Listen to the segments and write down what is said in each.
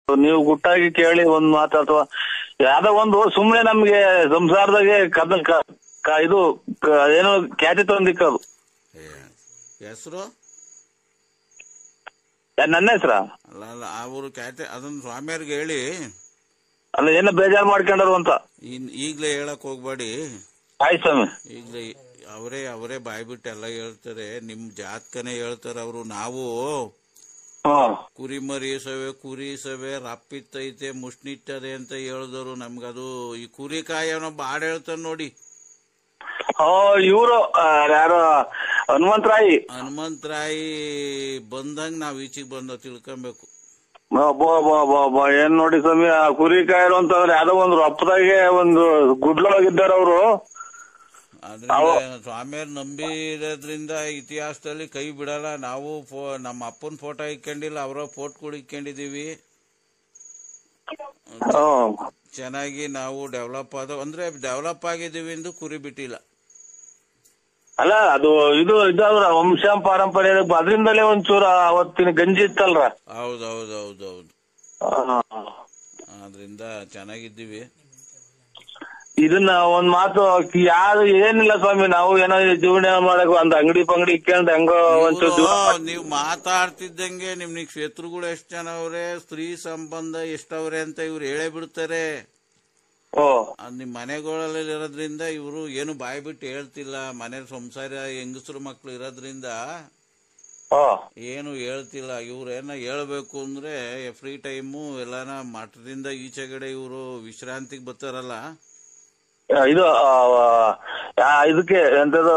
ನೀವು ಗುಟ್ಟಾಗಿ ಕೇಳಿ ಒಂದ್ ಮಾತು ಅಥವಾ ಯಾವ್ದೋ ಒಂದು ಸುಮ್ನೆ ನಮ್ಗೆ ಸಂಸಾರದಾಗೆ ಇದು ಏನೋ ಖ್ಯಾತಿ ತಂದಿಕ್ಕದು. ಹೆಸರು ನನ್ನ ಹೆಸರ ಅಲ್ಲ ಅಲ್ಲ ಅವರು ಖ್ಯಾತಿ ಅದನ್ನ ಸ್ವಾಮಿಯವ್ರಿಗೆ ಹೇಳಿ. ಅಲ್ಲ ಏನೋ ಬೇಜಾರು ಮಾಡ್ಕೊಂಡರು ಅಂತ ಈಗ್ಲೇ ಹೇಳಕ್ ಹೋಗ್ಬೇಡಿ. ಆಯ್ತು ಸ್ವಾಮಿ. ಈಗ್ಲೇ ಅವರೇ ಬಾಯ್ಬಿಟ್ಟು ಎಲ್ಲ ಹೇಳ್ತಾರೆ, ನಿಮ್ ಜಾತಕನೇ ಹೇಳ್ತಾರೆ ಅವರು. ನಾವು ಕುರಿ ಮರಿ ಕುರಿ ಸವೆ ರಪ್ಪಿತ್ತೈತೆ ಮುಷ್ಣಿಟ್ಟದೆ ಅಂತ ಹೇಳಿದವರು. ನಮ್ಗದು ಈ ಕುರಿ ಕಾಯನೋ ಬಾಡ್ ಹೇಳ್ತಾನೆ ನೋಡಿ. ಇವರು ಯಾರು ಹನುಮಂತರಾಯಿ ಬಂದಂಗ ನಾವ್ ಈಚೆಗೆ ಬಂದ ತಿಳ್ಕೊಬೇಕು. ಏನ್ ನೋಡಿ ಸ್ವಾಮಿ, ಆ ಕುರಿ ಕಾಯರು ಅಂತಂದ್ರೆ ಯಾವ್ದೋ ಒಂದು ರಪ್ಪದಾಗೆ ಒಂದು ಗುಡ್ಲೊಳಗಿದ್ದಾರೆ ಅವರು. ಸ್ವಾಮಿಯವ್ರು ನಂಬಿರೋದ್ರಿಂದ ಇತಿಹಾಸದಲ್ಲಿ ಕೈ ಬಿಡಲ್ಲ. ನಾವು ನಮ್ಮ ಅಪ್ಪನ ಫೋಟೋ ಇಕ್ಕೊಂಡಿಲ್ಲ, ಅವರ ಫೋಟೋಗಳು ಇಕ್ಕೊಂಡಿದೀವಿ. ಚೆನ್ನಾಗಿ ನಾವು ಡೆವಲಪ್ ಆಗಿದೀವಿ ಎಂದು ಕುರಿ ಬಿಟ್ಟಿಲ್ಲ. ಅಲ್ಲ ಅದು ಇದಾದ್ರ ವಂಶ ಪಾರಂಪರ್ಯ ಅದ್ರಿಂದಲೇ ಒಂಚೂರು ಅವತ್ತಿನ ಗಂಜಿ ಇತ್ತಲ್ರ. ಹೌದೌದೌದೌದು, ಅದ್ರಿಂದ ಚೆನ್ನಾಗಿದ್ದೀವಿ. ಇದನ್ನ ಒಂದ್ ಮಾತು ಯಾರು ಏನಿಲ್ಲ ಸ್ವಾಮಿ, ನಾವು ಏನೋ ಜೀವನ ಮಾಡಕ್ ಒಂದ್ ಅಂಗಡಿ ಪಂಗಡಿ ಇಕ್ಕೊಂಡ್ ಹೆಂಗೋ ಒಂಚೂರು. ನೀವ್ ಮಾತಾಡ್ತಿದ್ದಂಗೆ ನಿಮ್ಗೆ ಶತ್ರುಗಳು ಎಷ್ಟ್ ಜನ ಅವ್ರೆ, ಸ್ತ್ರೀ ಸಂಬಂಧ ಎಷ್ಟವ್ರೆ ಅಂತ ಇವ್ರು ಹೇಳೇ ಬಿಡ್ತಾರೆ. ನಿಮ್ ಮನೆಗಳಲ್ಲಿ ಇರೋದ್ರಿಂದ ಇವರು ಏನು ಬಾಯ್ ಬಿಟ್ಟು ಹೇಳ್ತಿಲ್ಲ. ಮನೆ ಸಂಸಾರ ಹೆಂಗಸರು ಮಕ್ಳು ಇರೋದ್ರಿಂದ ಏನು ಹೇಳ್ತಿಲ್ಲ. ಇವ್ರೇನ ಹೇಳ್ಬೇಕು ಅಂದ್ರೆ ಫ್ರೀ ಟೈಮು ಎಲ್ಲಾನ ಮಠದಿಂದ ಈಚೆಗಡೆ ಇವರು ವಿಶ್ರಾಂತಿಗೆ ಬರ್ತಾರಲ್ಲ, ಇದು ಇದಕ್ಕೆ ಎಂತದು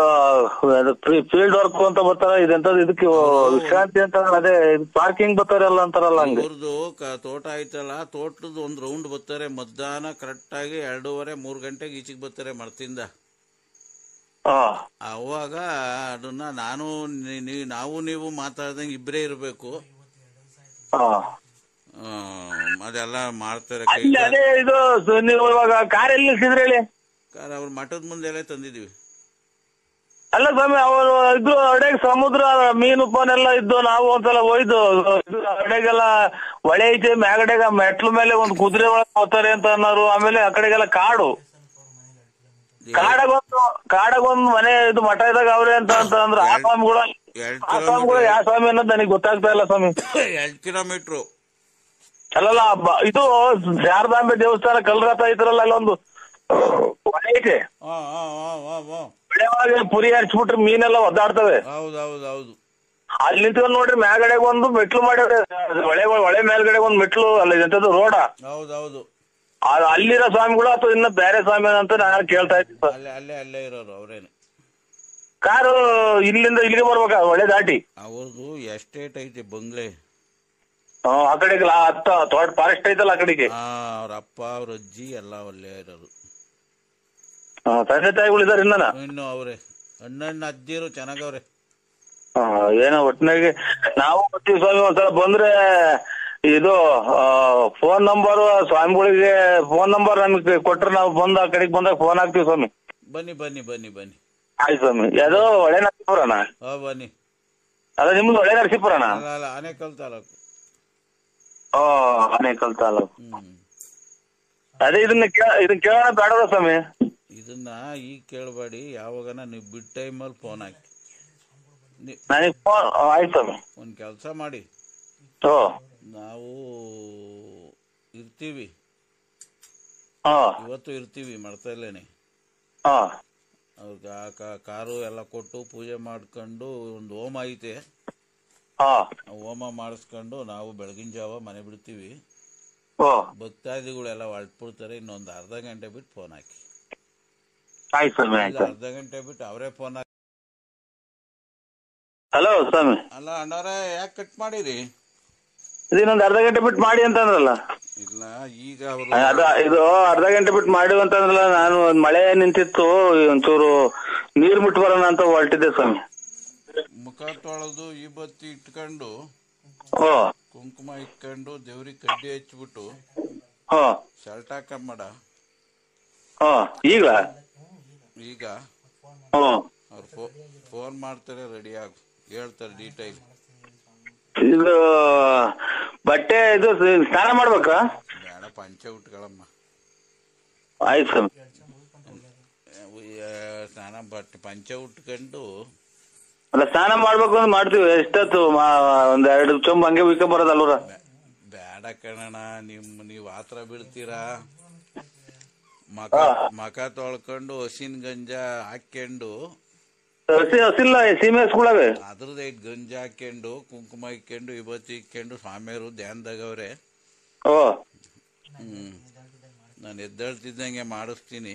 ಫೀಲ್ಡ್ ವರ್ಕ್ ಅಂತ ಬರ್ತಾರ, ಇದೆಂತದ್ದು ಇದಕ್ಕೆ ವಿಶ್ರಾಂತಿ ಅಂತ ಅದೇ ಪಾರ್ಕಿಂಗ್ ಬರ್ತಾರಲ್ಲ ಅಂತಾರಲ್ಲ. ಇವ್ರದ್ದು ತೋಟ ಐತಲ್ಲ, ತೋಟದ ಒಂದ್ ರೌಂಡ್ ಬರ್ತಾರೆ ಮಧ್ಯಾಹ್ನ ಕರೆಕ್ಟ್ ಆಗಿ 2:30-3 ಗಂಟೆಗೆ ಈಚೆಗೆ ಬರ್ತಾರೆ ಮಠದಿಂದ. ಅವಾಗ ಅದನ್ನ ನಾವು ನೀವು ಮಾತಾಡ್ದಂಗೆ ಇಬ್ಬರೇ ಇರ್ಬೇಕು. ಅದೆಲ್ಲ ಮಾಡ್ತಾರೆ. ಅದೇ ಇದು ನೀವು ಇವಾಗ ಕಾರ್ ಎಲ್ಲಿ ನಿಲ್ಸಿದ್ರಿ ಹೇಳಿ? ಕಾರ್ ಅವ್ರ ಮಠದ ಮುಂದೆಲ್ಲ ತಂದಿದೀವಿ. ಅಲ್ಲ ಸ್ವಾಮಿ, ಅವರು ಇದು ಅಡೆಗೆ ಸಮುದ್ರ ಮೀನು ಪಾನೆಲ್ಲ ಇದ್ದು ನಾವು ಒಂದ್ಸಲ ಹೋಯ್ದು ಅಡೆಗೆಲ್ಲ ಹೊಳೆ ಐತೆ, ಮ್ಯಾಗಡೆಗ ಮೆಟ್ಲು ಮೇಲೆ ಒಂದು ಕುದುರೆ ಒಳಗೆ ಹೋಗ್ತಾರೆ ಅಂತ ಅನ್ನೋರು. ಆಮೇಲೆ ಆ ಕಡೆಗೆಲ್ಲ ಕಾಡಗೊಂದು ಮನೆ ಇದು ಮಠ ಇದ್ದಾಗ ಅವ್ರೆ ಅಂತ ಅಂದ್ರೆ ಆ ಸ್ವಾಮಿಗಳು ಯಾವ ಸ್ವಾಮಿ ಅನ್ನೋದು ನನಗೆ ಗೊತ್ತಾಗ್ತಾ ಇಲ್ಲ ಸ್ವಾಮಿ. 2 ಕಿಲೋಮೀಟರ್ ಅಲ್ಲಲ್ಲ, ಇದು ಶಾರದಾಂಬೆ ದೇವಸ್ಥಾನ ಕಲ್ರಥ ಐತ್ರಲ್ಲ, ಅಲ್ಲೊಂದು ಹೊಳೆ ಐತೆ. ಹೊಳೆ ಒಳಗೆ ಪುರಿ ಹರಿಸ್ಬಿಟ್ರೆ ಮೀನೆಲ್ಲ ಒದ್ದಾಡ್ತವೆ. ಹೌದೌದೌದು. ಅಲ್ಲಿ ನಿಂತ್ಕೊಂಡ್ ನೋಡ್ರಿ, ಮ್ಯಾಗಡೆಗೆ ಒಂದು ಮೆಟ್ಲು ಮಾಡ್ಯಾರ. ಹೊಳೆ ಮೇಲ್ಗಡೆ ಒಂದು ಮೆಟ್ಲು ಅಲ್ಲ, ಎಂತದ್ದು ರೋಡ. ಹೌದೌದು. ಅಲ್ಲಿರೋ ಸ್ವಾಮಿಗಳು ಅಥವಾ ಇನ್ನ ಬೇರೆ ಸ್ವಾಮಿ ಅಂತ ನಾನು ಕೇಳ್ತಾ ಇದ್ದೀನಿ. ಅಲ್ಲೇ ಇರೋರು ಅವ್ರೇನು. ಕಾರು ಇಲ್ಲಿಂದ ಇಲ್ಲಿಗೆ ಬರ್ಬೇಕ, ಹೊಳೆ ದಾಟಿ. ಅವ್ರದ್ದು ಎಸ್ಟೇಟ್ ಐತೆ, ಬಂಗ್ಲೆ. ಆ ಕಡೆಗೆ ತೋಟ ಫಾರೆಸ್ಟ್ ಐತಲ್ಲ ಆ ಕಡೆಗೆ. ಅವ್ರ ಅಪ್ಪ ಅವ್ರ ಅಜ್ಜಿ ಎಲ್ಲ ಅಲ್ಲೇ ಇರೋದು. ತಂದೆ ತಾಯಿಗಳಿದಾರೆ ಇನ್ನು ಅವ್ರೆ ಅಣ್ಣನ ಅಜ್ಜಿರು ಚೆನ್ನಾಗವ್ರೆ. ಏನೋ ಒಟ್ಟಿನಾಗೆ ನಾವು ಬರ್ತೀವಿ ಸ್ವಾಮಿ. ಒಂದ್ಸಲ ಬಂದ್ರೆ ಇದು ಫೋನ್ ನಂಬರ್ ಸ್ವಾಮಿಗಳಿಗೆ ಫೋನ್ ನಂಬರ್ ನಮ್ಗೆ ಕೊಟ್ರೆ ನಾವು ಬಂದು ಆ ಕಡೆಗೆ ಬಂದಾಗ ಫೋನ್ ಹಾಕ್ತಿವಿ ಸ್ವಾಮಿ. ಬನ್ನಿ. ಆಯ್ತು ಸ್ವಾಮಿ. ಯಾವುದೋ ಹೊಳೆ ನರಸೀಪುರನ? ಬನ್ನಿ. ಅದ ನಿಮ್ದು ಹೊಳೆ ನರಸೀಪುರನ? ಆನೇಕಲ್ ತಾಲೂಕು. ಆನೇಕಲ್ ತಾಲೂಕು. ಅದೇ ಇದನ್ನ ಕೇಳೋಣ ಬೇಡದ ಸ್ವಾಮಿ? ಇದನ್ನ ಈಗ ಕೇಳಬೇಡಿ, ಯಾವಾಗನ ನೀವು ಬಿಡ್ ಟೈಮಲ್ಲಿ ಫೋನ್ ಹಾಕಿ ನನಗೆ ಫೋನ್. ಆಯ್ತು ಸ್ವಾಮಿ. ಒಂದು ಕೆಲಸ ಮಾಡಿ, ನಾವು ಇರ್ತೀವಿ, ಇವತ್ತು ಇರ್ತೀವಿ ಮಠದಲ್ಲೇನೆ. ಅವ್ರಿಗೆ ಕಾರು ಎಲ್ಲ ಕೊಟ್ಟು ಪೂಜೆ ಮಾಡ್ಕೊಂಡು ಒಂದು ಹೋಮ ಐತೆ, ಹೋಮ ಮಾಡಿಸ್ಕೊಂಡು ನಾವು ಬೆಳಗಿನ ಜಾವ ಮನೆ ಬಿಡ್ತೀವಿ. ಭಕ್ತಾದಿಗಳೆಲ್ಲ ಹೊರಟ್ಬಿಡ್ತಾರೆ. ಇನ್ನೊಂದು ಅರ್ಧ ಗಂಟೆ ಬಿಟ್ಟು ಫೋನ್ ಹಾಕಿ. ಅರ್ಧ ಗಂಟೆ ಬಿಟ್ಟು ಅವರೇ ಫೋನ್ ಹಾಕಿ. ಹಲೋ ಸ್ವಾಮಿ. ಅಲ್ಲ ಅಣ್ಣವ್ರೆ, ಯಾಕೆ ಕಟ್ ಮಾಡಿರಿ? ಇದನ್ನೊಂದು ಅರ್ಧ ಗಂಟೆ ಬಿಟ್ಟು ಮಾಡಿ ಅಂತಂದ್ರಲ್ಲ. ಇಲ್ಲ, ಈಗ ಇದು ಅರ್ಧ ಗಂಟೆ ಬಿಟ್ಟು ಮಾಡಿ ಅಂತಂದ್ರಲ್ಲ. ನಾನು ಒಂದ್ ಮಳೆ ನಿಂತಿತ್ತು, ಒಂಚೂರು ನೀರ್ ಮುಟ್ಟು ಬರೋಣ ಅಂತ ಹೊರಟಿದ್ದೆ ಸ್ವಾಮಿ. ಮುಖ ತೊಳೆದು ಈ ಬತ್ತಿ ಇಟ್ಕೊಂಡು ಕುಂಕುಮ ಇಟ್ಕೊಂಡು ದೇವ್ರಿಗೆ ಕಡ್ಡಿ ಹಚ್ಬಿಟ್ಟು ಶರ್ಟ್ ಹಾಕಂಬಡ. ಈಗ ಅವ್ರು ಫೋನ್ ಮಾಡ್ತಾರೆ, ರೆಡಿ ಆಗು ಹೇಳ್ತಾರೆ ಡೀಟೈಲ್. ಇದು ಬಟ್ಟೆ ಇದು ಸ್ನಾನ ಮಾಡ್ಬೇಕಾ? ಬೇಡ, ಪಂಚೆ ಉಟ್ಕೊಳಮ್ಮ. ಆಯ್ತು ಸ್ವಾಮಿ. ಸ್ನಾನ ಬಟ್ಟೆ ಪಂಚೆ ಉಟ್ಕೊಂಡು ಅಲ್ಲ ಸ್ನಾನ ಮಾಡ್ಬೇಕು ಅಂತ ಮಾಡ್ತೀವಿ. ಎಷ್ಟೊತ್ತು ಒಂದ್ 2 ಚೊಂಬ್ ಹಂಗೆ ಉಯ್ಕೊಂಡ್ ಬರೋದಲ್ವ್ರ? ಬೇಡ ಕಣಣ್ಣ, ನೀವ್ ಆತರ ಬೀಳ್ತೀರಾ. ಮಕ ತೊಳ್ಕೊಂಡು ಹಸಿನ ಗಂಜ ಹಾಕೊಂಡು ಹಸಿಲ್ಲ ಸೀಮೆ ಹಸ್ಗಳವೆ ಅದ್ರದ್ದು 5 ಗಂಜ ಹಾಕೊಂಡು ಕುಂಕುಮ ಇಕ್ಕೊಂಡು ವಿಭೂತಿ ಇಕ್ಕೊಂಡು ಸ್ವಾಮಿಯವರು ಧ್ಯಾನದಾಗವ್ರೆ. ನಾನು ಎದ್ದೇಳ್ತಿದ್ದಂಗೆ ಮಾಡಿಸ್ತೀನಿ.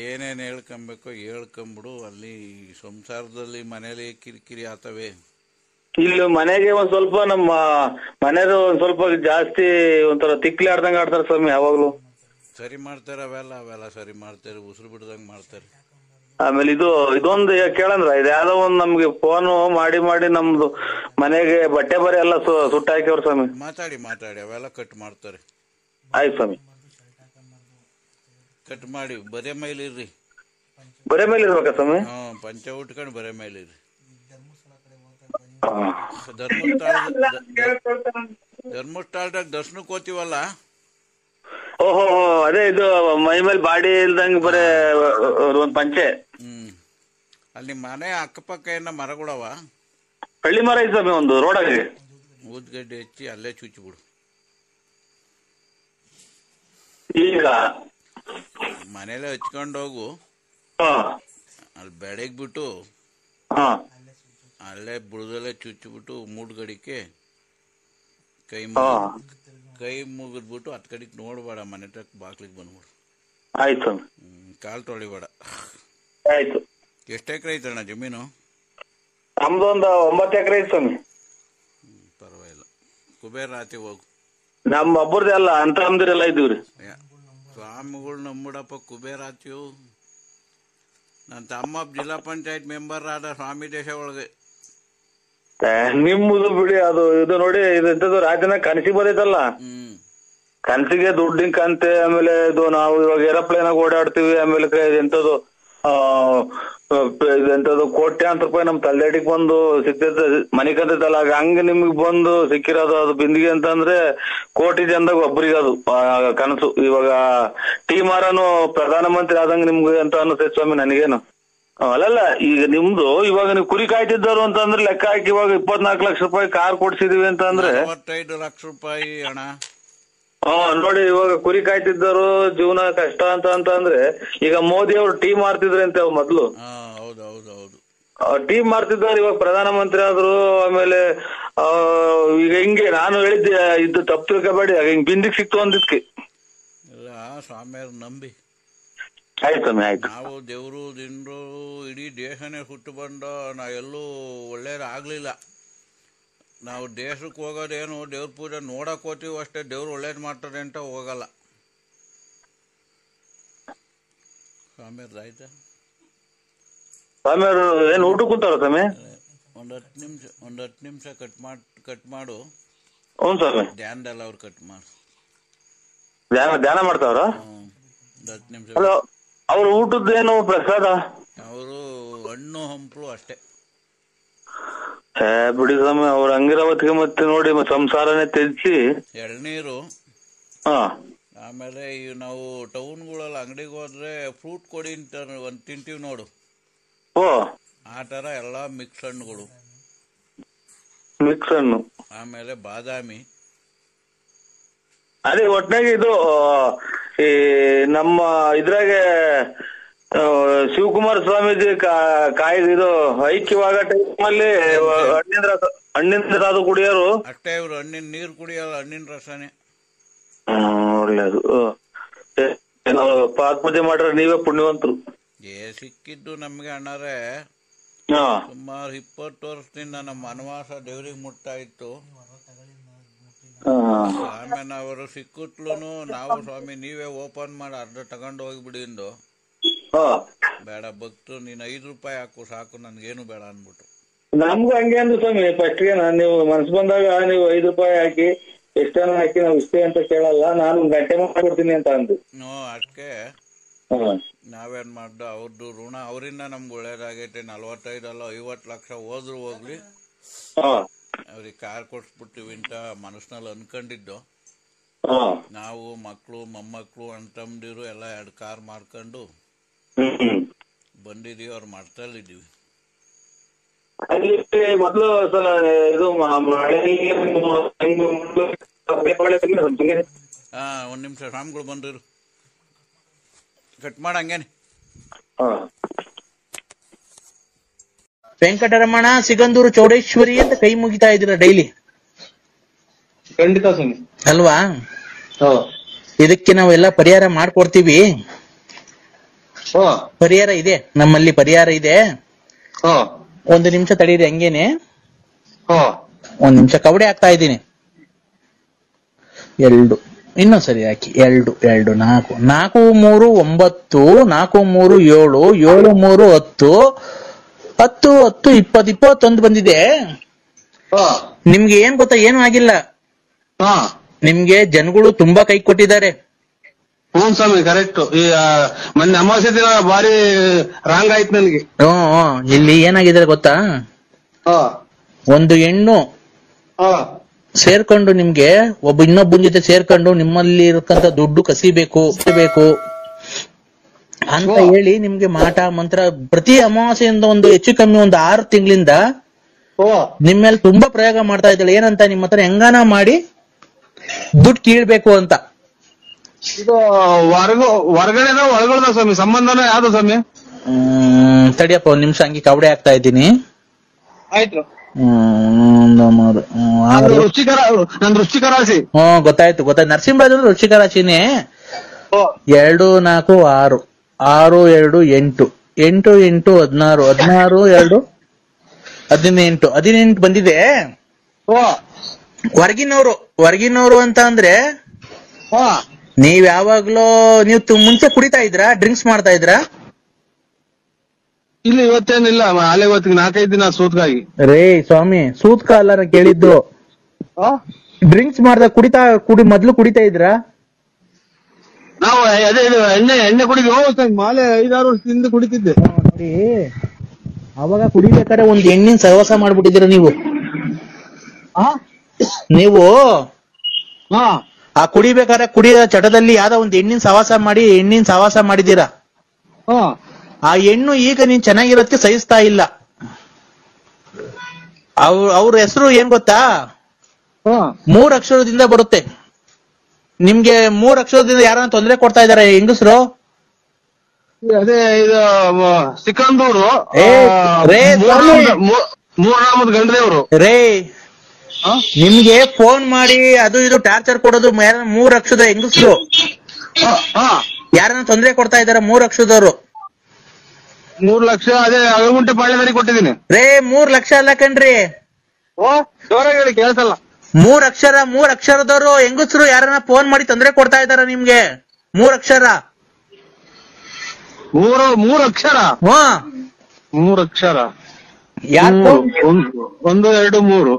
ಏನೇನ್ ಹೇಳ್ಕೊಂಬೇಕು ಹೇಳ್ಕೊಂಬಿಡು. ಅಲ್ಲಿ ಸಂಸಾರದಲ್ಲಿ ಮನೇಲಿ ಕಿರಿಕಿರಿ ಆತವೆ. ಇಲ್ಲಿ ಮನೆಗೆ ಒಂದ್ ಸ್ವಲ್ಪ ನಮ್ಮ ಮನೆಯವರು ಒಂದ್ ಸ್ವಲ್ಪ ಜಾಸ್ತಿ ಒಂಥರ ತಿಕ್ಲಿ ಆಡ್ದಂಗ ಆಡ್ತಾರೆ ಸ್ವಾಮಿ ಯಾವಾಗ್ಲೂ. ಸರಿ ಮಾಡ್ತಾರೆ ಅವೆಲ್ಲ ಸರಿ ಮಾಡ್ತಾರೆ, ಉಸಿರು ಬಿಡ್ದಂಗ್ ಮಾಡ್ತಾರೆ. ಆಮೇಲೆ ಇದೊಂದು ಕೇಳಂದ್ರ ಇದು ಯಾವ್ದೋ ಒಂದ್ ನಮ್ಗೆ ಫೋನ್ ಮಾಡಿ ನಮ್ದು ಮನೆಗೆ ಬಟ್ಟೆ ಬರೆ ಎಲ್ಲ ಸುಟ್ಟ ಹಾಕ್ಯವ್ರ ಸ್ವಾಮಿ. ಮಾತಾಡಿ ಅವೆಲ್ಲ ಕಟ್ ಮಾಡ್ತಾರೆ. ಆಯ್ತು ಸ್ವಾಮಿ, ಕಟ್ ಮಾಡಿ ಬರೇ ಮೈಲಿರ್ರಿ. ಬರೇ ಮೇಲೆ ಇರ್ಬೇಕಾ ಸ್ವಾಮಿ? ಪಂಚ ಉಟ್ಕೊಂಡು ಬರೇ ಮೈಲಿರ್ರಿ. ಧರ್ಮಸ್ಥಳದಾಗ ದರ್ಶನಕ್ಕೆ ಹೋಗ್ತೀವಲ್ಲ. ಓಹೋ, ಅದೇ ಇದು ಮೈ ಮೇಲೆ ಬಾಡಿ ಇಲ್ದಂಗ ಬರೇ ಒಂದ್ ಪಂಚೆ. ಅಲ್ಲಿ ಮನೆ ಅಕ್ಕಪಕ್ಕ ಏನ ಮರಗಳವ? ಹಳ್ಳಿ ಮರ ಐತೆ ಸ್ವಾಮಿ, ಒಂದು ರೋಡಾಗಿ ಊದ್ಗಡ್ಡೆ ಹಚ್ಚಿ ಅಲ್ಲೇ ಚುಚ್ಚಿಬಿಡು. ಈಗ ಮನೇಲೆ ಹಚ್ಕೊಂಡು ಹೋಗು. ಅಲ್ಲಿ ಬೆಳಗ್ ಬಿಟ್ಟು ಅಲ್ಲೇ ಬುಡದಲ್ಲೇ ಚುಚ್ಚಿಬಿಟ್ಟು ಮೂಡ್ಗಡಿಕೆ ಕೈ ಮುಗಿದ್ಬಿಟ್ಟು ಹತ್ ಕಡೆಗೆ ನೋಡ್ಬೇಡ, ಮನೆ ತಕ್ಕ ಬಾಗ್ಲಿಗೆ ಬಂದ್ಬಿಡು. ಆಯ್ತು. ಕಾಲ್ ತೊಳಿಬೇಡ. ಆಯ್ತು. ಎಷ್ಟು ಎಕರೆ ಐತಣ್ಣ ಜಮೀನು? ನಮ್ದು ಒಂದು 9 ಎಕರೆ ಐತೆ ಸ್ವಾಮಿ. ಪರವಾಗಿಲ್ಲ, ಕುಬೇರ ರಾತಿ ಹೋಗು. ನಮ್ಮ ಒಬ್ಬರದೇ ಅಲ್ಲ, ಅಂತ ನಮ್ದಿರೆಲ್ಲ ಇದ್ದೀವ್ರಿ. ಸ್ವಾಮಿಗಳು ನಂಬಿಡಪ್ಪ, ಕುಬೇರ ಆತಿವು. ನನ್ನ ತಮ್ಮ ಜಿಲ್ಲಾ ಪಂಚಾಯತ್ ಮೆಂಬರ್ ಆದ ಸ್ವಾಮಿ ದೇಶ ಒಳಗೆ. ನಿಮ್ಮದು ಬಿಡಿ, ಅದು ಇದು ನೋಡಿ, ಇದು ರಾತ್ರಿನ ಕನಸಿಗೆ ಬರೈತಲ್ಲ, ಕನಸಿಗೆ ದುಡ್ಡಿನ ಕಂತೆ. ಆಮೇಲೆ ಇದು ನಾವು ಇವಾಗ ಏರೋಪ್ಲೇನ್ ಆಗಿ ಓಡಾಡ್ತೀವಿ. ಆಮೇಲೆ ಎಂತದ್ದು ಕೋಟ್ಯಾಂತರ ರೂಪಾಯಿ ನಮ್ ತಲೆಡಿಗೆ ಬಂದು ಸಿಕ್ತೈತೆ, ಮನಿ ಕಂತೈತಲ್ಲ, ಹಂಗ ನಿಮ್ಗೆ ಬಂದು ಸಿಕ್ಕಿರೋದು ಅದು ಬಿಂದಿಗೆ ಅಂತಂದ್ರೆ ಕೋಟಿ ಜನದಾಗ ಒಬ್ರಿಗೆ ಅದು ಕನಸು. ಇವಾಗ ಟಿ ಮಾರನು ಪ್ರಧಾನ ಮಂತ್ರಿ ಆದಂಗ ನಿಮ್ಗೆ ಅಂತ ಅನಿಸ್ತೈತೆ ಸ್ವಾಮಿ ನನಗೇನು. ಅಲ್ಲಲ್ಲ, ಈಗ ನಿಮ್ದು ಇವಾಗ ನೀವು ಕುರಿ ಕಾಯ್ತಿದ್ದವರು ಅಂತಂದ್ರೆ ಲೆಕ್ಕ ಹಾಕಿ ಇವಾಗ 24 ಲಕ್ಷ ರೂಪಾಯಿ ಕಾರ್ ಕೊಡ್ಸಿದೀವಿ ಅಂತ ಅಂದ್ರೆ 45 ಲಕ್ಷ ರೂಪಾಯಿ ಹಣ. ನೋಡಿ, ಇವಾಗ ಕುರಿ ಕಾಯ್ತಿದ್ದವರು ಜೀವನ ಕಷ್ಟ ಅಂತ ಅಂದ್ರೆ ಈಗ ಮೋದಿ ಅವರು ಟೀಮ್ ಮಾಡ್ತಿದ್ರಿ ಅಂತ ಮೊದ್ಲು. ಹೌದೌದೌದು, ಟೀಮ್ ಮಾಡ್ತಿದ್ದಾರೆ. ಇವಾಗ ಪ್ರಧಾನ ಮಂತ್ರಿ ಆದ್ರು. ಆಮೇಲೆ ಈಗ ಹಿಂಗೆ ನಾನು ಹೇಳಿದ್ದೆ, ಇದು ತಪ್ಪು ತಿಳ್ಕೊಬೇಡಿ, ಹಿಂಗ್ ಬಿಂದಿಗೆ ಸಿಕ್ತು ಅಂದಿದ್ಕೆ ಇಲ್ಲ. ಸ್ವಾಮಿಯವ್ರ ನಂಬಿ ಆಯ್ತು. ನಾವು ದೇವ್ರು ದಿಂಡ್ರು ಇಡೀ ದೇಶನೇ ಹುಟ್ಟು ಬಂದು ನಾವೆಲ್ಲೂ ಒಳ್ಳೇದಾಗ್ಲಿಲ್ಲ. ನಾವು ದೇಶಕ್ಕೆ ಹೋಗೋದೇನು ದೇವ್ರ ಪೂಜೆ ನೋಡಕ್ ಹೋಗ್ತೀವಿ ಅಷ್ಟೇ. ದೇವ್ರು ಒಳ್ಳೇದ್ ಮಾಡ್ತಾರೆ ಅಂತ ಹೋಗಲ್ಲ. ಸ್ವಾಮಿಯವ್ರದ್ದು ಆಯ್ತಾ? ಸ್ವಾಮಿಯವರು ಏನ್ ಊಟ ಕೂತಾರ ಸ್ವಾಮಿ? ಒಂದ್ 10 ನಿಮಿಷ ಕಟ್ ಮಾಡು. ಹ್ಞೂ ಸ್ವಾಮಿ. ಧ್ಯಾನದಲ್ಲ ಅವ್ರು ಕಟ್ ಮಾಡು. ಧ್ಯಾನ ಮಾಡ್ತಾವ್ರ? 10 ನಿಮಿಷ. ಅವ್ರ ಊಟದ್ದೇನು ಪ್ರಸಾದ? ಅವರು ಹಣ್ಣು ಹಂಪಲು ಅಷ್ಟೇ. ಬಿಡಿ ಸ್ವಾಮಿ, ಅವ್ರ ಹಂಗಿರೋವತ್ತಿಗೆ ಮತ್ತೆ ನೋಡಿ ಸಂಸಾರನೇ ತೆಗ್ಸಿ ಎಳ್ನೀರು. ಆಮೇಲೆ ನಾವು ಟೌನ್ಗಳಲ್ಲಿ ಅಂಗಡಿಗೆ ಹೋದ್ರೆ ಫ್ರೂಟ್ ಕೊಡಿ ಅಂತ ಒಂದ್ ತಿಂತೀವಿ ನೋಡು, ಆ ತರ ಎಲ್ಲ ಮಿಕ್ಸ್ ಹಣ್ಣುಗಳು. ಮಿಕ್ಸ್ ಹಣ್ಣು, ಆಮೇಲೆ ಬಾದಾಮಿ. ಅದೇ ಒಟ್ನಾಗಿ ಇದು ಈ ನಮ್ಮ ಇದ್ರಾಗೆ ಶಿವಕುಮಾರ ಸ್ವಾಮೀಜಿ ಇದು ಐಕ್ಯವಾಗ ಟೈಮಲ್ಲಿ ಹಣ್ಣಿನ ರಸ ಕುಡಿಯೋರು ಅಷ್ಟೇ. ಇವ್ರು ಹಣ್ಣಿನ ನೀರು ಕುಡಿಯಲ್ಲ, ಹಣ್ಣಿನ ರಸನೇ. ಒಳ್ಳೇದು. ಪಾದ ಪೂಜೆ ಮಾಡ್ರೆ ನೀವೇ ಪುಣ್ಯವಂತರು. ಸಿಕ್ಕಿದ್ದು ನಮ್ಗೆ ಅಣ್ಣರೇ ಸುಮಾರು 20 ವರ್ಷದಿಂದ ನಮ್ಮ ವನವಾಸ ದೇವ್ರಿಗೆ ಮುಟ್ತಾ ಇತ್ತು. ಆಮೇಲೆ ಅವರು ಸಿಕ್ಕುಟ್ಲು ನಾವು ಸ್ವಾಮಿ ನೀವೇ ಓಪನ್ ಮಾಡಿ ಅರ್ಧ ತಗೊಂಡು ಹೋಗ್ಬಿಡಿ ಎಂದು. ಬೇಡ ಭಕ್ತರು, ನೀನ್ 5 ರೂಪಾಯಿ ಹಾಕು ಸಾಕು, ನನ್ಗೇನು ಬೇಡ ಅನ್ಬಿಟ್ಟು. ನಮ್ಗೂ ಹಂಗೆ ಅಂದ್ರು ಸ್ವಾಮಿ. ಫಸ್ಟ್ಗೆ ನೀವು ಮನಸ್ಸು ಬಂದಾಗ ನೀವು 5 ರೂಪಾಯಿ ಹಾಕಿ ಎಷ್ಟನ ಹಾಕಿ ನಾವು ಇಷ್ಟೇ ಅಂತ ಕೇಳಲ್ಲ, ನಾನು ಗಂಟೆ ಮಾಡ್ಕೊಡ್ತೀನಿ ಅಂತ ಅಂದ್ರು. ಅದಕ್ಕೆ ನಾವೇನ್ ಮಾಡ್ದು, ಅವ್ರದ್ದು ಋಣ ಅವರಿಂದ ನಮ್ಗೆ ಒಳ್ಳೇದಾಗೈತೆ. 45 ಅಲ್ಲ 50 ಲಕ್ಷ ಹೋದ್ರು ಹೋಗ್ಲಿ, ಅವ್ರಿಗೆ ಕಾರ್ ಕೊಡ್ಸ್ಬಿಟ್ಟಿವಿ ಅಂತ ಮನಸ್ಸಿನಲ್ಲಿ ಅನ್ಕೊಂಡಿದ್ದು. ನಾವು ಮಕ್ಕಳು ಮೊಮ್ಮಕ್ಕಳು ಅಣ್ತಂದಿರು ಎಲ್ಲ 2 ಕಾರ್ ಮಾಡ್ಕೊಂಡು ಬಂದಿದೀವಿ. ಅವ್ರ ಮಠದಲ್ಲಿದ್ದೀವಿ. ಮೊದಲು ಇದು ಒಂದ್ ನಿಮಿಷ ರಾಮ್ಗಳು ಬಂದಿರು, ಕಟ್ ಮಾಡ ಹಂಗೇನೆ. ವೆಂಕಟರಮಣ ಸಿಗಂದೂರು ಚೌಡೇಶ್ವರಿ ಅಂತ ಕೈ ಮುಗಿತಾ ಇದ್ದೀರಾ ಡೈಲಿ? ಖಂಡಿತ ಅಲ್ವಾ? ಇದಕ್ಕೆ ನಾವೆಲ್ಲ ಪರಿಹಾರ ಮಾಡ್ಕೊಡ್ತೀವಿ. ಪರಿಹಾರ ಇದೆ, ನಮ್ಮಲ್ಲಿ ಪರಿಹಾರ ಇದೆ. 1 ನಿಮಿಷ ತಡೀರಿ ಹಂಗೇನೆ. 1 ನಿಮಿಷ ಕವಡೆ ಹಾಕ್ತಾ ಇದ್ದೀನಿ. 2 ಇನ್ನೊಂದ್ಸರಿ ಹಾಕಿ. 2 2 4 4 3 9 4 3 7 7 3 10 10 10 20 21 ಬಂದಿದೆ. ನಿಮ್ಗೆ ಏನ್ ಗೊತ್ತಾ, ಏನು ಆಗಿಲ್ಲ. ನಿಮ್ಗೆ ಜನಗಳು ತುಂಬಾ ಕೈ ಕೊಟ್ಟಿದ್ದಾರೆ. ಹ್ಞೂ ಸ್ವಾಮಿ, ಕರೆಕ್ಟ್. ಮೊನ್ನೆ ಅಮಾವಾಸ್ಯೆ ದಿನ ಬಾರಿ ರಾಂಗ್ ಆಯ್ತು ನನ್ಗೆ. ಇಲ್ಲಿ ಏನಾಗಿದೆ ಗೊತ್ತಾ, ಒಂದು ಹೆಣ್ಣು ಸೇರ್ಕೊಂಡು ನಿಮ್ಗೆ ಇನ್ನೊಬ್ಬನ ಜೊತೆ ಸೇರ್ಕೊಂಡು ನಿಮ್ಮಲ್ಲಿ ಇರತಕ್ಕಂತ ದುಡ್ಡು ಕಸಿಬೇಕು ಅಂತ ಹೇಳಿ ನಿಮ್ಗೆ ಮಾಟ ಮಂತ್ರ ಪ್ರತಿ ಅಮಾವಾಸ್ಯೆಯಿಂದ ಒಂದು ಹೆಚ್ಚು ಕಮ್ಮಿ 6 ತಿಂಗಳಿಂದ ನಿಮ್ಮೇಲೆ ತುಂಬಾ ಪ್ರಯೋಗ ಮಾಡ್ತಾ ಇದ್ದಾಳೆ. ಏನಂತ, ನಿಮ್ಮ ಹತ್ರ ಹೆಂಗಾನ ಮಾಡಿ ದುಡ್ಡು ಕೀಳ್ಬೇಕು ಅಂತ. ಇದು ಹೊರಗಡೆ ಒಳಗಡೆ ಸ್ವಾಮಿ, ಸಂಬಂಧನ ಯಾವ್ದು ಸ್ವಾಮಿ? ತಡಿಯಪ್ಪ 1 ನಿಮಿಷ ಹಂಗೆ ಕವಡೆ ಹಾಕ್ತಾ ಇದ್ದೀನಿ. ಆಯ್ತು. ವೃಶ್ಚಿಕ ರಾಶಿ. ಗೊತ್ತಾಯ್ತು. ನರಸಿಂಹರಾಜ್ ವೃಶ್ಚಿಕ ರಾಶಿನೇ. 2 4 6 6 2 8 8 8 16 16 2 18 ಬಂದಿದೆ. ಹೊರಗಿನವರು ಅಂತ ಅಂದ್ರೆ ನೀವ್ ಯಾವಾಗ್ಲೂ ಮುಂಚೆ ಕುಡಿತಾ ಇದ್ರಾ, ಡ್ರಿಂಕ್ಸ್ ಮಾಡ್ತಾ ಇದ್ರಾ? ಇಲ್ಲ, ಇವತ್ತೇನಿಲ್ಲ. ಅಲ್ಲೇ ಇವತ್ತಿಗೆ 4-5 ದಿನ ಸೂತ್ಕಾಗಿ. ರೇ ಸ್ವಾಮಿ, ಸೂತ್ಕ ಅಲ್ಲ ಕೇಳಿದ್ದು. ಡ್ರಿಂಕ್ಸ್ ಮಾಡ್ದಾಗ ಮೊದ್ಲು ಕುಡಿತಾ ಇದ್ರಾ? ನಾವು ಅದೇ ಎಣ್ಣೆ ಕುಡಿದ್ವಿ. ಮಾಲೆ 5-6 ವರ್ಷದಿಂದ ಕುಡಿತಿದ್ದೆ. ನೋಡಿ, ಅವಾಗ ಕುಡಿಬೇಕಾದ್ರೆ ಒಂದ್ ಎಣ್ಣಿನ ಸಹವಾಸ ಮಾಡ್ಬಿಟ್ಟಿದ್ದೀರ ನೀವು. ಆ ಕುಡಿಬೇಕಾದ್ರೆ ಕುಡಿಯೋ ಚಟದಲ್ಲಿ ಯಾವ್ದೋ ಒಂದ್ ಎಣ್ಣಿನ ಸಹವಾಸ ಮಾಡಿದೀರಾ. ಆ ಹೆಣ್ಣು ಈಗ ನೀನ್ ಚೆನ್ನಾಗಿರೋದಕ್ಕೆ ಸಹಿಸ್ತಾ ಇಲ್ಲ. ಅವ್ರ ಹೆಸರು ಏನ್ ಗೊತ್ತಾ? 3 ಅಕ್ಷರದಿಂದ ಬರುತ್ತೆ. ನಿಮ್ಗೆ 3 ಅಕ್ಷರದಿಂದ ಯಾರನ್ನ ತೊಂದರೆ ಕೊಡ್ತಾ ಇದಾರೆ ಹೆಂಗಸರು? ಅದೇ ಇದು ಸಿಕಂದೂರು ಮೂರನಾಮದ ಗಂಡ್ರೇವ್ರು. ರೇ, ನಿಮ್ಗೆ ಫೋನ್ ಮಾಡಿ ಅದು ಇದು ಟಾರ್ಚರ್ ಕೊಡೋದು 3 ಅಕ್ಷರದ ಹೆಂಗಸರು. ಯಾರನ್ನ ತೊಂದರೆ ಕೊಡ್ತಾ ಇದಾರೆ 3 ಅಕ್ಷರದವ್ರು. 3 ಲಕ್ಷ ಅದೇ ಅಗಗುಂಟೆ ಪಾಳ್ಯದಲ್ಲಿ ಕೊಟ್ಟಿದ್ದೀನಿ. ರೇ, 3 ಲಕ್ಷ ಅಲ್ಲ ಕಣ್ರಿ. ಜೋರಾಗಿ ಹೇಳಿ, ಕೇಳ್ಸಲ್ಲ. 3 ಅಕ್ಷರದವರು ಹೆಂಗಸರು ಯಾರನ್ನ ಫೋನ್ ಮಾಡಿ ತೊಂದರೆ ಕೊಡ್ತಾ ಇದಾರ ನಿಮ್ಗೆ. 3 ಅಕ್ಷರ. 3 ಅಕ್ಷರ. 3 ಅಕ್ಷರ. 1 2 3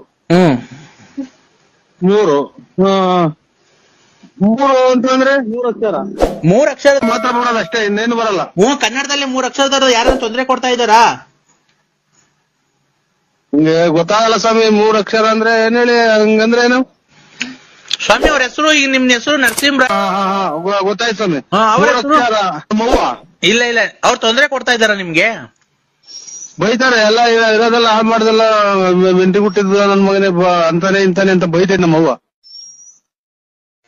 3 ಅಂತಂದ್ರೆ 3 ಅಕ್ಷರ. 3 ಅಕ್ಷರ ಮಾತ್ರ ಬರೋದು ಅಷ್ಟೇ, ಇನ್ನೇನು ಬರಲ್ಲ. ಕನ್ನಡದಲ್ಲಿ 3 ಅಕ್ಷರದವರು ಯಾರನ್ನ ತೊಂದರೆ ಕೊಡ್ತಾ ಇದಾರಾ? ನಿಮ್ಗೆ ಗೊತ್ತಾಗಲ್ಲ ಸ್ವಾಮಿ. 3 ಅಕ್ಷರ ಅಂದ್ರೆ ಏನ್ ಹೇಳಿ, ಹಂಗಂದ್ರೆ ಏನು ಸ್ವಾಮಿ? ಅವ್ರ ಹೆಸರು, ಈಗ ನಿಮ್ ಹೆಸರು ನರಸಿಂಹ. ಗೊತ್ತಾಯ್ತು ಸ್ವಾಮಿ. ಇಲ್ಲ, ಅವ್ರು ತೊಂದರೆ ಕೊಡ್ತಾ ಇದಾರ ನಿಮ್ಗೆ? ಬೈತಾರೆ. ಎಲ್ಲ ಇರೋದೆಲ್ಲ ಹಾಳು ಮಾಡ್ದೆಲ್ಲ ಮೆಂಟಿ ಹುಟ್ಟಿದ ನನ್ ಮಗನೇ ಅಂತಾನೆ ಇಂತಾನೆ ಅಂತ ಬೈತೈತೆ ನಮ್ಮವ್ವ.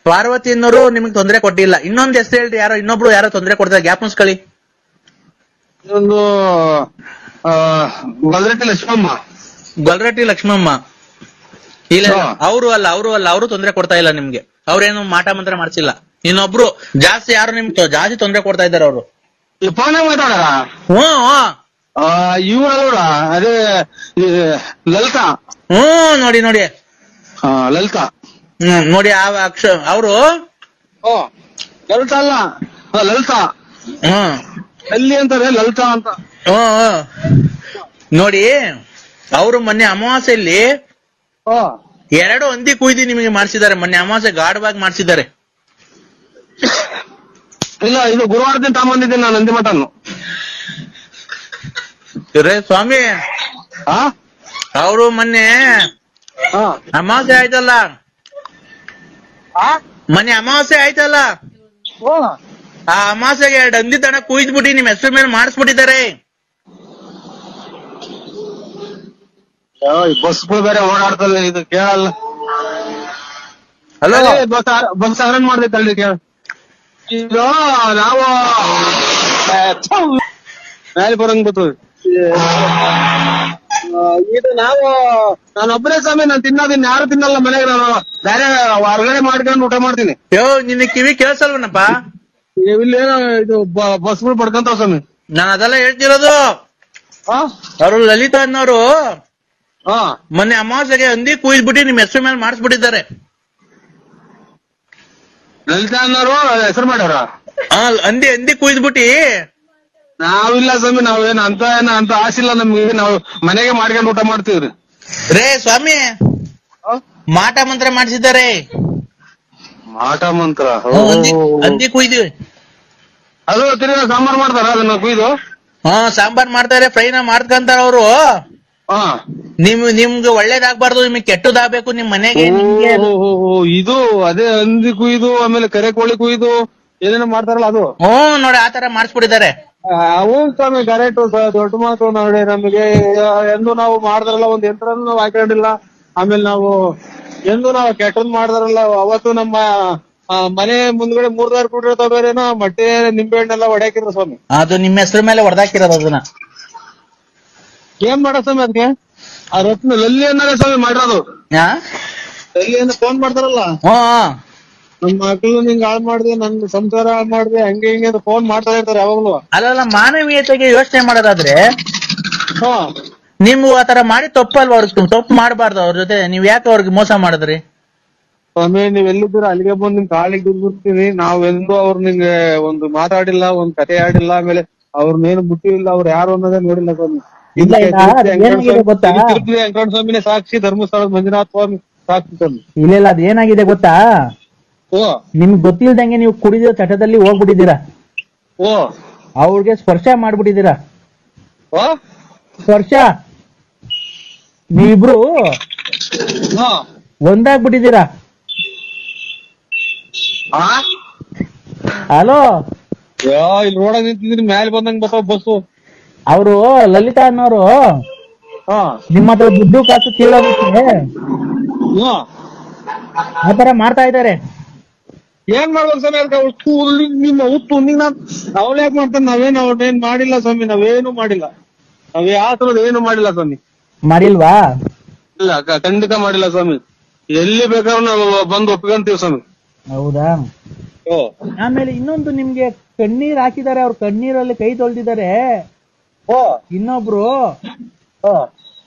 ಪಾರ್ವತಿ ಅನ್ನೋರು ನಿಮ್ಗೆ ತೊಂದರೆ ಕೊಟ್ಟಿಲ್ಲ. ಇನ್ನೊಂದ್ ಹೆಸರು ಹೇಳ್ರಿ, ಇನ್ನೊಬ್ರು ಯಾರೋ ತೊಂದರೆ ಕೊಡ್ತಾರೆ, ಗ್ಯಾಪ್ ಮುಸ್ಕಳಿ. ಇನ್ನೊಂದು ಗೊಲ್ರಟ್ಟಿ ಲಕ್ಷ್ಮಮ್ಮ. ಇಲ್ಲ, ಅವರು ತೊಂದರೆ ಕೊಡ್ತಾ ಇಲ್ಲ ನಿಮ್ಗೆ. ಅವ್ರೇನು ಮಾಟ ಮಂತ್ರ ಮಾಡ್ಸಿಲ್ಲ. ಇನ್ನೊಬ್ರು ಜಾಸ್ತಿ ಯಾರು ನಿಮ್ಗೆ ಜಾಸ್ತಿ ತೊಂದರೆ ಕೊಡ್ತಾ ಇದಾರೆ ಅವರು. ಮಾತಾಡ ಇವ್ರ ಅದೇ ಲಲಿತಾ. ನೋಡಿ ಲಲಿತಾ ನೋಡಿ ಅವರು ಲಲಿತಾ ಅಲ್ಲ, ಲಲಿತಾ. ಅಲ್ಲಿ ಅಂತಾರೆ ಲಲಿತಾ ಅಂತ. ನೋಡಿ, ಅವರು ಮೊನ್ನೆ ಅಮಾವಾಸ್ಯೆಯಲ್ಲಿ 2 ಹಂದಿ ಕುಯ್ದು ನಿಮಗೆ ಮಾಡಿಸಿದ್ದಾರೆ. ಮೊನ್ನೆ ಅಮಾವಾಸ್ಯೆ ಗಾಢವಾಗಿ ಮಾಡಿಸಿದ್ದಾರೆ. ಇಲ್ಲ, ಇದು ಗುರುವಾರ ದಿನ ತಗೊಂಡಿದ್ದೀನಿ ನಾನು ನಂದಿ ಮಟನ್ನು. ರೇ ಸ್ವಾಮಿ, ಅವರು ಮೊನ್ನೆ ಅಮಾವಾಸ್ಯೆ ಆಯ್ತಲ್ಲ, ಮೊನ್ನೆ ಅಮಾವಾಸ್ಯೆ ಆಯ್ತಲ್ಲ, ಆ ಅಮಾವಾಸ್ಯೆಗೆ 2 ಹಂದಿ ತನ ಕುಯ್ದ್ಬಿಟ್ಟು ನಿಮ್ ಹೆಸರು ಮೇಲೆ ಮಾಡಿಸ್ಬಿಟ್ಟಿದ್ದಾರೆ. ಬಸ್ಗಳು ಬೇರೆ ಓಡಾಡ್ತಲ್ಲ, ಇದು ಕೇಳಲ್ಲ. ಹಲೋ, ಬಸ್ ಅರೇಂಜ್ ಮಾಡ್ದೈತಲ್ರಿ ಕೇಳ. ಈಗ ನಾವು ಮೇಲೆ ಬರಂಗ್ ಬರ್ತದೆ. ಇದು ನಾನೊಬ್ಬನೇ ಸ್ವಾಮಿ, ನಾನು ತಿನ್ನೋದಿನ್ ಯಾರು ತಿನ್ನಲ್ಲ ಮನೆಗೆ. ನಾನು ಬೇರೆ ಹೊರಗಡೆ ಮಾಡ್ಕೊಂಡು ಊಟ ಮಾಡ್ತೀನಿ. ನಿನ್ನ ಕಿವಿ ಕೇಳ್ಸಲ್ವನಪ್ಪ? ಇಲ್ಲೇನೋ ಇದು ಬಸ್ಗಳು ಪಡ್ಕೊಂತಾವ ಸ್ವಾಮಿ. ನಾನು ಅದೆಲ್ಲ ಹೇಳ್ತಿರೋದು. ಅವರು ಲಲಿತಾ ಅನ್ನೋರು ಮೊನ್ನೆ ಅಮಾವಾಸ್ಯೆಗೆ ಹಂದಿ ಕುಯ್ದ್ಬಿಟ್ಟು ನಿಮ್ ಹೆಸರು ಮೇಲೆ ಮಾಡಿಸ್ಬಿಟ್ಟಿದ್ದಾರೆ. ಲಲಿತಾ ಅನ್ನೋರು ಹೆಸರು ಮಾಡ್ಯಾರ? ಹಂದಿ ಕುಯ್ದ್ಬಿಟ್ಟಿ. ನಾವಿಲ್ಲ ಸ್ವಾಮಿ, ನಾವೇನು ಅಂತ ಆಸೆ ಇಲ್ಲ ನಮ್ಗೆ. ನಾವು ಮನೆಗೆ ಮಾಡ್ಕೊಂಡು ಊಟ ಮಾಡ್ತೀವ್ರಿ. ರೇ ಸ್ವಾಮಿ, ಮಾಟ ಮಂತ್ರ ಮಾಡಿಸಿದ್ದಾರೆ. ಮಾಟ ಮಂತ್ರ? ಹಂದಿ ಕುಯ್ದಿವಿ. ಅದು ತಿರ್ಗಾ ಸಾಂಬಾರ್ ಮಾಡ್ತಾರ ಅದನ್ನ ಕುಯ್ದು? ಸಾಂಬಾರ್ ಮಾಡ್ತಾರೆ, ಫ್ರೈನ ಮಾಡ್ಕಂತಾರ ಅವರು. ನಿಮ್ಗೆ ಒಳ್ಳೇದಾಗ್ಬಾರ್ದು, ನಿಮ್ಗೆ ಕೆಟ್ಟದಾಗ್ಬೇಕು ನಿಮ್ ಮನೆಗೆ. ಇದು ಅದೇ ಹಂದಿ ಕುಯ್ದು, ಆಮೇಲೆ ಕರೆ ಕೋಳಿ ಕುಯ್ದು ಏನೇನೋ ಮಾಡ್ತಾರಲ್ಲ ಅದು? ನೋಡಿ ಆತರ ಮಾಡಿಸ್ಬಿಟ್ಟಿದ್ದಾರೆ. ಅವು ಸ್ವಾಮಿ ಕರೆಕ್ಟ್, ದೊಡ್ಡ ಮಾತು. ನೋಡಿ ನಮಗೆ ಎಂದು ನಾವು ಮಾಡಿದ್ರಲ್ಲ, ಒಂದ್ ಯಂತ್ರನೂ ನಾವು ಹಾಕೊಂಡಿಲ್ಲ. ಆಮೇಲೆ ನಾವು ಎಂದು ನಾವು ಕೆಟ್ಟದ್ ಮಾಡಿದ್ರಲ್ಲ, ಅವತ್ತು ನಮ್ಮ ಮನೆ ಮುಂದ್ಗಡೆ 3 ಕೂಡಿರ್ತಾವ ಬೇರೆನೋ ಮೊಟ್ಟೆ ನಿಂಬೆ ಹಣ್ಣೆಲ್ಲ ಹೊಡ್ಯಾಕಿದ್ರು ಸ್ವಾಮಿ. ಅದು ನಿಮ್ಮ ಹೆಸರು ಮೇಲೆ ಹೊಡೆದಾಕಿರೋದು. ಅದನ್ನ ಏನ್ ಮಾಡೋ ಸ್ವಾಮಿ ಅದಕ್ಕೆ? ಆ ರತ್ನ ಲಲ್ಲಿ ಅನ್ನೋದೇ ಸ್ವಾಮಿ ಮಾಡಿರೋದು. ಲಲ್ಲಿ ಅಂತ ಫೋನ್ ಮಾಡ್ತಾರಲ್ಲ, ನಮ್ಮ ಮಕ್ಳು ನಿಂಗ್ ಹಾಳು ಮಾಡಿದೆ, ನನ್ ಸಂಸಾರ ಹಾಳು ಮಾಡಿದೆ, ಹಂಗೆ ಹಿಂಗೆ ಅಂತ ಫೋನ್ ಮಾಡ್ತಾ ಇರ್ತಾರೆ ಯಾವಾಗ್ಲೂ. ಅಲ್ಲ, ಮಾನವೀಯತೆಗೆ ಯೋಚನೆ ಮಾಡೋದಾದ್ರೆ ನೀವು ಆತರ ಮಾಡಿ ತಪ್ಪಲ್ವಾ? ಅವ್ರಿಗೆ ತಪ್ಪು ಮಾಡಬಾರ್ದು. ಅವ್ರ ಜೊತೆ ನೀವ್ ಯಾಕೆ ಅವ್ರಿಗೆ ಮೋಸ ಮಾಡಿದ್ರಿ? ಸ್ವಾಮಿ ನೀವ್ ಎಲ್ಲಿದ್ದೀರ ಅಲ್ಲಿಗೆ ಬಂದು ನಿಮ್ ಕಾಲಿಗೆ ದುಡ್ಬಿಡ್ತೀನಿ. ನಾವೆಂದು ಅವ್ರು ನಿಂಗೆ ಒಂದು ಮಾತಾಡಿಲ್ಲ, ಒಂದ್ ಕತೆ ಆಡಿಲ್ಲ, ಆಮೇಲೆ ಅವ್ರನ್ನೇನು ಬಿಟ್ಟಿಲ್ಲ, ಅವ್ರು ಯಾರು ಅನ್ನೋದೇ ನೋಡಿಲ್ಲ ಸ್ವಾಮಿ. ವೆಂಕಟ ಸ್ವಾಮಿನೇ ಸಾಕ್ಷಿ, ಧರ್ಮಸ್ಥಳದ ಮಂಜುನಾಥ ಸ್ವಾಮಿ ಸಾಕ್ಷಿ ಸ್ವಾಮಿ. ಇಲ್ಲ, ಅದ್ ಏನಾಗಿದೆ ಗೊತ್ತಾ? ನಿಮ್ಗೆ ಗೊತ್ತಿಲ್ದಂಗೆ ನೀವು ಕುಡಿದಿರೋ ಚಟದಲ್ಲಿ ಹೋಗ್ಬಿಟ್ಟಿದ್ದೀರಾ. ಅವ್ರಿಗೆ ಸ್ಪರ್ಶ ಮಾಡ್ಬಿಟ್ಟಿದ್ದೀರಾ. ಸ್ಪರ್ಶ ನೀವಿಬ್ರು ಒಂದಾಗ್ಬಿಟ್ಟಿದ್ದೀರಾ. ಹಲೋ, ಇಲ್ಲಿ ರೋಡ ನಿಂತಿದ್ರಿ, ಮ್ಯಾಲೆ ಬಂದಂಗ್ ಬರ್ತಾವ ಬಸ್ಸು. ಅವರು ಲಲಿತಾ ಅನ್ನೋರು ನಿಮ್ಮ ಹತ್ರ ದುಡ್ಡು ಕಾಸು ಕೇಳೋದಕ್ಕೆ ಆತರ ಮಾಡ್ತಾ ಇದ್ದಾರೆ. ಏನ್ ಮಾಡ್ಬೇಕು ಸ್ವಾಮಿ? ಅದಕ್ಕೆ ನಿಮ್ಮ ಹುಟ್ಟು ಅವಳು ಯಾಕೆ ಮಾಡ್ತಾನೆ? ನಾವೇನ್ ಮಾಡಿಲ್ಲ ಸ್ವಾಮಿ, ನಾವೇನು ಮಾಡಿಲ್ಲ. ನಾವ್ ಯಾವ ಏನು ಮಾಡಿಲ್ಲ ಸ್ವಾಮಿ. ಮಾಡಿಲ್ವಾ? ಇಲ್ಲ, ಖಂಡಿತ ಮಾಡಿಲ್ಲ ಸ್ವಾಮಿ. ಎಲ್ಲಿ ಬೇಕಾದ್ರೂ ನಾವು ಬಂದು ಒಪ್ಕೊಂತೀವಿ ಸ್ವಾಮಿ. ಹೌದಾ? ಆಮೇಲೆ ಇನ್ನೊಂದು, ನಿಮ್ಗೆ ಕಣ್ಣೀರ್ ಹಾಕಿದ್ದಾರೆ, ಅವ್ರ ಕಣ್ಣೀರಲ್ಲಿ ಕೈ ತೊಳ್ದಿದ್ದಾರೆ. ಇನ್ನೊಬ್ರು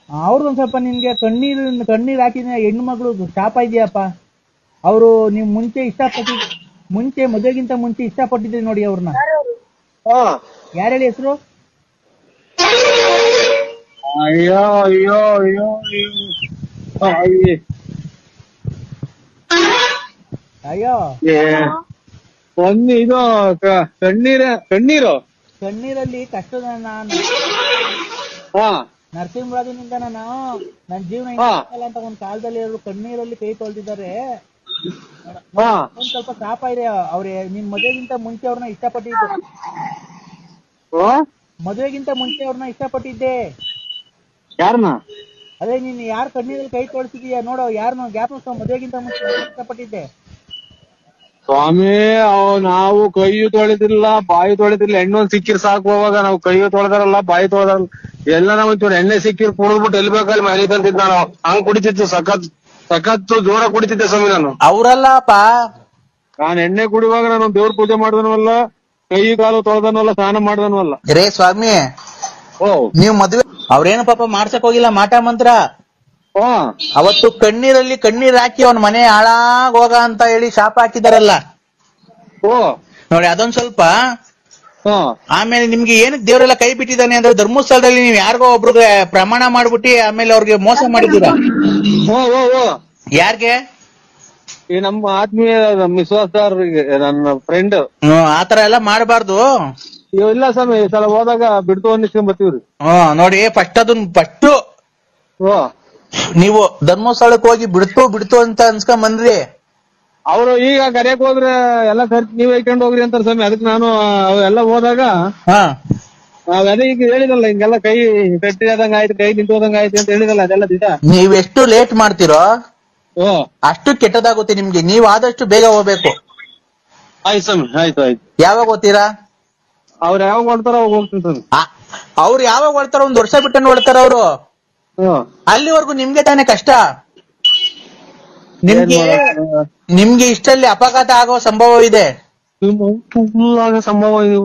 ಅವ್ರದೊಂದ್ ಸ್ವಲ್ಪ ನಿಮ್ಗೆ ಕಣ್ಣೀರ್ ಹಾಕಿದ ಹೆಣ್ಣು ಮಗಳು ಶಾಪ ಇದೆಯಪ್ಪ. ಅವರು ನೀವು ಮುಂಚೆ ಮದುವೆಗಿಂತ ಮುಂಚೆ ಇಷ್ಟಪಟ್ಟಿದ್ರಿ ನೋಡಿ ಅವ್ರನ್ನ. ಯಾರು ಹೇಳಿ ಹೆಸರು? ಅಯ್ಯೋ ಅಯ್ಯೋ ಅಯ್ಯೋ ಅಯ್ಯೋ, ಒಂದು ಇದು ಕಣ್ಣೀರಲ್ಲಿ ಕಷ್ಟದ ನರಸಿಂಹರಾಜನಿಂದ ನನ್ನ ಜೀವನ ಅಂತ ಒಂದ್ ಕಾಲದಲ್ಲಿ ಕಣ್ಣೀರಲ್ಲಿ ಕೈ ತೊಳ್ದಿದ್ದಾರೆ. ಒಂದ್ ಸ್ವಲ್ಪ ಶಾಪ ಇದೆ. ಅವ್ರೆ ನಿಮ್ ಮದುವೆಗಿಂತ ಮುಂಚೆ ಅವ್ರನ್ನ ಇಷ್ಟಪಟ್ಟಿದ್ದೆ. ಮದುವೆಗಿಂತ ಮುಂಚೆ ಅವ್ರನ್ನ ಇಷ್ಟಪಟ್ಟಿದ್ದೆ. ಯಾರನ್ನ? ಅದೇ ನೀನ್ ಯಾರು ಕಣ್ಣೀರಲ್ಲಿ ಕೈ ತೊಳ್ಸಿದೀಯ ನೋಡೋ, ಯಾರನ್ನ ಜ್ಞಾಪಕ ಮದುವೆಗಿಂತ ಮುಂಚೆ ಇಷ್ಟಪಟ್ಟಿದ್ದೆ. ಸ್ವಾಮಿ, ನಾವು ಕೈಯು ತೊಳೆದಿಲ್ಲ, ಬಾಯಿ ತೊಳೆದಿಲ್ಲ. ಎಣ್ಣೊಂದ್ ಸಿಕ್ಕಿರ್ ಸಾಕು. ಹೋವಾಗ ನಾವು ಕೈಯು ತೊಳೆದಾರಲ್ಲ, ಬಾಯಿ ತೊಳೆದಾರಲ್ಲ. ಎಲ್ಲ ನಾವ್ ಒಂಚೂರು ಎಣ್ಣೆ ಸಿಕ್ಕಿರ್ ಕುಡಿದ್ಬಿಟ್ಟು ಎಲ್ಲಿ ಬೇಕಲ್ಲಿ ಮನೆ ತಂತಿದ್ದ. ನಾವು ಹಂಗ್ ಕುಡಿತಿತ್ತು, ಸಖತ್ತು ಜೋರ ಕುಡಿತಿದ್ದೆ ಸ್ವಾಮಿ ನಾನು. ಅವ್ರಲ್ಲಪ್ಪ, ನಾನ್ ಎಣ್ಣೆ ಕುಡಿಯುವಾಗ ನಾನು ದೇವ್ರ ಪೂಜೆ ಮಾಡ್ದನವಲ್ಲ, ಕೈ ಕಾಲು ತೊಳೆದನವಲ್ಲ, ಸ್ನಾನ ಮಾಡ್ದನವಲ್ಲ. ರೇ ಸ್ವಾಮಿ, ನೀವ್ ಮದ್ವೆ ಅವ್ರೇನು ಪಾಪ ಮಾಡ್ಸಕ್ ಹೋಗಿಲ್ಲ ಮಾಟ ಮಂತ್ರ. ಅವತ್ತು ಕಣ್ಣೀರಲ್ಲಿ ಕಣ್ಣೀರ್ ಹಾಕಿ ಅವ್ನ ಮನೆ ಹಾಳಾಗ್ ಹೋಗ ಅಂತ ಹೇಳಿ ಶಾಪ ಹಾಕಿದಾರಲ್ಲ ನೋಡಿ, ಅದೊಂದ್ ಸ್ವಲ್ಪ. ಆಮೇಲೆ ನಿಮ್ಗೆ ಏನಕ್ಕೆ ದೇವರೆಲ್ಲ ಕೈ ಬಿಟ್ಟಿದ್ದಾನೆ ಅಂದ್ರೆ, ಧರ್ಮಸ್ಥಳದಲ್ಲಿ ನೀವ್ ಯಾರಿಗೋ ಒಬ್ರಿಗೆ ಪ್ರಮಾಣ ಮಾಡ್ಬಿಟ್ಟು ಆಮೇಲೆ ಅವ್ರಿಗೆ ಮೋಸ ಮಾಡಿದ್ದೀರಾ. ಯಾರ್ಗೆ? ಈ ನಮ್ಮ ಆತ್ಮೀಯ ವಿಶ್ವಾಸದಾರರಿಗೆ, ನನ್ನ ಫ್ರೆಂಡ್. ಆತರ ಎಲ್ಲ ಮಾಡಬಾರ್ದು. ಇಲ್ಲ ಸ್ವಾಮಿ, ಈ ಸಲ ಹೋದಾಗ ಬಿಡ್ತು ಅನ್ನಿಸ್ಕೊಂಡ್ ಬರ್ತೀವ್ರಿ. ನೋಡಿ, ಫಸ್ಟ್ ನೀವು ಧರ್ಮಸ್ಥಳಕ್ಕೆ ಹೋಗಿ ಬಿಡ್ತು ಅಂತ ಅನ್ಸ್ಕೊಂಡ್ ಬಂದ್ರಿ. ಅವ್ರು ಈಗ ಕರೆಯಕ್ ಹೋದ್ರೆ ಎಲ್ಲ ಖರ್ಚು ನೀವ್ ಹೇಳ್ಕೊಂಡು ಹೋಗ್ರಿ ಅಂತಾರ ಸ್ವಾಮಿ. ಅದಕ್ಕೆ ನಾನು ಎಲ್ಲ ಹೋದಾಗ ಅದೇ ಈಗ ಹೇಳಿದಲ್ಲ, ಹಿಂಗೆಲ್ಲ ಕೈ ಕಟ್ಟಿದಂಗ ಆಯ್ತು, ಕೈ ನಿಂತೋದಂಗ ಆಯ್ತು ಅಂತ ಹೇಳಿದಲ್ಲ, ಅದೆಲ್ಲ ದಿಟ. ನೀವ್ ಎಷ್ಟು ಲೇಟ್ ಮಾಡ್ತೀರೋ ಅಷ್ಟು ಕೆಟ್ಟದಾಗುತ್ತೆ ನಿಮ್ಗೆ. ನೀವ್ ಆದಷ್ಟು ಬೇಗ ಹೋಗ್ಬೇಕು. ಆಯ್ತು ಸ್ವಾಮಿ, ಆಯ್ತು. ಯಾವಾಗ ಹೋಗ್ತೀರಾ? ಅವ್ರು ಯಾವಾಗ ಹೊಡ್ತಾರ ಅವಾಗ ಹೋಗ್ತೀನಿ ಸ್ವಾಮಿ. ಅವ್ರು ಯಾವಾಗ ಹೊಡ್ತಾರ? 1 ವರ್ಷ ಬಿಟ್ಟು ಹೊಡ್ತಾರ ಅವ್ರು. ಅಲ್ಲಿವರೆಗೂ ನಿಮ್ಗೆ ತಾನೇ ಕಷ್ಟ. ನಿಮ್ಗೆ ಇಷ್ಟಲ್ಲಿ ಅಪಘಾತ ಆಗೋ ಸಂಭವ ಇದೆ. ಸಂಭವ ಇದೆ.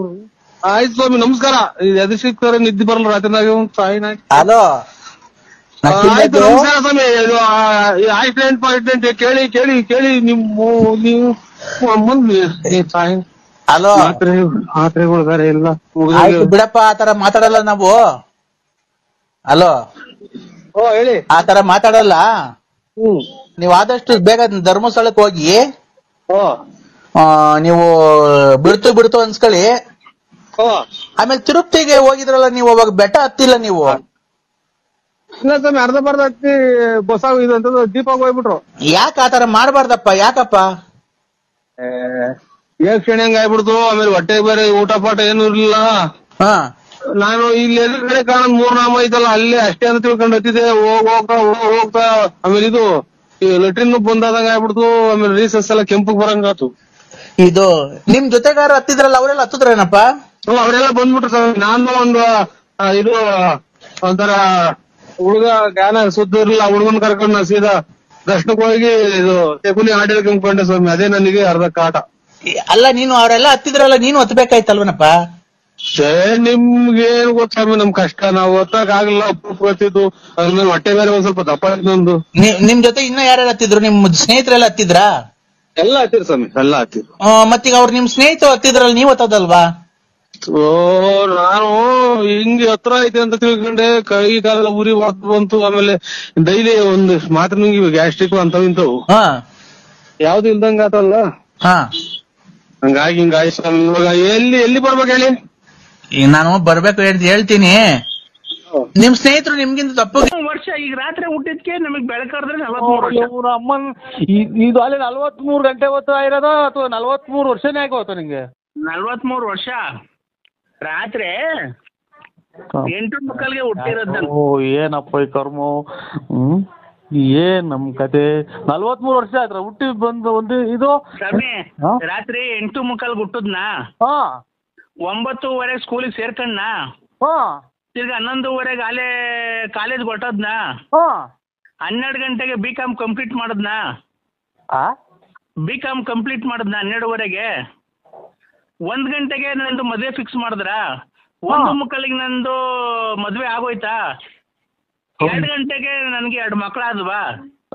ಆಯ್ತು ಸ್ವಾಮಿ, ನಮಸ್ಕಾರ. ಎದು ಸಿಗ್ತಾರೆ, ನಿದ್ದೆ ಬರಲ್ಲ ರಾತ್ರಿನಾಗ. ಹಲೋ, ಆಯ್ತು, ನಮಸ್ಕಾರ ಸ್ವಾಮಿ. ಆಕ್ಸಿಡೆಂಟ್ ಕೇಳಿ ನೀವು ಹಲೋ, ಮಾತ್ರೆಗಳು ಬೇರೆ ಇಲ್ಲ. ಬಿಡಪ್ಪ, ಆತರ ಮಾತಾಡಲ್ಲ ನಾವು. ಹಲೋ, ಹೇಳಿ. ಆತರ ಮಾತಾಡಲ್ಲ. ನೀವ್ ಆದಷ್ಟು ಬೇಗ ಧರ್ಮಸ್ಥಳಕ್ಕೆ ಹೋಗಿ ನೀವು ಬಿಡ್ತು ಅನ್ಸ್ಕೊಳ್ಳಿ. ಆಮೇಲೆ ತಿರುಪತಿಗೆ ಹೋಗಿದ್ರಲ್ಲ ನೀವು, ಅವಾಗ ಬೆಟ್ಟ ಹತ್ತಿಲ್ಲ ನೀವು? ಇಲ್ಲ ಸ್ವಾಮಿ, ಅರ್ಧ ಬರ್ಧ ಹತ್ತಿ ಬಸ್ ಇದು ಅಂತ ದೀಪಾಗ ಹೋಗ್ಬಿಟ್ರು. ಯಾಕೆ ಆತರ ಮಾಡ್ಬಾರ್ದಪ್ಪ? ಯಾಕಪ್ಪ? ಕ್ಷಣ ಹಂಗ ಆಗ್ಬಿಡ್ತು. ಆಮೇಲೆ ಹೊಟ್ಟೆ ಬೇರೆ ಊಟ ಪಾಠ ಏನು ಇರ್ಲಿಲ್ಲ. ನಾನು ಇಲ್ಲಿ ಎದುರುಗಡೆ ಕಾಣ್ 3 ನಾಮ ಐತಲ್ಲ, ಅಲ್ಲೇ ಅಷ್ಟೇ ಅಂತ ತಿಳ್ಕೊಂಡು ಹತ್ತಿದೆ. ಹೋಗ್ತಾ ಆಮೇಲೆ ಇದು ಲೆಟ್ರಿನ್ ಬಂದಾದಂಗ ಆಗ್ಬಿಡ್ತು. ಆಮೇಲೆ ರೀಸಸ್ ಎಲ್ಲ ಕೆಂಪಗ್ ಬರಂಗಾತು. ಇದು ನಿಮ್ ಜೊತೆಗಾರ ಹತ್ತಿದ್ರಲ್ಲ, ಅವರೆಲ್ಲ ಹತ್ತಿದ್ರೇನಪ್ಪ? ಅವರೆಲ್ಲ ಬಂದ್ಬಿಟ್ರು ಸ್ವಾಮಿ. ನಾನು ಒಂದು ಇದು ಒಂಥರ ಹುಡುಗ ಜ್ಞಾನ ಸುದ್ದಿ ಇರ್ಲಿಲ್ಲ, ಹುಡುಗನ್ ಕರ್ಕೊಂಡು ಸೀದಾ ದರ್ಶನಕ್ಕೆ ಹೋಗಿ ಇದು ತೆಗುಲಿ ಆಡಿಲ್ ಕೆಂಪ್ಕೊಂಡೆ ಸ್ವಾಮಿ. ಅದೇ ನನಗೆ ಅರ್ಧ ಕಾಟ. ಅಲ್ಲ, ನೀನು ಅವರೆಲ್ಲ ಹತ್ತಿದ್ರಲ್ಲ, ನೀನು ಹತ್ಬೇಕಾಯ್ತಲ್ವನಪ್ಪ? ನಿಮ್ಗೇನ್ ಗೊತ್ತಾಮಿ ನಮ್ ಕಷ್ಟ. ನಾವು ಹೊತ್ತಾಗ ಆಗ್ಲಿಲ್ಲ, ಗೊತ್ತಿದ್ದು. ಅದ್ರ ಹೊಟ್ಟೆ ಬೇರೆ ಒಂದ್ ಸ್ವಲ್ಪ ದಪ್ಪ ಆಯ್ತು ನಂದು. ನಿಮ್ ಜೊತೆ ಇನ್ನ ಯಾರ್ಯಾರು ಹತ್ತಿದ್ರು? ನಿಮ್ ಸ್ನೇಹಿತರೆಲ್ಲ ಹತ್ತಿದ್ರಾ? ಎಲ್ಲ ಹತ್ತಿರ್ ಸ್ವಾಮಿ, ಎಲ್ಲ ಹತ್ತಿರ್. ಮತ್ತೀಗ ಅವ್ರು ನಿಮ್ ಸ್ನೇಹಿತರು ಹತ್ತಿದ್ರಲ್ಲ, ನೀವ್ ಹತ್ತದಲ್ವಾ? ನಾನು ಹಿಂಗೆ ಹತ್ರ ಐತೆ ಅಂತ ತಿಳ್ಕೊಂಡೆ. ಕೈ ಕಾಲೆಲ್ಲ ಉರಿ ಬಂತು. ಆಮೇಲೆ ಡೈಲಿ ಒಂದು ಮಾತ್ರ ನುಂಗಿವಿ, ಗ್ಯಾಸ್ಟ್ರಿಕ್ ಅಂತವ್ ಇಂತವು. ಯಾವ್ದು ಇಲ್ದಂಗ ಆತಲ್ಲ, ಹಂಗಾಗಿ ಹಿಂಗಾಯ್ತು ಸ್ವಾಮಿ. ಇವಾಗ ಎಲ್ಲಿ ಬರ್ಬೇಕು ಹೇಳಿ? ನಾನು ಬರ್ಬೇಕು ಹೇಳ್ತೀನಿ. ನಿಮ್ ಸ್ನೇಹಿತರು ನಿಮ್ಗಿಂತ ತಪ್ಪು ವರ್ಷ ಈಗ ರಾತ್ರಿ ಹುಟ್ಟಿದ್ಕೆ ನಮಗ್ ಬೆಳಕಾದ್ರೆ 43 ಅಮ್ಮನ್ ಇದು ಅಲ್ಲಿ 43 ಗಂಟೆ ಹೊತ್ತು ಇರೋದ ಅಥವಾ 43 ವರ್ಷನೇ ಆಗೋತ ನಿಂಗೆ? 43 ವರ್ಷ ರಾತ್ರಿ 8:30ಗೆ ಹುಟ್ಟಿರೋದ್. ಏನಪ್ಪ ಈ ಕರ್ಮ. ಏನ್ ನಮ್ ಕತೆ. 43 ವರ್ಷ ಆಯ್ತು ಹುಟ್ಟಿ ಬಂದು ಒಂದು ಇದು ಸ್ವಾಮಿ. ರಾತ್ರಿ 8:30 ಹುಟ್ಟದ್ನಾ, 9:00 ಸ್ಕೂಲಿಗೆ ಸೇರ್ಕಣ್ಣ, ತಿರ್ಗಿ 11:00 ಅಲ್ಲೇ ಕಾಲೇಜ್ ಹೊಟ್ಟದ್ನ, 12 ಗಂಟೆಗೆ BCom ಕಂಪ್ಲೀಟ್ ಮಾಡದ್ನ. BCom ಕಂಪ್ಲೀಟ್ ಮಾಡದ್ನ 12:30ಗೆ. 1 ಗಂಟೆಗೆ ನಂದು ಮದ್ವೆ ಫಿಕ್ಸ್ ಮಾಡಿದ್ರ. 1:30 ನಂದು ಮದ್ವೆ ಆಗೋಯ್ತಾ. 2 ಗಂಟೆಗೆ ನನ್ಗೆ 2 ಮಕ್ಕಳಾದ್ವಾ.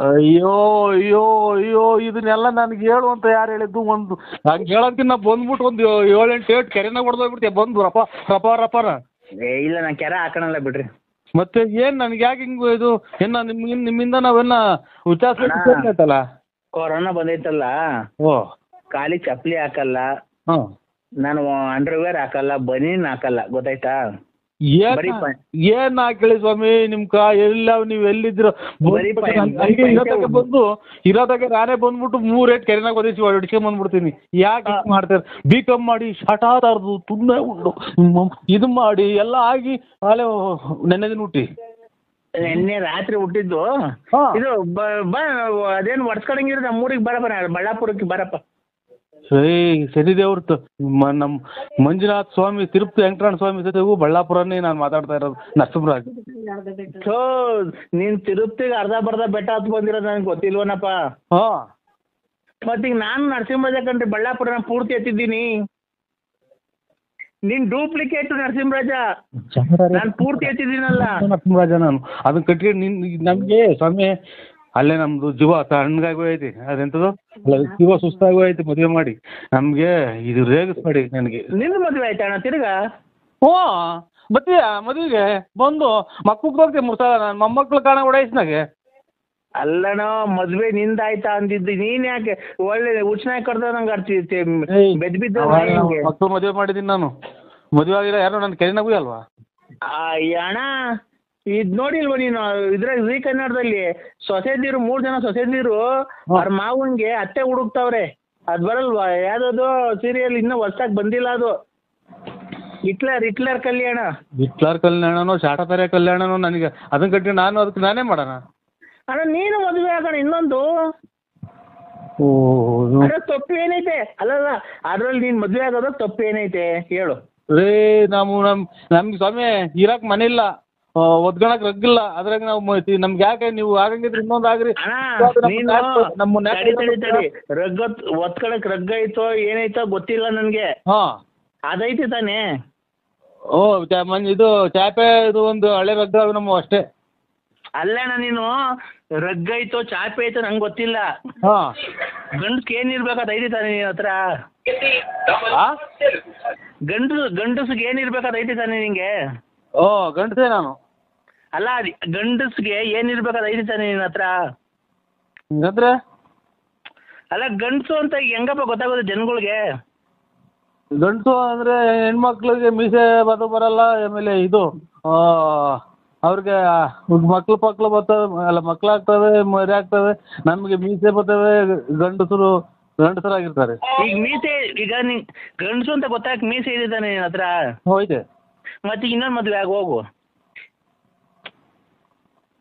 ಅಯ್ಯೋ ಅಯ್ಯೋ ಅಯ್ಯೋ, ಇದನ್ನೆಲ್ಲ ನನ್ಗೆ ಹೇಳು ಅಂತ ಯಾರು ಹೇಳಿದ್ದು? ಒಂದು ಹಂಗ ಹೇಳಕ್ಕಿನ್ನ ಬಂದ್ಬಿಟ್ಟು ಒಂದು 7-8 ಕೆರೆನಾಗ ಹೊಡೆದೋಗ್ಬಿಡ್ತೀಯ ಬಂದು ರಪಾರ. ಇಲ್ಲ, ನಾ ಕೆರೆ ಹಾಕೋಣಲ್ಲ ಬಿಡ್ರಿ. ಮತ್ತೆ ಏನ್ ನನ್ಗೆ ಯಾಕೆ ಹಿಂಗ್ ಇದು? ನಿಮ್ಮಿಂದ ನಾವೆಲ್ಲ ವಿಚಾರಿಸಲ್ಲ. ಕೊರೋನಾ ಬಂದೈತಲ್ಲ, ಕಾಲಿಗೆ ಚಪ್ಪಲಿ ಹಾಕಲ್ಲ, ನಾನು ಅಂಡರ್ವೇರ್ ಹಾಕಲ್ಲ, ಬನೀನ್ ಹಾಕಲ್ಲ, ಗೊತ್ತಾಯ್ತಾ? ಏನ್ ಹಾಕಿ ಸ್ವಾಮಿ ನಿಮ್ ಎಲ್ಲ ನೀವ್ ಎಲ್ಲಿದ್ರು ಬಂದು ಇರೋದಾಗ ನಾನೇ ಬಂದ್ಬಿಟ್ಟು 3 ಕೆರೆನಾಗ ಓದಿಸಿ ಹೊಡಿಸ್ಕೊಂಡ್ ಬಂದ್ಬಿಡ್ತೀನಿ. ಯಾಕೆ ಮಾಡ್ತಾರೆ? BCom ಮಾಡಿ ಶಟಾತಾರ್ದು ತುಂಬಾ ಉಂಡು ಇದು ಮಾಡಿ ಎಲ್ಲ ಆಗಿ ಆಲೆ ನೆನ್ನೆ ದಿನ ಹುಟ್ಟಿ ನಿನ್ನೆ ರಾತ್ರಿ ಹುಟ್ಟಿದ್ದು. ಇದು ಅದೇನು ಒಡ್ಸ್ಕೊಳಂಗಿದ್ರೆ ನಮ್ಮೂರಿಗೆ ಬರಪ್ಪ, ಬಳ್ಳಾಪುರಕ್ಕೆ ಬರಪ್ಪ. ಶನಿ ದೇವ್ರದ್ದು ನಮ್ ಮಂಜುನಾಥ್ ಸ್ವಾಮಿ, ತಿರುಪತಿ ವೆಂಕಟರಮಣ ಸ್ವಾಮಿ ಜೊತೆಗೂ ಬಳ್ಳಾಪುರನೇ ನಾನು ಮಾತಾಡ್ತಾ ಇರೋದು. ನರಸಿಂಹರಾಜ್, ನೀನ್ ತಿರುಪತಿಗೆ ಅರ್ಧ ಬರ್ಧ ಬೆಟ್ಟ ಹತ್ತು ಬಂದಿರೋದು ನನಗೆ ಗೊತ್ತಿಲ್ವನಪ್ಪ. ಮತ್ತೀಗ ನಾನು ನರಸಿಂಹರಾಜ ಕಂಡ್ರಿ ಬಳ್ಳಾಪುರನ ಪೂರ್ತಿ ಎತ್ತಿದ್ದೀನಿ. ನೀನ್ ಡೂಪ್ಲಿಕೇಟ್ ನರಸಿಂಹರಾಜ, ನಾನು ಪೂರ್ತಿ ಎತ್ತಿದ್ದೀನಲ್ಲ ನರಸಿಂಹರಾಜ. ನಾನು ಅದನ್ನ ಕಟ್ಕೊಂಡು ನಮ್ಗೆ ಸ್ವಾಮಿ ಅಲ್ಲೇ ನಮ್ದು ಜೀವ ತಣ್ಣಗಾಗೂ ಐತಿ. ಅದೆಂತದು ಜೀವ ಸುಸ್ತಾಗೂ ಐತಿ. ಮದುವೆ ಮಾಡಿ ನಮ್ಗೆ ಇದು ರೇಗಿಸ್ಬೇಡಿ ನನಗೆ. ನಿನ್ನ ಮದುವೆ ಆಯ್ತಾ ಅಣ್ಣ ತಿರ್ಗಾ? ಬತ್ತೀಯ ಮದುವೆಗೆ ಬಂದು ಮಕ್ಕಳು ಹೋಗ್ತೀವಿ 3 ಸಲ. ನನ್ನ ಮೊಮ್ಮಕ್ಳು ಕಾಣ ಓಡಾಯಿಸ್ನಾಗೆ. ಅಲ್ಲಣ್ಣ, ಮದ್ವೆ ನಿಂದಾಯ್ತಾ ಅಂದಿದ್ದು, ನೀನ್ ಯಾಕೆ ಒಳ್ಳೆ ಉಚ್ಚನಾಗಿ ಕಡ್ದ ನಂಗೆ ಆಡ್ತಿದ್ದೆ. ಬೆದ್ಬಿದ್ದ ಮಕ್ಕಳು ಮದುವೆ ಮಾಡಿದೀನಿ ನಾನು. ಮದುವೆ ಆಗಿಲ್ಲ ಯಾರು ನನ್ನ ಕೆರೆನಾಗೂ ಅಲ್ವಾ? ಅಣ್ಣ ಇದ್ ನೋಡಿಲ್ವ ನೀನು ಇದ್ರಾಗ ಜೀ ಕನ್ನಡದಲ್ಲಿ ಸೊಸೆದಿರು 3 ಜನ ಸೊಸೆದಿರು ಅವ್ರ ಮಾವನ್ಗೆ ಅತ್ತೆ ಹುಡುಕ್ತಾವ್ರೆ. ಅದ್ ಬರಲ್ವಾ ಯಾವ್ದದು ಸೀರಿಯಲ್ ಇನ್ನೂ ಹೊಸ್ದಾಗ್ ಬಂದಿಲ್ಲ ಅದು. ಹಿಟ್ಲರ್ ಕಲ್ಯಾಣನೋ ಶಾಟಪೆರೆ ಕಲ್ಯಾಣನೋ ನನಗೆ ಅದನ್ನ ಕಟ್ಟಿ ಅದಕ್ಕೆ ನಾನೇ ಮಾಡೋಣ ಅಣ್ಣ. ನೀನು ಮದುವೆ ಆಗೋಣ ಇನ್ನೊಂದು. ತಪ್ಪು ಏನೈತೆ? ಅಲ್ಲಲ್ಲ ಅದ್ರಲ್ಲಿ ನೀನ್ ಮದ್ವೆ ಆಗೋದಾಗ ತಪ್ಪು ಏನೈತೆ ಹೇಳು. ನಮ್ಗೆ ಸ್ವಾಮಿ ಇರಾಕ್ ಮನೆ ಇಲ್ಲ, ಒದ್ಗಣಕ್ ರಗ್ಗಿಲ್ಲ, ಅದ್ರಾಗ ನಾವು ನಮ್ಗೆ ಯಾಕೆ ನೀವು ಆಗಂಗಿದ್ರೆ ಇನ್ನೊಂದು ಆಗ್ರಿ. ರಗ್ಗ ಒತ್ಕಳಕ್ ರಗ್ಗ ಐತೋ ಏನೈತೋ ಗೊತ್ತಿಲ್ಲ ನನ್ಗೆ. ಅದೈತಿ ತಾನೇ? ಇದು ಚಾಪೆ ಇದು ಒಂದು ಹಳೆ ರಗ್ಗ ನಮ್ಮ ಅಷ್ಟೇ. ಅಲ್ಲಣ್ಣ ನೀನು ರಗ್ಗ ಐತೋ ಚಾಪೆ ಐತೋ ನಂಗೆ ಗೊತ್ತಿಲ್ಲ. ಗಂಡಸ್ಗೆ ಏನಿರ್ಬೇಕು ಅದೈತಿ ತಾನೆ ನಿನ್ ಹತ್ರ? ಗಂಡಸ್ಗೆ ಏನಿರ್ಬೇಕು ಅದೈತಿ ತಾನೆ ನಿಂಗೆ? ಗಂಡಸೇ ನಾನು. ಅಲ್ಲ ಗಂಡಸ್ಗೆ ಏನಿರ್ಬೇಕು ಅದೈತಿ ತಾನೆ ನಿನ್ ಹತ್ರ? ಅಂದ್ರೆ ಅಲ್ಲ ಗಂಡಸು ಅಂತ ಹೆಂಗಪ್ಪ ಗೊತ್ತಾಗೋದು ಜನಗಳಿಗೆ? ಗಂಡಸು ಅಂದ್ರೆ ಹೆಣ್ಮಕ್ಳಿಗೆ ಮೀಸೆ ಬರಲ್ಲ, ಆಮೇಲೆ ಇದು ಅವ್ರಿಗೆ ಮಕ್ಳು ಬರ್ತವೆ, ಅಲ್ಲ ಮಕ್ಳಾಗ್ತವೆ, ಮರಿ ಆಗ್ತವೆ, ನಮ್ಗೆ ಮೀಸೆ ಬರ್ತವೆ. ಗಂಡಸರಾಗಿರ್ತಾರೆ. ಈಗ ಮೀಸೆ ಈಗ ಗಂಡಸು ಅಂತ ಗೊತ್ತಾಗ ಮೀಸೆ ಇದೆ ತಾನೆ ನಿನ್ನ ಹತ್ರ? ಹೋಯ್ತೆ. ಮತ್ತೆ ಇನ್ನೊಂದು ಮದ್ವೆ ಆಗಿ ಹೋಗು.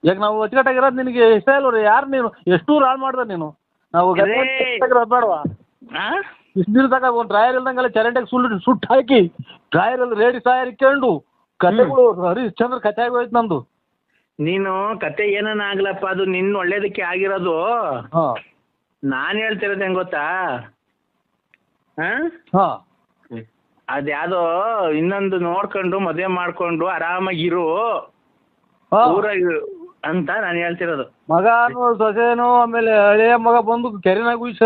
ಈಗ ನಾವು ಅಚ್ಚುಕಟ್ಟಾಗಿರೋದು ನಿನಗೆ ಇಷ್ಟ ಇಲ್ವ? ಯಾರು ನೀನು ಎಷ್ಟು ಹಾಳು ಮಾಡ್ದ ನೀನು? ನಾವು ಬೇಡವಾ? ಇಷ್ಟು ದಿನ ತಗ ಒಂದು ಡ್ರಾಯರ್ ಇಲ್ದಂಗೆಲ್ಲ ಚರಂಡಿಗೆ ಸುಟ್ಟು ಹಾಕಿ ಡ್ರಾಯರಲ್ಲಿ ರೇಡಿ ಸಾಯರ್ ಇಕ್ಕೊಂಡು ಕತೆಗಳು ಹರಿಶ್ಚಂದ್ರ ಕತೆ ಆಗೋಯ್ತು ನಮ್ದು. ನೀನು ಕತೆ ಏನನ್ನ ಆಗ್ಲಪ್ಪ, ಅದು ನಿನ್ನ ಒಳ್ಳೇದಕ್ಕೆ ಆಗಿರೋದು. ನಾನು ಹೇಳ್ತಿರೋದು ಹೆಂಗ್ ಗೊತ್ತಾ? ಅದ್ಯಾವುದೋ ಇನ್ನೊಂದು ನೋಡ್ಕೊಂಡು ಮದುವೆ ಮಾಡ್ಕೊಂಡು ಆರಾಮಾಗಿರು ಊರಾಗ ಅಂತ ನಾನು ಹೇಳ್ತಿರೋದು. ಮಗನು ಸೊಸೆನೋ ಆಮೇಲೆ ಹಳೆಯ ಮಗ ಬಂದು ಕೆರೆನಾಗ ಉಯ್ಸ,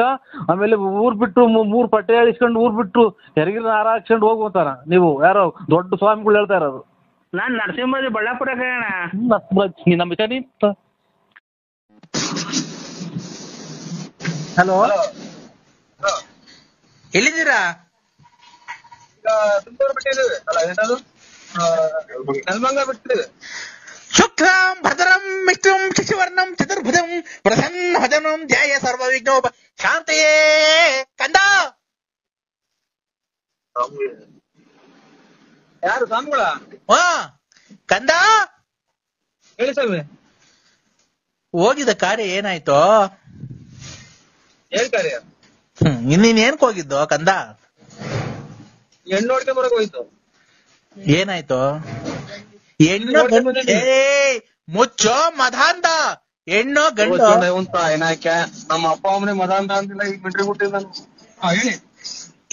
ಆಮೇಲೆ ಊರ್ ಬಿಟ್ಟು 3 ಪಟ್ಟೆ ಹೇಳಿಸ್ಕೊಂಡು ಊರ್ ಬಿಟ್ಟು ಕೆರೆಗಿನ ಹಾರ ಹಾಕ್ಸ್ಕೊಂಡು ಹೋಗ್ಬೋತಾರ. ನೀವು ಯಾರೋ ದೊಡ್ಡ ಸ್ವಾಮಿಗಳು ಹೇಳ್ತಾ ಇರೋದು. ನಾನು ನರಸಿಂಹ ಬಳ್ಳಾಪುರ ಕಣ. ಹಲೋ, ಎಲ್ಲಿದ್ದೀರಾ? ಶುಕ್ಲಾಂ ಭದ್ರಂ ವಿಷ್ಣುಂ ಶಶಿವರ್ಣಂ ಚತುರ್ಭುಜಂ ಪ್ರಸನ್ನವದನಂ ಧ್ಯಾಯ ಸರ್ವವಿಘ್ನೋಪ ಶಾಂತಯೇ. ಕಂದ ಯಾರು ಸ್ವಾಮಿಗಳ? ಕಂದ ಹೇಳಿ ಸ್ವಾಮಿ. ಹೋಗಿದ್ದ ಕಾರ್ಯ ಏನಾಯ್ತು? ಏನ್ ಕಾರ್ಯ? ಇನ್ನೇನ್ ಹೋಗಿದ್ದು ಕಂದ? ಹೆಣ್ಣು ನೋಡ್ಕೊಂಡ್ ಬರಕ್ ಹೋಯ್ತು. ಏನಾಯ್ತು? ಹೆಣ್ಣು ಮುಚ್ಚೋ ಮದಾಂಧ, ಹೆಣ್ಣು ಗಂಡು ಏನಾಕೆ? ನಮ್ಮ ಅಪ್ಪ ಅಮ್ಮನೆ ಮದಾಂಧ ಅಂತಿಲ್ಲ, ಈಗ ಮಿಟ್ರಿ ಬಿಟ್ಟಿಲ್ಲ. ಹೇಳಿ.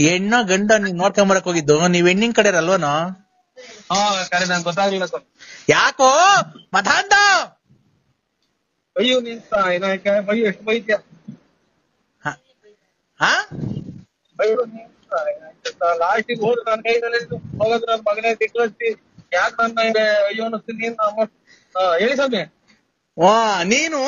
ಹೆಣ್ಣು ಗಂಡು ನೀವ್ ನೋಡ್ಕೊಂಬರಕ್ ಹೋಗಿದ್ದು, ನೀವ್ ಹೆಣ್ಣಿನ ಕಡೆ ಅಲ್ವನೋ? ಕರೆ ನಂಗೆ ಗೊತ್ತಾಗ್ಲಿಲ್ಲ. ಯಾಕೋ ಮದಾಂಧ? ಅಯ್ಯೋ ನಿಂತ ಏನಾಕೆ? ಅಯ್ಯೋ ಎಷ್ಟು ಬೈತ್ಯ? ಅಯ್ಯೋ ಲಾಸ್ಟಿಗೆ ಹೋದ್ರೆ ನನ್ನ ಕೈನಲ್ಲಿ ಹೋಗೋದು ನನ್ನ ಮಗನೇ ತಿಕ್ಕಿ ಯಾಕೆ ನನ್ನ ಅಯ್ಯೋ ಅನ್ನಿಸ್ತೀನಿ. ಹೇಳಿ ಸ್ವಾಮಿ. ನೀನು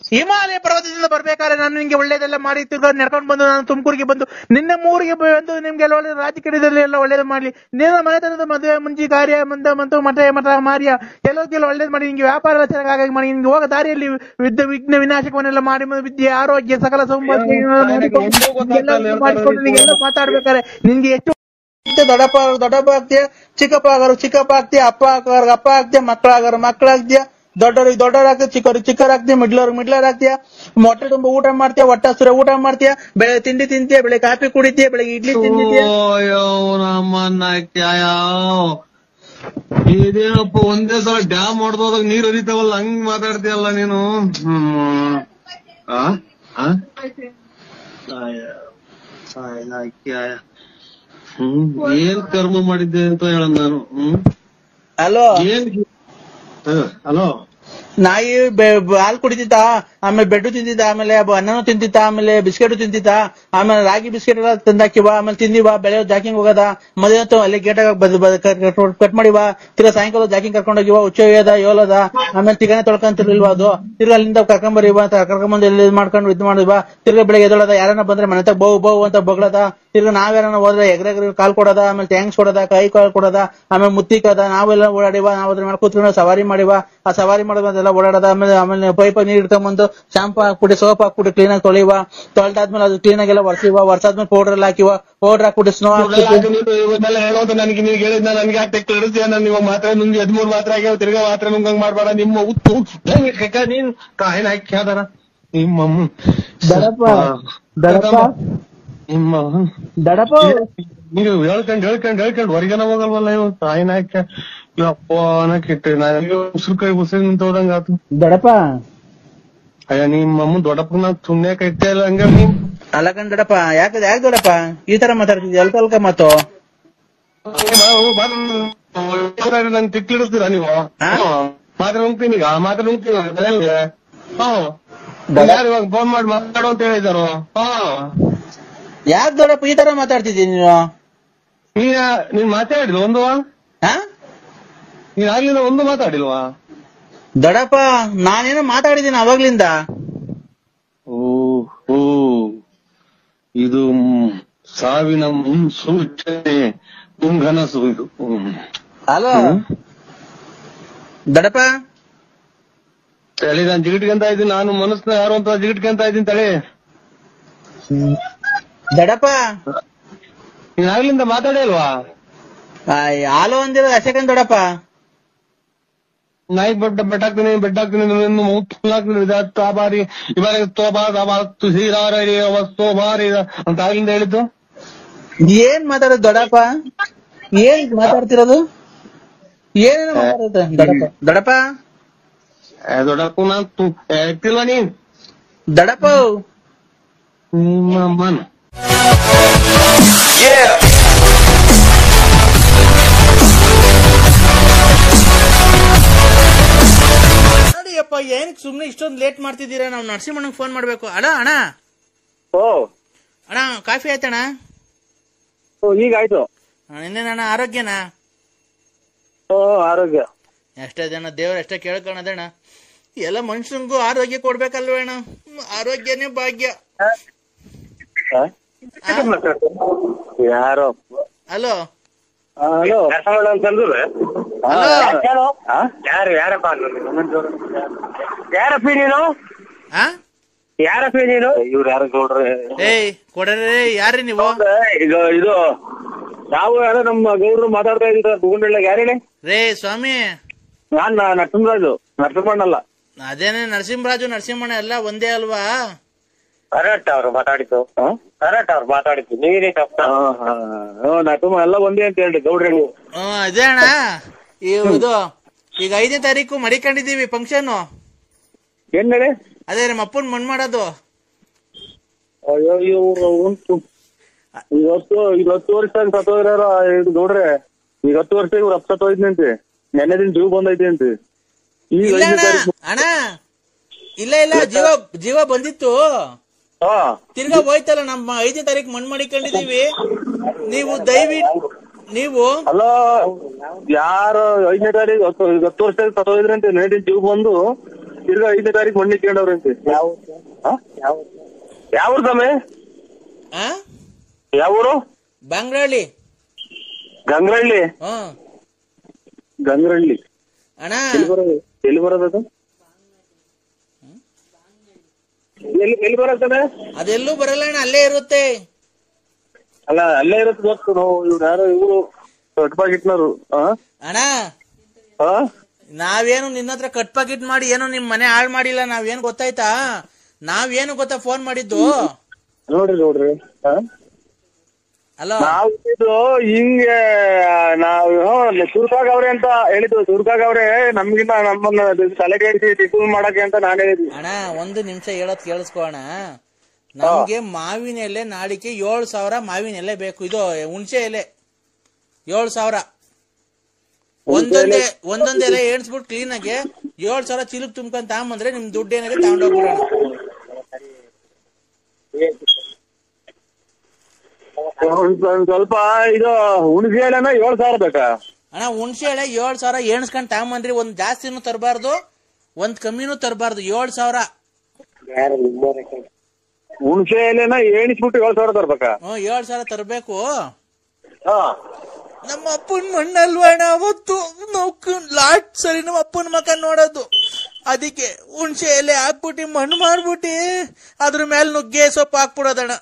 ಹಿಮಾಲಯ ಪರ್ವತದಿಂದ ಬರ್ಬೇಕಾದ್ರೆ ನಾನು ನಿಮ್ಗೆ ಒಳ್ಳೇದೆಲ್ಲ ಮಾಡಿ ನಡ್ಕೊಂಡು ಬಂದು ನಾನು ತುಮಕೂರಿಗೆ ಬಂದು ನಿನ್ನೆ ಮೂರಿಗೆ ಬಂದು ನಿಮ್ಗೆಲ್ಲ ಒಳ್ಳೆ ರಾಜಕೀಯದಲ್ಲಿ ಎಲ್ಲ ಒಳ್ಳೇದು ಮಾಡ್ಲಿ. ನೀನು ಮನೆತನದ ಮದುವೆ ಮುಂಚಿ ಕಾರ್ಯ ಮಠ ಮಾರ್ಯ ಕೆಲವು ಒಳ್ಳೇದು ಮಾಡಿ ನಿಮ್ಗೆ ವ್ಯಾಪಾರ ಎಲ್ಲ ಚೆನ್ನಾಗಿ ಮಾಡಿ ನಿಮ್ಗೆ ಹೋಗೋ ದಾರಿಯಲ್ಲಿ ವಿಘ್ನ ವಿನಾಶಕವನ್ನೆಲ್ಲ ಮಾಡಿ ವಿದ್ಯೆ ಆರೋಗ್ಯ ಸಕಲ ಸಂಪತ್ತು ಮಾಡಿಕೊಂಡು ನೀವೆಲ್ಲ ಮಾತಾಡ್ಬೇಕಾದ್ರೆ ನಿನ್ಗೆ ಎಷ್ಟು ದೊಡ್ಡಪ್ಪ ಆಗ್ತೀಯ, ಚಿಕ್ಕಪ್ಪ ಆಗ್ತೀಯ, ಅಪ್ಪ ಆಗ್ತೀಯ, ಮಕ್ಕಳಾಗ್ತೀಯ, ದೊಡ್ಡವರಾಗ್ತೀಯ, ಚಿಕ್ಕವ್ರು ಆಗ್ತೀಯ, ಮಿಡ್ಲರ್ ಆಗ್ತೀಯ, ಮೊಟ್ಟೆ ತುಂಬ ಊಟ ಮಾಡ್ತೀಯ, ಹೊಟ್ಟೆ ಹಸಿರ ಊಟ ಮಾಡ್ತೀಯ, ಬೆಳಗ್ಗೆ ತಿಂಡಿ ತಿಂತೀಯ, ಬೆಳಗ್ಗೆ ಕಾಫಿ ಕುಡಿತೀಯ, ಬೆಳಗ್ಗೆ ಇಡ್ಲಿ ತಿಂದಿದ್ದೀಯ. ಇದೇನಪ್ಪ ಒಂದೇ ಸಲ ಡ್ಯಾಮ್ ಮಾಡ್ದೋದಾಗ ನೀರ್ ಹರಿತಾವಲ್ಲ ಹಂಗ್ ಮಾತಾಡ್ತೀಯಲ್ಲ ನೀನು. ಏನ್ ಕರ್ಮ ಮಾಡಿದ್ದೆ ಅಂತ ಹೇಳ ನಾನು. ಹಲೋ, ಹಲೋ, ನಾಯಿ ಹಾಲು ಕುಡಿತಿತ್ತ, ಆಮೇಲೆ ಬೆಡ್ಡು ತಿಂತಿದ್ದ, ಆಮೇಲೆ ಅನ್ನನೂ ತಿಂತಿತ್ತ, ಆಮೇಲೆ ಬಿಸ್ಕೆಟ್ ತಿಂತಿತ್ತ, ಆಮೇಲೆ ರಾಗಿ ಬಿಸ್ಕೆಟ್ ಎಲ್ಲ ತಂದಾಕಿವ, ಆಮೇಲೆ ತಿಂದಿವ, ಬೆಳೆ ಜಾಕಿಂಗ್ ಹೋಗದ, ಮಧ್ಯಾಹ್ನ ಅಲ್ಲಿ ಗೇಟಾಗ ಕಟ್ ಮಾಡಿವ, ತಿರ್ಗಾ ಸಾಯಂಕಾಲ ಜಾಕಿಂಗ್ ಕರ್ಕೊಂಡೋಗಿವ, ಹುಚ್ಚ ಒಯ್ಯದ ಯೋಲದ, ಆಮೇಲೆ ತಿಗಾನೆ ತೊಳ್ಕೊಂತಿರ್ಲಿಲ್ವ ಅದು, ತಿರ್ಗಾ ಅಲ್ಲಿಂದ ಕರ್ಕೊಂಬರಿವ, ಕರ್ಕೊಂಬಂದು ಎಲ್ಲಿ ಮಾಡ್ಕೊಂಡು ಇದ್ ಮಾಡಿವ, ತಿರ್ಗಾ ಬೆಳಗ್ಗೆ ಎದೊಳದ, ಯಾರನ್ನ ಬಂದ್ರೆ ಮನೆ ಬೌ ಬೌ ಅಂತ ಬಗ್ಳದ, ತಿರ್ಗಾ ನಾವ್ಯಾರನ್ನ ಹೋದ್ರೆ ಎಗ್ರೆಗ್ರೆ ಕಾಲ್ ಕೊಡೋದ, ಆಮೇಲೆ ಥ್ಯಾಂಕ್ಸ್ ಕೊಡೋದ, ಕೈ ಕಾಲ್ ಕೊಡೋದ, ಆಮೇಲೆ ಮುತ್ತಿಕ್ಕದ, ನಾವೆಲ್ಲ ಓಡಾಡಿವ, ನಾವ್ ಅದ್ರ ಮೇಲೆ ಕೂತ್ಕೊಂಡು ಸವಾರಿ ಮಾಡಿವ, ಆ ಸವಾರಿ ಮಾಡೋದೆಲ್ಲ ಓಡಾಡದ, ಆಮೇಲೆ ಪೈಪ್ ನೀರ್ ಇಟ್ಕೊಂಡ್ಬಂದು ಶಾಂಪು ಹಾಕ್ಬಿಟ್ಟು ಸೋಪ್ ಹಾಕ್ಬಿಟ್ಟು ಕ್ಲೀನ್ ಆಗಿ ತೊಳಿವ, ತೊಳೆದಾದ್ಮೇಲೆ ಅದು ಕ್ಲೀನ್ ಆಗೆಲ್ಲ ಒರೆಸಿವ, ಒರೆಸಾದ್ಮೇಲೆ ಪೌಡರ್ ಎಲ್ಲ ಹಾಕಿವ, ಪೌಡರ್ ಹಾಕ್ಬಿಟ್ಟು ಸ್ನೋ ಹೇಳೋದು ನನಗೆ ನೀವು ಹೇಳಿದ್ನ ನನ್ಗೆ ಯಾಕೆ ತಿಳಿಸ್ತೀಯ? ನಾನು ಇವಾಗ ಮಾತ್ರ ನುಂಗಿ 13 ಮಾತ್ರ ಆಗ್ಯಾವ, ತಿರ್ಗಾ ಮಾತ್ರ ನುಂಗಂಗ್ ಮಾಡ್ಬೇಡ. ನಿಮ್ಮ ಉತ್ತು ನೀನ್ ಕಾಯಿನ ಹಾಕಿ ಯಾವ್ದಾರ ನಿಮ್ಮ ದಡಪ ದಡಪ ನಿಮ್ಮ ದಡಪ ನೀವು ಹೇಳ್ಕೊಂಡ್ ಹೊರಗೆನ ಹೋಗಲ್ವಲ್ಲ ಇವ್ ತಾಯಿನ ಹಾಕಿ ಅಪ್ಪ ಅನ್ನಕಿಟ್ಟು ನನಗೆ ಉಸಿರು ನಿಂತ ಹೋದಂಗ ಆತು. ದಡಪ ಅಯ್ಯ ನಿಮ್ಮ ದೊಡ್ಡಪ್ಪ ನಾ ಸುಮ್ನೆ ಕೈತೆ ಇಲ್ಲ ಹಂಗ ನೀನ್ ಅಲ್ಲಕಂಡ್ ದಡಪ ಯಾಕೆ ದಡಪ ಈ ತರ ಮಾತಾಡ್ತಿದ್ಯ? ಅಲ್ಕ ಮಾತು ನನ್ ತಿಕ್ಲಿಡಿಸ್ತೀರಾ ನೀವು? ಮಾತ್ರ ನುಂಗ್ತೀನಿ ಈಗ, ಮಾತ್ರ ನುಂಗ್ತೀನಿ ಯಾರು ಇವಾಗ ಫೋನ್ ಮಾಡಿ ಮಾತಾಡೋ ಅಂತ ಹೇಳಿದಾರು. ಯಾಕೆ ದೊಡ್ಡಪ್ಪ ಈ ತರ ಮಾತಾಡ್ತಿದ್ದೀನಿ ನೀನು? ನೀನ್ ಮಾತಾಡಿಲ್ವ ಒಂದು? ನೀನ್ ಆಗ್ಲಿಲ್ಲ ಒಂದು ಮಾತಾಡಿಲ್ವಾ? ದೊಡ್ಡಪ್ಪ ನಾನೇನೋ ಮಾತಾಡಿದ್ದೀನಿ ಅವಾಗ್ಲಿಂದ. ಓ ಇದು ಸಾವಿನ ಮುನ್ಸೂಚನೆ, ಮುಂಗನಸು ಇದು. ಹಲೋ ದೊಡ್ಡಪ್ಪ ತಳಿ ನಾನ್ ಜಿಗಿಟ್ಕೊಂತ ಇದ್ದೀನಿ, ನಾನು ಮನಸ್ನ ಯಾರು ಅಂತ ಜಿಗಿಟ್ಕೊಂತ ಇದ್ದೀನಿ ತಳಿ. ದೊಡ್ಡಪ್ಪ ನೀನ್ ಆಗ್ಲಿಂದ ಮಾತಾಡೇ ಇಲ್ವಾ? ಹಾಲು ಅಂದಿರೋದು ಅಷ್ಟೇ ದೊಡ್ಡಪ್ಪ. ನಾಯಿ ಬೆಟ್ಟಾಕ್ತೀನಿ ಬಾರಿ ಬಾರಿ ಅಂತ ಆಗ್ಲಿಂದ ಹೇಳಿದ್ದು. ಏನ್ ಮಾತಾಡೋದು ದೊಡ್ಡಪ್ಪ? ಏನ್ ಮಾತಾಡ್ತಿರೋದು? ಏನೇನು ಮಾತಾಡೋದು ದೊಡ್ಡಪ್ಪ? ದೊಡ್ಡಪ್ಪ ನಾನ್ ಹೇಳ್ತಿಲ್ವ ನೀನ್? ದೊಡ್ಡಪ್ಪ ನಿಮ್ಮ ಮನ ನೋಡಿಯಪ್ಪ, ಏನಕ್ಕೆ ಸುಮ್ನೆ ಇಷ್ಟೊಂದು ಲೇಟ್ ಮಾಡ್ತಿದ್ದೀರಾ? ನಾವು ನರಸಿಂಹಣ್ಣಂಗೆ ಫೋನ್ ಮಾಡ್ಬೇಕು. ಅಣ್ಣ ಅಣ್ಣ ಕಾಫಿ ಆಯ್ತಣ್ಣ? ಈಗ ಆಯ್ತು. ಇನ್ನೇನಣ್ಣ ಆರೋಗ್ಯನಾ? ಆರೋಗ್ಯ ಎಷ್ಟೇ ಜನ ದೇವ್ರ ಎಷ್ಟೇ ಕೇಳ್ಕೊಳದಣ್ಣ, ಎಲ್ಲ ಮನುಷ್ಯನಿಗೂ ಆರೋಗ್ಯ ಕೊಡ್ಬೇಕಲ್ವೇಣ? ಆರೋಗ್ಯನೇ ಭಾಗ್ಯ. ಯಾರೋ ಹಲೋ ಹಲೋ ಯಾರಪ್ಪಿ ನೀನು? ಯಾರಪ್ಪಿ ನೀನು? ಇವ್ರು ಯಾರು ಗೌಡ್ರೆ? ಏಯ್ ಕೊಡ್ರಿ, ಯಾರ್ರಿ ನೀವು? ಈಗ ಇದು ನಾವು ಯಾರೋ ನಮ್ಮ ಗೌಡ್ರು ಮಾತಾಡ್ತಾ ಇದ್ದೀರ ತಗೊಂಡಿಲ್ಲ. ಯಾರು ಹೇಳಿ? ರೇ ಸ್ವಾಮಿ, ನಾನ್ ನರಸಿಂಹರಾಜು, ನರಸಿಂಹಣ್ಣಲ್ಲ. ಅದೇನೆ ನರಸಿಂಹಣ್ಣ ಎಲ್ಲ ಒಂದೇ ಅಲ್ವಾ? ಕರೆಕ್ಟ್ ಅವ್ರು ಮಾತಾಡಿದ್ದು, ಕರೆಕ್ಟ್ ಅವ್ರು ಮಾತಾಡಿದ್ದು. ನೀನೇ ನರಸಿಂಹ ಎಲ್ಲ ಒಂದೇ ಅಂತ ಹೇಳಿ ಗೌಡ್ರೆ ನೀವು. ಅದೇ ಅಣ್ಣ, ಇದು ಈಗ 5ನೇ ತಾರೀಕು ಮಡಿಕೊಂಡಿದೀವಿ ಫಂಕ್ಷನ್. ಏನ್ ಹೇಳಿ? ಅದೇ ನಮ್ಮ ಅಪ್ಪನ್ ಮಣ್ ಮಾಡೋದು. ಅಯ್ಯೋ ಇವ್ರು ಉಂಟು ಇವತ್ತು 10 ವರ್ಷ ಸತ್ತೋದ್ರಾರ ಇದು ಗೌಡ್ರೆ. ಈಗ 10 ವರ್ಷ ಇವ್ರು ಸತ್ತೋಯ್ತಂತೆ, ನೆನ್ನೆ ದಿನ ಜೀವ ಬಂದೈತಿ ಅಂತೆ. ಈಗ ಅಣ್ಣ ಇಲ್ಲ ಜೀವ ಬಂದಿತ್ತು, ತಿರ್ಗಾ ಹೋಯ್ತಲ್ಲ. ನಮ್ಮ 5ನೇ ತಾರೀಕು ಮಣ್ ಮಾಡಿಕೊಂಡಿದೀವಿ. ನೀವು ನೀವು ಅಲ್ಲ ಯಾರು 5ನೇ ತಾರೀಕು 10 ವರ್ಷ ಸತ್ತೋದ್ರಂತೆ, ನೆನ್ನೆ ದಿನ ಜೀವ ಬಂದು ತಿರ್ಗಾ 5ನೇ ತಾರೀಕು ಮಣ್ಣು ಇಟ್ಕೊಂಡವ್ರಂತೆ. ಯಾವ ಸಮಯ? ಯಾವೂರು? ಬಂಗ್ರಳ್ಳಿ. ಗಂಗ್ರಳ್ಳಿ. ಗಂಗ್ರಳ್ಳಿ ಅಣ್ಣ ಎಲ್ಲಿ ಬರೋದದು? ಎಲ್ಲಿ ಬರತ್ತನೆ? ಅದೆಲ್ಲೂ ಬರಲ್ಲ ಅಣ್ಣ, ಅಲ್ಲೇ ಇರುತ್ತೆ. ಅಲ್ಲ ಅಲ್ಲೇ ಇರುತ್ತೆ ಗೊತ್ತು. ನಾವು ಇವ್ರು ಯಾರೋ ಇವ್ರು ಕಟ್ಪಾಗಿಟ್ನವ್ರು. ಅಣ್ಣ ನಾವೇನು ನಿನ್ನ ಹತ್ರ ಕಟ್ ಪಾಕೆಟ್ ಮಾಡಿ ಏನು ನಿಮ್ ಮನೆ ಹಾಳು ಮಾಡಿಲ್ಲ. ನಾವೇನು ಗೊತ್ತಾಯ್ತಾ? ನಾವೇನು ಗೊತ್ತಾ ಫೋನ್ ಮಾಡಿದ್ದು? ನೋಡ್ರಿ ಅಲೋ ನಾವು ಹಿಂಗೆ ನಾವು ಸುರ್ಕಾಗ್ ಅವ್ರೆ ಅಂತ ಹೇಳಿದ್ವು. ಸುರ್ಕಾಗ್ ಅವ್ರೆ ನಮ್ಗಿನ್ನ ನಮ್ಮನ್ನ ತಲೆಗೆ ಹಿಡಿಸಿ ಟಿಫನ್ ಮಾಡಕ್ಕೆ ಅಂತ ನಾನು ಹೇಳಿದ್ವಿ. ಅಣ್ಣ 1 ನಿಮಿಷ ಹೇಳೋದ್ ಕೇಳಿಸ್ಕೋ ಅಣ್ಣ. ನಮ್ಗೆ ಮಾವಿನ ಎಲೆ ನಾಳಿಕೆ 7,000 ಮಾವಿನ ಎಲೆ ಬೇಕು. ಇದು ಹುಣಸೆ ಎಲೆ 7,000. ಒಂದೊಂದೇ ಎಲೆ ಎಣಿಸ್ಬಿಟ್ಟು ಕ್ಲೀನ್ ಆಗಿ 7,000 ಚೀಲಕ್ ತುಂಬ್ಕೊಂಡ್ ತಗೊಂಬಂದ್ರೆ ನಿಮ್ ದುಡ್ಡು ಏನಾಗೆ ತಗೊಂಡೋಗ್ಬಿಡೋಣ. ಸ್ವಲ್ಪ ಇದು ಹುಣಸೆ ಎಲೆನ 7,000 ಬೇಕಾ ಅಣ್ಣ? ಹುಣಸೆ ಎಲೆ 7,000 ಎಣಿಸ್ಕೊಂಡ್ ತಗೊಂಬಂದ್ರಿ. ಒಂದ್ ಜಾಸ್ತಿನೂ ತರಬಾರ್ದು, ಒಂದ್ ಕಮ್ಮಿನೂ ತರಬಾರ್ದು. 7,000 ಹುಣಸೆ ಎಲೆನ ಎಣಿಸ್ಬಿಟ್ಟು 7,000 ತರ್ಬೇಕಾ? 7,000 ತರಬೇಕು. ನಮ್ಮ ಅಪ್ಪನ ಮಣ್ಣಲ್ವಣ ಅವತ್ತು ನಾವು ಲಾಟ್ ಸರಿ ನಮ್ಮ ಅಪ್ಪನ ಮಕ್ಕ ನೋಡೋದು. ಅದಕ್ಕೆ ಹುಣಸೆ ಎಲೆ ಹಾಕ್ಬಿಟ್ಟು ಮಣ್ಣು ಮಾಡ್ಬಿಟ್ಟು ಅದ್ರ ಮೇಲೆ ನುಗ್ಗೆ ಸೊಪ್ಪು ಹಾಕ್ಬಿಡೋದಣ್ಣ.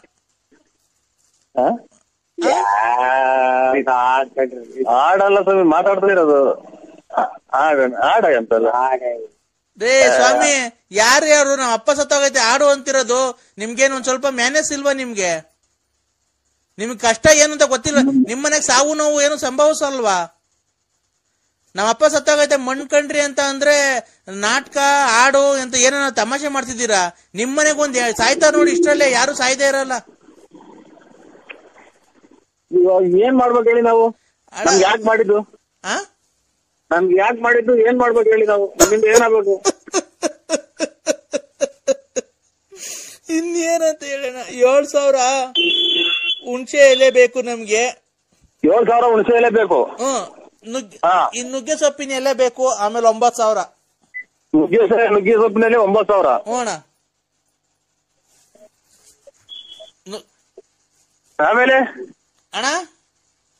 ಆಡಲ್ಲ ಸ್ವಾಮಿ, ಮಾತಾಡ್ತಾ ಇರೋದು ಆಡ ಅಂತಲ್ಲ. ರೇ ಸ್ವಾಮಿ, ಯಾರು ನಮ್ಮ ಅಪ್ಪ ಸತ್ತೋಗೈತೆ ಆಡು ಅಂತಿರೋದು. ನಿಮ್ಗೇನು ಒಂದ್ ಸ್ವಲ್ಪ ಮ್ಯಾನೇಜ್ ಇಲ್ವಾ? ನಿಮ್ಗೆ ಕಷ್ಟ ಏನು ಅಂತ ಗೊತ್ತಿಲ್ಲ? ನಿಮ್ ಮನೆಗ್ ಸಾವು ನೋವು ಏನು ಸಂಭವಿಸಲ್ವಾ? ನಮ್ಮ ಅಪ್ಪ ಸತ್ತೋಗೈತೆ ಮಣ್ಣು ಕಂಡ್ರಿ ಅಂತ ಅಂದ್ರೆ ನಾಟಕ ಆಡು ಅಂತ ಏನೋ ತಮಾಷೆ ಮಾಡ್ತಿದ್ದೀರಾ. ನಿಮ್ ಮನೆಗ್ ಒಂದ್ ಸಾಯ್ತಾ ನೋಡಿ, ಇಷ್ಟರಲ್ಲೇ ಯಾರು ಸಾಯ್ದೇ ಇರಲ್ಲ. ಇವಾಗ ಏನ್ ಮಾಡ್ಬೇಕು ಹೇಳಿ ನಾವು? ನಮ್ಗೆ ಯಾಕೆ ಮಾಡಿದ್ದು? ನಮ್ಗೆ ಯಾಕೆ ಮಾಡಿದ್ದು? ಏನ್ ಮಾಡ್ಬೇಕು ಹೇಳಿ ನಾವು? ನಮ್ಮಿಂದ ಏನಾಗ್ಬೇಕು? ಇನ್ನೇನಂತ ಹೇಳೋಣ? 7,000 ಹುಣಸೆ ಎಲೆ ಬೇಕು ನಮ್ಗೆ. 7,000 ಹುಣಸೆ ಎಲೆ ಬೇಕು. ನುಗ್ಗೆ ಸೊಪ್ಪಿನ ಎಲೆ ಬೇಕು. ಆಮೇಲೆ 9,000 ನುಗ್ಗೆ ಸೊಪ್ಪಿನಲ್ಲಿ 9,000. ಹ್ಞೂ. ಆಮೇಲೆ ಅಣ್ಣ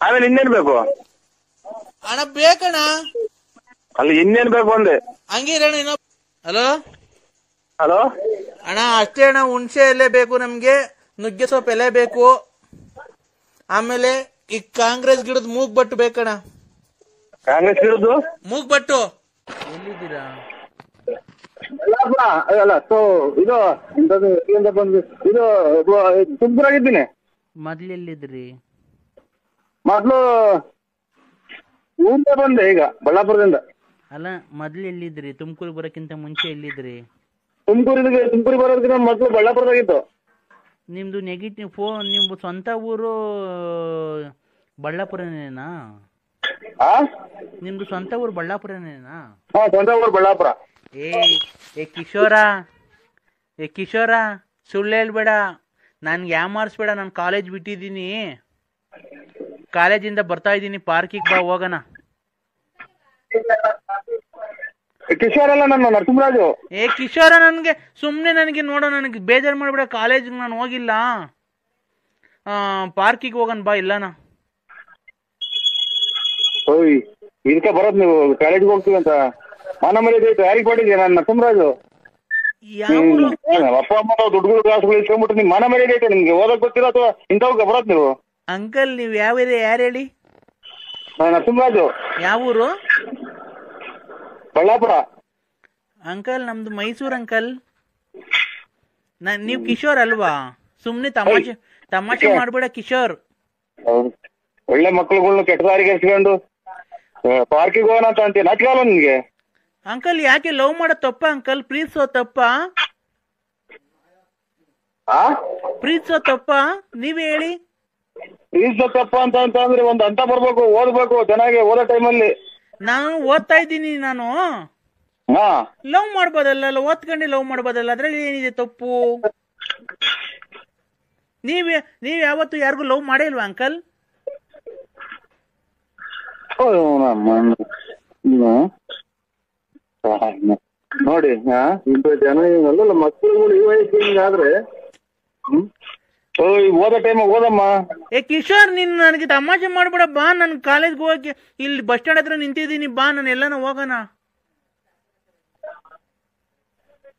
ಆಮೇಲೆ ಇನ್ನೇನ್ ಬೇಕು ಅಣ್ಣ? ಬೇಕಣ್ಣ. ಅಲ್ಲಿ ಇನ್ನೇನ್ ಬೇಕು ಅಂದೆ. ಹಂಗಿರಣ್ಣ. ಇನ್ನೊಬ್ಬ ಹಲೋ ಹಲೋ ಅಣ್ಣ, ಅಷ್ಟೇ ಅಣ್ಣ. ಹುಣಸೆ ಎಲೆ ಬೇಕು ನಮ್ಗೆ, ನುಗ್ಗೆ ಸೊಪ್ಪು ಎಲೆ ಬೇಕು. ಆಮೇಲೆ ಈ ಕಾಂಗ್ರೆಸ್ ಗಿಡದ ಮೂಗ್ಬಟ್ಟು ಬೇಕಣ್ಣ. ಕಾಂಗ್ರೆಸ್ ಗಿಡದ್ದು ಮೂಗ್ಬಟ್ಟು ಎಲ್ಲಿದ್ದೀರಾ? ಅಲ್ಲ ಇದು ಇಲ್ಲಿಂದ ಬಂದು ಇದು ತುಮಕೂರಾಗಿದ್ದೀನಿ. ಮೊದ್ಲು ಎಲ್ಲಿದ್ರಿ? ಮೊದ್ಲು ಊರಿಂದ ಬಂದೆ, ಈಗ ಬಳ್ಳಾಪುರದಿಂದ. ಅಲ್ಲ, ಮೊದ್ಲು ಎಲ್ಲಿದ್ರಿ? ತುಮಕೂರು ಬರೋಕ್ಕಿಂತ ಮುಂಚೆ ಎಲ್ಲಿದ್ರಿ? ತುಮಕೂರಿಗೆ ಬರೋದಕ್ಕಿಂತ ಮೊದ್ಲು ಬಳ್ಳಾಪುರದಾಗಿತ್ತು. ನಿಮ್ದು ನೆಗೆಟಿವ್ ನಿಮ್ದು ಸ್ವಂತ ಊರು ಬಳ್ಳಾಪುರನೇನಾ? ನಿಮ್ದು ಸ್ವಂತ ಊರು ಬಳ್ಳಾಪುರನೇನಾ? ಸ್ವಂತ ಊರು ಬಳ್ಳಾಪುರ. ಏ ಕಿಶೋರ ಸುಳ್ಳು ಹೇಳ್ಬೇಡ, ನನ್ಗೆ ಯಾಮಾರಿಸ್ಬೇಡ. ನಾನು ಕಾಲೇಜ್ ಬಿಟ್ಟಿದ್ದೀನಿ, ಕಾಲೇಜಿಂದ ಬರ್ತಾ ಇದ್ದೀನಿ. ಪಾರ್ಕಿಗೆ ಬಾ, ಹೋಗೋಣ. ಕಿಶೋರ್ ಅಲ್ಲ, ನನ್ನ ನರಸಿಂಹರಾಜು. ಕಿಶೋರ ನನ್ಗೆ ಸುಮ್ನೆ ನನಗೆ ನೋಡೋ, ನನಗೆ ಬೇಜಾರು ಮಾಡ್ಬೇಡ. ಕಾಲೇಜಿಗೆ ನಾನು ಹೋಗಿಲ್ಲ, ಪಾರ್ಕಿಗೆ ಹೋಗೋಣ ಬಾ. ಇಲ್ಲನಾ ಇದಕ್ಕೆ ಬರೋದು ನೀವು ಕಾಲೇಜ್ಗೆ ಹೋಗ್ತೀವಿ ಅಂತ ಮಾನ ಮರ್ಯಾದೆ ಐತೆ ಯಾರಿಗೆ ಮಾಡಿದ್ಯಾ? ನಾನು ನರಸಿಂಹರಾಜು. ಅಪ್ಪ ಅಮ್ಮ ದುಡ್ಡುಗಳು ಕ್ಲಾಸ್ಗಳು ಇಸ್ಕೊಂಡ್ಬಿಟ್ಟು ನಿಮ್ ಮಾನ ಮರ್ಯಾದೆ ಐತೆ ನಿಮ್ಗೆ? ಓದಕ್ ಗೊತ್ತಿಲ್ಲ ಅಥವಾ ಇಂಥವ್ಗೆ ಬರೋದು ನೀವು? ಅಂಕಲ್, ನೀವು ಯಾವ ಏರಿಯಾ? ಯಾರು ಹೇಳಿ? ನರಸಿಂಹರಾಜು. ಯಾವ ಊರು? ಬಳ್ಳಾಪುರ. ಅಂಕಲ್, ನಮ್ದು ಮೈಸೂರು ಅಂಕಲ್. ನೀವು ಕಿಶೋರ್ ಅಲ್ವಾ? ಸುಮ್ನೆ ತಮಾಷೆ ಮಾಡ್ಬೇಡ ಕಿಶೋರ್. ಒಳ್ಳೆ ಮಕ್ಳುಗಳ್ನ ಕೆಟ್ಟ ದಾರಿಗೆ ಎಸ್ಕೊಂಡು ಪಾರ್ಕಿಗೆ ಹೋಗೋಣ ಅಂತ ಅಂತೀಯ, ನಾಟಕ ಅಲ್ಲ ನಿನ್ಗೆ? ಅಂಕಲ್, ಯಾಕೆ ಲವ್ ಮಾಡೋದ್ ತಪ್ಪ ಅಂಕಲ್? ಪ್ರೀತಿಸೋ ತಪ್ಪ? ಪ್ರೀತಿಸೋ ತಪ್ಪ? ನೀವೇ ಹೇಳಿ. ಪ್ರೀತಿಸೋ ತಪ್ಪ ಅಂತ ಅಂದ್ರೆ ಒಂದ್ ಅಂತ ಬರ್ಬೇಕು, ಓದ್ಬೇಕು ಚೆನ್ನಾಗಿ. ಓದೋ ಟೈಮಲ್ಲಿ ನಾನು ಓದ್ತಾ ಇದ್ದೀನಿ. ನಾನು ಲವ್ ಮಾಡ್ಬೋದಲ್ಲ? ಓದ್ಕೊಂಡೆ ಲವ್ ಮಾಡ್ಬೋದಲ್ಲ? ಅದ್ರಲ್ಲಿ ಏನಿದೆ ತಪ್ಪು? ನೀವ್ ಯಾವತ್ತು ಯಾರಿಗೂ ಲವ್ ಮಾಡೇ ಇಲ್ವಾ ಅಂಕಲ್? ನೋಡಿ ಇಂಥ ಜನ ಅಲ್ಲ ಮಕ್ಕಳುಗಳು ಈ ವಯಸ್ಸು ಹಿಂಗಾದ್ರೆ ಓದೋ ಟೈಮ್ ಓದಮ್ಮ. ಕಿಶೋರ್, ನೀನ್ ನನಗೆ ತಮಾಷೆ ಮಾಡ್ಬೇಡ. ಬಾ, ನನ್ ಕಾಲೇಜ್ಗೆ ಹೋಗಿ ಇಲ್ಲಿ ಬಸ್ ಸ್ಟ್ಯಾಂಡ್ ಹತ್ರ ನಿಂತಿದ್ದೀನಿ. ಬಾ, ನಾನು ಎಲ್ಲಾನ ಹೋಗೋಣ,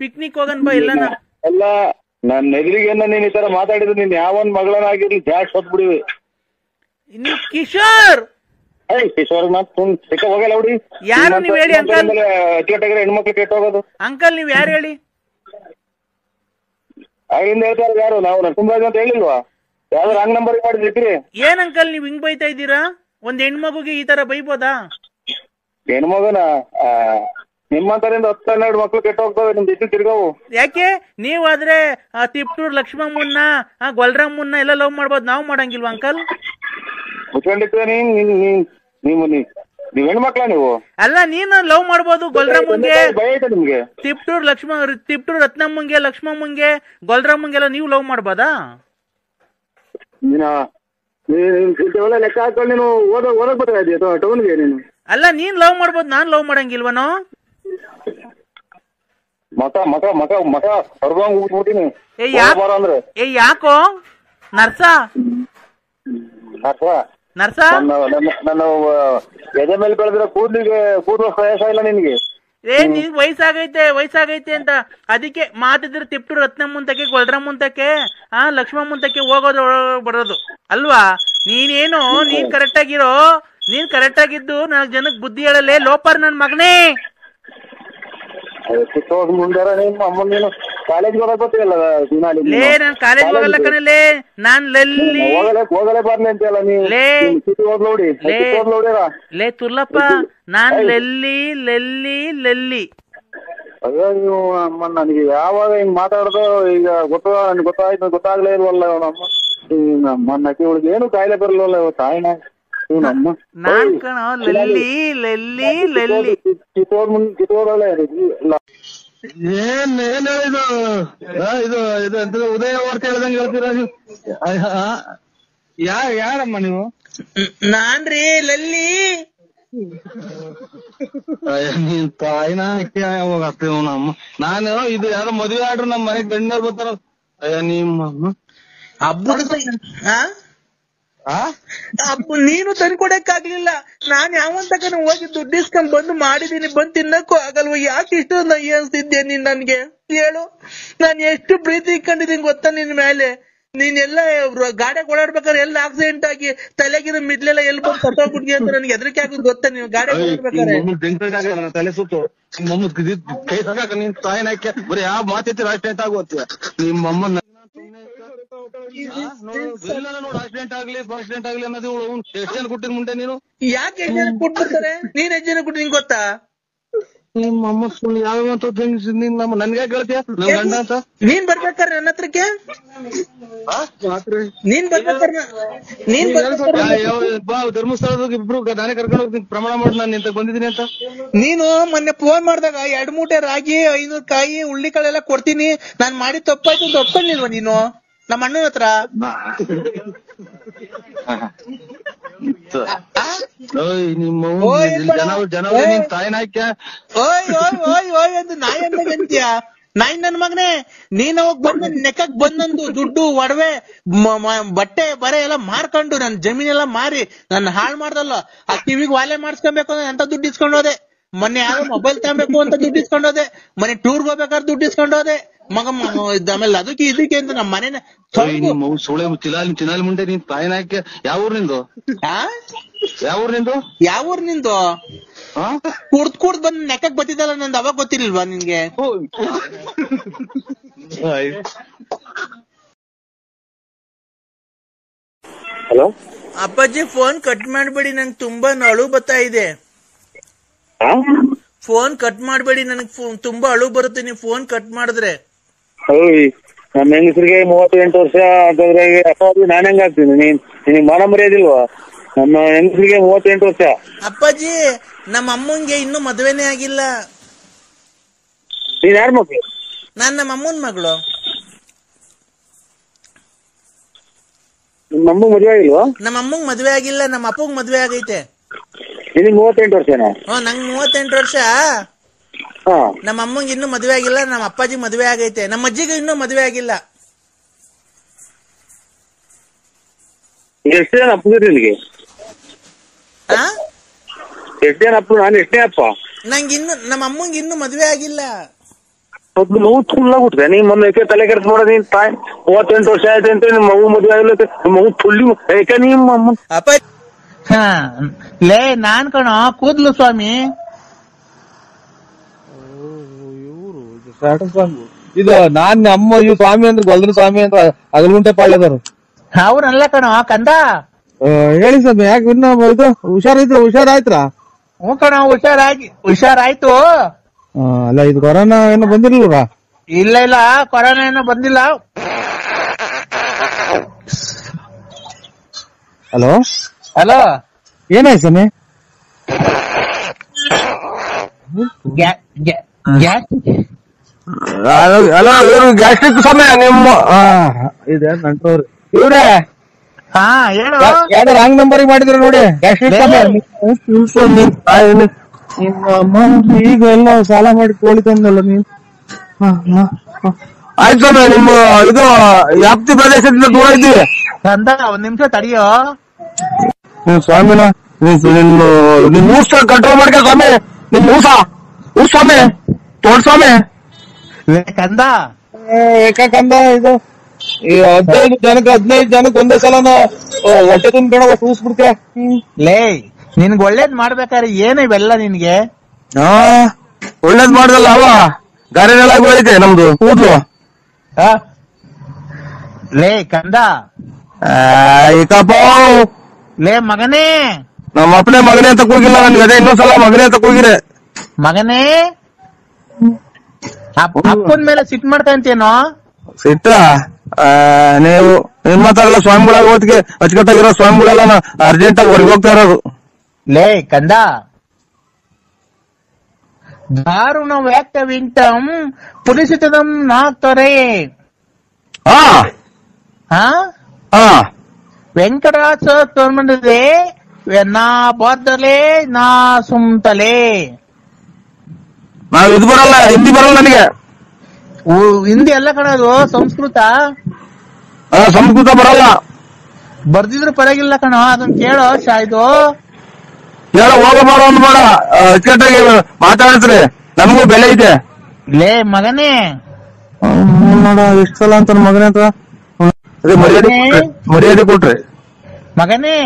ಪಿಕ್ನಿಕ್ ಹೋಗೋಣ ಬಾ. ಎಲ್ಲಾನ ಅಲ್ಲ, ನನ್ನ ಎದುರಿಗೆ ನೀನ್ ಈ ತರ ಮಾತಾಡಿದ್ರೆ ನೀನ್ ಯಾವನ್ ಮಗಳನ್ನಾಗಿರ್ಲಿ ಜಾಸ್ತಿ ಹೊತ್ಬಿಡಿವಿ. ಕಿಶೋರ್ ಕಿಶೋರ್ ಹೋಗಲ್ಲ ಹುಡಿ. ಯಾರು ನೀವ್ ಹೇಳಿ ಅಂಕಲ್? ಹೆಣ್ಮಕ್ಳು ಕೆಟ್ಟ ಹೋಗೋದು. ಅಂಕಲ್, ನೀವ್ ಯಾರು ಹೇಳಿ? ಆಗಿಂದ ಹೇಳ್ತಾರ ಯಾರು? ನಾವು ನರಸಿಂಹರಾಜ್ ಅಂತ ಹೇಳಿಲ್ವಾ? ಯಾವ್ದು ರಾಂಗ್ ನಂಬರ್ ಮಾಡಿದ್ರಿ? ಏನ್ ಅಂಕಲ್ ನೀವ್ ಹಿಂಗ್ ಬೈತಾ ಇದ್ದೀರಾ? ಒಂದ್ ಹೆಣ್ಮಗುಗೆ ಈ ತರ ಬೈಬೋದಾ? ಹೆಣ್ಮಗುನ ನಿಮ್ಮಂತರಿಂದ 10-12 ಮಕ್ಳು ಕೆಟ್ಟ ಹೋಗ್ತವೆ. ನಿಮ್ ಜೊತೆ ತಿರ್ಗಾವು. ಯಾಕೆ? ನೀವಾದ್ರೆ ತಿಪ್ಟೂರ್ ಲಕ್ಷ್ಮಮ್ಮನ್ನ, ಗೊಲ್ರಾಮನ್ನ ಎಲ್ಲ ಲವ್ ಮಾಡ್ಬೋದು, ನಾವ್ ಮಾಡಂಗಿಲ್ವಾ ಅಂಕಲ್? ಮುಚ್ಕೊಂಡಿರ್ತೇವೆ. ನೀವ್ ಹೆಣ್ಮಕ್ಳ ನೀವು? ಅಲ್ಲ ನೀನು ಲವ್ ಮಾಡ್ಬೋದು ಗೊಲ್ರಾಮಂಗೆ, ಭಯ ಐತೆ ನಿಮ್ಗೆ? ತಿಪ್ಟೂರ್ ರತ್ನಮ್ಮಂಗೆ, ಲಕ್ಷ್ಮಮ್ಮಂಗೆ, ಗೊಲ್ರಾಮಂಗೆಲ್ಲ ನೀವು ಲವ್ ಮಾಡ್ಬೋದಾ? ಲೆಕ್ಕ ಹಾಕೊಂಡು ನೀನು ಓದಕ್ ಬರ್ತಾ ಟೌನ್ಗೆ ನೀನು? ಅಲ್ಲ ನೀನ್ ಲವ್ ಮಾಡ್ಬೋದು, ನಾನ್ ಲವ್ ಮಾಡಂಗಿಲ್ವನೋ? ಮಕ ಮಕ ಮಕ ಮಕ ಹೊರಗಂಗ್ ಊದ್ಬಿಟ್ಟಿನಿ. ಏ ಯಾಕೋ ನರ್ಸ ನನ್ನ ಎದೆ ಮೇಲೆ ಬೆಳೆದಿರೋ ಕೂದಲು ಪ್ರಯಾಸ ಇಲ್ಲ ನಿನ್ಗೆ? ನೀನ್ ವಯಸ್ಸಾಗೈತೆ ಅಂತ ಅದಕ್ಕೆ ಮಾತಿದ್ರೆ ತಿಪ್ಟೂರ್ ರತ್ನಮ್ಮಂತಕ್ಕೆ, ಗೊಲ್ರಾಮಂತಕ್ಕೆ, ಲಕ್ಷ್ಮಮ್ಮಂತಕ್ಕೆ ಹೋಗೋದು ಬರೋದು ಅಲ್ವಾ? ನೀನೇನು ನೀನ್ ಕರೆಕ್ಟ್ ಆಗಿರೋ, ನೀನ್ ಕರೆಕ್ಟ್ ಆಗಿದ್ದು 4 ಜನಕ್ಕೆ ಬುದ್ಧಿ ಹೇಳಲೇ ಲೋಪರ್ ನನ್ ಮಗನೇ. ಮುಂದಾರ ನಿಮ್ಮ ಅಮ್ಮ ನೀನು ಕಾಲೇಜ್ಗೆ ಹೋಗಕ್ ಗೊತ್ತಿಲ್ಲ? ಲೇ ನಾನ್ ಕಾಲೇಜ್ ಹೋಗಲ್ಲ ಕಣಲೇ, ನಾನ್ ಹೋಗಲೇ ಬರ್ಲಿ ಅಂತೆಲ್ಲ ನೀವು. ಲೇ ತುರ್ಲಪ್ಪ, ನಾನ್ ಲೆಲ್ಲಿ. ಅಯ್ಯೋ ನೀವು ಅಮ್ಮ, ನನಗೆ ಯಾವಾಗ ಹಿಂಗ್ ಮಾತಾಡೋದು ಈಗ ಗೊತ್ತಾಗ್ಲೇ ಇಲ್ವಲ್ಲ ನಮ್ಮ ನಕ್ಕಿ ಒಳಗೆ ಏನು ಕಾಯಿಲೆ ಬರಲ್ವಲ್ಲ ತಾಯಿನ ನಮ್ಮ. ನಾನ್ ಕಣ ಲೆಲ್ಲಿ ಕಿತ್ತೋದಲ್ಲೇ ಏನ್ ಹೇಳಿದು ಇದು ಉದಯ ವಾರ್ತೆ ಹೇಳ್ದಂಗೆ ಹೇಳ್ತೀರಾ ನೀವು? ಯಾರಮ್ಮ ನೀವು? ನಾನ್ರಿ ಲಲ್ಲಿ. ನೀನ್ ತಾಯಿನ ಯಾವಾಗ ಆಗ್ತೇವ ನಮ್ಮ? ನಾನು ಇದು ಯಾರೋ ಮದುವೆ ಆಡ್ರು ನಮ್ಮ ಮನೆಗ್ ಗಂಡ ಬರ್ತಾರ. ಅಯ್ಯ ನಿಮ್ಮ ನೀನು ತಂದ್ಕೊಡಕ್ಕಾಗ್ಲಿಲ್ಲ. ನಾನ್ ಯಾವಂತಕ ಹೋಗಿ ದುಡ್ಡು ಇಸ್ಕೊಂಡ್ ಬಂದು ಮಾಡಿದೀನಿ, ಬಂದ್ ತಿನ್ನಕ್ಕೂ ಆಗಲ್ವ? ಯಾಕೆ ಇಷ್ಟು ಅನ್ಸ್ತಿದ್ದೆ ನೀನ್ ನನ್ಗೆ ಹೇಳು? ನಾನ್ ಎಷ್ಟು ಪ್ರೀತಿ ಇಟ್ಕೊಂಡಿದೀನಿ ಗೊತ್ತಾ ನಿನ್ ಮೇಲೆ? ನೀನೆಲ್ಲ ಗಾಡಿಯಾಗ ಓಡಾಡ್ಬೇಕಾದ್ರೆ ಎಲ್ಲ ಆಕ್ಸಿಡೆಂಟ್ ಆಗಿ ತಲೆಗಿರೋ ಮಿಡ್ಲೆಲ್ಲ ಎಲ್ಲಿ ಬಂದು ಸತ್ತೋಗ್ಬಿಟ್ಟಿ ಅಂತ ನನ್ಗೆ ಹೆದರಿಕೆ ಆಗೋದು ಗೊತ್ತಾ? ನೀವು ಗಾಡಿಯಾಗ ಓಡಾಡ್ಬೇಕಾದ್ರೆ ತಲೆ ಸುತ್ತು ಕೈ ಸಾಕ ನಿನ್ ತಾಯಿನ ಬರೀ ಯಾವ ಮಾತೈತಿ ಆಕ್ಸಿಡೆಂಟ್ ಆಗುತ್ತ ನಿಮ್ಮಮ್ಮ ಆಕ್ಸಿಡೆಂಟ್ ಆಗ್ಲಿ ಅನ್ನೋದು ಎಷ್ಟು ಜನ ಕೊಟ್ಟಿದ್ ಮುಂದೆ ನೀನು? ಯಾಕೆ 8 ಜನ ಕೊಟ್ಬಿಡ್ತಾರೆ? ನೀನ್ 8 ಜನ ಕೊಟ್ಟು ನಿಂಗೆ ಗೊತ್ತಾ? ನಿಮ್ಮ ಅಮ್ಮ ಸುಳ್ಳು ಯಾವ ನನ್ಗೆ ಹೇಳ್ತೀಯ ನನ್ ಗಂಡ ಅಂತ? ನೀನ್ ಬರ್ಬೇಕಾರೆ ನನ್ನ ಹತ್ರಕ್ಕೆ, ನೀನ್ ಬರ್ಬೇಕಾರೆ ಧರ್ಮಸ್ಥಳದಾಗ ಇಬ್ರು ನಾನೇ ಕರ್ಕೊಂಡು ಹೋಗ್ತೀನಿ, ಪ್ರಮಾಣ ಮಾಡಿ ನಾನು ನಿಂತ ಬಂದಿದ್ದೀನಿ ಅಂತ. ನೀನು ಮೊನ್ನೆ ಫೋನ್ ಮಾಡಿದಾಗ 2 ಮೂಟೆ ರಾಗಿ 500 ಕಾಯಿ ಉಳ್ಳಿಕಾಳೆಲ್ಲ ಕೊಡ್ತೀನಿ, ನಾನ್ ಮಾಡಿ ತಪ್ಪಾಯ್ತು ಅಂತ ಒಪ್ಕೊಂಡಿಲ್ವ ನೀನು ನಮ್ಮ ಅಣ್ಣನ ಹತ್ರ? ಓಯ್ ಎಂದು ನಾಯಿ ಅಂತೀಯ? ನಾಯಿ ನನ್ ಮಗನೇ, ನೀನ್ ಅವಾಗ ಬಂದ ನೆಕ್ಕಕ್ ಬಂದಂದು ದುಡ್ಡು ಒಡವೆ ಬಟ್ಟೆ ಬರೆ ಎಲ್ಲ ಮಾರ್ಕೊಂಡು ನನ್ ಜಮೀನೆಲ್ಲ ಮಾರಿ ನನ್ನ ಹಾಳು ಮಾಡ್ದಲ್ಲ. ಆ ಕಿವಿಗ್ ವಾಲೆ ಮಾಡ್ಸ್ಕೊಬೇಕು ಅಂದ್ರೆ ಅಂತ ದುಡ್ಡು ಇಸ್ಕೊಂಡೋದೆ. ಮೊನ್ನೆ ಯಾರೋ ಮೊಬೈಲ್ ತಗೋಬೇಕು ಅಂತ ದುಡ್ಡು ಇಸ್ಕೊಂಡೋದೆ. ಮೊನ್ನೆ ಟೂರ್ಗೆ ಹೋಗ್ಬೇಕಾದ್ರೆ ದುಡ್ಡು ಇಸ್ಕೊಂಡೋದೆ ಮಗ. ಆಮೇಲೆ ಅದಕ್ಕೆ ಇದಕ್ಕೆ ಅಂತ ನಮ್ಮ ಮನೇನ ಸುಳೆ ಚಿನಾಲಿ ಮುಂಡೆ ನೀನ್ ತಾಯಿನಾಕೆ. ಯಾವ ಊರ್ ನಿಂದು? ಯಾವ ಊರ್ ನಿಂದು? ಕುಡ್ದ್ ಬಂದ್ ನೆಕ್ಕಕ್ ಬತ್ತಿದ್ದಲ್ಲ ನಂದು, ಅವಾಗ ಗೊತ್ತಿರ್ಲಿಲ್ವಾ ನಿನ್ಗೆ? ಹಲೋ ಅಪ್ಪಾಜಿ, ಫೋನ್ ಕಟ್ ಮಾಡ್ಬೇಡಿ, ನಂಗೆ ತುಂಬಾ ಅಳು ಬರ್ತಾ ಇದೆ. ಫೋನ್ ಕಟ್ ಮಾಡ್ಬೇಡಿ, ನನಗ್ ತುಂಬಾ ಅಳು ಬರುತ್ತೆ ನೀವು ಫೋನ್ ಕಟ್ ಮಾಡಿದ್ರೆ. ನಮ್ಮ ಹೆಂಗಸರಿಗೆ 38 ವರ್ಷ ಅಂತಂದ್ರೆ ನಾನ್ ಹೆಂಗ ಆಗ್ತೀನಿ? ನಿನಗ್ ಮಾನ ಮರ್ಯಾದಿಲ್ವಾ? ನಮ್ಮ ಹೆಂಗಸರಿಗೆ 38 ವರ್ಷ. ಅಪ್ಪಾಜಿ, ನಮ್ಮ ಅಮ್ಮಂಗೆ ಇನ್ನೂ ಮದ್ವೆನೇ ಆಗಿಲ್ಲ. ನೀನ್ ಯಾರ ಮಕ್ಳು? ನಾನ್ ನಮ್ಮ ಅಮ್ಮನ್ ಮಗಳು. ನಿಮ್ಮ ಅಮ್ಮಗ್ ಮದ್ವೆ ಆಗಿಲ್ವಾ? ನಮ್ಮ ಅಮ್ಮಂಗ್ ಮದ್ವೆ ಆಗಿಲ್ಲ, ನಮ್ಮ ಅಪ್ಪಗ್ ಮದ್ವೆ ಆಗೈತೆ. ನಿನಗ್ 38 ವರ್ಷನಾ? ನಂಗ್ 38 ವರ್ಷ. ನಮ್ಮ ಅಮ್ಮಂಗೆ ಇನ್ನೂ ಮದ್ವೆ ಆಗಿಲ್ಲ, ನಮ್ಮ ಅಪ್ಪಾಜಿ ಮದ್ವೆ ಆಗೈತೆ. ನಮ್ಮ ಅಜ್ಜಿಗೆ ಇನ್ನೂ ಮದ್ವೆ ಆಗಿಲ್ಲ. ಎಷ್ಟು ಜನ ಅಪ್ಪ ನಿನಗೆ? ಎಷ್ಟು ಜನ ಅಪ್ಪ? ನಾನು ಎಷ್ಟೇ ಅಪ್ಪ? ನಂಗೆ ಇನ್ನು ನಮ್ಮ ಅಮ್ಮಂಗೆ ಇನ್ನೂ ಮದ್ವೆ ಆಗಿಲ್ಲ. ನೋವು ಫುಲ್ಲಾಗ್ಬಿಟ್ರೆ ನೀನ್ ಮೊನ್ನೆ ತಲೆ ಕೆಲ್ಸ ಮಾಡೋದು. ನೀನ್ ತಾಯಿ 38 ವರ್ಷ ಆಯ್ತು ಅಂತ ನಿಮ್ಮ ಮಗು ಮದ್ವೆ ಆಗಿಲ್ಲ, ಮಗು ಫುಲ್ ಯಾಕೆ ನಿಮ್ಮ ಅಮ್ಮ? ಅಪ್ಪ ಲೇ ನಾನ್ ಕಣ ಕೂದ್ಲು ಸ್ವಾಮಿ. ಇದು ನಾನ್ ಅಮ್ಮ ಇವ್ ಸ್ವಾಮಿ ಅಂದ್ರೆ ಗೊಲ್ದ್ರ ಸ್ವಾಮಿ ಅಂತ ಅಗಲಗುಂಟೆ ಪಾಳ್ಯದವ್ರು. ಅವ್ರಲ್ಲ ಕಣ ಕಂದ. ಹೇಳಿ ಸ್ವಾಮಿ, ಯಾಕೆ ಇನ್ನ ಇದು ಹುಷಾರಾಯ್ತ್ರ? ಹ್ಞೂ ಕಣ, ಹುಷಾರಾಯ್ತು. ಅಲ್ಲ ಇದು ಕೊರೋನಾ ಏನೋ ಬಂದಿರ್ಲಿಲ್ವಾ? ಇಲ್ಲ ಕೊರೋನಾ ಏನೋ ಬಂದಿಲ್ಲ. ಹಲೋ ಹಲೋ, ಏನಾಯ್ತು ಸ್ವಾಮಿ? ಅಲ್ಲ ಇವ್ರು ಗ್ಯಾಸ್ಟ್ರಿಕ್ ಸಮಯ ನಿಮ್ಮ ಇದೆ ನಂಟವ್ರು ಇವ್ರೆ. ಹಾ ಹೇಳು. ಯಾವ್ದು ರಾಂಗ್ ನಂಬರಿಗೆ ಮಾಡಿದ್ರು ನೋಡಿ. ಗ್ಯಾಸ್ಟ್ರಿಕ್ ಸಮಯ ಈಗ ಎಲ್ಲ ಸಾಲ ಮಾಡಿ ಕೋಳಿ ತಂದಲ್ಲ ನೀನು. ಆಯ್ತು ಸ್ವಾಮಿ, ನಿಮ್ಮ ಇದು ವ್ಯಾಪ್ತಿ ಪ್ರದೇಶದಿಂದ ದೂರ ಇದ್ದೀವಿ. ಕಂದ ಒಂದ್ ನಿಮಿಷ ತಡಿಯೋ. ಸ್ವಾಮಿನ ನಿಮ್ ಊಸ ಕಂಟ್ರೋಲ್ ಮಾಡ್ಕ ಸ್ವಾಮಿ. ನಿಮ್ ಊಸ ಸ್ವಾಮಿ ತೋಡ್ ಸ್ವಾಮಿ ಕಂದ ಏಕಂದ ಇದು 15 ಜನಕ್ಕೆ ಒಂದೇ ಸಲನ ಹೊಟ್ಟೆ ತುಂಬ್ಕೊಂಡ ಊಸ್ಬಿಡ್ತೀಯ. ಲೇ ನಿನ್ಗ್ ಒಳ್ಳೇದ್ ಮಾಡ್ಬೇಕಾದ್ರೆ ಏನು ಇವೆಲ್ಲ ನಿನ್ಗೆ? ಹಾ ಒಳ್ಳೇದ್ ಮಾಡ್ದಲ್ಲ ಅವ ಗಾರೆನೆಲ್ಲ ಬೆಳಿತೆ ನಮ್ದು ಕೂದ್ಲು. ಲೇ ಕಂದ ಈಕಪ್ಪ ಲೇ ಮಗನೇ, ನಮ್ಮ ಅಪ್ಪನೇ ಮಗನೇ ಅಂತ ಕೂಗಿಲ್ಲ ನನ್ಗೆ. ಅದೇ ಇನ್ನೊಂದ್ಸಲ ಮಗನೇ ಅಂತ ಕೂಗಿರೆ ಮಗನೇ ಅಪ್ಪನ ಮೇಲೆ ಸಿಟ್ ಮಾಡ್ಕೊಂತೇನೋ? ಸಿಟ್ಟ ನೀವು ನಿಮ್ಮ ಹತ್ರ ಸ್ವಾಮಿಗಳ ಹೊತ್ತಿಗೆ ಅಚ್ಚುಕಟ್ಟಾಗಿರೋ ಸ್ವಾಮಿಗಳೆಲ್ಲ ಅರ್ಜೆಂಟ್ ಆಗಿ ಹೊರಗೆ ಹೋಗ್ತಾ ಇರೋದು. ಲೇ ಕಂದ ದಾರುಣ ವ್ಯಾಕ್ತ ವಿಂಟಂ ಪುಲಿಸಿತದಂ ನಾಕ್ತರೆ. ಹಾ ಹಾ ವೆಂಕಟರಾಜ ತೋರ್ಮಂಡಿದೆ ನಾ ಬಾದ್ದಲೆ ನಾ ಸುಮ್ತಲೆ. ನಾವ್ ಇದು ಬರಲ್ಲ, ಹಿಂದಿ ಬರಲ್ಲ ನನಗೆ. ಹಿಂದಿ ಎಲ್ಲ ಕಣದು, ಸಂಸ್ಕೃತ. ಸಂಸ್ಕೃತ ಬರಲ್ಲ. ಬರ್ದಿದ್ರು ಪರವಾಗಿಲ್ಲ ಕಣ, ಅದನ್ನ ಕೇಳೋ. ಇದು ಹೇಳ ಹೋಗ ಮಾಡೋ ಒಂದು ಬೇಡ, ಅಚ್ಚುಕಟ್ಟಾಗಿ ಮಾತಾಡಿಸ್ರಿ, ನಮಗೂ ಬೆಲೆ ಇದೆ. ಲೇ ಮಗನೇ ನೋಡ ಎಷ್ಟು ಸಲ ಅಂತ ಮಗನೇ ಅಂತ ಮರ್ಯಾದೆ ಕೊಟ್ರಿ. ಮಗನೇ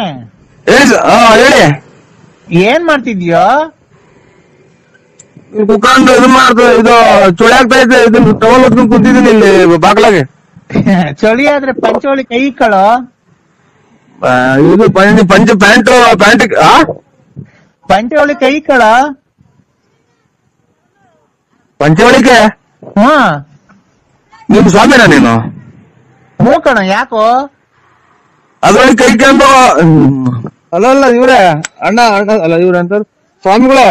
ಹೇಳಿ ಏನ್ ಮಾಡ್ತಿದ್ಯೋ? ಕುತ್ಕೊಂಡು ಇದು ಮಾಡ್ತ ಇದು ಚುಳಿ ಆಗ್ತಾ ಇದೆ. ಇದನ್ನ ಟವಲ್ ಹೊತ್ಕೊಂಡು ಕುಂತಿದ್ದೀನಿ ಇಲ್ಲಿ ಬಾಗ್ಲಾಗೆ. ಚಳಿ ಆದ್ರೆ ಪಂಚೋಳಿ ಕೈ ಇಕ್ಕಳೋ. ಇದು ಪಂಚ ಪ್ಯಾಂಟ್ ಪಂಚೋಳಿ ಕೈ ಇಕ್ಕಳ. ಪಂಚವಳಿಕೆ ನಿಮ್ ಸ್ವಾಮಿನ ನೀನು? ಹ್ಞೂ ಕಣ, ಯಾಕೋ? ಅದ್ರೊಳಗೆ ಕೈಕೊಂಡು ಅಲ್ಲ ಇವ್ರೆ ಅಣ್ಣ ಅಲ್ಲ ಇವ್ರ ಅಂತ ಸ್ವಾಮಿಗಳೇ.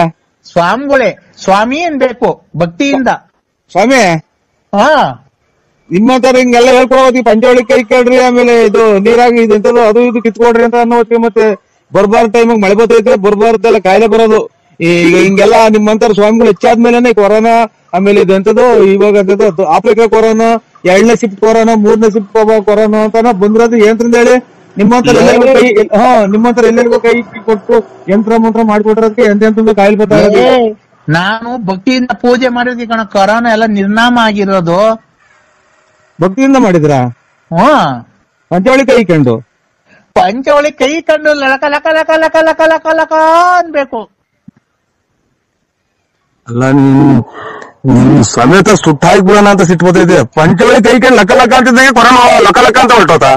ಸ್ವಾಮಿ ಅನ್ಬೇಕು ಭಕ್ತಿಯಿಂದ. ಸ್ವಾಮಿ ನಿಮ್ಮ ತರ ಹಿಂಗೆಲ್ಲ ಹೇಳ್ಕೊಡೋದು, ಪಂಚವಳಿ ಕೈ ಕೇಳ್ರಿ, ಆಮೇಲೆ ಇದು ನೀರಾಗಿ ಇದು ಎಂತದ್ದು ಅದು ಇದು ಕಿತ್ಕೊಡ್ರಿ ಅಂತ ಅನ್ನೋಕೆ, ಮತ್ತೆ ಬರ್ಬಾರ್ದು ಟೈಮಿಗೆ ಮಳೆ ಬರ್ತೈತೆ, ಬರ್ಬಾರ್ದೆಲ್ಲ ಕಾಯಿಲೆ ಬರೋದು. ಈಗ ಹಿಂಗೆಲ್ಲ ನಿಮ್ಮಂತರ ಸ್ವಾಮಿಗಳು ಹೆಚ್ಚಾದ್ಮೇಲೆ ಕೊರೋನಾ, ಆಮೇಲೆ ಇದು ಎಂತದ್ದು ಇವಾಗ ಅಂತದ್ದು ಆಫ್ರಿಕಾ ಕೊರೋನಾ, 2ನೇ ಶಿಫ್ಟ್ ಕೊರೋನಾ, 3ನೇ ಶಿಫ್ಟ್ ಕೊರೋನಾ ಅಂತ ಬಂದಿರೋದು ಏನ್ರಿಂದ ಹೇಳಿ? ನಿಮ್ಮಂತರ ನಿಮ್ಮಂತರ ಎಲ್ಲರಿಗೂ ಕೈ ಕೊಟ್ಟು ಯಂತ್ರ ಮಂತ್ರ ಮಾಡಿಕೊಟ್ರದಕ್ಕೆ ಎಂತೆಂತ ಕಾಯಿಲೆ ಬರ್ತಾ ಇರೋದು. ನಾನು ಭಕ್ತಿಯಿಂದ ಪೂಜೆ ಮಾಡಿದ್ವಿ ಕಣ, ಕೊರೋನಾ ಎಲ್ಲ ನಿರ್ನಾಮ ಆಗಿರೋದು. ಭಕ್ತಿಯಿಂದ ಮಾಡಿದ್ರ? ಪಂಚವಳಿ ಕೈ ಕಂಡು ಲಕ ಲಕ ಲಕ ಲಕ ಲಕ ಲಕ ಲಕ ಅನ್ಬೇಕು. ಅಲ್ಲ ನಿಮ್ ಸಮೇತ ಸುಟ್ಟಾಗಿ ಬಿಡೋಣ ಅಂತ ಸಿಟ್ಟು ಬರ್ತೈತೆ. ಪಂಚವಳಿ ಕೈ ಕಂಡು ಲಕ ಲಕ ಅಂತಿದ್ದಂಗೆ ಕೊರೋನಾ ಲಕ ಲಕ ಅಂತ ಹೊರಟೋತ.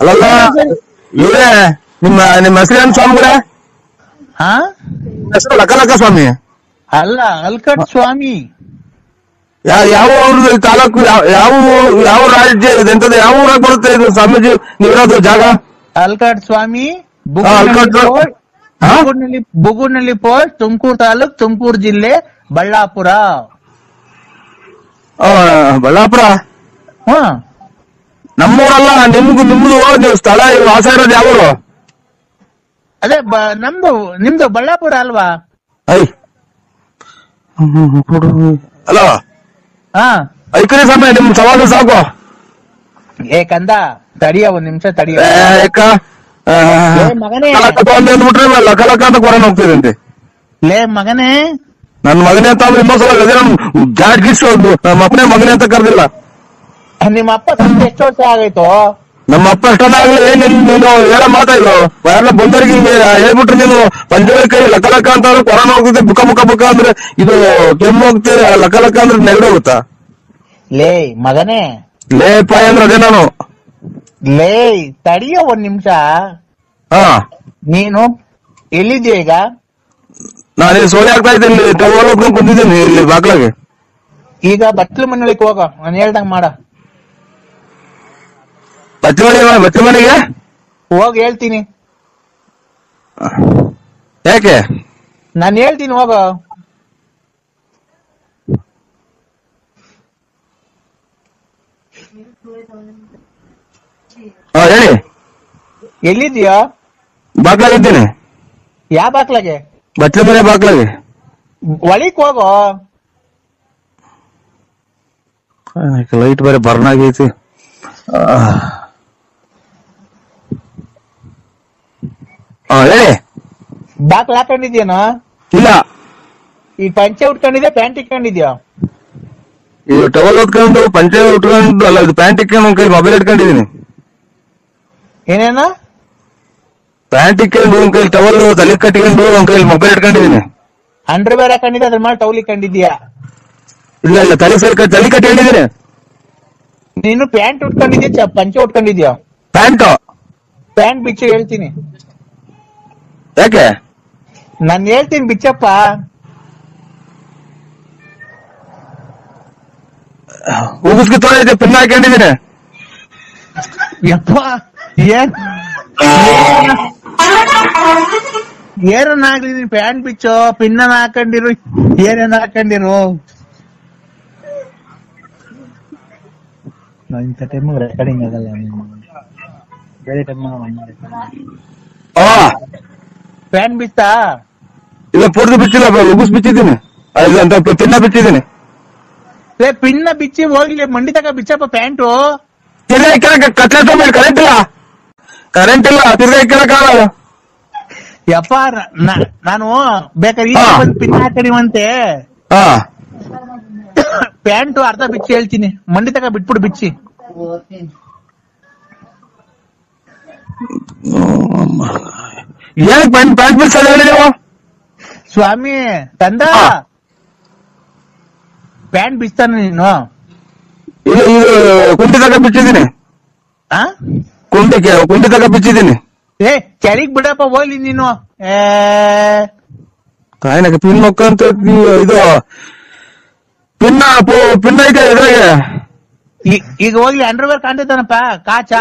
ಅಲ್ಲಲ್ಲ ಇವರೇ ನಿಮ್ಮ ಹೆಸರೇನು ಸ್ವಾಮಿಗಳೇ? ಹೆಸರು ಲಕ ಲಕ ಸ್ವಾಮಿ ಅಲ್ಲ, ಅಲ್ಕಟ್ ಸ್ವಾಮಿ. ಯಾವ ಊರು ತಾಲೂಕು, ಯಾವ ರಾಜ್ಯ ಇದೆ ಎಂತದ್ದು, ಯಾವ ಊರಾಗ ಬರುತ್ತೆ ಇದು ಸ್ವಾಮೀಜಿ ನೀವಿರೋದು ಜಾಗ? ಅಲ್ಕಟ್ ಸ್ವಾಮಿ, ಬುಗುಡ್ನಳ್ಳಿ ಪೋಸ್ಟ್, ತುಮಕೂರು ತಾಲೂಕ್, ತುಮಕೂರು ಜಿಲ್ಲೆ, ಬಳ್ಳಾಪುರ. ಬಳ್ಳಾಪುರ ನಮ್ಮೂರಲ್ಲ, ನಿಮ್ದು ಸ್ಥಳ ವಾಸ ಇರೋದು ಯಾವ ಊರು? ಅದೇ ನಿಮ್ದು ಬಳ್ಳಾಪುರ ಅಲ್ವಾ? ಅಲೋ ಐಕರಿ ಸಮಯ ನಿಮ್ ಸವಾಲು ಸಾಕು. ಕಂದ ತಡಿಯ, ಒಂದ್ ನಿಮಿಷ ತಡಿಯ ಮಗನೇ. ಅಂದ್ಬಿಟ್ರೆ ಲಕ ಲಕ ಅಂತ ಕೊರೋನಾ ಹೋಗ್ತಿದಂತೆ. ಲೇ ಮಗನೇ, ನನ್ ಮಗನೇ ಅಂತ ಅಂದ್ರೆ ಇನ್ನೊಂದ್ಸಲ ಜಾಡ್ ಗಿಡ್ಸ್ ನಮ್ಮ ಅಪ್ಪನೇ ಮಗನೇ ಅಂತ ಕರ್ದಿಲ್ಲ. ನಿಮ್ಮ ಅಪ್ಪ ಎಷ್ಟು ವರ್ಷ ಆಗೈತು? ನಮ್ಮ ಅಪ್ಪ ಎಷ್ಟೊತ್ತಾಗಲಿ ನೀನು ಹೇಳ ಮಾತಾಡ್ಲು ಯಾರನ್ನ ಬಂದವರಿಗೆ ಹೇಳ್ಬಿಟ್ರೆ ನೀನು ಪಂಚವಳಿ ಕೈ ಲಕ ಲಕ ಅಂತ ಅಂದ್ರೆ ಕೊರೋನಾ ಹೋಗ್ತದೆ, ಬುಕ್ಕ ಅಂದ್ರೆ ಇದು ಕೆಮ್ಮು ಹೋಗ್ತದೆ, ಲಕ ಲಕ ಅಂದ್ರೆ ನೆಗಡಿ ಹೋಗುತ್ತಾ? ಲೇ ಮಗನೇ, ಲೇ ಪಾಯ ಅಂದ್ರೆ ಅದೇ ನಾನು. ಲೇ ತಡಿಯ ಒಂದ್ ನಿಮಿಷ. ನೀನು ಎಲ್ಲಿದ್ದೀಯ ಈಗ? ನಾನು ಸೋಳಿ ಆಗ್ತಾ ಇದ್ದೀನಿ, ಟವರ್ ಕುಂತಿದ್ದೀನಿ ಇಲ್ಲಿ ಬಾಗ್ಲಾಗೆ. ಈಗ ಬಟ್ಲು ಮನೆಗೆ ಹೋಗ, ನಾನು ಹೇಳ್ದಂಗ ಮಾಡ. ಬಚ್ಚ ಮನೆಗೆ ಹೋಗಿ ಹೇಳ್ತೀನಿ. ಯಾಕೆ? ನಾನು ಹೇಳ್ತೀನಿ ಹೋಗೋ. ಹೇಳಿ. ಎಲ್ಲಿದ್ಯಾ? ಬಾಗ್ಲಾಗಿದ್ದೀನಿ. ಯಾವ ಬಾಕ್ಲಾಗೆ? ಬಚ್ಚಲ ಮನೆ ಬಾಗ್ಲಾಗೆ. ಒಳಿಕ್ ಹೋಗೋ. ಲೈಟ್ ಬೇರೆ ಬರ್ನ್ ಆಗೈತಿ. ಹೇಳಿ. ಬಾಕ್ಲ ಹಾಕೊಂಡಿದ್ಯಾನ? ಇಲ್ಲ. ಈ ಪಂಚೆ ಉಟ್ಕೊಂಡಿದ್ಯಾ ಪ್ಯಾಂಟ್ ಇಟ್ಕೊಂಡಿದ್ಯಾ? ಇದು ಟವಲ್ ಉಟ್ಕೊಂಡು ಪಂಚೆ ಉಟ್ಕೊಂಡು ಅಲ್ಲ, ಇದು ಪ್ಯಾಂಟ್ ಇಟ್ಕೊಂಡು ಒಂದ್ ಕೈ ಮೊಬೈಲ್ ಇಟ್ಕೊಂಡಿದೀನಿ. ಏನೇನ? ಪ್ಯಾಂಟ್ ಇಟ್ಕೊಂಡು ಒಂದ್ ಕೈ ಟವಲ್ ತಲೆ ಕಟ್ಕೊಂಡು ಒಂದ್ ಕೈ ಮೊಬೈಲ್ ಇಟ್ಕೊಂಡಿದೀನಿ. ಅಂಡರ್ವೇರ್ ಹಾಕೊಂಡಿದ್ಯಾ ಅದ್ರ ಮೇಲೆ ಟೌಲ್ ಇಟ್ಕೊಂಡಿದ್ಯಾ? ಇಲ್ಲ ಇಲ್ಲ, ತಲೆ ಕಟ್ಕೊಂಡಿದೀನಿ. ನೀನು ಪ್ಯಾಂಟ್ ಉಟ್ಕೊಂಡಿದ್ಯಾ ಪಂಚೆ ಉಟ್ಕೊಂಡಿದ್ಯಾ? ಪ್ಯಾಂಟ್ ಬಿಚ್ಚು ಹೇಳ್ತೀನಿ. ಯಾಕೆ? ನಾನು ಹೇಳ್ತೀನಿ ಬಿಚ್ಚಪ್ಪ. ಉಗಿಸ್ಕಿ ತೊಗೊಂಡಿದ್ದೆ, ಪಿನ್ ಹಾಕೊಂಡಿದ್ದೀನಿ. ಯಪ್ಪ ಏನನ್ನಾಗ್ಲಿ ನೀನ್ ಪ್ಯಾಂಟ್ ಬಿಚ್ಚೋ, ಪಿನ್ನ ಹಾಕೊಂಡಿರು, ಏನೇನ್ ಹಾಕೊಂಡಿರು. ಇಂಥ ಟೈಮ್ ರೆಕಾರ್ಡಿಂಗ್ ಆಗಲ್ಲ, ಬೇರೆ ಟೈಮ್ ಪ್ಯಾಂಟ್ ಬಿಚ್ಚಾ? ಇಲ್ಲ, ಪೂರ್ತಿ ಬಿಚ್ಚಿಲ್ಲ, ಉಗಿಸ್ ಬಿಚ್ಚಿದ್ದೀನಿ. ಪಿನ್ನ ಬಿಚ್ಚಿದ್ದೀನಿ. ಪಿನ್ನ ಬಿಚ್ಚಿ ಹೋಗ್ಲಿ, ಮಂಡಿ ತಗ ಬಿಚ್ಚಪ್ಪ ಪ್ಯಾಂಟು. ಕರೆಂಟ್ ಇಲ್ಲ, ತಿರ್ಗಾ ಕೇಳಕ್ಕಾಗಲ್ಲ. ಯಪ್ಪ ನಾನು ಬೇಕಾದ್ರೆ ಈಗ ಬಂದು ಪಿನ್ ಹಾಕಡಿವಂತೆ. ಪ್ಯಾಂಟು ಅರ್ಧ ಬಿಚ್ಚಿ ಹೇಳ್ತೀನಿ, ಮಂಡಿ ತಗ ಬಿಟ್ಬಿಡು ಬಿಚ್ಚಿ. ಏನಕ್ಕೆ ಪ್ಯಾಂಟ್ ಬಿಡ್ಸಲ್ಲ ಹೇಳಿ ನೀವು? ಸ್ವಾಮಿ ತಂದ ಪ್ಯಾಂಟ್ ಬಿಚ್ತಾನ ನೀನು? ಕುಂಟಿ ತಗ ಬಿಚ್ಚಿದ್ದೀನಿ. ಕುಂಟಿ ತಗ ಬಿಚ್ಚಿದ್ದೀನಿ. ಏ ಕೆಳಗ್ ಬಿಡಪ್ಪ ಹೋಗ್ಲಿ ನೀನು. ಕಾಯಿನಾಗ ಪಿನ್ ಮಕ್ಕಂತ ಇದು ಪಿನ್ ಐತೆ ಇದ್ರಾಗೆ. ಈಗ ಹೋಗ್ಲಿ, ಅಂಡರ್ವೇರ್ ಕಾಣ್ತೈತಾನಪ್ಪ. ಕಾಚಾ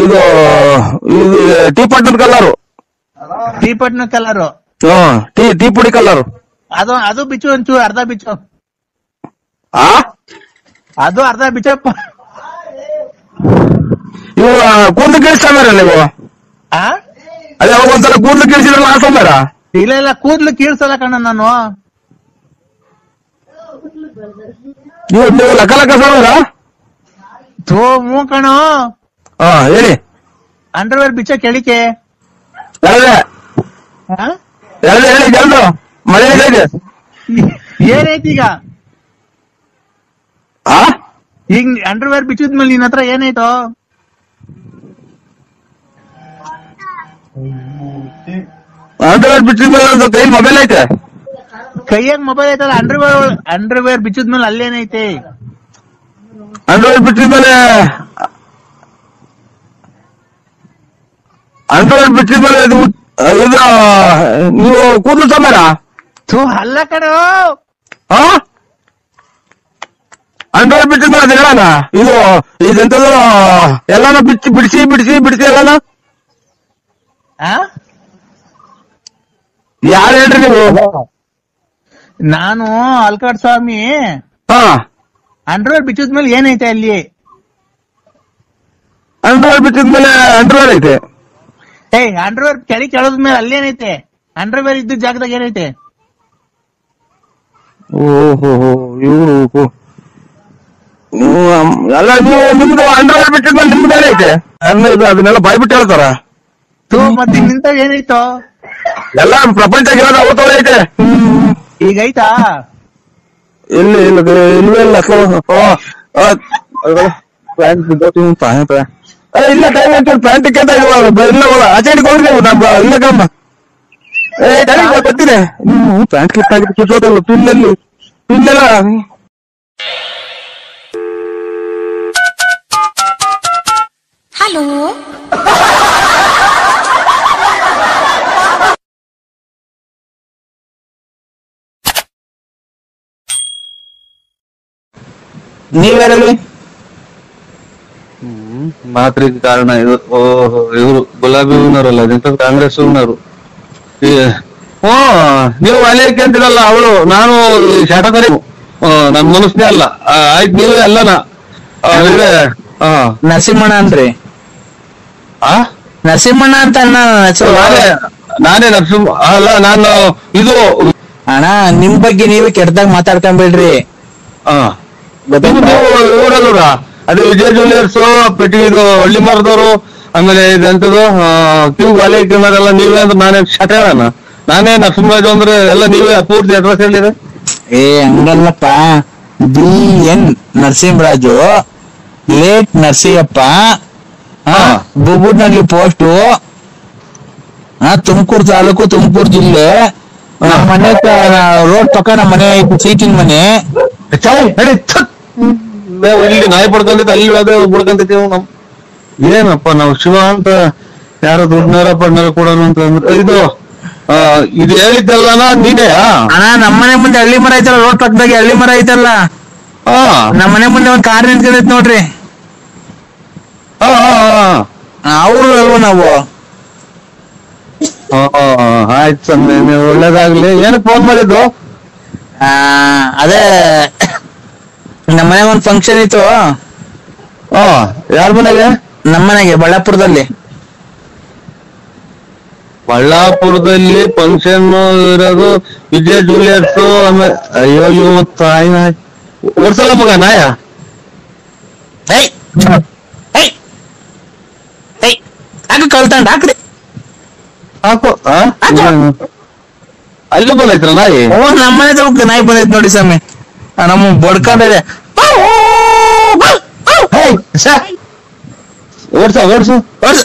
ಇದು ಟೀ ಪಟ್ನ ಕಲರು. ಟೀ ಪಟ್ನ ಕಲರು. ಟೀ ಪುಡಿ ಕಲರು. ಅದು ಬಿಚ್ಚು ಒಂಚೂರು, ಅರ್ಧ ಬಿಚ್ಚು. ಅದು ಅರ್ಧ ಬಿಚ್ಚಪ್ಪ. ಇವು ಕೂದಲು ಕೇಳಿಸ್ತಾರ ನೀವು? ಅದೇ ಅವಾಗ ಒಂದ್ಸಲ ಕೂದಲು ಕೇಳಿಸಿದ್ರಲ್ಲ ಆ ಸೋಮಾರ? ಇಲ್ಲ ಕೂದ್ಲು ಕೀಳ್ಸಲ್ಲ ಕಣ್ಣ ನಾನು. ನೀವು ಲಕ್ಕ ಸೋಮಾರ? ಹ್ಞೂ ಕಣು. ಹೇಳಿ. ಅಂಡರ್ವೇರ್ ಬಿಚ್ಚ ಕೆಳಿಕೆ ಹೇಳಿ ಜಲ್ದು. ಮಳೆ ಇದೆ. ಏನೈತಿ ಈಗ? ಈಗ ಅಂಡರ್ವೇರ್ ಬಿಚ್ಚಿದ್ಮೇಲೆ ನಿನ್ನ ಹತ್ರ ಏನಾಯ್ತು? ಅಂಡರ್ವೇರ್ ಬಿಚ್ಚಿದ್ಮೇಲೆ ಕೈ ಮೊಬೈಲ್ ಐತೆ. ಕೈಯಾಗ ಮೊಬೈಲ್ ಐತಲ್ಲ. ಅಂಡರ್ವೇರ್ ಬಿಚ್ಚಿದ್ಮೇಲೆ ಅಲ್ಲೇನೈತೆ? ಅಂಡರ್ವೇರ್ ಬಿಚ್ಚಿದ್ಮೇಲೆ ಇದು ನೀವು ಕೂದಲು ಸಮೇರ ಅಲ್ಲ ಕಣೋ. ಅಂಡರ್ವೇರ್ ಬಿಚ್ಚಿದ್ಮೇಲೆ ಅದು ಹೇಳೋಣ. ಇದೆಂತದ್ದು ಎಲ್ಲಾನು ಬಿಡಿಸಿ ಎಲ್ಲಾನು. ಯಾರು ಹೇಳ್ರಿ ನೀವು? ನಾನು ಅಲ್ಕಾಡ್ ಸ್ವಾಮಿ. ಅಂಡರ್ವೇರ್ ಬಿಚ್ಚಿದ್ಮೇಲೆ ಏನೈತೆ ಅಲ್ಲಿ? ಅಂಡರ್ವೇರ್ ಬಿಚ್ಚಿದ್ಮೇಲೆ ಅಂಡರ್ವೇರ್ ಐತೆ. ಅಂಡರ್ವೇರ್ ಕೆಳದ್ಮೇಲೆ ಅಲ್ಲೇನೈತೆ? ಅಂಡರ್ವೇರ್ ಇದ್ದ ಜಾಗದಾಗ ಏನೈತೆ? ಓಹೋ ಇವ್ರು ಎಲ್ಲ ನಿಮ್ದು ಅಂಡರ್ವೇರ್ ಬಿಚ್ಚಿದ್ಮೇಲೆ ನಿಮ್ದು ಏನೈತೆ? ಅದನ್ನೆಲ್ಲ ಬಾಯ್ಬಿಟ್ಟು ಹೇಳ್ತಾರ. ಮತ್ತೆ ನಿಂತ ಏನಾಯ್ತು? ಎಲ್ಲ ಪ್ರಪಂಚ ಅವತ್ತೋಳ ಐತೆ. ಈಗ ಐತಾ? ಇಲ್ಲ ಟೈಮ್ ಆಯ್ತು. ಪ್ಯಾಂಟ್ ಇಲ್ಲ ಆಚೆಗೆ ಹೋಗ್ರಿ. ಇಲ್ಲ ಕಮ್ಮ ಗೊತ್ತಿದೆ. ಪ್ಯಾಂಟ್ ಕ್ಲಿಪ್ ಆಗಿ ಕಿತ್ತೋದಲ್ಲ ಪಿನ್ನೆಲ್ಲ. ಹಲೋ ನೀವೇನಲ್ಲಿ ಮಾತ್ರಿಗೆ ಕಾರಣ ಇದು. ಓಹೋ, ಇವರು ಗುಲಾಬಿ ಹೂವಿನವರಲ್ಲ, ಅದಂತ ಕಾಂಗ್ರೆಸ್ ಹೂವಿನವರು. ನೀವು ಅಲೇಕೆ ಅಂತಿರಲ್ಲ, ಅವಳು ನಾನು ಶಾಟಕರಿ ನನ್ ಮನಸ್ನೇ ಅಲ್ಲ. ಆಯ್ತು, ನೀವೇ ಅಲ್ಲನಾ? ನರಸಿಂಹಣ್ಣ ಅಂದ್ರಿ? ನರಸಿಂಹಣ್ಣ ಅಂತ ನಾನೇ ನರಸಿಂಹ ಅಲ್ಲ, ನಾನು ಇದು ಅಣ್ಣ. ನಿಮ್ ಬಗ್ಗೆ ನೀವೇ ಕೆಟ್ಟದಾಗ ಮಾತಾಡ್ಕೊಂಬೇಡ್ರಿ. ಊರಲ್ಲೂರ ಅದೇ ವಿಜಯ ಜ್ಯುವೆಲ್ಲರ್ಸ್ ಪೆಟ್ಟಿ, ಇದು ಹಳ್ಳಿ ಮರದವರು, ಆಮೇಲೆ ಇದಂತದ್ದು ಕ್ಯೂ ಅಲೇಕೆಲ್ಲ ನೀವೇ ಅಂದ್ರೆ ನಾನೇ ಶಟೇಳನ? ನಾನೇ ನರಸಿಂಹರಾಜು ಅಂದ್ರೆ ಎಲ್ಲ ನೀವೇ ಪೂರ್ತಿ ಅಡ್ರೆಸ್ ಹೇಳಿದ್ರೆ? ಹಂಗಲ್ಲಪ್ಪ. BN ನರಸಿಂಹರಾಜು, ಲೇಟ್ ನರಸಿಂಹಪ್ಪ, ಬುಬುಡ್ನಲ್ಲಿ ಪೋಸ್ಟು, ತುಮಕೂರು ತಾಲೂಕು, ತುಮಕೂರು ಜಿಲ್ಲೆ. ನಮ್ಮ ಮನೆ ರೋಡ್ ಪಕ್ಕ ನಮ್ಮ ಮನೆ ಸೀಟಿನ ಮನೆ. ಇಲ್ಲಿ ನಾಯಿ ಪಡ್ಕೊಂಡಿದ್ದ ಅಲ್ಲಿ ಅದೇ ಬಿಡ್ಕೊಂತೀವಿ ನಮ್. ಏನಪ್ಪ ನಾವು ಶಿವ ಅಂತ ಯಾರೋ ದುಡ್ಡಾರ ಪಡ್ನಾರ ಕೊಡೋಣ ಅಂತ ಅಂದ್ರೆ ಇದು ಹೇಳಿದ್ದಲ್ಲ ನೀನೇ? ಅಣ್ಣ, ನಮ್ಮನೆ ಮುಂದೆ ಹಳ್ಳಿ ಮರ ಐತಲ್ಲ, ರೋಡ್ ಪಕ್ಕದಾಗೆ ಹಳ್ಳಿ ಮರ ಐತಲ್ಲ, ನಮ್ಮನೆ ಮುಂದೆ ಒಂದ್ ಕಾರ್ ನಿಂತ್ಕೊಂಡೈತ್ ನೋಡ್ರಿ. ಅವ್ರು ಅಲ್ವ ನಾವು? ಆಯ್ತು ಸ್ವಾಮಿ, ನೀವು ಒಳ್ಳೇದಾಗ್ಲಿ. ಏನಕ್ಕೆ ಫೋನ್ ಮಾಡಿದ್ದು? ಅದೇ ನಮ್ಮನೆ ಒಂದ್ ಫಂಕ್ಷನ್ ಇತ್ತು. ಯಾರ ಮನೆಗೆ? ನಮ್ಮನೆಗೆ, ಬಳ್ಳಾಪುರದಲ್ಲಿ. ಬಳ್ಳಾಪುರದಲ್ಲಿ ಫಂಕ್ಷನ್ ಇರೋದು ವಿಜಯ ಜ್ಯುವೆಲ್ಲರ್ಸ್. ಆಮೇಲೆ ಅಯ್ಯೋ ತಾಯಿ ಓಡ್ಸಲ್ಲ ಮಗ ನಾಯ. ಕಳ್ತಂಡ ಹಾಕ್ರಿ, ಹಾಕು. ಅಲ್ಲಿ ಬಂದೈತ್ರ ನಾಯಿ? ನಮ್ಮನೆ ನಾಯಿ ಬಂದೈತ್ ನೋಡಿ ಸ್ವಾಮಿ. ನಮ್ಮ ಬಡ್ಕೊಂಡಿದೆ. Odds odds odds.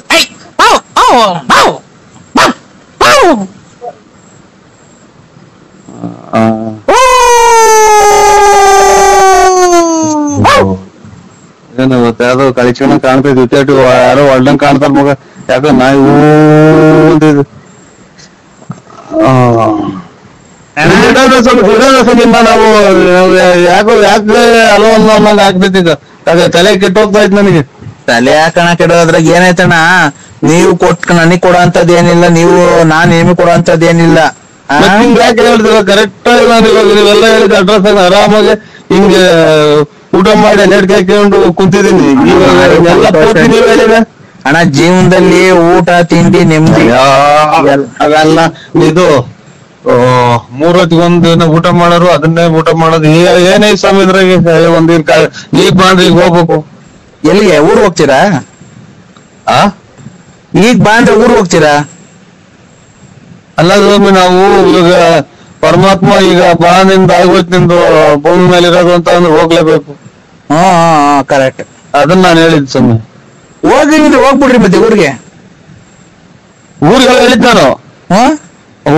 ಏನು ಯಾವ್ದೋ ಕಳಿಚಣ ಕಾಣ್ತೈತಿ, ವಿಕೆಟ್ ಯಾರೋ ಒಳ್ದಂಗ್ ಕಾಣ್ತಾರ ಮಗ. ಯಾಕ ನಾಯಿ ನಾವು ಯಾಕೋ ಯಾಕೆ ಅಲೋ ಅನ್ನೋ ಆಗ್ತೈತಿ. ಈಗ ತಲೆ ಕೆಟ್ಟೋಗ್ತಾ ಇತ್ತು ನನಗೆ. ತಲೆ ಹಾಕಣ ಕೆಡೋದ್ರಾಗ ಏನಾಯ್ತಣ್ಣ? ನೀವು ನನಗ್ ಕೊಡೋ ಅಂತದ್ ಏನಿಲ್ಲ, ನಾನ್ ನಿಮಗೆ ಕೊಡೋ ಅಂತದ್ ಏನಿಲ್ಲ. ಯಾಕೆ ಹೇಳ್ತೀರ? ಕರೆಕ್ಟ್ ಆಗಿ ನಾನು ಇವಾಗ ನೀವೆಲ್ಲ ಹೇಳಿದ ಅಡ್ರೆಸ್ ಆರಾಮಾಗಿ ಹಿಂಗೆ ಊಟ ಮಾಡಿ ನೆಡ್ಕೆ ಹಾಕೊಂಡು ಕುಂತಿದ್ದೀನಿ. ಅಣ್ಣ, ಜೀವನದಲ್ಲಿ ಊಟ ತಿಂಡಿ ನೆಮ್ಮದಿ ಅವೆಲ್ಲ ಇದು 3 ಹೊತ್ತಿಗೊಂದು ಊಟ ಮಾಡೋರು, ಅದನ್ನೇ ಊಟ ಮಾಡೋದು. ಏನೇ ಸ್ವಾಮಿ ಇದ್ರಾಗೆ ಒಂದಿನ ಈಗ ಬಾಂಡ್ರಿ ಈಗ ಹೋಗ್ಬೇಕು. ಎಲ್ಲಿಗೆ? ಊರ್ ಹೋಗ್ತೀರಾ? ಈಗ ಬಾಂಡ್ರೆ ಊರ್ ಹೋಗ್ತೀರಾ? ಅಲ್ಲ ಸ್ವಾಮಿ, ನಾವು ಈಗ ಪರಮಾತ್ಮ ಈಗ ಬಾನಿಂದ ಆಗೋಯ್ತು, ನಿಂದು ಭೂಮಿ ಮೇಲೆ ಇರೋದು ಅಂತ ಅಂದ್ರೆ ಹೋಗ್ಲೇಬೇಕು. ಕರೆಕ್ಟ್. ಅದನ್ನ ನಾನು ಹೇಳಿದ್ ಸ್ವಾಮಿ. ಹೋಗ್ಬಿಡ್ರಿ ಮತ್ತೆ ಊರಿಗೆ. ಊರಿಗೆಲ್ಲ ಹೇಳಿದ್ ನಾನು.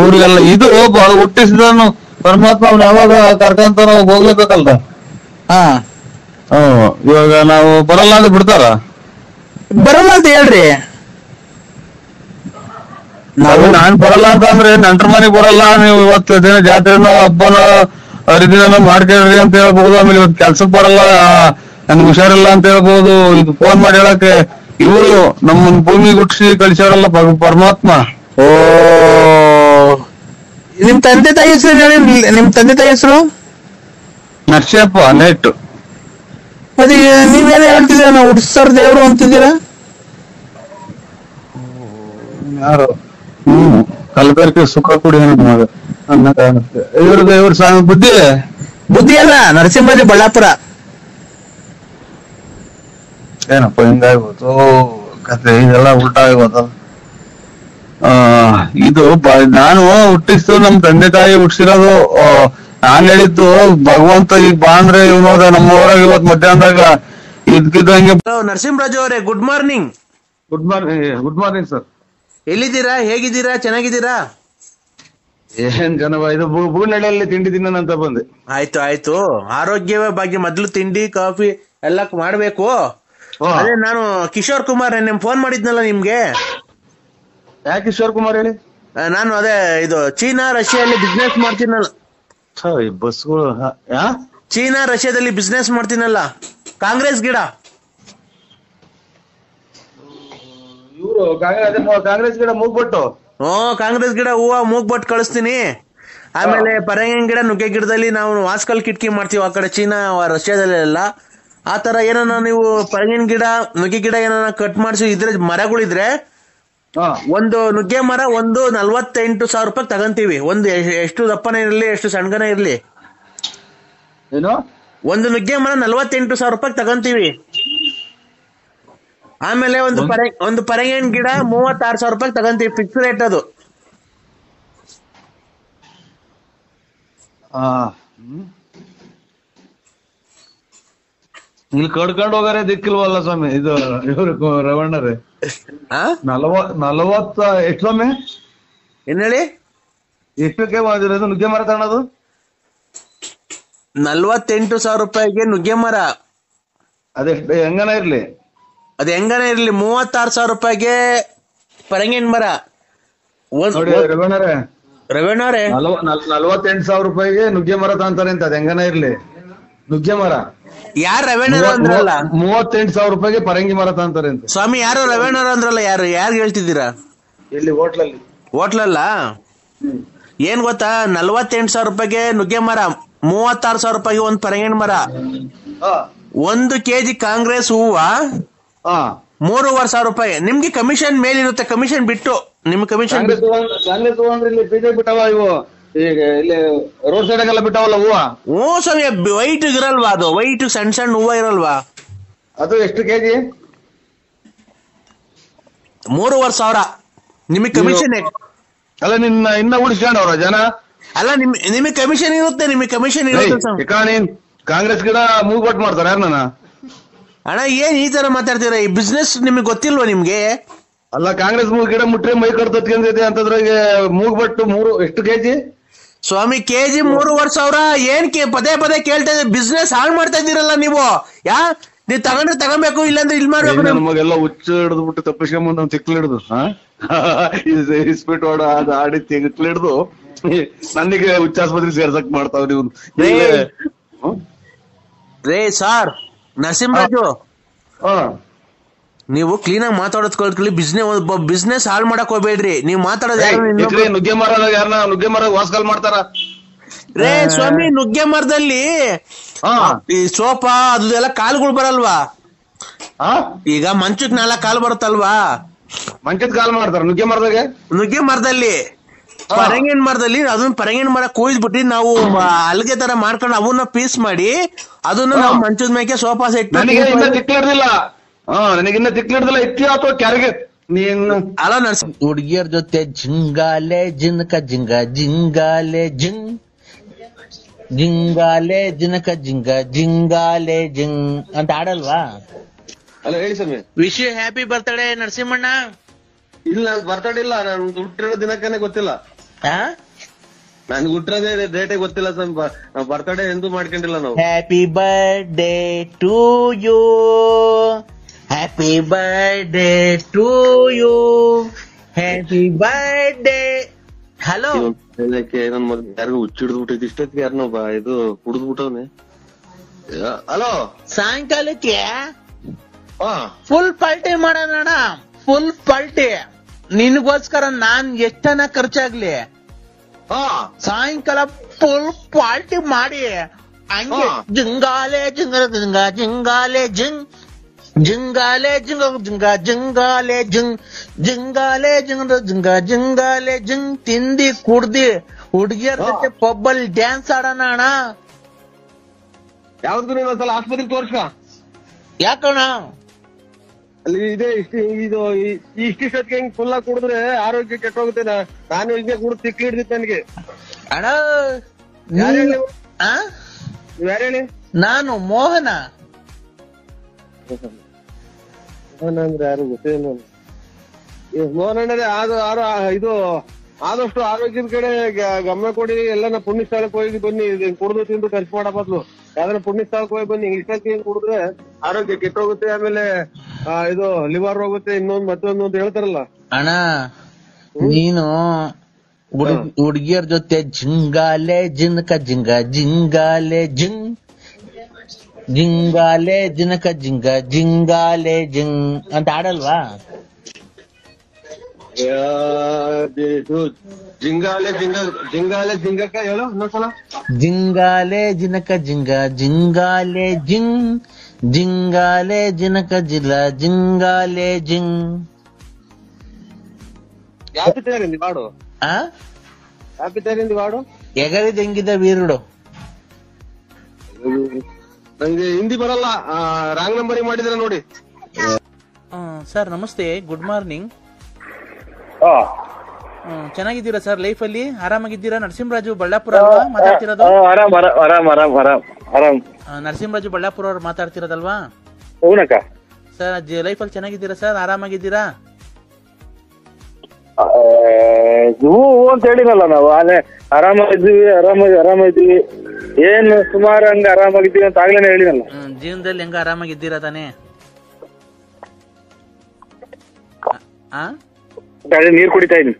ಊರಿಗೆಲ್ಲ ಇದು ಹುಟ್ಟಿಸಿದನು ಪರಮಾತ್ಮ, ಅವ್ನು ಯಾವಾಗ ಕರ್ಕಂತ ನಾವು ಹೋಗ್ಲೇಬೇಕಲ್ದ. ಇವಾಗ ನಾವು ಬರಲ್ಲ ಅಂದ್ರೆ ಬಿಡ್ತಾರ? ಬರಲ್ಲ ಅಂತ ಹೇಳ್ರಿ. ನಾನ್ ಬರಲ್ಲ ಅಂತ ಅಂದ್ರೆ ನಂಟ್ರ ಮನೆಗ್ ಬರಲ್ಲ, ನೀವು ಇವತ್ತು ದಿನ ಜಾತ್ರೆನೋ ಹಬ್ಬನೋ ಹರಿದಿನೋ ಮಾಡ್ಕೊಳ್ರಿ ಅಂತ ಹೇಳ್ಬಹುದು. ಆಮೇಲೆ ಇವತ್ತು ಕೆಲ್ಸಕ್ ಬರಲ್ಲ, ನನ್ಗೆ ಹುಷಾರಿಲ್ಲ ಅಂತ ಹೇಳ್ಬಹುದು. ಇದು ಫೋನ್ ಮಾಡಿ ಹೇಳಕ್ಕೆ ಇವರು ನಮ್ಮನ್ ಭೂಮಿ ಹುಟ್ಟಿಸಿ ಕಳಿಸೋರಲ್ಲ ಪರಮಾತ್ಮ. ನಿಮ್ ತಂದೆ ತಾಯಿ ಹೆಸರು ಹೇಳಿ. ನಿಮ್ ತಂದೆ ತಾಯಿ ಹೆಸರು? ನರಸಿಂಹಪ್ಪ ನೆಟ್ಟು. ಅದೇ ನೀವೇನೇ ಹೇಳ್ತಿದ್ದೀರಾ? ನಾವು ಹುಟ್ಟಿಸ್ತಾರ ದೇವ್ರು ಅಂತಿದ್ದೀರಾ? ಯಾರು? ಕಲ್ಕರ್ಕೆ ಸುಖ ಕುಡಿ ಮಗ ಅನ್ನ ಕಾಣುತ್ತೆ. ಇವ್ರ ಸ್ವಾಮಿ ಬುದ್ಧಿ ಅಲ್ಲ, ನರಸಿಂಹರಾಜ, ಬಳ್ಳಾಪುರ. ಏನಪ್ಪ ಹಿಂಗಾಗ್ಬೋದು ಕತೆ, ಇದೆಲ್ಲ ಉಲ್ಟಾ ಆಗ್ಬೋದಲ್ಲ. ಇದು ನಾನು ಹುಟ್ಟಿಸ್ತು ನಮ್ ತಂದೆ ತಾಯಿ ಹುಟ್ಟಿಸಿರೋದು. ನಾನ್ ಹೇಳಿದ್ದು ಭಗವಂತ ಈಗ ಬಾ ಅಂದ್ರೆ ಇವನೋದ ನಮ್ಮ ಊರಾಗ ಇವತ್ ಮಧ್ಯಾಹ್ನದಾಗ ಇದ್ಕಿದ್ದಂಗೆ. ನರಸಿಂಹರಾಜು ಅವರೇ, good morning. Good morning sir. ಎಲ್ಲಿದ್ದೀರಾ? ಹೇಗಿದ್ದೀರಾ? ಚೆನ್ನಾಗಿದ್ದೀರಾ? ಏನ್ ಜನವ, ಇದು ಬೂನಳ್ಳಿಯಲ್ಲಿ ತಿಂಡಿ ತಿನ್ನೋಣಂತ ಬಂದೆ. ಆಯ್ತು. ಆರೋಗ್ಯವೇ ಭಾಗ್ಯ. ಮೊದ್ಲು ತಿಂಡಿ ಕಾಫಿ ಎಲ್ಲ ಮಾಡ್ಬೇಕು. ಅದೇ ನಾನು ಕಿಶೋರ್ ಕುಮಾರ್ ನಿಮ್ ಫೋನ್ ಮಾಡಿದ್ನಲ್ಲ ನಿಮ್ಗೆ. ಯಾಕೆ ಕಿಶೋರ್ ಕುಮಾರ್ ಹೇಳಿ? ನಾನು ಅದೇ ಇದು ಚೀನಾ ರಷ್ಯಾದಲ್ಲಿ ಬಿಸ್ನೆಸ್ ಮಾಡ್ತೀನಲ್ಲ. ಬಸ್ಗಳು ಯಾ? ಚೀನಾ ರಷ್ಯಾದಲ್ಲಿ ಬಿಸ್ನೆಸ್ ಮಾಡ್ತೀನಲ್ಲ, ಕಾಂಗ್ರೆಸ್ ಗಿಡ. ಇವ್ರು ಕಾಂಗ್ರೆಸ್ ಗಿಡ ಮೂಗ್ಬಿಟ್ಟು. ಕಾಂಗ್ರೆಸ್ ಗಿಡ ಹೂವ ಮೂಗ್ಬಟ್ಟು ಕಳಿಸ್ತೀನಿ. ಆಮೇಲೆ ಪರಂಗಿನ ಗಿಡ, ನುಗ್ಗೆ ಗಿಡದಲ್ಲಿ ನಾವು ವಾಸ್ಕಲ್ ಕಿಟಕಿ ಮಾಡ್ತೀವಿ ಆ ಕಡೆ ಚೀನಾ ರಷ್ಯಾದಲ್ಲೆಲ್ಲ. ಆ ತರ ಏನಾನ ನೀವು ಪರಂಗಿನ ಗಿಡ, ನುಗ್ಗೆ ಗಿಡ ಏನಾನ ಕಟ್ ಮಾಡಿಸಿ ಇದ್ರೆ ಮರಗಳಿದ್ರೆ ಒಂದು ನುಗ್ಗೆ ಮರ ಒಂದು 48,000 ರೂಪಾಯಿ ತಗಂತೀವಿ. ಒಂದು ಎಷ್ಟು ದಪ್ಪನೇ ಇರ್ಲಿ, ಎಷ್ಟು ಸಣ್ಣಗನೇ ಇರ್ಲಿ, ಏನು ಒಂದು ನುಗ್ಗೆ ಮರ 48,000 ರೂಪಾಯಿ ತಗಂತೀವಿ. ಆಮೇಲೆ ಒಂದು ಪರಂಗಿನ ಗಿಡ 36,000 ರೂಪಾಯಿ ತಗಂತೀವಿ. ಫಿಕ್ಸ್ ರೇಟ್ ಅದು. ಇಲ್ಲಿ ಕಡ್ಕೊಂಡು ಹೋಗಾರೆ ದಿಕ್ಕಿಲ್ವಲ್ಲ ಸ್ವಾಮಿ. ಇದು ಇವ್ರು ರವಣ್ಣರೇ 40 ಎಷ್ಟು ಸ್ವಾಮಿ? ಏನ್ ಹೇಳಿ? ಎಷ್ಟಕ್ಕೆ ನುಗ್ಗೆ ಮರ ತಗೊಳೋದು? 48,000 ರೂಪಾಯಿಗೆ ನುಗ್ಗೆ ಮರ. ಅದೆಷ್ಟು ಹೆಂಗನ ಇರ್ಲಿ, ಅದ್ ಹೆಂಗನೇ ಇರ್ಲಿ. 36,000 ರೂಪಾಯಿಗೆ ಪರಂಗಿನ ಮರ. ರವೀಣವ್ರೆ 48,000 ರೂಪಾಯಿಗೆ ನುಗ್ಗೆ ಮರ ತಗೊಂತಾರೆ ಅಂತ. ಅದ್ ಹೆಂಗನ ಇರ್ಲಿ ನುಗ್ಗೆ ಮರ. ಯಾರು ರವೀಣರು ಅಂದ್ರಲ್ಲ? 38,000 ರೂಪಾಯಿಗೆ ಪರಂಗಿ ಮರ ತಗೊಂತಾರೆ ಅಂತ. ಸ್ವಾಮಿ ಯಾರು ರವೀಣರು ಅಂದ್ರಲ್ಲ? ಯಾರು ಹೇಳ್ತಿದ್ದೀರಾ? ಇಲ್ಲಿ ಹೋಟ್ಲಲ್ಲ ಏನ್ ಗೊತ್ತಾ? 48,000 ರೂಪಾಯಿಗೆ ನುಗ್ಗೆ ಮರ, 36,000 ರೂಪಾಯಿಗೆ ಒಂದ್ ಪರಂಗಿನ ಮರ. 1 kg ಕಾಂಗ್ರೆಸ್ ಹೂವ 3,500 ರೂಪಾಯಿ. ನಿಮ್ಗೆ ಕಮಿಷನ್ ಮೇಲಿರುತ್ತೆ. ಕಮಿಷನ್ ಬಿಟ್ಟು ನಿಮ್ ಕಮಿಷನ್ ಬಿಜೆಪಿ ಬಿಟ್ಟವ ಇವು. ಈಗ ಇಲ್ಲಿ ರೋಡ್ ಸೈಡ್ ಎಲ್ಲ ಬಿಟ್ಟವಲ್ಲ ಹೂವ. ಸ್ವಾಮಿ ವೈಟ್ ಇರಲ್ವಾ? ಅದು ವೈಟ್ ಸಣ್ಣ ಸಣ್ಣ ಹೂವ ಇರಲ್ವಾ? ಅದು ಎಷ್ಟು ಕೆಜಿ? 3,500. ನಿಮಗ್ ಕಮಿಷನ್ ಅಲ್ಲ ಇನ್ನ ಉಳಿಸ್ಕೊಂಡವ್ರ ಜನ? ಅಲ್ಲ ನಿಮಗ್ ಕಮಿಷನ್ ಇರುತ್ತೆ. ನಿಮಗ್ ಕಮಿಷನ್ ಇರುತ್ತೆ. ಕಾಂಗ್ರೆಸ್ ಗಿಡ ಮೂಗ್ಬಟ್ ಮಾಡ್ತಾರ ಯಾರನ್ನ? ಅಣ್ಣ ಏನ್ ಈ ತರ ಮಾತಾಡ್ತೀರ? ಈ ಬಿಸ್ನೆಸ್ ನಿಮಗ್ ಗೊತ್ತಿಲ್ವಾ ನಿಮ್ಗೆ? ಅಲ್ಲ ಕಾಂಗ್ರೆಸ್ ಗಿಡ ಮುಟ್ರೆ ಮೈ ಕಡ್ತದೆ ಅಂತಂದ್ರೆ ಮೂಗ್ಬಟ್ಟು ಎಷ್ಟು ಕೆಜಿ? ಸ್ವಾಮಿ ಕೆಜಿ 3,500. ಏನ್ ಪದೇ ಪದೇ ಕೇಳ್ತಾ ಇದ್ದೀರಿ? ಬಿಸ್ನೆಸ್ ಹಾಳು ಮಾಡ್ತಾ ಇದ್ದೀರಲ್ಲ ನೀವು. ನೀವ್ ತಗೊಂಡ್ರೆ ತಗೊಬೇಕು, ಇಲ್ಲಾಂದ್ರೆ ಇಲ್ಲಿ ಮಾಡ್ಬೇಕು. ನಮಗೆಲ್ಲ ಹುಚ್ಚ ಹಿಡಿದು ಬಿಟ್ಟು ತಪ್ಪಿಸ್ಕೊಂಬಂದ್ ನಾವು ತಿಕ್ಲು ಹಿಡಿದು ಇಸ್ಪಿಟ್ ಅದು ಆಡಿ ತಿಕ್ಲು ಹಿಡಿದು ನನಗೆ ಹುಚ್ಚಾಸ್ಪತ್ರೆ ಸೇರ್ಸಕ್ ಮಾಡ್ತಾವ್ ನೀವು. ರೇ ಸಾರ್ ನರಸಿಂಹರಾಜು, ನೀವು ಕ್ಲೀನ್ ಆಗಿ ಮಾತಾಡೋದ್ ಕಲ್ತ್ಕೊಳ್ಳಿ. ಬಿಸ್ನೆಸ್ ಹಾಳು ಮಾಡಕ್ ಹೋಗ್ಬೇಡ್ರಿ. ನೀವ್ ಮಾತಾಡೋದು ನುಗ್ಗೆ ಮರ ಯಾರನ್ನ ನುಗ್ಗೆ ಮರ ವಾಸ್ಕಲ್ ಮಾಡ್ತಾರ? ರೇ ಸ್ವಾಮಿ, ನುಗ್ಗೆ ಮರದಲ್ಲಿ ಈ ಸೋಫಾ ಅದೆಲ್ಲ ಕಾಲುಗಳು ಬರಲ್ವಾ? ಈಗ ಮಂಚಕ್ 4 ಕಾಲು ಬರುತ್ತಲ್ವಾ? ಮಂಚದ ಕಾಲು ಮಾಡ್ತಾರ ನುಗ್ಗೆ ಮರದಲ್ಲಿ. ಪರಂಗಿನ ಮರದಲ್ಲಿ ಅದನ್ನ ಪರಂಗಿನ ಮರ ಕೊಯ್ದ್ಬಿಟ್ಟು ನಾವು ಅಲ್ಗೆ ತರ ಮಾಡ್ಕೊಂಡು ಅವನ್ನ ಪೀಸ್ ಮಾಡಿ ಅದನ್ನ ನಾವು ಮಂಚದ ಮೇಲೆ ಸೋಫಾ ಸೆಟ್. ನನಗಿನ್ನ ತಿಕ್ಲಿಡ್ದಿಲ್ಲ ಇಟ್ಟಿ ಅಥವಾ ಕೆರೆಗೆ ನೀನು. ಅಲ್ಲ ಹುಡುಗಿಯರ್ ಜೊತೆ ಜಿಂಗಾಲೆ ಜಿನ್ಕ ಜಿಂಗ ಜಿಂಗಾಲೆ ಜಿಂಗಾಲೆ ಜಿನಕ ಜಿಂಗ ಜಿಂಗಾಲೆ ಜಿಂಗ್ ಅಂತ ಆಡಲ್ವಾ? ಅಲ್ಲ ಹೇಳಿ ಸ್ವಾಮಿ. Wish you happy birthday Narasimhanna. ಇಲ್ಲ ಬರ್ತಡೇ ಇಲ್ಲ, ನಾನು ಹುಟ್ಟಿರೋ ದಿನಕ್ಕೇನೆ ಗೊತ್ತಿಲ್ಲ. ನನ್ಗೆ ಹುಟ್ಟಿರೋದೇ ಡೇಟೇ ಗೊತ್ತಿಲ್ಲ ಸ್ವಾಮಿ. ಬರ್ತಡೇ ಎಂದೂ ಮಾಡ್ಕೊಂಡಿಲ್ಲ ನಾವು. Happy birthday to you, happy birthday to you, happy birthday. Hello ನನ್ ಮಗ ಯಾರಿಗೂ ಹುಚ್ಚಿಡ್ದು ಬಿಟ್ಟಿದ್ ಇಷ್ಟೊತ್ತಿಗೆ ಯಾರನ್ನೋ ಇದು ಕುಡಿದ್ ಬಿಟ್ಟವ್ನೆ. ಹಲೋ, ಸಾಯಂಕಾಲಕ್ಕೆ ಫುಲ್ ಪಾರ್ಟಿ ಮಾಡೋಣ. ಫುಲ್ ಪಾರ್ಟಿ ನಿನ್ಗೋಸ್ಕರ ನಾನ್ ಎಷ್ಟನ ಖರ್ಚಾಗ್ಲಿ ಸಾಯಂಕಾಲ ಫುಲ್ ಪಾರ್ಟಿ ಮಾಡಿ ಹಂಗೆ ಜಿಂಗಾಲೆ ಜಿಂಗ ಜಿಂಗ ಜಿಂಗಾಲೆ ಜಿಂಗ್ ಜಿಂಗಾಲೆ ಜಿಂಗ ಜಿಂಗ ಜಿಂಗಾಲೆ ಜಿಂಗ್ ಜಿಂಗಾಲೆ ಜಿಂಗ ಜಿಂಗ ಜಿಂಗಾಲೆ ಜಿಂಗ್ ತಿಂದಿ ಕುಡ್ದಿ ಹುಡುಗಿಯರ ಜೊತೆ ಪಬ್ಬಲ್ ಡ್ಯಾನ್ಸ್ ಆಡೋಣ ಅಣ್ಣ. ಯಾವ್ದು ಇನ್ನೊಂದ್ಸಲ ಆಸ್ಪತ್ರೆಗೆ ತೋರ್ಸ್ಕ. ಯಾಕಣ್ಣ? ಅಲ್ಲಿ ಇದೆ ಇಷ್ಟಿಷ್ಟೊತ್ತಿಗೆ ಹಿಂಗ್ ಫುಲ್ ಆಗಿ ಕುಡಿದ್ರೆ ಆರೋಗ್ಯ ಕೆಟ್ಟೋಗುತ್ತೆ. ನಾನು ಹಿಂಗೆ ಕುಡಿದು ತಿಕ್ಲಿ ಹಿಡ್ದಿತ್ತು ನನಗೆ. ಅಣ್ಣ ಯಾರು ಹೇಳಿ? ನಾನು ಮೋಹನ. ಮೋಹನ ಅಂದ್ರೆ ಯಾರು ಗೊತ್ತಿಲ್ಲ. ಮೋಹನ ಅಂದ್ರೆ ಇದು ಆದಷ್ಟು ಆರೋಗ್ಯದ ಕಡೆ ಗಮನ ಕೊಡಿ. ಎಲ್ಲ ಪುಣ್ಯ ಸ್ಥಳಕ್ಕೆ ಹೋಗಿ ಬನ್ನಿ. ಕುಡಿದು ತಿಂದು ಖರ್ಚು ಮಾಡೋ ಬದಲು ಯಾವ್ದಾರ ಪುಣ್ಯ ಸ್ಥಳಕ್ಕೆ ಹೋಗಿ ಬನ್ನಿ. ಇಷ್ಟಕ್ಕೆ ಕುಡಿದ್ರೆ ಆರೋಗ್ಯ ಕೆಟ್ಟೋಗುತ್ತೆ. ಆಮೇಲೆ ಇದು ಲಿವರ್ ಹೋಗುತ್ತೆ, ಮತ್ತೊಂದು ಅಂತ ಹೇಳ್ತಾರಲ್ಲ. ಅಣ್ಣ ನೀನು ಹುಡುಗಿಯರ ಜೊತೆ ಜಿಂಗಾಲೆ ಜಿನ್ಕ ಜಿಂಗ ಜಿಂಗಾಲೆ ಜಿಂಗ್ ಜಿಂಗಾಲೆ ಜಿನಕ ಜಿಂಗ ಜಿಂಗಾಲೆ ಜಿಂಗ್ ಅಂತ ಆಡಲ್ವಾ? ಜಿಂಗಾಲೆ ಜಿಂಗಕ್ಕ ಹೇಳು ಇನ್ನೊಂದ್ಸಲ. ಜಿಂಗಾಲೆ ಜಿನಕ ಜಿಂಗ ಜಿಂಗಾಲೆ ಜಿಂಗ್ ಜಿಂಗಾಲೆ ಜಿನಕ ಜಿಲ ಜಿಂಗಾಲೆ ಜಿಂಗ್. ಯಾಪಿತೇರಿಂది వాడు ಯಾಪಿತೇರಿಂది వాడు ಎಗರಿದ ಹೆಂಗಿದ ವೀರುಡು. ನಂಗೆ ಹಿಂದಿ ಬರಲ್ಲ, ರಾಂಗ್ ನಂಬರಿಂಗ್ ಮಾಡಿದ್ರೆ ನೋಡಿ. ಸರ್ ನಮಸ್ತೆ, ಗುಡ್ ಮಾರ್ನಿಂಗ್. ಚೆನ್ನಾಗಿದ್ದೀರಾ ಸರ್? ಲೈಫ್ ಅಲ್ಲಿ ಆರಾಮಾಗಿದ್ದೀರಾ? ನರಸಿಂಹರಾಜು ಬಳ್ಳಾಪುರ ಅಲ್ವಾ ಮಾತಾಡ್ತಿರೋದು? ನರಸಿಂಹರಾಜು ಬಳ್ಳಾಪುರ ಅವ್ರು ಮಾತಾಡ್ತಿರೋದಲ್ವಾ ಸರ್? ಲೈಫ್ ಅಲ್ಲಿ ಚೆನ್ನಾಗಿದ್ದೀರಾ ಸರ್? ಆರಾಮಾಗಿದ್ದೀರಾ? ಅಂತ ಹೇಳಿನಲ್ಲ ನಾವು ಅಲ್ಲೇ ಆರಾಮಾಗಿದ್ದೀವಿ ಏನ್ ಸುಮಾರು ಹಂಗ ಆರಾಮಾಗಿದ್ದೀವಿ ಅಂತ ಆಗ್ಲೇನೆ ಹೇಳಿನಲ್ಲ. ಜೀವನದಲ್ಲಿ ಹೆಂಗ ಆರಾಮಾಗಿದ್ದೀರಾ ತಾನೇ? ನೀರ್ ಕುಡಿತಾ ಇದೀನಿ.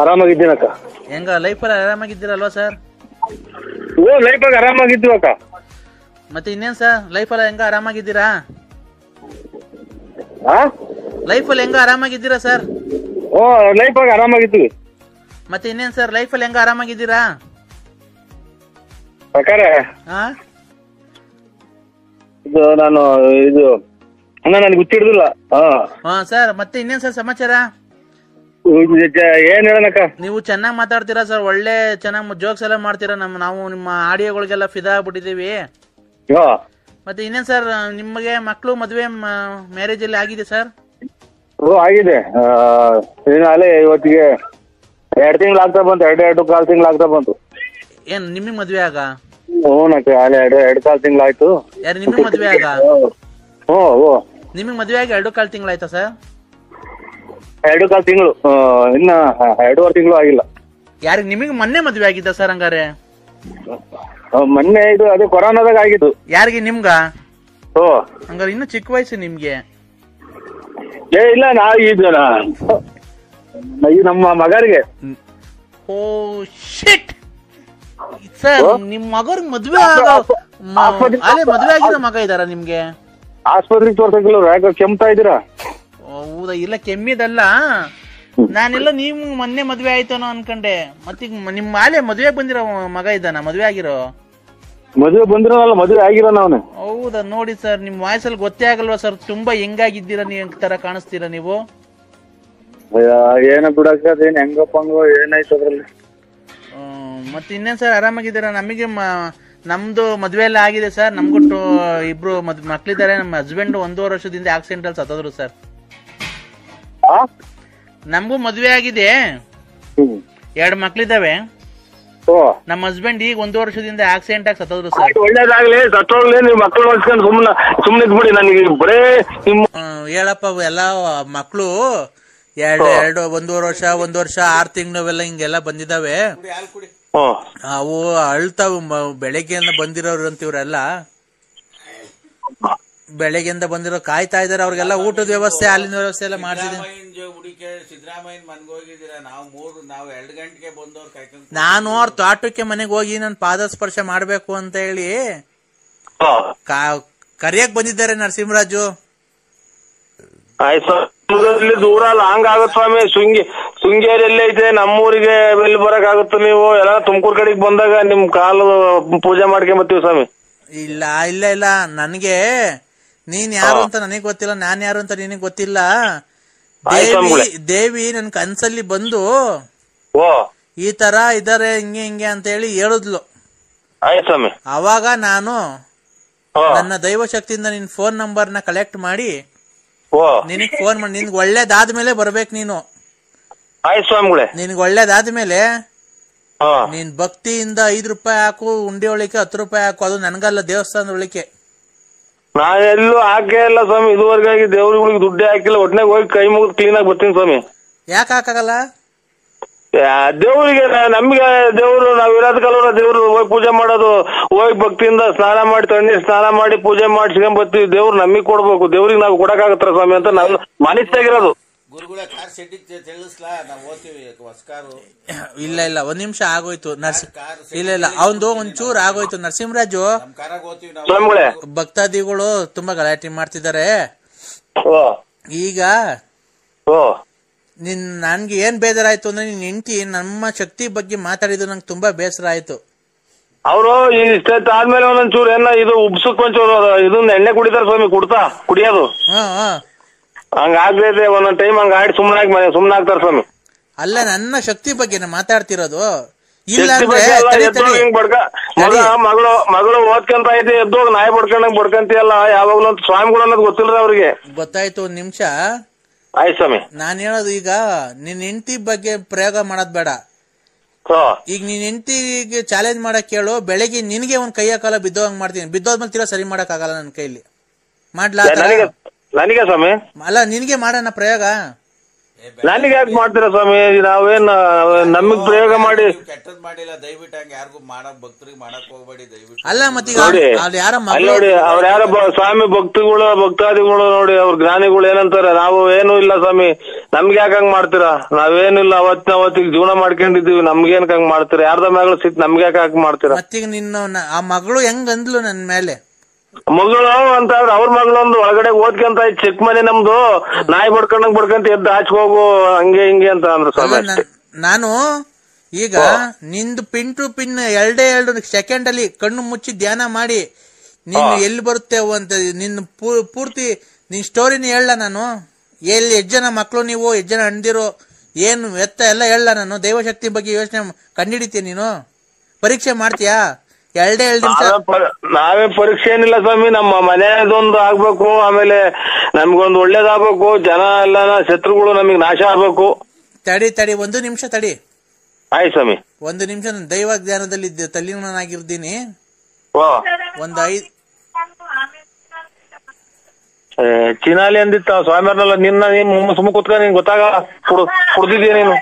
ಆರಾಮಾಗಿದ್ದೀನಕ್ಕ. ಹೆಂಗ ಲೈಫಲ್ಲಿ ಆರಾಮಾಗಿದ್ದೀರಲ್ವಾ ಸರ್? ಲೈಫಾಗ ಆರಾಮಾಗಿದ್ದೀವಿ ಅಕ್ಕ. ಮತ್ತೆ ಇನ್ನೇನ್ ಸರ್ ಲೈಫಲ್ಲಿ ಹೆಂಗ ಆರಾಮಾಗಿದ್ದೀರಾ? ಲೈಫಲ್ಲಿ ಹೆಂಗ ಆರಾಮಾಗಿದ್ದೀರಾ ಸರ್? ಲೈಫಾಗ ಆರಾಮಾಗಿದ್ದೀವಿ. ಮತ್ತೆ ಇನ್ನೇನ್ ಸರ್ ಲೈಫಲ್ಲಿ ಹೆಂಗ ಆರಾಮಾಗಿದ್ದೀರಾ? ಇದು ನಾನು ನನಗೆ ಗೊತ್ತಿಡುದಿಲ್ಲ. ಸರ್ ಮತ್ತೆ ಇನ್ನೇನ್ ಸರ್ ಸಮಾಚಾರ? ಏನ್ ಹೇಳನಕ್ಕ? ನೀವು ಚೆನ್ನಾಗ್ ಮಾತಾಡ್ತೀರಾ ಸರ್, ಒಳ್ಳೆ ಚೆನ್ನಾಗ್ ಜೋಕ್ಸ್ ಎಲ್ಲ ಮಾಡ್ತೀರಾ. ನಾವು ನಿಮ್ಮ ಆಡಿಯೋಗಳಿಗೆಲ್ಲ ಫಿದಾ ಆಗ್ಬಿಟ್ಟಿದೀವಿ. ಮತ್ತೆ ಇನ್ನೇನ್ ಸರ್ ನಿಮಗೆ ಮಕ್ಕಳು ಮದುವೆ ಮ್ಯಾರೇಜ್ ಅಲ್ಲಿ ಆಗಿದೆ ಸರ್? ಆಗಿದೆ. ಅಲ್ಲೇ ಇವತ್ತಿಗೆ 2 ತಿಂಗಳು ಆಗ್ತಾ ಬಂತು, 2.25 ತಿಂಗಳು ಆಗ್ತಾ ಬಂತು. ಏನ್ ನಿಮಗ್ ಮದ್ವೆ ಆಗ? ಹ್ಞೂನಕ್ಕ, ಅಲ್ಲೇ 2.25 ತಿಂಗಳಾಯ್ತು. ಯಾರು ನಿಮಗ್ ಮದ್ವೆ ಆಗ? ನಿಮಗ್ ಮದ್ವೆ ಆಗಿ 2.25 ತಿಂಗಳಾಯ್ತಾ ಸರ್? 2.25 ತಿಂಗಳು, ಇನ್ನ 2.5 ತಿಂಗಳು ಆಗಿಲ್ಲ. ಯಾರಿಗೆ ನಿಮಗೆ ಮೊನ್ನೆ ಮದ್ವೆ ಆಗಿದ್ದ ಸರ್? ಹಂಗಾರೆ ಮೊನ್ನೆ ಇದು ಅದೇ ಕೊರೋನಾದಾಗ ಆಗಿದ್ದು. ಯಾರಿಗೆ? ನಿಮ್ಗ? ಹಂಗಾರೆ ಇನ್ನು ಚಿಕ್ಕ ವಯಸ್ಸು ನಿಮ್ಗೆ. ಇಲ್ಲ ನಮ್ಮ ಮಗರಿಗೆ. ಓ ಶಿಟ್ ಸರ್, ನಿಮ್ ಮಗರ್ಗ್ ಮದ್ವೆ ಮದ್ವೆ ಆಗಿರೋ ಮಗ ಇದಾರ ನಿಮ್ಗೆ? ಆಸ್ಪತ್ರೆಗೆ ತೋರ್ಸಕ್ಕಿಲ್ಲ, ಯಾಕೆ ಕೆಮ್ತಾ ಇದ್ದೀರಾ? ಹೌದಾ? ಇಲ್ಲ ಕೆಮ್ಮಿದಲ್ಲ, ನಾನೆಲ್ಲ ನೀವು ಮೊನ್ನೆ ಮದ್ವೆ ಆಯ್ತಾನೋ ಅನ್ಕಂಡೆ. ಮತ್ತೀಗ ನಿಮ್ ಮಾಲೆ ಮದ್ವೆ ಬಂದಿರೋ ಮಗ ಇದ್ದಾನ? ಮದ್ವೆ ಆಗಿರೋ? ಮದ್ವೆ ಬಂದಿರೋನಲ್ಲ, ಮದ್ವೆ ಆಗಿರೋ ಅವನು. ಹೌದಾ? ನೋಡಿ ಸರ್, ನಿಮ್ ವಾಯ್ಸಲ್ಲಿ ಗೊತ್ತೇ ಆಗಲ್ವಾ ಸರ್, ತುಂಬಾ ಹೆಂಗಾಗಿದ್ದೀರಾ ನೀವು ತರ ಕಾಣಿಸ್ತೀರಾ ನೀವು. ಏನ ಬಿಡಕ್ಕ, ಅದೇನ್ ಹೆಂಗಪ್ಪಂಗೋ ಏನಾಯ್ತು ಅದ್ರಲ್ಲಿ. ಮತ್ತೆ ಇನ್ನೇನ್ ಸರ್ ಆರಾಮಾಗಿದ್ದೀರಾ? ನಮಗೆ ನಮ್ದು ಮದ್ವೆ ಎಲ್ಲ ಆಗಿದೆ ಸರ್. ನಮ್ಗೂ ಇಬ್ರು ಮಕ್ಳಿದ್ದಾರೆ. ನಮ್ಮ ಹಸ್ಬೆಂಡ್ 1.5 ವರ್ಷದಿಂದ ಆಕ್ಸಿಡೆಂಟ್ ಅಲ್ಲಿ ಸತ್ತೋದ್ರು ಸರ್. ನಮಗೂ ಮದ್ವೆ ಆಗಿದೆ, 2 ಮಕ್ಳಿದಾವೆ. ನಮ್ಮ ಹಸ್ಬೆಂಡ್ ಈಗ 1.5 ವರ್ಷದಿಂದ ಆಕ್ಸಿಡೆಂಟ್ ಆಗಿ ಸತ್ತೋದ್ರು ಸರ್. ಒಳ್ಳೇದಾಗ್ಲಿ, ಸತ್ತೋಗ್ಲಿ, ನೀವು ಮಕ್ಳು ನೋಡ್ಸ್ಕೊಂಡು ಸುಮ್ಮನೆ ಇದ್ಬಿಡಿ. ನನಗೆ ಬರೇ ಹೇಳಪ್ಪ, ಎಲ್ಲ ಮಕ್ಳು 1.5 ವರ್ಷ 1 ವರ್ಷ 6 ತಿಂಗಳು ಅವೆಲ್ಲ ಹಿಂಗೆಲ್ಲ ಬಂದಿದ್ದಾವೆ. ಅವು ಅಳ್ತಾವು. ಬೆಳಗ್ಗೆಯಿಂದ ಬಂದಿರೋರು ಅಂತ ಇವ್ರೆಲ್ಲ ಬೆಳಗ್ಗೆಯಿಂದ ಬಂದಿರೋ ಕಾಯ್ತಾ ಇದಾರೆ. ಅವ್ರಿಗೆಲ್ಲ ಊಟದ ವ್ಯವಸ್ಥೆ, ಹಾಲಿನ ವ್ಯವಸ್ಥೆ ಎಲ್ಲ ಮಾಡ್ಸಿದೀನಿ. ನಾನು ಅವ್ರ ತೋಟಕ್ಕೆ ಮನೆಗೆ ಹೋಗಿ ನನ್ನ ಪಾದ ಸ್ಪರ್ಶ ಮಾಡ್ಬೇಕು ಅಂತ ಹೇಳಿ ಕರಿಯಕ್ ಬಂದಿದ್ದಾರೆ ನರಸಿಂಹರಾಜು. ದೂರ ಲಾಂಗ್ ಆಗುತ್ತೆ ಸ್ವಾಮಿ. ಶೃಂಗೇರಿಯಲ್ಲೇ ಐತೆ, ನಮ್ಮೂರಿಗೆ ಎಲ್ಲಿ ಬರಕ್ ಆಗುತ್ತೆ? ನೀವು ಎಲ್ಲ ತುಮಕೂರು ಕಡೆಗೆ ಬಂದಾಗ ನಿಮ್ ಕಾಲು ಪೂಜೆ ಮಾಡ್ಕೊಂಬತ್ತೀವಿ ಸ್ವಾಮಿ. ಇಲ್ಲ ಇಲ್ಲ ಇಲ್ಲ, ನನ್ಗೆ ನೀನ್ ಯಾರು ಅಂತ ನನಗ್ ಗೊತ್ತಿಲ್ಲ, ನಾನ್ ಯಾರು ಅಂತ ನಿನಗ್ ಗೊತ್ತಿಲ್ಲ. ದೇವಿ ನನ್ ಕನ್ಸಲ್ಲಿ ಬಂದು ಈ ತರ ಇದಾರೆ ಹಿಂಗೆ ಹಿಂಗೆ ಅಂತ ಹೇಳಿ ಹೇಳಿದ್ಲು. ಅವಾಗ ನಾನು ನನ್ನ ದೈವ ಶಕ್ತಿಯಿಂದ ನಿನ್ ಫೋನ್ ನಂಬರ್ ನ ಕಲೆಕ್ಟ್ ಮಾಡಿ ನಿನಗ್ ಫೋನ್ ಮಾಡಿ, ನಿನ್ಗೆ ಒಳ್ಳೇದಾದ್ಮೇಲೆ ಬರ್ಬೇಕು ನೀನು. ನಿನ್ಗೆ ಒಳ್ಳೇದಾದ್ಮೇಲೆ ನೀನ್ ಭಕ್ತಿಯಿಂದ 5 ರೂಪಾಯಿ ಹಾಕು, ಉಂಡಿ ಒಳಿಕೆ 10 ರೂಪಾಯಿ ಹಾಕು. ಅದು ನನ್ಗಲ್ಲ, ದೇವಸ್ಥಾನದ ಒಳಿಕೆ. ನಾನೆಲ್ಲೂ ಹಾಕೇ ಇಲ್ಲ ಸ್ವಾಮಿ, ಇದುವರೆಗಾಗಿ ದೇವ್ರಿಗೆ ದುಡ್ಡೇ ಹಾಕಿಲ್ಲ. ಒಟ್ನಾಗ ಹೋಗಿ ಕೈ ಮುಗಿದು ಕ್ಲೀನ್ ಆಗಿ ಬರ್ತೀನಿ ಸ್ವಾಮಿ. ಯಾಕೆ ಹಾಕಾಗಲ್ಲ? ದೇವ್ರಿಗೆ ನಮ್ಗೆ ದೇವ್ರು, ನಾವ್ ಇರೋದಕ್ಕಲ್ವ ದೇವ್ರು ಹೋಗಿ ಪೂಜೆ ಮಾಡೋದು. ಹೋಗಿ ಭಕ್ತಿಯಿಂದ ಸ್ನಾನ ಮಾಡಿ, ತಣ್ಣೀರ್ ಸ್ನಾನ ಮಾಡಿ ಪೂಜೆ ಮಾಡಿಸ್ಕೊಂಡ್ ಬರ್ತೀವಿ. ದೇವ್ರು ನಮಗ್ ಕೊಡ್ಬೇಕು, ದೇವ್ರಿಗೆ ನಾವು ಕೊಡಕ್ಕಾಗತ್ತಾರ ಸ್ವಾಮಿ ಅಂತ ನನ್ನ ಮನಸ್ಸಾಗಿರೋದು. ಇಲ್ಲ ಇಲ್ಲ, 1 ನಿಮಿಷ ಆಗೋಯ್ತು. ಇಲ್ಲ ಇಲ್ಲ, ಅವಂದು ಒಂಚೂರು ಆಗೋಯ್ತು. ನರಸಿಂಹರಾಜು, ಭಕ್ತಾದಿಗಳು ತುಂಬಾ ಗಲಾಟೆ ಮಾಡ್ತಿದ್ದಾರೆ. ಈಗ ಓ ನನ್ಗೆ ಏನ್ ಬೇಜಾರಾಯ್ತು ಅಂದ್ರೆ ನಿನ್ ಹೆಂಡತಿ ನಮ್ಮ ಶಕ್ತಿ ಬಗ್ಗೆ ಮಾತಾಡಿದ್ದು ನಂಗೆ ತುಂಬಾ ಬೇಸರ ಆಯ್ತು. ಅವರು ಇಷ್ಟೊತ್ತು ಆದ್ಮೇಲೆ ಒಂದೊಂಚೂರು ಇದು ಉಬ್ಸಕ್ ಒಂಚೂರು ಇದನ್ನ ಎಣ್ಣೆ ಕುಡಿತಾರ ಸ್ವಾಮಿ, ಕುಡಿಯೋದು ಹಂಗಾಗ್ತೈತೆ ಒಂದೊಂದ್ ಟೈಮ್ ಹಂಗ ಆಡಿ ಸುಮ್ನಾಗ್ತಾರ ಸ್ವಾಮಿ. ಅಲ್ಲ ನನ್ನ ಶಕ್ತಿ ಬಗ್ಗೆ ಮಾತಾಡ್ತಿರೋದು. ಮಗಳು ಓದ್ಕೊಂತ ಐತಿ ಎದ್ದೋಗ್ ನಾಯಿ ಬಡ್ಕೊಂಡಂಗ್ ಬಡ್ಕಂತಿಯಲ್ಲ ಯಾವಾಗ್ಲೂ ಅಂತ ಸ್ವಾಮಿಗಳು ಅನ್ನೋದು ಗೊತ್ತಿಲ್ಲ ಅವ್ರಿಗೆ. ಗೊತ್ತಾಯ್ತು, ಒಂದ್ ನಿಮಿಷ ಆಯ್ತು ಸ್ವಾಮಿ. ನಾನ್ ಹೇಳೋದು ಈಗ ನಿನ್ ಹೆಂಡತಿ ಬಗ್ಗೆ ಪ್ರಯೋಗ ಮಾಡೋದ್ ಬೇಡ. ಈಗ ನೀನ್ ಹೆಂಡತಿಗೆ ಚಾಲೆಂಜ್ ಮಾಡಕ್ ಕೇಳು, ಬೆಳಿಗ್ಗೆ ನಿನ್ಗೆ ಒಂದ್ ಕೈಯ ಕಾಲ ಬಿದ್ದೋಗಂಗ್ ಮಾಡ್ತೀನಿ, ಬಿದ್ದೋದ್ಮೇಲೆ ತೀರಾ ಸರಿ ಮಾಡಕ್ ಆಗಲ್ಲ ನನ್ ಕೈಲಿ. ಮಾಡ್ಲಾ? ನನಗೆ ಸ್ವಾಮಿ ಅಲ್ಲ ನಿನ್ಗೆ ಮಾಡೋಣ ಪ್ರಯೋಗ. ನನಗೆ ಯಾಕೆ ಮಾಡ್ತೀರಾ ಸ್ವಾಮಿ? ನಾವೇನ್ ನಮಗ್ ಪ್ರಯೋಗ ಮಾಡಿ ಕೆಟ್ಟದ್ ಮಾಡಿಲ್ಲ, ದಯವಿಟ್ಟು ಹಂಗ ಯಾರಿಗೂ ಮಾಡಕ್ ಭಕ್ತರಿಗೆ ಮಾಡಕ್ ಹೋಗ್ಬೇಡಿ ದಯವಿಟ್ಟು. ಅಲ್ಲ ಮತ್ತೆ ನೋಡಿ ಅವ್ರ ಯಾರ ಸ್ವಾಮಿ ಭಕ್ತಾದಿಗಳು ನೋಡಿ, ಅವ್ರ ಜ್ಞಾನಿಗಳು ಏನಂತಾರೆ, ನಾವು ಏನು ಇಲ್ಲ ಸ್ವಾಮಿ, ನಮ್ಗೆ ಯಾಕೆ ಹಂಗ್ ಮಾಡ್ತೀರಾ? ನಾವೇನಿಲ್ಲ ಅವತ್ತಿಗೆ ಜೀವನ ಮಾಡ್ಕೊಂಡಿದೀವಿ, ನಮ್ಗೇನ್ ಹಂಗ್ ಮಾಡ್ತೀರಾ? ಯಾರ್ದ ಮ್ಯಾಗಳು ಸಿಟ್ ನಮ್ಗೆ ಯಾಕೆ ಹಂಗ್ ಮಾಡ್ತೀರಾ? ಮತ್ತೀಗ ನಿನ್ನ ಆ ಮಗಳು ಹೆಂಗ್ ಅಂದ್ಲು ನನ್ ಮೇಲೆ? ಮಗಳು ಅಂತ ಅವ್ರ ಮಗಳೊಂದು ಒಳಗಡೆ ಓದ್ಕೊಂತ ಚಿಕ್ಕ ಮನೆ ನಮ್ದು, ನಾಯಿ ಬಡ್ಕೊಂತ ಎದ್ದು ಹಾಚ್ಕೋಗು ಹಂಗೆ ಹಿಂಗೆ ಅಂತ ಅಂದ್ರು ಸ್ವಾಮಿ. ನಾನು ಈಗ ನಿಂದು ಪಿನ್ ಟು ಪಿನ್ 2 ಸೆಕೆಂಡ್ ಅಲ್ಲಿ ಕಣ್ಣು ಮುಚ್ಚಿ ಧ್ಯಾನ ಮಾಡಿ ನೀನು ಎಲ್ಲಿ ಬರುತ್ತೇವು ಅಂತ ನಿನ್ನ ಪೂರ್ತಿ ನಿನ್ ಸ್ಟೋರಿನ ಹೇಳ. ನಾನು ಎಲ್ಲಿ ಎಷ್ಟು ಜನ ಮಕ್ಳು ನೀವು, ಎಷ್ಟು ಜನ ಅಣ್ದಿರು, ಏನು ಎತ್ತ ಎಲ್ಲ ಹೇಳ. ನಾನು ದೈವಶಕ್ತಿ ಬಗ್ಗೆ ಯೋಚನೆ ಕಂಡಿಡಿತೀಯ, ನೀನು ಪರೀಕ್ಷೆ ಮಾಡ್ತೀಯಾ? 2 ನಿಮಿಷ. ನಾವೇ ಪರೀಕ್ಷೆ ಏನಿಲ್ಲ ಸ್ವಾಮಿ, ನಮ್ಮ ಮನೆಯದೊಂದು ಆಗ್ಬೇಕು, ಆಮೇಲೆ ನಮ್ಗೊಂದು ಒಳ್ಳೇದಾಗ್ಬೇಕು, ಜನ ಎಲ್ಲ ಶತ್ರುಗಳು ನಮಗ್ ನಾಶ ಆಗ್ಬೇಕು. ತಡಿ 1 ನಿಮಿಷ ತಡಿ. ಆಯ್ತು ಸ್ವಾಮಿ. 1 ನಿಮಿಷ ನಾನು ದೈವ ಜ್ಞಾನದಲ್ಲಿ ತಲ್ಲೀನಾಗಿರ್ತೀನಿ. ಒಂದು 5 ಚಿನಾಲಿ ಅಂದಿತ್ತ ಸ್ವಾಮಿಯವ್ರನ್ನೆಲ್ಲ ನಿನ್ನ ಸುಮ್ಮ ಕುತ್ಕ ನಿನ್ ಗೊತ್ತಾಗ ಕುಡ್ದಿದ್ಯಾ ನೀನು?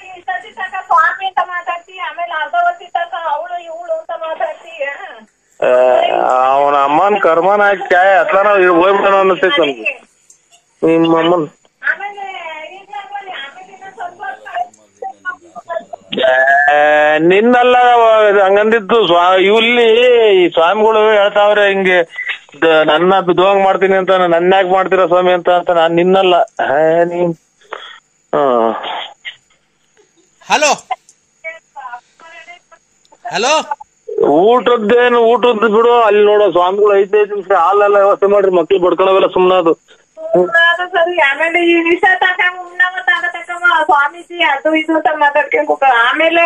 ಅವನ ಅಮ್ಮನ್ ಕರ್ಮನ ಹಾಕಿ ಅತ್ಲಾನ ಹೋಗ್ಬಿಡೋಣ ಅನ್ನಿಸ್ತೈತೆ ನಮ್ಗೆ. ನಿಮ್ಮ ಅಮ್ಮನ್ ನಿನ್ನೆಲ್ಲ ಹಂಗಂದಿದ್ದು ಇಲ್ಲಿ ಸ್ವಾಮಿಗಳು ಹೇಳ್ತಾವ್ರೆ ಹಿಂಗೆ ನನ್ನ ಬಿದ್ದಂಗ್ ಮಾಡ್ತೀನಿ ಅಂತ. ನನ್ನ ಯಾಕೆ ಮಾಡ್ತೀರಾ ಸ್ವಾಮಿ ಅಂತ ನಾನ್ ನಿನ್ನಲ್ಲ. ನೀನ್ ಹಲೋ ಹಲೋ ಊಟದ್ದು ಬಿಡು, ಅಲ್ಲಿ ನೋಡೋ ಸ್ವಾಮಿಗಳು 5 ನಿಮಿಷ ಹಾಲೆಲ್ಲ ವ್ಯವಸ್ಥೆ ಮಾಡ್ರಿ, ಮಕ್ಳು ಬಡ್ಕೊಳವೆಲ್ಲ ಸುಮ್ನದು. ಸರಿ ಆಮೇಲೆ ಈ ವಿಷ ಸ್ವಾಮೀಜಿ ಅದು ಇದು ಅಂತ ಮಾತಾಡ್ಕೊಂಡ್ ಆಮೇಲೆ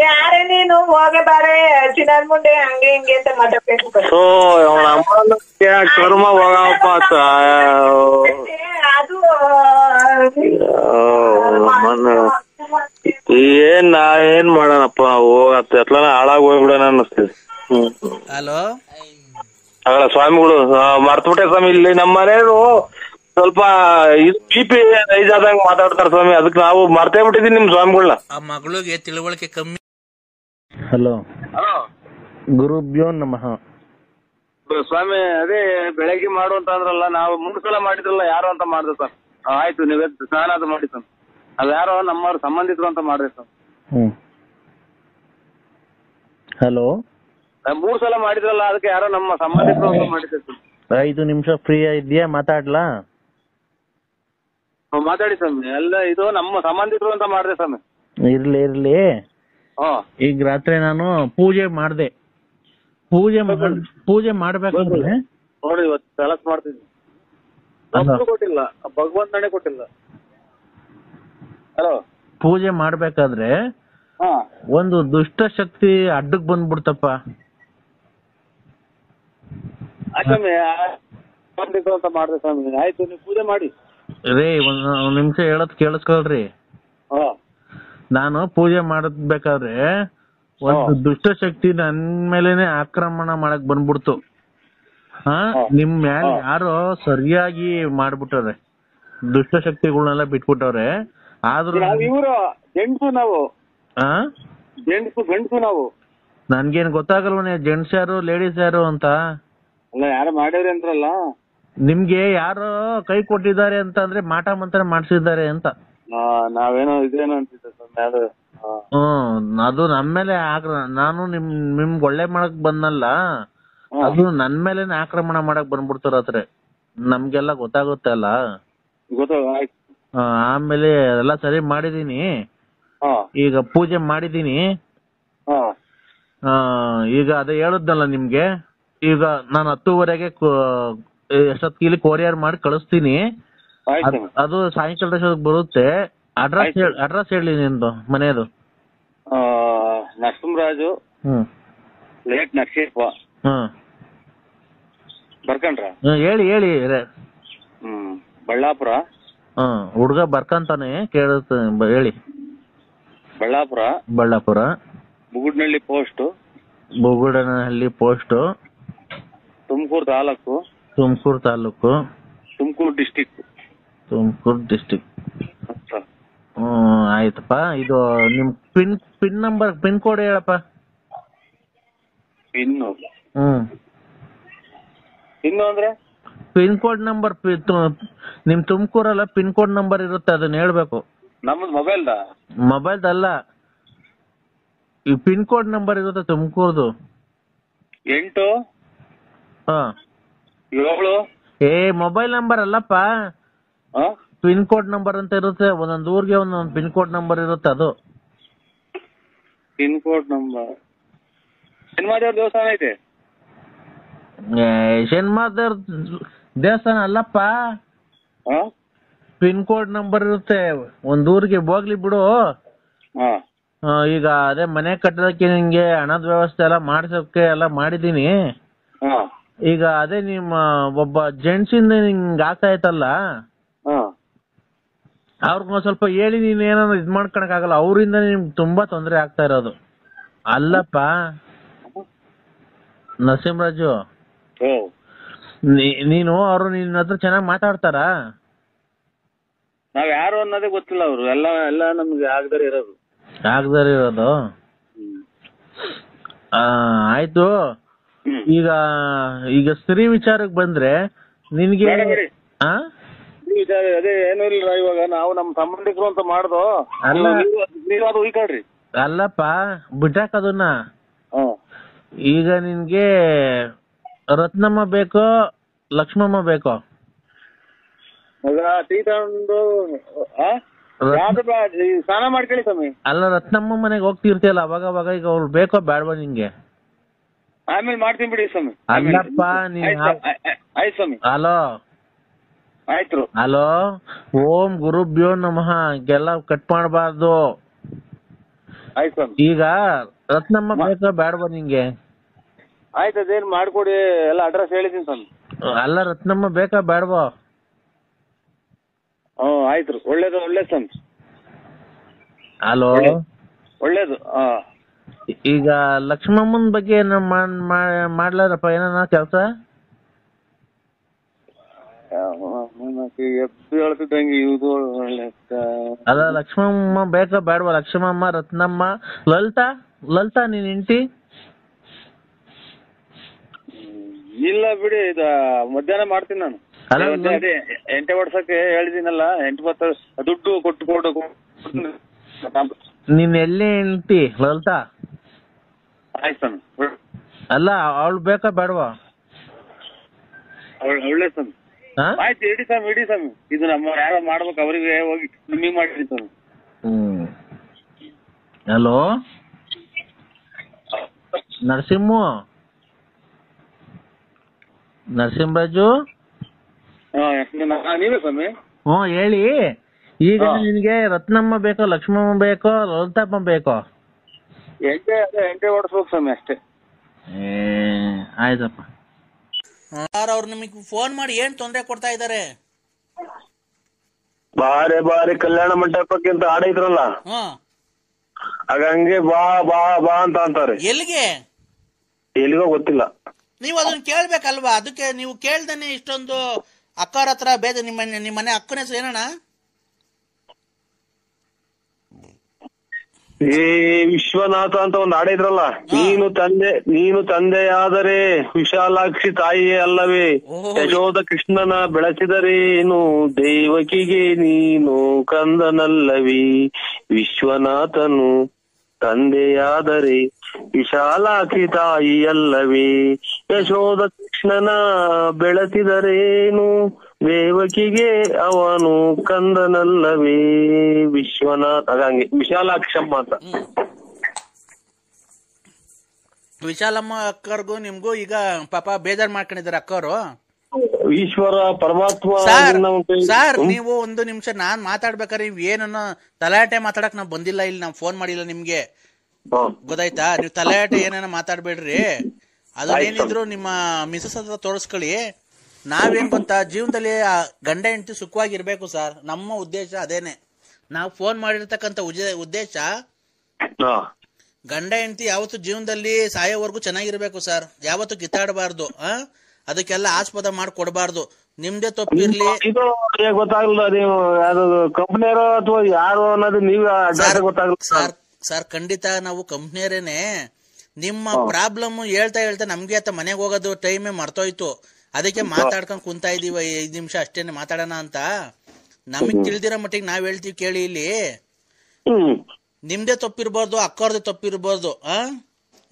ಯಾರೇ ನೀನು ಹೋಗೆ ಬಾರೆ ಚಿನ್ನದ ಮುಂಡೆ ಹಂಗೆ ಹಿಂಗೆ ಅಂತ ಮಾತಾಡ್ಬೇಕು. ಸೊ ಅವನ ಅಮ್ಮ ಕರ್ಮ ಹೋಗಪ್ಪ ಅದು ಏನ್ ಮಾಡೋಣಪ್ಪ, ಹೋಗತ್ತ ಎತ್ಲಾನ ಹಾಳಾಗಿ ಹೋಗ್ಬಿಡೋಣ ಅನ್ನಿಸ್ತೀವಿ. ಹಲೋ ಆಗಲ್ಲ ಸ್ವಾಮಿಗಳು ಮರ್ತ್ಬಿಟ್ಟೆ ಸ್ವಾಮಿ. ಇಲ್ಲಿ ನಮ್ಮ ಮನೆಯವರು ಸ್ವಲ್ಪ BP ರೈಸ್ ಆದಂಗ ಮಾತಾಡ್ತಾರ ಸ್ವಾಮಿ, ಅದಕ್ಕೆ ನಾವು ಮರ್ತೇ ಬಿಟ್ಟಿದೀವಿ ನಿಮ್ ಸ್ವಾಮಿಗಳನ್ನ. ಆ ಮಗಳಿಗೆ ತಿಳುವಳಿಕೆ ಕಮ್ಮಿ. ಹಲೋ ಗುರುಭ್ಯೋ ನಮಃ. ಸ್ವಾಮಿ ಅದೇ ಬೆಳಗ್ಗೆ ಮಾಡು ಅಂತ ಅಂದ್ರಲ್ಲ, ನಾವು 3 ಸಲ ಮಾಡಿದ್ರಲ್ಲ, ಯಾರು ಅಂತ ಮಾಡ್ದೆ ಸರ್. ಆಯ್ತು ನೀವೇ ಸ್ನಾನ ಅದು ಮಾಡಿ ಸರ್, ಅದ್ ಯಾರೋ ನಮ್ಮವ್ರ ಸಂಬಂಧಿಕರು ಅಂತ ಮಾಡ್ರಿ ಸರ್. ಹಲೋ 3 ಸಲ ಮಾಡಿದ್ರಲ್ಲ, ಅದಕ್ಕೆ ಯಾರೋ ನಮ್ಮ ಸಂಬಂಧಿಕರು ಅಂತ ಮಾಡಿದ್ದೆ ಸರ್. 5 ನಿಮಿಷ ಫ್ರೀ ಇದೆಯಾ? ಮಾತಾಡ್ಲಾ? ಮಾತಾಡಿ ಸ್ವಾಮಿ. ಎಲ್ಲ ಇದು ನಮ್ಮ ಸಂಬಂಧಿಕರು ಅಂತ ಮಾಡಿದೆ ಸ್ವಾಮಿ. ಇರ್ಲಿ. ಈಗ ರಾತ್ರಿ ನಾನು ಪೂಜೆ ಮಾಡ್ದೆ. ಪೂಜೆ ಮಾಡ್ಬೇಕಂದ್ರೆ ನೋಡಿ ಇವತ್ತು ಕೆಲಸ ಮಾಡ್ತಿದ್ವಿ, ಕೊಟ್ಟಿಲ್ಲ ಭಗವಂತನೇ ಕೊಟ್ಟಿಲ್ಲ. ಹಲೋ ಪೂಜೆ ಮಾಡ್ಬೇಕಾದ್ರೆ ಒಂದು ದುಷ್ಟ ಶಕ್ತಿ ಅಡ್ಡಕ್ ಬಂದ್ಬಿಡ್ತಪ್ಪ. ಅಂತ ಮಾಡಿದೆ ಸ್ವಾಮಿ. ಆಯ್ತು ನೀವು ಪೂಜೆ ಮಾಡಿ ರೇ. ಒಂದ್ ನಿಮಿಷ ಹೇಳೋದ್ ಕೇಳಿಸ್ಕೊಳ್ರಿ. ನಾನು ಪೂಜೆ ಮಾಡಬೇಕಾದ್ರೆ ಒಂದು ದುಷ್ಟ ಶಕ್ತಿ ನನ್ ಮೇಲೆನೆ ಆಕ್ರಮಣ ಮಾಡಕ್ ಬಂದ್ಬಿಡ್ತು. ನಿಮ್ ಮ್ಯಾಲ ಯಾರೋ ಸರಿಯಾಗಿ ಮಾಡ್ಬಿಟ್ಟವ್ರೆ, ದುಷ್ಟ ಶಕ್ತಿಗಳನ್ನೆಲ್ಲ ಬಿಟ್ಬಿಟ್ಟವ್ರೆ. ಆದ್ರೂ ಜೆಂಟ್ಸು ನಾವು ಗಂಡಸು ನಾವು ನನ್ಗೇನ್ ಗೊತ್ತಾಗಲ್ವನೇ ಜೆಂಟ್ಸ್ ಯಾರು ಲೇಡೀಸ್ ಯಾರು ಅಂತ. ಅಲ್ಲ ಯಾರು ಮಾಡಿದ್ರಿ ಅಂದ್ರಲ್ಲ, ನಿಮ್ಗೆ ಯಾರೋ ಕೈ ಕೊಟ್ಟಿದ್ದಾರೆ ಅಂತ ಅಂದ್ರೆ ಮಾಟ ಮಂತ್ರ ಮಾಡ್ಸಿದ್ದಾರೆ ಅಂತ. ನಾವೇನೋ ಇದೇನೋ ಅಂತಿದ್ದೆ. ಅದು ನಮ್ಮೇಲೆ ನಾನು ನಿಮ್ಗೆ ಒಳ್ಳೆ ಮಾಡಕ್ ಬಂದಲ್ಲ, ಅದು ನನ್ ಮೇಲೆನೆ ಆಕ್ರಮಣ ಮಾಡಕ್ ಬಂದ್ಬಿಡ್ತಾರ. ನಮ್ಗೆಲ್ಲ ಗೊತ್ತಾಗುತ್ತೆ ಅಲ್ಲ. ಆಯ್ತು. ಆಮೇಲೆ ಎಲ್ಲ ಸರಿ ಮಾಡಿದೀನಿ. ಈಗ ಪೂಜೆ ಮಾಡಿದೀನಿ. ಈಗ ಅದೇ ಹೇಳುದ್ನಲ್ಲ ನಿಮ್ಗೆ, ಈಗ ನಾನು 10:30ಗೆ ಎಷ್ಟೊತ್ತಿಗೆ ಕೊರಿಯರ್ ಮಾಡಿ ಕಳಿಸ್ತೀನಿ. ಅದು ಸಾಯಂಕಾಲ ಬರುತ್ತೆ. ಅಡ್ರೆಸ್ ಹೇಳಿ ನಿಂದು ಮನೆಯದು. ನರಸಿಂಹರಾಜು ಲೇಟ್ ನರಸಿಂಹ ಬರ್ಕಂಡ್ರ? ಹೇಳಿ ಬಳ್ಳಾಪುರ. ಹುಡ್ಗ ಬರ್ಕಂತಾನೆ ಕೇಳುತ್ತೆ, ಹೇಳಿ. Ballapura Bugudanahalli post, Tumakuru taluk, Tumakuru district. ಆಯ್ತಪ್ಪ. ಇದು ನಿಮ್ ಪಿನ್ ನಂಬರ್, ಪಿನ್ ಕೋಡ್ ಹೇಳಪ್ಪ. ಇನ್ನು ಅಂದ್ರೆ ಪಿನ್ ಕೋಡ್ ನಂಬರ್, ನಿಮ್ ತುಮಕೂರಲ್ಲ ಪಿನ್ ಕೋಡ್ ನಂಬರ್ ಇರುತ್ತೆ, ಅದನ್ನ ಹೇಳ್ಬೇಕು. ನಮ್ದು ಮೊಬೈಲ್ದಲ್ಲ, ಈ ಪಿನ್ ಕೋಡ್ ನಂಬರ್ ಇರುತ್ತೆ ತುಮಕೂರ್ದು. 8 7 ಮೊಬೈಲ್ ನಂಬರ್ ಅಲ್ಲಪ್ಪ, ಪಿನ್ ಕೋಡ್ ನಂಬರ್ ಅಂತ ಇರುತ್ತೆ. ಒಂದೊಂದು ಊರಿಗೆ ಒಂದೊಂದು ಪಿನ್ ಕೋಡ್ ನಂಬರ್ ಇರುತ್ತೆ. ಅದು ಪಿನ್ ಕೋಡ್ ನಂಬರ್. ಶನಿಮಾದೇವ್ರ ದೇವಸ್ಥಾನ ಐತೆ. ಶನಿಮಾದೇವ್ರ ದೇವಸ್ಥಾನ ಅಲ್ಲಪ್ಪ, ಪಿನ್ ಕೋಡ್ ನಂಬರ್ ಇರುತ್ತೆ. ಒಂದ್ ಊರಿಗೆ ಹೋಗ್ಲಿ ಬಿಡು. ಈಗ ಅದೇ ಮನೆ ಕಟ್ಟೋದಕ್ಕೆ ನಿಂಗೆ ಹಣದ ವ್ಯವಸ್ಥೆ ಎಲ್ಲ ಮಾಡ್ಸೋಕೆ ಎಲ್ಲ ಮಾಡಿದೀನಿ. ಈಗ ಅದೇ ನಿಮ್ಮ ಒಬ್ಬ ಜೆಂಟ್ಸ್ ಇಂದ ನಿಂಗೆ ಆಗ್ತಾ ಇತ್ತಲ್ಲ, ಅವ್ರಿಗೊಂದ್ ಸ್ವಲ್ಪ ಹೇಳಿ, ನೀನ್ ಏನಾದ್ರು ಇದ್ ಮಾಡ್ಕೊಳಕ್ ಆಗಲ್ಲ. ಅವರಿಂದ ನಿಮ್ಗೆ ತುಂಬಾ ತೊಂದರೆ ಆಗ್ತಾ ಇರೋದು. ಅಲ್ಲಪ್ಪ ನರಸಿಂಹರಾಜು, ನೀನು ಅವರು ನಿನ್ನ ಹತ್ರ ಚೆನ್ನಾಗಿ ಮಾತಾಡ್ತಾರ? ನಾವ್ ಯಾರು ಅನ್ನೋದೇ ಗೊತ್ತಿಲ್ಲ. ಅವರು ಎಲ್ಲ ನಮ್ಗೆ ಆಗದಾರೆ ಇರೋದು. ಆಯ್ತು. ಈಗ ಸ್ತ್ರೀ ವಿಚಾರಕ್ಕೆ ಬಂದ್ರೆ ನಿನ್ಗೆ ಅದೇ ಏನು ಇಲ್ಲ. ಇವಾಗ ನಾವು ನಮ್ಮ ಸಂಬಂಧಿಕರು ಅಂತ ಮಾಡ್ದು. ನೀವು ಅದು ಉಯ್ಕೊಳ್ರಿ. ಅಲ್ಲಪ್ಪ ಬಿಟ್ಟಾಕದನ್ನ. ಈಗ ನಿನ್ಗೆ ರತ್ನಮ್ಮ ಬೇಕೋ ಲಕ್ಷ್ಮಮ್ಮ ಬೇಕೋ? ಟೀ ತಗೊಂಡು ಸ್ನಾನ ಮಾಡ್ಕೊಳ್ಳಿ ಸ್ವಾಮಿ. ಅಲ್ಲ, ರತ್ನಮ್ಮ ಮನೆಗೆ ಹೋಗ್ತಿರ್ತೀಯಲ್ಲ ಅವಾಗ, ಈಗ ಅವ್ರು ಬೇಕೋ ಬೇಡವಾ ನಿಂಗೆ? ಆಮೇಲೆ ಮಾಡ್ತೀನಿ ಬಿಡಿ ಸ್ವಾಮಿ. ಅಲ್ಲಪ್ಪ ಆಯ್ತು ಸ್ವಾಮಿ. ಹಲೋ ಆಯ್ತು. ಹಲೋ, ಓಂ ಗುರುಭ್ಯೋ ನಮಃ ಎಲ್ಲ ಕಟ್ ಮಾಡಬಾರ್ದು. ಆಯ್ತು ಸ್ವಾಮಿ. ಈಗ ರತ್ನಮ್ಮ ಬೇಕೋ ಬೇಡವಾ ನಿಂಗೆ? ಆಯ್ತು, ಅದೇನು ಮಾಡ್ಕೊಡಿ. ಎಲ್ಲ ಅಡ್ರೆಸ್ ಹೇಳಿದೀನಿ ಸ್ವಾಮಿ. ಅಲ್ಲ, ರತ್ನಮ್ಮ ಬೇಕಾ ಬೇಡವಾ? ಆಯ್ತು. ಒಳ್ಳೇದು ಸ್ವಾಮಿ. ಹಲೋ, ಒಳ್ಳೇದು. ಈಗ ಲಕ್ಷ್ಮಮ್ಮನ ಬಗ್ಗೆ ಮಾಡ್ಲಾರಪ್ಪ ಏನ ಕೆಲಸ? ಹೇಳ್ತಿದ್ದಂಗೆ ಇದು ಅಲ್ಲ, ಲಕ್ಷ್ಮಮ್ಮ ಬೇಕಾ ಬೇಡವಾ? ಲಕ್ಷ್ಮಮ್ಮ, ರತ್ನಮ್ಮ, ಲಲಿತಾ ನೀನ್ ಹೆಂಡತಿ? ಇಲ್ಲ ಬಿಡಿ, ಮಧ್ಯಾಹ್ನ ಮಾಡ್ತೀನಿ ನಾನು. ಅದೇ ಎಂಟೆ ಹೊಡ್ಸಕ್ಕೆ ಹೇಳಿದೀನಲ್ಲ, 8 ದುಡ್ಡು ಕೊಟ್ಟು ನೀನ್ ಎಲ್ಲಿ ಹೆಂಡತಿ ಲಲಿತಾ? ಆಯ್ತು. ಅಲ್ಲ, ಅವಳು ಬೇಕಾ ಬೇಡವಾ? ಒಳ್ಳೆ ಸ್ವಾಮಿ. ಆಯ್ತು, ಇಡಿ ಸ್ವಾಮಿ. ಇದು ನಮ್ಮ ಯಾರೋ ಮಾಡ್ಬೇಕು, ಅವರಿಗೆ ಹೋಗಿ ನಿಮಗೆ ಮಾಡಿರಿ ಸ್ವಾಮಿ. ಹಲೋ ನರಸಿಂಹರಾಜು. ನೀವೇ ಸ್ವಾಮಿ? ಹೇಳಿ. ಈಗ ನಿನ್ಗೆ ರತ್ನಮ್ಮ ಬೇಕೋ ಲಕ್ಷ್ಮಮ್ಮ ಬೇಕೋ ಲಲಿತಮ್ಮ ಬೇಕೋ? ಎಂಟೆ ಓಡಿಸ್ಬೇಕು ಸ್ವಾಮಿ ಅಷ್ಟೇ. ಆಯ್ತಪ್ಪ. ಅವ್ರು ನಿಮಗೆ ಫೋನ್ ಮಾಡಿ ಏನ್ ತೊಂದರೆ ಕೊಡ್ತಾ ಇದಾರೆ? ಬಾರಿ ಕಲ್ಯಾಣ ಮಂಟಪಕ್ಕೆ ಅಂತ ಆಡಿದ್ರಲ್ಲ, ಆಗ ಹಂಗೆ ಬಾ ಅಂತ ಅಂತಾರೆ. ಎಲ್ಲಿಗೋ ಗೊತ್ತಿಲ್ಲ. ನೀವು ಅದನ್ನ ಕೇಳ್ಬೇಕಲ್ವಾ? ಅದಕ್ಕೆ ನೀವು ಕೇಳ್ದೇನೆ ಇಷ್ಟೊಂದು ಅಕ್ಕರ ಹತ್ರ ಬೇದ. ನಿಮ್ಮ ಮನೆ ಅಕ್ಕನ ಹೆಸರು ಏನಣ್ಣ? ವಿಶ್ವನಾಥ ಅಂತ ಒಂದು ಆಡಿದ್ರಲ್ಲ, ನೀನು ತಂದೆಯಾದರೆ ವಿಶಾಲಾಕ್ಷಿ ತಾಯಿಯೇ ಅಲ್ಲವೇ? ಯಶೋಧ ಕೃಷ್ಣನ ಬೆಳೆಸಿದರೇನು, ದೇವಕಿಗೆ ನೀನು ಕಂದನಲ್ಲವೇ? ವಿಶ್ವನಾಥನು ತಂದೆಯಾದರೆ ವಿಶಾಲಾಕ್ಷಿ ತಾಯಿಯಲ್ಲವೇ? ಯಶೋಧ ಕೃಷ್ಣನ ಬೆಳೆಸಿದರೇನು, ದೇವಕಿಗೆ ಅವನು ಕಂದನಲ್ಲವೇ ವಿಶ್ವನಾಥ್ ಅದಂಗೆ ವಿಶಾಲಾಕ್ಷಮ್ಮ ಅಂತ. ವಿಶಾಲಮ್ಮ ಅಕ್ಕರ್ಗೂ ನಿಮ್ಗೂ ಈಗ ಪಾಪ ಬೇಜಾರ್ ಮಾಡ್ಕೊಂಡಿದ್ದಾರೆ ಅಕ್ಕವರು. ಈಶ್ವರ ಪರಮಾತ್ಮ ಸರ್ ನೀವು ಒಂದು ನಿಮಿಷ ನಾನ್ ಮಾತಾಡ್ಬೇಕಾದ್ರೆ ನೀವ್ ಏನನ್ನ ತಲಾಟೆ ಮಾತಾಡಕ್ ನಾವ್ ಬಂದಿಲ್ಲ, ಇಲ್ಲಿ ನಾವ್ ಫೋನ್ ಮಾಡಿಲ್ಲ ನಿಮ್ಗೆ, ಗೊತ್ತಾಯ್ತಾ? ನೀವ್ ತಲಾಟೆ ಏನೇನ ಮಾತಾಡ್ಬೇಡ್ರಿ. ಅದೇನಿದ್ರು ನಿಮ್ಮ ಮಿಸಸ್ ಹತ್ರ ತೋರಿಸ್ಕೊಳ್ಳಿ. ನಾವೇನ್ ಗೊತ್ತಾ, ಜೀವನದಲ್ಲಿ ಗಂಡ ಹೆಂಡತಿ ಸುಖವಾಗಿರ್ಬೇಕು ಸರ್, ನಮ್ಮ ಉದ್ದೇಶ ಅದೇನೆ. ನಾವ್ ಫೋನ್ ಮಾಡಿರ್ತಕ್ಕಂತ ಉದ್ದೇಶ ಗಂಡ ಹೆಂಡತಿ ಯಾವತ್ತು ಜೀವನದಲ್ಲಿ ಸಾಯೋವರೆಗೂ ಚೆನ್ನಾಗಿರ್ಬೇಕು ಸರ್, ಯಾವತ್ತು ಕಿತ್ತಾಡಬಾರ್ದು, ಅದಕ್ಕೆಲ್ಲ ಆಸ್ಪದ ಮಾಡ್ಕೊಡ್ಬಾರ್ದು. ನಿಮ್ದೇ ತಪ್ಪಿರ್ಲಿ. ಇದು ಗೊತ್ತಾಗಲ್ಲ, ನೀವು ಯಾವ್ದು ಕಂಪ್ನಿಯರೋ ಅಥವಾ ಯಾರು ಅನ್ನೋದು ನೀವೇ ಗೊತ್ತಾಗಲ್ಲ ಸರ್. ಖಂಡಿತ ನಾವು ಕಂಪ್ನಿಯರೇನೆ. ನಿಮ್ಮ ಪ್ರಾಬ್ಲಮ್ ಹೇಳ್ತಾ ಹೇಳ್ತಾ ನಮ್ಗೆ ಆತ ಮನೆಗೆ ಹೋಗೋದು ಟೈಮೇ ಮರ್ತೋಯ್ತು. ಅದಕ್ಕೆ ಮಾತಾಡ್ಕೊಂಡ್ ಕುಂತಾ ಇದೀವಿ, 5 ನಿಮಿಷ ಅಷ್ಟೇನೆ ಮಾತಾಡೋಣ ಅಂತ. ನಮಗ್ ತಿಳಿದಿರೋ ಮಟ್ಟಿಗೆ ನಾವ್ ಹೇಳ್ತೀವಿ ಕೇಳಿ. ಇಲ್ಲಿ ನಿಮ್ದೇ ತಪ್ಪಿರ್ಬಾರ್ದು, ಅಕ್ಕವ್ರದೇ ತಪ್ಪಿರ್ಬಾರ್ದು.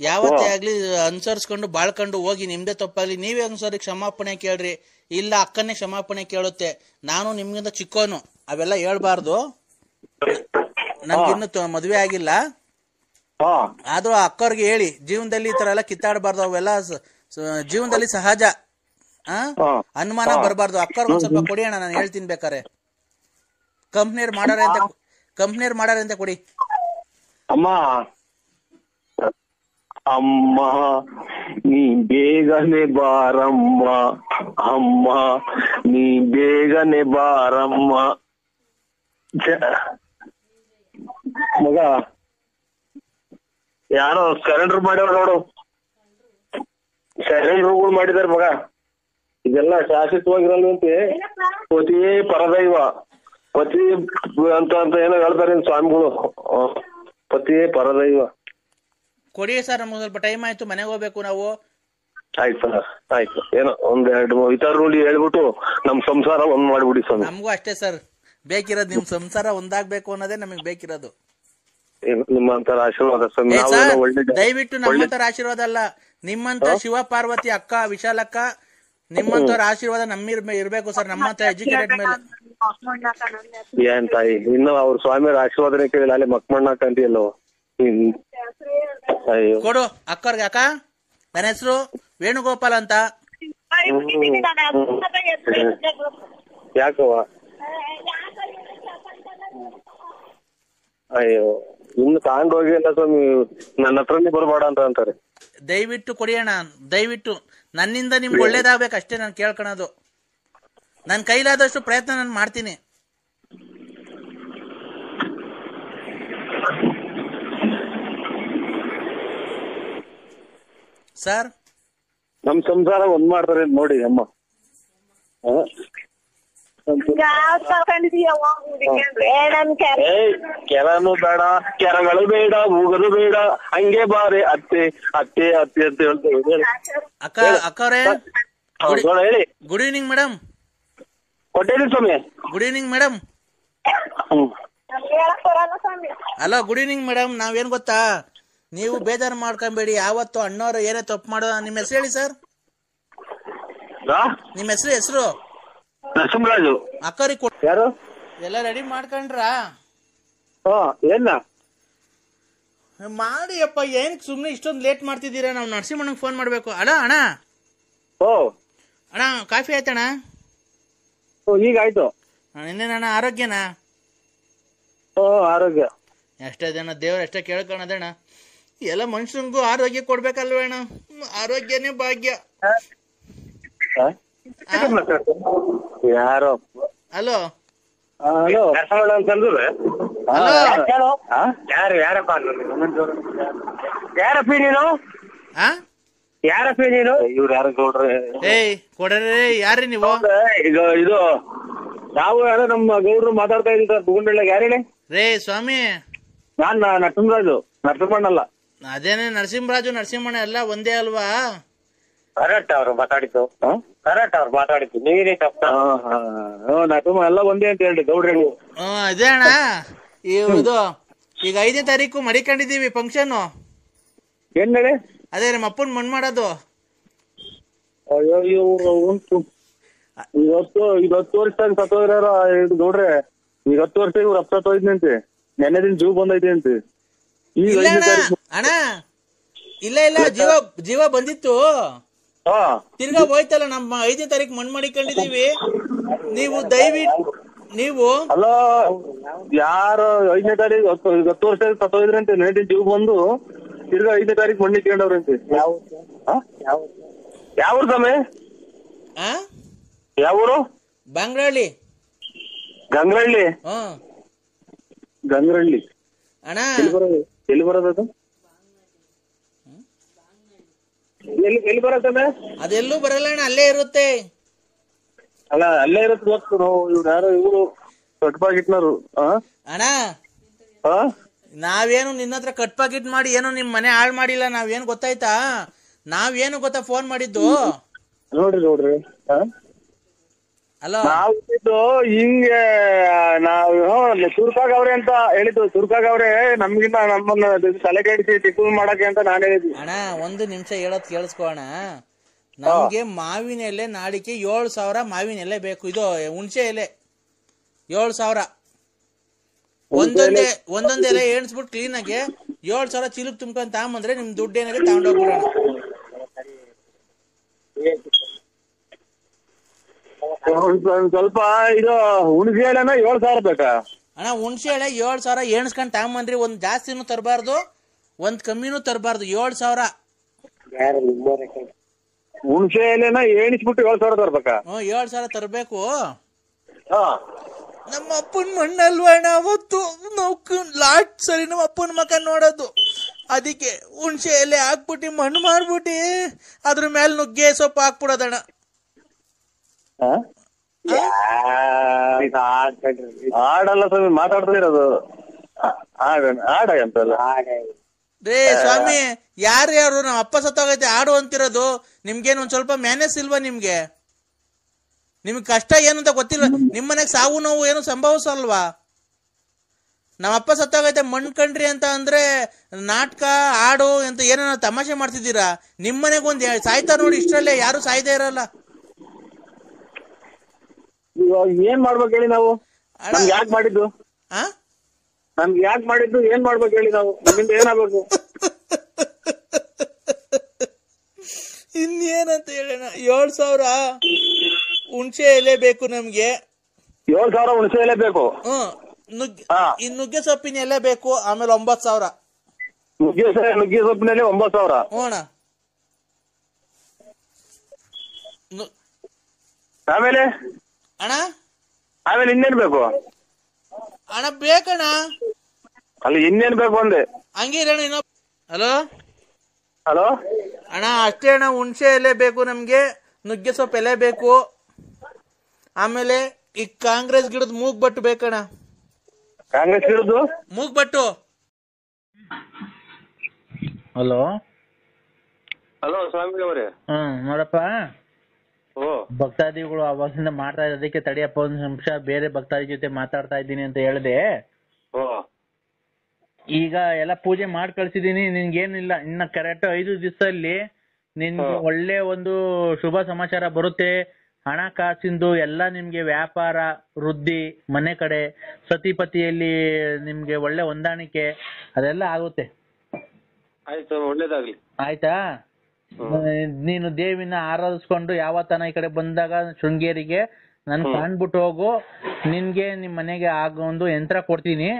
ಯಾವತ್ತೇ ಆಗ್ಲಿ ಅನುಸರಿಸ್ಕೊಂಡು ಬಾಳ್ಕೊಂಡು ಹೋಗಿ, ನಿಮ್ದೇ ತಪ್ಪಾಗ್ಲಿ ನೀವೇ ಒಂದ್ಸರಿ ಕ್ಷಮಾಪಣೆ ಕೇಳ್ರಿ, ಇಲ್ಲ ಅಕ್ಕನೇ ಕ್ಷಮಾಪಣೆ ಕೇಳುತ್ತೆ. ನಾನು ನಿಮ್ಗಿಂತ ಚಿಕ್ಕೋನು, ಅವೆಲ್ಲ ಹೇಳ್ಬಾರ್ದು. ನಮ್ಗಿನ್ನು ಮದ್ವೆ ಆಗಿಲ್ಲ, ಆದ್ರೂ ಅಕ್ಕವ್ರಿಗೆ ಹೇಳಿ ಜೀವನದಲ್ಲಿ ಈ ತರ ಎಲ್ಲ ಕಿತ್ತಾಡಬಾರ್ದು, ಅವೆಲ್ಲ ಜೀವನದಲ್ಲಿ ಸಹಜ. ಅನುಮಾನ ಬರಬಾರ್ದು. ಅಕ್ಕವ್ರಿಗೆ ಒಂದ್ ಸ್ವಲ್ಪ ಕೊಡಿ ಅಣ್ಣ, ನಾನು ಹೇಳ್ತೀನಿ ಬೇಕಾರೆ. ಕಂಪ್ನಿಯರ್ ಮಾಡಾರೆ ಅಂತ ಕೊಡಿ. ಅಮ್ಮ ಅಮ್ಮ ನೀ ಬೇಗನೆ ಬಾರಮ್ಮ, ಅಮ್ಮ ನೀ ಬೇಗನೆ ಬಾರಮ್ಮ. ಮಗ ಯಾರೋ ಸರೆಂಡರ್ ಮಾಡ್ಯಾವ ನೋಡು, ಸರೆಂಡರ್ಗಳು ಮಾಡಿದಾರೆ ಮಗ. ಇದೆಲ್ಲ ಶಾಶ್ವತವಾಗಿರಲ್ವಂತೆ. ಪತಿಯೇ ಪರದೈವ, ಪತಿ ಅಂತ ಏನೋ ಹೇಳ್ತಾರೆ ಸ್ವಾಮಿಗಳು. ಪತಿಯೇ ಪರದೈವ. ಕೊಡಿ ಸರ್, ನಮ್ಗೆ ಸ್ವಲ್ಪ ಟೈಮ್ ಆಯ್ತು, ಮನೆಗೆ ಹೋಗ್ಬೇಕು ನಾವು. ಆಯ್ತು ಸರ್, ಆಯ್ತು. ಏನೋ 1-2 ಇತರ ನೋಡಿ ಹೇಳ್ಬಿಟ್ಟು ನಮ್ ಸಂಸಾರ ಒಂದ್ ಮಾಡ್ಬಿಡಿ ಸ್ವಾಮಿ. ನಮಗೂ ಅಷ್ಟೇ ಸರ್ ಬೇಕಿರೋದು, ನಿಮ್ ಸಂಸಾರ ಒಂದಾಗ್ಬೇಕು ಅನ್ನೋದೇ ನಮಗ್ ಬೇಕಿರೋದು. ನಿಮ್ಮಂತರ ಆಶೀರ್ವಾದ ಸ್ವಾಮಿ. ದಯವಿಟ್ಟು ನಮ್ಮಂತರ ಆಶೀರ್ವಾದ ಅಲ್ಲ, ನಿಮ್ಮಂತ ಶಿವ ಪಾರ್ವತಿ ಅಕ್ಕ ವಿಶಾಲಕ್ಕ ನಿಮ್ಮಂತವ್ರ ಆಶೀರ್ವಾದ ಇರ್ಬೇಕು ಸರ್, ನಮ್ಮಂತ ಎಜುಕೇಟೆಡ್ ಮೇಲೆ. ಏನ್ ತಾಯಿ, ಇನ್ನು ಅವ್ರ ಸ್ವಾಮಿಯವ್ರ ಆಶೀರ್ವಾದನೆ ಕೇಳಿಲ್ಲ, ಅಲ್ಲಿ ಮಕ್ಮಣ್ಣ ಕಂತಿಯಲ್ಲೋ. ಕೊಡು ಅಕ್ಕರ್ಗೆ. ಅಕ್ಕ ನನ್ನ ಹೆಸರು ವೇಣುಗೋಪಾಲ್ ಅಂತ. ಯಾಕವ್ವ? ಅಯ್ಯೋ, ಇನ್ನು ತಗೊಂಡ್ ಹೋಗಿ ಅಂತ ಸ್ವಾಮಿ, ನನ್ನ ಹತ್ರನೇ ಬರ್ಬೇಡ ಅಂತ ಅಂತಾರೆ. ದಯವಿಟ್ಟು ಕೊಡಿ ಅಣ್ಣ, ದಯವಿಟ್ಟು. ನನ್ನಿಂದ ನಿಮ್ಗೆ ಒಳ್ಳೇದಾಗ್ಬೇಕು ಅಷ್ಟೇ ನಾನು ಕೇಳ್ಕೊಳೋದು. ನನ್ನ ಕೈಲಾದಷ್ಟು ಪ್ರಯತ್ನ ನಾನು ಮಾಡ್ತೀನಿ. ಸರ್ ನಮ್ ಸಂಸಾರ ಒಂದ್ ಮಾಡ್ತಾರೆ ನೋಡಿ ಅಮ್ಮ. ಕೆರನು ಬೇಡ, ಕೆರಗಳು ಬೇಡ, ಊಗಲು ಬೇಡ, ಹಂಗೆ ಬಾರೆ ಅತ್ತೆ ಅತ್ತೆ ಅತ್ತೆ ಅಂತ ಹೇಳ್ತೇವೆ. ಅಕ್ಕ ಅಕ್ಕವ್ರೆ ಹೇಳಿ. Good evening madam. ಕೊಟ್ಟೇನಿ ಸ್ವಾಮಿ. Good evening madam. Hello, good evening madam. ನಾವೇನ್ ಗೊತ್ತಾ, ನೀವು ಬೇಜಾರು ಮಾಡ್ಕೊಂಬೇಡಿ. ಯಾವತ್ತು ಅಣ್ಣವ್ರು ಏನೇ ತಪ್ಪು ಮಾಡೋ. ನಿಮ್ಮ ಹೆಸರು ಹೇಳಿ ಸರ್. ನಿಮ್ಮ ಹೆಸರು? ನರಸಿಂಹರಾಜು. ಅಕ್ಕವ್ರಿಗೆ ಯಾರು? ಎಲ್ಲ ರೆಡಿ ಮಾಡ್ಕೊಂಡ್ರ? ಏನ ಮಾಡಿ ಅಪ್ಪ, ಏನ್ ಸುಮ್ನೆ ಇಷ್ಟೊಂದು ಲೇಟ್ ಮಾಡ್ತಿದ್ದೀರಾ? ನಾವು ನರಸಿಂಹಣ್ಣಗೆ ಫೋನ್ ಮಾಡ್ಬೇಕು. ಅಣ್ಣ ಅಣ್ಣ ಅಣ್ಣ, ಕಾಫಿ ಆಯ್ತಣ್ಣ? ಈಗ ಆಯ್ತು. ಇನ್ನೇನಣ್ಣ, ಆರೋಗ್ಯನಾ? ಆರೋಗ್ಯ ಎಷ್ಟೇ ಜನ ದೇವ್ರ ಎಷ್ಟೇ ಕೇಳ್ಕೊಳದಣ್ಣ, ಎಲ್ಲ ಮನುಷ್ಯನಿಗೂ ಆರೋಗ್ಯ ಕೊಡ್ಬೇಕಲ್ವೇಣ್ಣ? ಆರೋಗ್ಯನೇ ಭಾಗ್ಯ. ಯಾರೋ ಹಲೋ ಹಲೋ ಯಾರಪ್ಪಿ ನೀನು? ಯಾರಪ್ಪಿ ನೀನು? ಇವ್ರು ಯಾರ ಗೌಡ್ರೆ? ಏಯ್ ಕೊಡ್ರಿ, ಯಾರ್ರಿ ನೀವು? ಈಗ ಇದು ನಾವು ಯಾರೋ ನಮ್ಮ ಗೌಡ್ರು ಮಾತಾಡ್ತಾ ಇದ್ದೀವಿ ತಗೊಂಡಿಲ್ಲ. ಯಾರು ಹೇಳಿ? ರೇ ಸ್ವಾಮಿ, ನಾನ್ ನರಸಿಂಹರಾಜು, ನರಸಿಂಹಣ್ಣಲ್ಲ. ಅದೇನೆ ನರಸಿಂಹರಾಜು ನರಸಿಂಹಣ್ಣ ಎಲ್ಲ ಒಂದೇ ಅಲ್ವಾ? ಕರೆಕ್ಟ್ ಅವ್ರು ಮಾತಾಡಿದ್ದು, ಕರೆಕ್ಟ್ ಅವ್ರು ಮಾತಾಡಿದ್ದು. ನೀವೇ ತಪ್ಪ. ನರಸಿಂಹ ಎಲ್ಲ ಒಂದೇ ಅಂತ ಹೇಳಿ ಗೌಡ್ರೆ. ಅದೇ ಅಣ್ಣ, ಇದು ಈಗ 5ನೇ ತಾರೀಕು ಮಡಿಕೊಂಡಿದೀವಿ ಫಂಕ್ಷನ್. ಏನ್ ಹೇಳಿ? ಅದೇ ನಮ್ಮ ಅಪ್ಪನ್ ಮಣ್ ಮಾಡೋದು. ಅಯ್ಯೋ ಉಂಟು. ಈಗ 10 ವರ್ಷದಾಗ ಸತ್ತೋದ್ರ ಇದು ನೋಡ್ರೆ, ಈಗ 10 ವರ್ಷ ಇವ್ರು ಸತ್ತೋಯ್ತಂತೆ, ನೆನ್ನೆ ದಿನ ಜೀವ ಬಂದೈತೆ ಅಂತೆ. ಈಗ ಇಲ್ಲ ಅಣ್ಣ ಇಲ್ಲ ಜೀವ ಬಂದಿತ್ತು, ತಿರ್ಗಾ ಹೋಯ್ತಲ್ಲ. ನಮ್ಮ 5ನೇ ತಾರೀಕು ಮಣ್ಣು ಮಾಡಿಕೊಂಡಿದೀವಿ. ನೀವು ದಯವಿಟ್ಟು ನೀವು ಅಲ್ಲ ಯಾರು 5ನೇ ತಾರೀಕು 10 ವರ್ಷ ಸತ್ತೋದ್ರಂತೆ, ನೆನ್ನೆ ದಿನ ಜೀವ ಬಂದು ತಿರ್ಗಾ 5ನೇ ತಾರೀಕು ಮಣ್ಣು ಇಟ್ಕೊಂಡವ್ರಂತೆ. ಯಾವ ಸಮಯ ಯಾವ ಊರು? ಬಂಗ್ರಹಳ್ಳಿ. ಗಂಗ್ರಹಳ್ಳಿ ಅಣ್ಣ ಎಲ್ಲಿ ಬರೋದು? ಎಲ್ಲಿ ಬರತ್ತಮ್ಮ? ಅದೆಲ್ಲೂ ಬರಲ್ಲ ಅಣ್ಣ, ಅಲ್ಲೇ ಇರುತ್ತೆ. ಅಲ್ಲ ಅಲ್ಲೇ ಇರುತ್ತೆ ಗೊತ್ತು. ಇವ್ರು ಯಾರು ಇವ್ರು ಕಟ್ ಪಾಕಿಟ್ನರು. ಅಣ್ಣ ನಾವೇನು ನಿನ್ನ ಹತ್ರ ಕಟ್ ಪಾಕಿಟ್ ಮಾಡಿ ಏನು ನಿಮ್ ಮನೆ ಹಾಳು ಮಾಡಿಲ್ಲ. ನಾವೇನು ಗೊತ್ತಾಯ್ತಾ, ನಾವೇನು ಗೊತ್ತಾ ಫೋನ್ ಮಾಡಿದ್ದು ನೋಡ್ರಿ ಅಲೋ, ನಾವು ಹಿಂಗೆ ನಾವು ಸುರ್ಕಾಗವ್ರೆ ಅಂತ ಹೇಳಿದ್ದು. ಸುರ್ಕಾಗವ್ರೆ ನಮ್ಗಿಂತ ನಮ್ಮನ್ನ ತಲೆ ಕೆಡಿಸಿ ಟಿಪ್ಪು ಮಾಡಕ್ಕೆ ಅಂತ ನಾನು ಹೇಳಿದ್ವಿ. ಅಣ್ಣ 1 ನಿಮಿಷ ಹೇಳೋದ್ ಕೇಳಿಸ್ಕೋಣ. ನಮ್ಗೆ ಮಾವಿನ ಎಲೆ ನಾಡಿಕೆ 7,000 ಮಾವಿನ ಎಲೆ ಬೇಕು. ಇದು ಹುಣಸೆ ಎಲೆ 7,000. ಒಂದೊಂದ್ ಎಲೆ ಎಣಿಸ್ಬಿಟ್ಟು ಕ್ಲೀನ್ ಆಗಿ 7,000 ಚೀಲಕ್ ತುಂಬ್ಕೊಂಡ್ ತಗೊಂಬಂದ್ರೆ ನಿಮ್ ದುಡ್ಡು ಏನಿದೆ ತಗೊಂಡೋಗ್ಬಿಡೋಣ. ಸ್ವಲ್ಪ ಇದು ಹುಣಸೆ ಎಲೆನ 7,000 ಬೇಕಾ ಅಣ್ಣ? ಹುಣಸೆ ಎಲೆ 7,000 ಎಣಿಸ್ಕೊಂಡ್ ತಗೊಂಬಂದ್ರಿ. ಒಂದ್ ಜಾಸ್ತಿನೂ ತರಬಾರ್ದು, ಒಂದ್ ಕಮ್ಮಿನೂ ತರಬಾರ್ದು. 7,000 ಹುಣಸೆ ಎಲೆನ ಎಣಿಸ್ಬಿಟ್ಟು 7,000 ತರ್ಬೇಕಾ? 7,000 ತರಬೇಕು. ನಮ್ಮ ಅಪ್ಪನ ಮಣ್ಣಲ್ವಣ್ಣ ಅವತ್ತು ನಾವು ಲಾಸ್ಟ್ ಸರಿ ನಮ್ಮ ಅಪ್ಪನ ಮಕ್ಕ ನೋಡೋದು. ಅದಕ್ಕೆ ಹುಣಸೆ ಎಲೆ ಹಾಕ್ಬಿಟ್ಟು ಮಣ್ಣು ಮಾಡ್ಬಿಟ್ಟು ಅದ್ರ ಮೇಲೆ ನುಗ್ಗೆ ಸೊಪ್ಪು ಹಾಕ್ಬಿಡೋದಣ್ಣ. ಆಡಲ್ಲ ಸ್ವಾಮಿ, ಮಾತಾಡ್ತಾ ಇರೋದು ಆಡ ಅಂತಲ್ಲ ರೇ ಸ್ವಾಮಿ. ಯಾರು ನಮ್ಮ ಅಪ್ಪ ಸತ್ತೋಗೈತೆ ಆಡು ಅಂತಿರೋದು. ನಿಮ್ಗೇನು ಒಂದ್ ಸ್ವಲ್ಪ ಮ್ಯಾನೇಜ್ ಇಲ್ವಾ? ನಿಮ್ಗೆ ಕಷ್ಟ ಏನು ಅಂತ ಗೊತ್ತಿಲ್ವಾ? ನಿಮ್ ಮನೆಗ್ ಸಾವು ನೋವು ಏನು ಸಂಭವಿಸಲ್ವಾ? ನಮ್ಮ ಅಪ್ಪ ಸತ್ತೋಗೈತೆ ಮಣ್ಣು ಕಂಡ್ರಿ ಅಂತ ಅಂದ್ರೆ ನಾಟಕ ಆಡು ಅಂತ ಏನೋ ತಮಾಷೆ ಮಾಡ್ತಿದ್ದೀರಾ. ನಿಮ್ ಮನೆಗ್ ಒಂದ್ ಸಾಯ್ತಾ ನೋಡಿ, ಇಷ್ಟರಲ್ಲೇ ಯಾರು ಸಾಯ್ತಾ ಇರಲ್ಲ. ಇವಾಗ ಏನ್ ಮಾಡ್ಬೇಕು ಹೇಳಿ ನಾವು? ಯಾಕೆ ಮಾಡಿದ್ದು? ನಮ್ಗೆ ಯಾಕೆ ಮಾಡಿದ್ದು? ಏನ್ ಮಾಡ್ಬೇಕು ಹೇಳಿ ನಾವು? ನಮ್ಮಿಂದ ಏನಾಗ್ಬೇಕು? ಇನ್ನೇನಂತ ಹೇಳೋಣ. 7,000 ಹುಣಸೆ ಎಲೆ ಬೇಕು ನಮ್ಗೆ. 7,000 ಹುಣಸೆ ಎಲೆ ಬೇಕು. ನುಗ್ಗೆ ಸೊಪ್ಪಿನ ಎಲೆ ಬೇಕು. ಆಮೇಲೆ 9,000 ನುಗ್ಗೆ ಸೊಪ್ಪಿನಲ್ಲಿ 9,000. ಹೋಣ. ಆಮೇಲೆ ಅಣ್ಣ ಇನ್ನೇನ್ ಬೇಕು ಅಣ್ಣ? ಬೇಕಣ್ಣ. ಅಲ್ಲಿ ಇನ್ನೇನ್ ಬೇಕು ಅಂದೆ. ಹಂಗಿರಣ್ಣ. ಇನ್ನೊಬ್ಬ ಹಲೋ ಅಣ್ಣ ಅಷ್ಟೇ ಅಣ್ಣ. ಹುಣಸೆ ಎಲೆ ಬೇಕು ನಮ್ಗೆ, ನುಗ್ಗೆ ಸೊಪ್ಪು ಎಲೆ ಬೇಕು. ಆಮೇಲೆ ಈ ಕಾಂಗ್ರೆಸ್ ಗಿಡದ ಮೂಗ್ಬಟ್ಟು ಬೇಕಣ್ಣ. ಕಾಂಗ್ರೆಸ್ ಗಿಡದ್ದು ಮೂಗ್ಬಟ್ಟು. ಹಲೋ ಸ್ವಾಮಿ ಅವರೇ. ನೋಡಪ್ಪ, ಭಕ್ತಾದಿಗಳು ಅವಾಗಿಂದ ಮಾಡ್ತಾ ಇರೋದಕ್ಕೆ ತಡಿಯಪ್ಪ ಒಂದ್ ನಿಮಿಷ, ಬೇರೆ ಭಕ್ತಾದಿ ಜೊತೆ ಮಾತಾಡ್ತಾ ಇದ್ದೀನಿ ಅಂತ ಹೇಳಿದೆ. ಈಗ ಎಲ್ಲ ಪೂಜೆ ಮಾಡಿ ಕಳ್ಸಿದೀನಿ. ನಿನ್ಗೇನಿಲ್ಲ, ಇನ್ನ ಕರೆಕ್ಟ್ 5 ದಿವಸದಲ್ಲಿ ನಿನ್ಗೆ ಒಳ್ಳೆ ಒಂದು ಶುಭ ಸಮಾಚಾರ ಬರುತ್ತೆ. ಹಣಕಾಸಿಂದು ಎಲ್ಲ ನಿಮ್ಗೆ ವ್ಯಾಪಾರ ವೃದ್ಧಿ, ಮನೆ ಕಡೆ ಸತಿಪತಿಯಲ್ಲಿ ನಿಮ್ಗೆ ಒಳ್ಳೆ ಹೊಂದಾಣಿಕೆ ಅದೆಲ್ಲ ಆಗುತ್ತೆ. ಆಯ್ತು, ಒಳ್ಳೇದಾಗ್ಲಿ. ಆಯ್ತಾ? ನೀನು ದೇವಿನ ಆರಾಧಿಸ್ಕೊಂಡು ಯಾವತ್ತನ ಈ ಕಡೆ ಬಂದಾಗ ಶೃಂಗೇರಿಗೆ ನನ್ ಕಾಣ್ಬಿಟ್ಟು ಹೋಗು. ನಿನ್ಗೆ ನಿಮ್ ಮನೆಗೆ ಆಗೋ ಒಂದು ಯಂತ್ರ ಕೊಡ್ತೀನಿ.